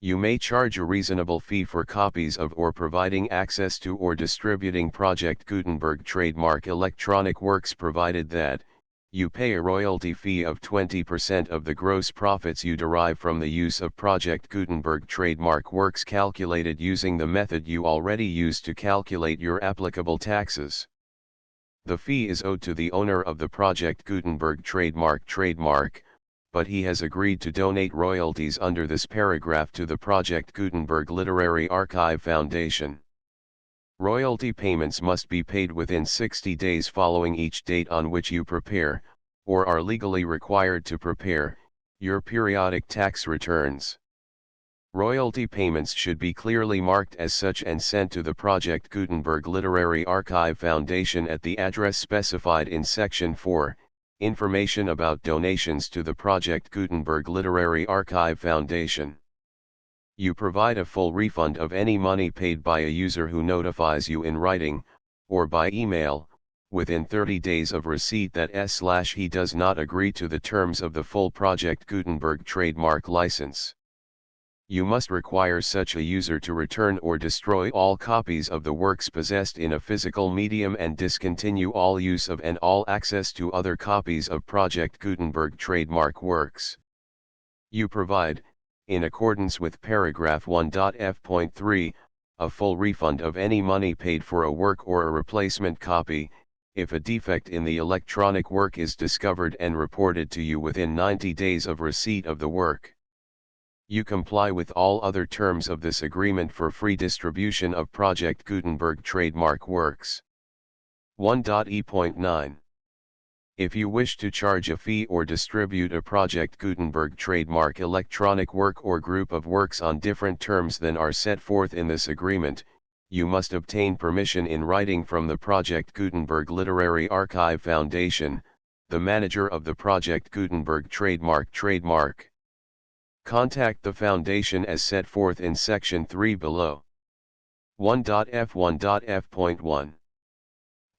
You may charge a reasonable fee for copies of or providing access to or distributing Project Gutenberg trademark electronic works provided that, you pay a royalty fee of 20% of the gross profits you derive from the use of Project Gutenberg trademark works calculated using the method you already use to calculate your applicable taxes. The fee is owed to the owner of the Project Gutenberg trademark, but he has agreed to donate royalties under this paragraph to the Project Gutenberg Literary Archive Foundation. Royalty payments must be paid within 60 days following each date on which you prepare, or are legally required to prepare, your periodic tax returns. Royalty payments should be clearly marked as such and sent to the Project Gutenberg Literary Archive Foundation at the address specified in Section 4, Information about donations to the Project Gutenberg Literary Archive Foundation. You provide a full refund of any money paid by a user who notifies you in writing, or by email, within 30 days of receipt that he does not agree to the terms of the full Project Gutenberg trademark license. You must require such a user to return or destroy all copies of the works possessed in a physical medium and discontinue all use of and all access to other copies of Project Gutenberg trademark works. You provide, in accordance with paragraph 1.f.3, a full refund of any money paid for a work or a replacement copy, if a defect in the electronic work is discovered and reported to you within 90 days of receipt of the work. You comply with all other terms of this agreement for free distribution of Project Gutenberg trademark works. 1.e.9. If you wish to charge a fee or distribute a Project Gutenberg trademark electronic work or group of works on different terms than are set forth in this agreement, you must obtain permission in writing from the Project Gutenberg Literary Archive Foundation, the manager of the Project Gutenberg trademark. Contact the Foundation as set forth in Section 3 below. 1.f.1.f.1.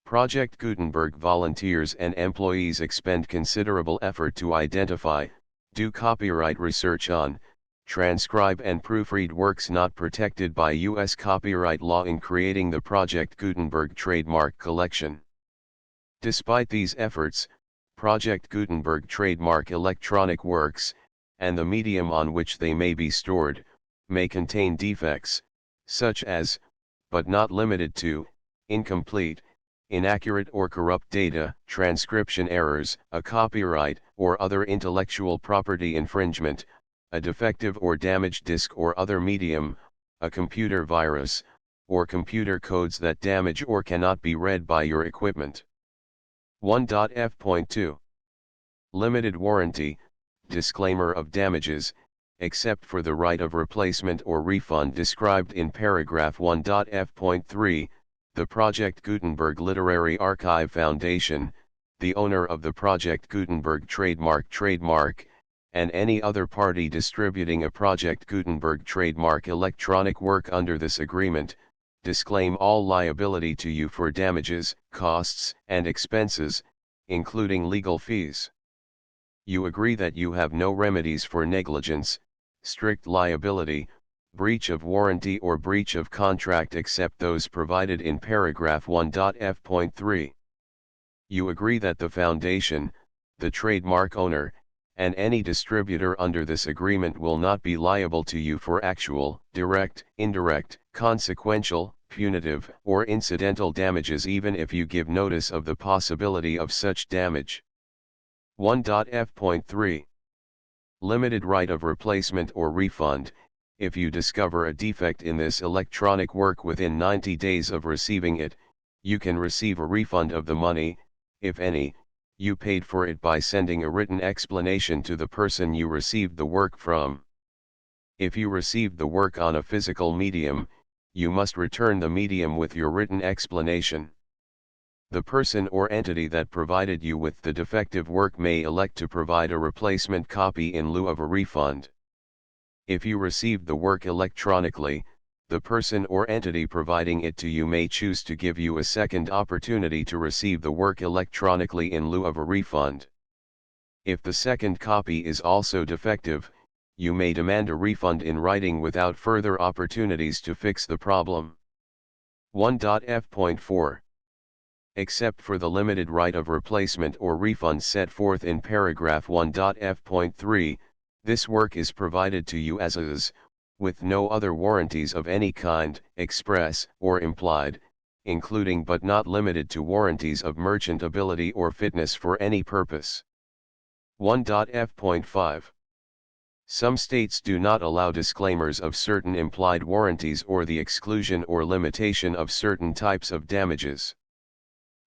Project Gutenberg volunteers and employees expend considerable effort to identify, do copyright research on, transcribe and proofread works not protected by U.S. copyright law in creating the Project Gutenberg trademark collection. Despite these efforts, Project Gutenberg trademark electronic works, and the medium on which they may be stored, may contain defects, such as, but not limited to, incomplete, inaccurate or corrupt data, transcription errors, a copyright or other intellectual property infringement, a defective or damaged disk or other medium, a computer virus, or computer codes that damage or cannot be read by your equipment. 1.f.2. Limited warranty, disclaimer of damages, except for the right of replacement or refund described in paragraph 1.f.3, the Project Gutenberg Literary Archive Foundation, the owner of the Project Gutenberg trademark, and any other party distributing a Project Gutenberg trademark electronic work under this agreement, disclaim all liability to you for damages, costs, and expenses, including legal fees. you agree that you have no remedies for negligence, strict liability, breach of warranty or breach of contract except those provided in paragraph 1.f.3. You agree that the foundation, the trademark owner, and any distributor under this agreement will not be liable to you for actual, direct, indirect, consequential, punitive, or incidental damages even if you give notice of the possibility of such damage. 1.f.3. Limited right of replacement or refund. If you discover a defect in this electronic work within 90 days of receiving it, you can receive a refund of the money, if any, you paid for it by sending a written explanation to the person you received the work from. If you received the work on a physical medium, you must return the medium with your written explanation. The person or entity that provided you with the defective work may elect to provide a replacement copy in lieu of a refund. If you received the work electronically, the person or entity providing it to you may choose to give you a second opportunity to receive the work electronically in lieu of a refund. If the second copy is also defective, you may demand a refund in writing without further opportunities to fix the problem. 1.f.4. Except for the limited right of replacement or refund set forth in paragraph 1.f.3, this work is provided to you as is, with no other warranties of any kind, express or implied, including but not limited to warranties of merchantability or fitness for any purpose. 1.f.5. Some states do not allow disclaimers of certain implied warranties or the exclusion or limitation of certain types of damages.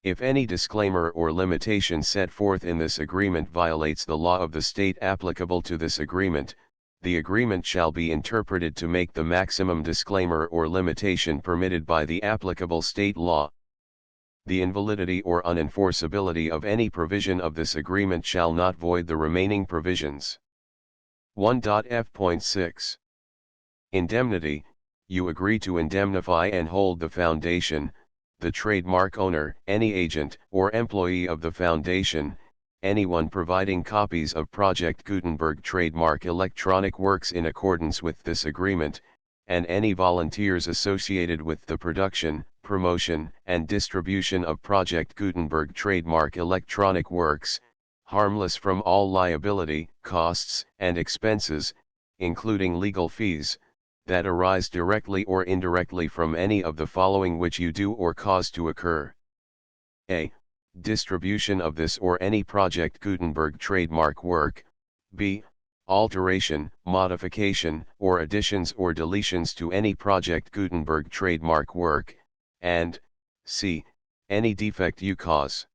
If any disclaimer or limitation set forth in this agreement violates the law of the state applicable to this agreement, the agreement shall be interpreted to make the maximum disclaimer or limitation permitted by the applicable state law. The invalidity or unenforceability of any provision of this agreement shall not void the remaining provisions. 1.f.6. Indemnity. You agree to indemnify and hold the foundation, the trademark owner, any agent or employee of the foundation, anyone providing copies of Project Gutenberg trademark electronic works in accordance with this agreement, and any volunteers associated with the production, promotion, and distribution of Project Gutenberg trademark electronic works, harmless from all liability, costs, and expenses, including legal fees, that arise directly or indirectly from any of the following which you do or cause to occur. A. Distribution of this or any Project Gutenberg trademark work. B. Alteration, modification, or additions or deletions to any Project Gutenberg trademark work, and C. Any defect you cause.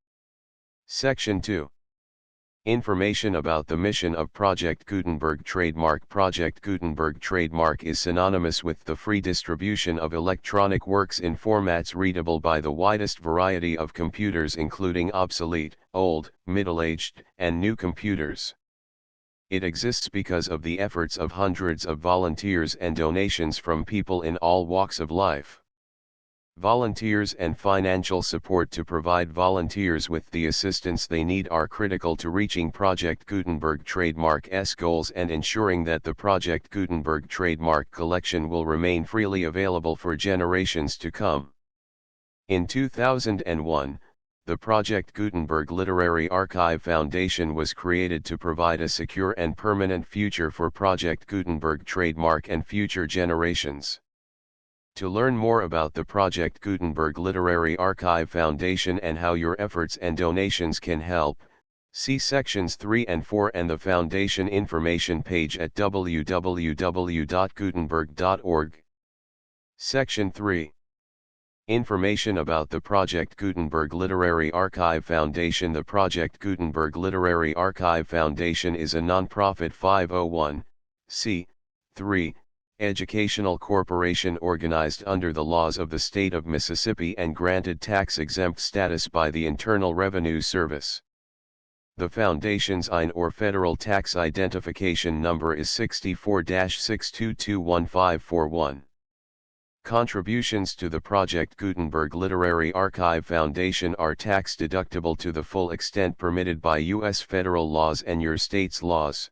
Section 2. Information about the mission of Project Gutenberg trademark. Project Gutenberg trademark is synonymous with the free distribution of electronic works in formats readable by the widest variety of computers including obsolete, old, middle-aged, and new computers. It exists because of the efforts of hundreds of volunteers and donations from people in all walks of life. Volunteers and financial support to provide volunteers with the assistance they need are critical to reaching Project Gutenberg trademark's goals and ensuring that the Project Gutenberg trademark collection will remain freely available for generations to come. In 2001, the Project Gutenberg Literary Archive Foundation was created to provide a secure and permanent future for Project Gutenberg trademark and future generations. To learn more about the Project Gutenberg Literary Archive Foundation and how your efforts and donations can help, see sections 3 and 4 and the Foundation information page at www.gutenberg.org. Section 3. Information about the Project Gutenberg Literary Archive Foundation. The Project Gutenberg Literary Archive Foundation is a non-profit 501(c)(3) educational corporation organized under the laws of the state of Mississippi and granted tax-exempt status by the Internal Revenue Service. The Foundation's IN or Federal Tax Identification Number is 64-6221541. Contributions to the Project Gutenberg Literary Archive Foundation are tax-deductible to the full extent permitted by U.S. federal laws and your state's laws.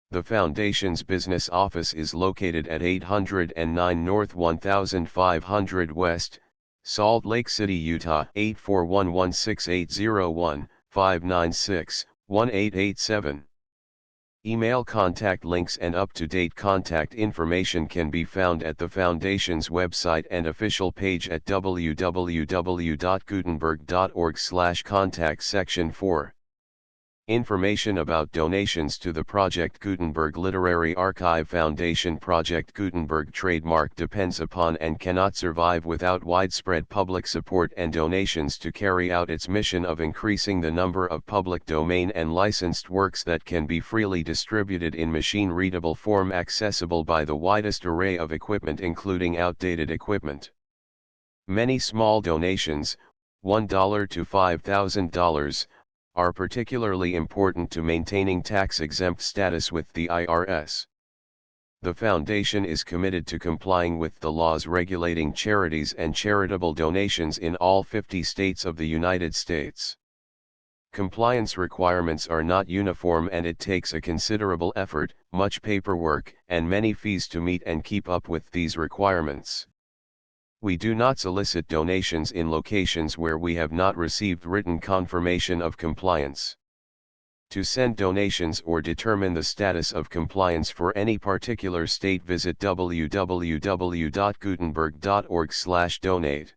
The Foundation's business office is located at 809 North 1500 West, Salt Lake City, Utah 841168015961887. Email contact links and up-to-date contact information can be found at the Foundation's website and official page at www.gutenberg.org/contact section 4. Information about donations to the Project Gutenberg Literary Archive Foundation. Project Gutenberg trademark depends upon and cannot survive without widespread public support and donations to carry out its mission of increasing the number of public domain and licensed works that can be freely distributed in machine-readable form accessible by the widest array of equipment including outdated equipment. Many small donations, $1 to $5,000, are particularly important to maintaining tax-exempt status with the IRS. The Foundation is committed to complying with the laws regulating charities and charitable donations in all 50 states of the United States. Compliance requirements are not uniform and it takes a considerable effort, much paperwork, and many fees to meet and keep up with these requirements. We do not solicit donations in locations where we have not received written confirmation of compliance. To send donations or determine the status of compliance for any particular state, visit www.gutenberg.org/donate.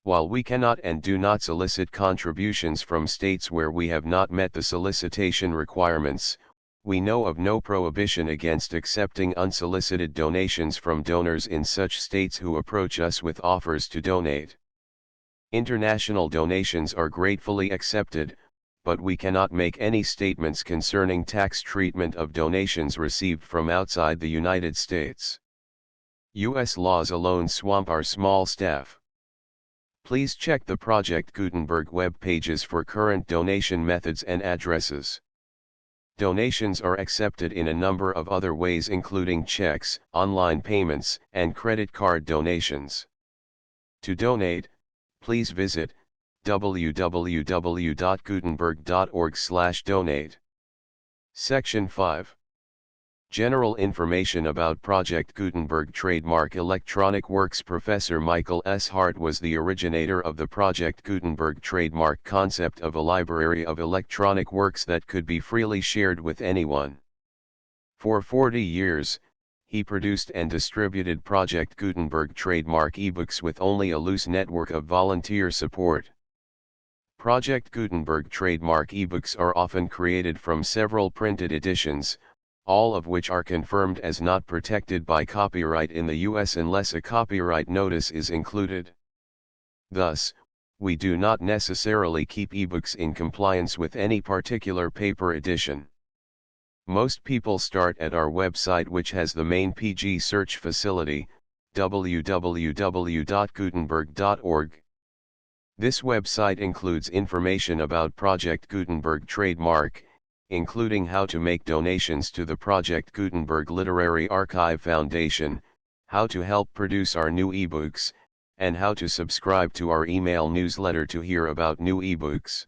While we cannot and do not solicit contributions from states where we have not met the solicitation requirements, we know of no prohibition against accepting unsolicited donations from donors in such states who approach us with offers to donate. International donations are gratefully accepted, but we cannot make any statements concerning tax treatment of donations received from outside the United States. U.S. laws alone swamp our small staff. Please check the Project Gutenberg web pages for current donation methods and addresses. Donations are accepted in a number of other ways including checks, online payments, and credit card donations. To donate, please visit www.gutenberg.org/donate. Section 5. General information about Project Gutenberg trademark electronic works. Professor Michael S. Hart was the originator of the Project Gutenberg trademark concept of a library of electronic works that could be freely shared with anyone. For 40 years, he produced and distributed Project Gutenberg trademark ebooks with only a loose network of volunteer support. Project Gutenberg trademark ebooks are often created from several printed editions, all of which are confirmed as not protected by copyright in the U.S. unless a copyright notice is included. Thus, we do not necessarily keep ebooks in compliance with any particular paper edition. Most people start at our website, which has the main PG search facility, www.gutenberg.org. This website includes information about Project Gutenberg trademark, including how to make donations to the Project Gutenberg Literary Archive Foundation, how to help produce our new ebooks, and how to subscribe to our email newsletter to hear about new ebooks.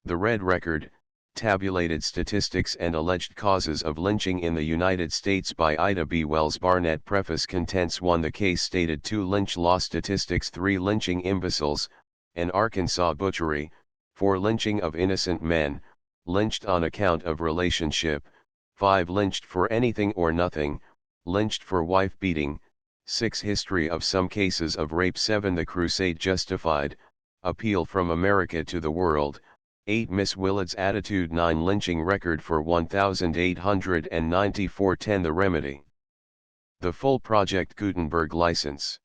The Red Record, Tabulated Statistics and Alleged Causes of Lynching in the United States by Ida B. Wells-Barnett. Preface. Contents. 1. The case stated. 2. Lynch law statistics. 3. Lynching imbeciles, an Arkansas butchery, 4. Lynching of innocent men, lynched on account of relationship, 5. Lynched for anything or nothing, lynched for wife beating, 6. History of some cases of rape. 7. The crusade justified, appeal from America to the world, 8. Miss Willard's attitude. 9. Lynching record for 1894. 10. The remedy. The full Project Gutenberg license.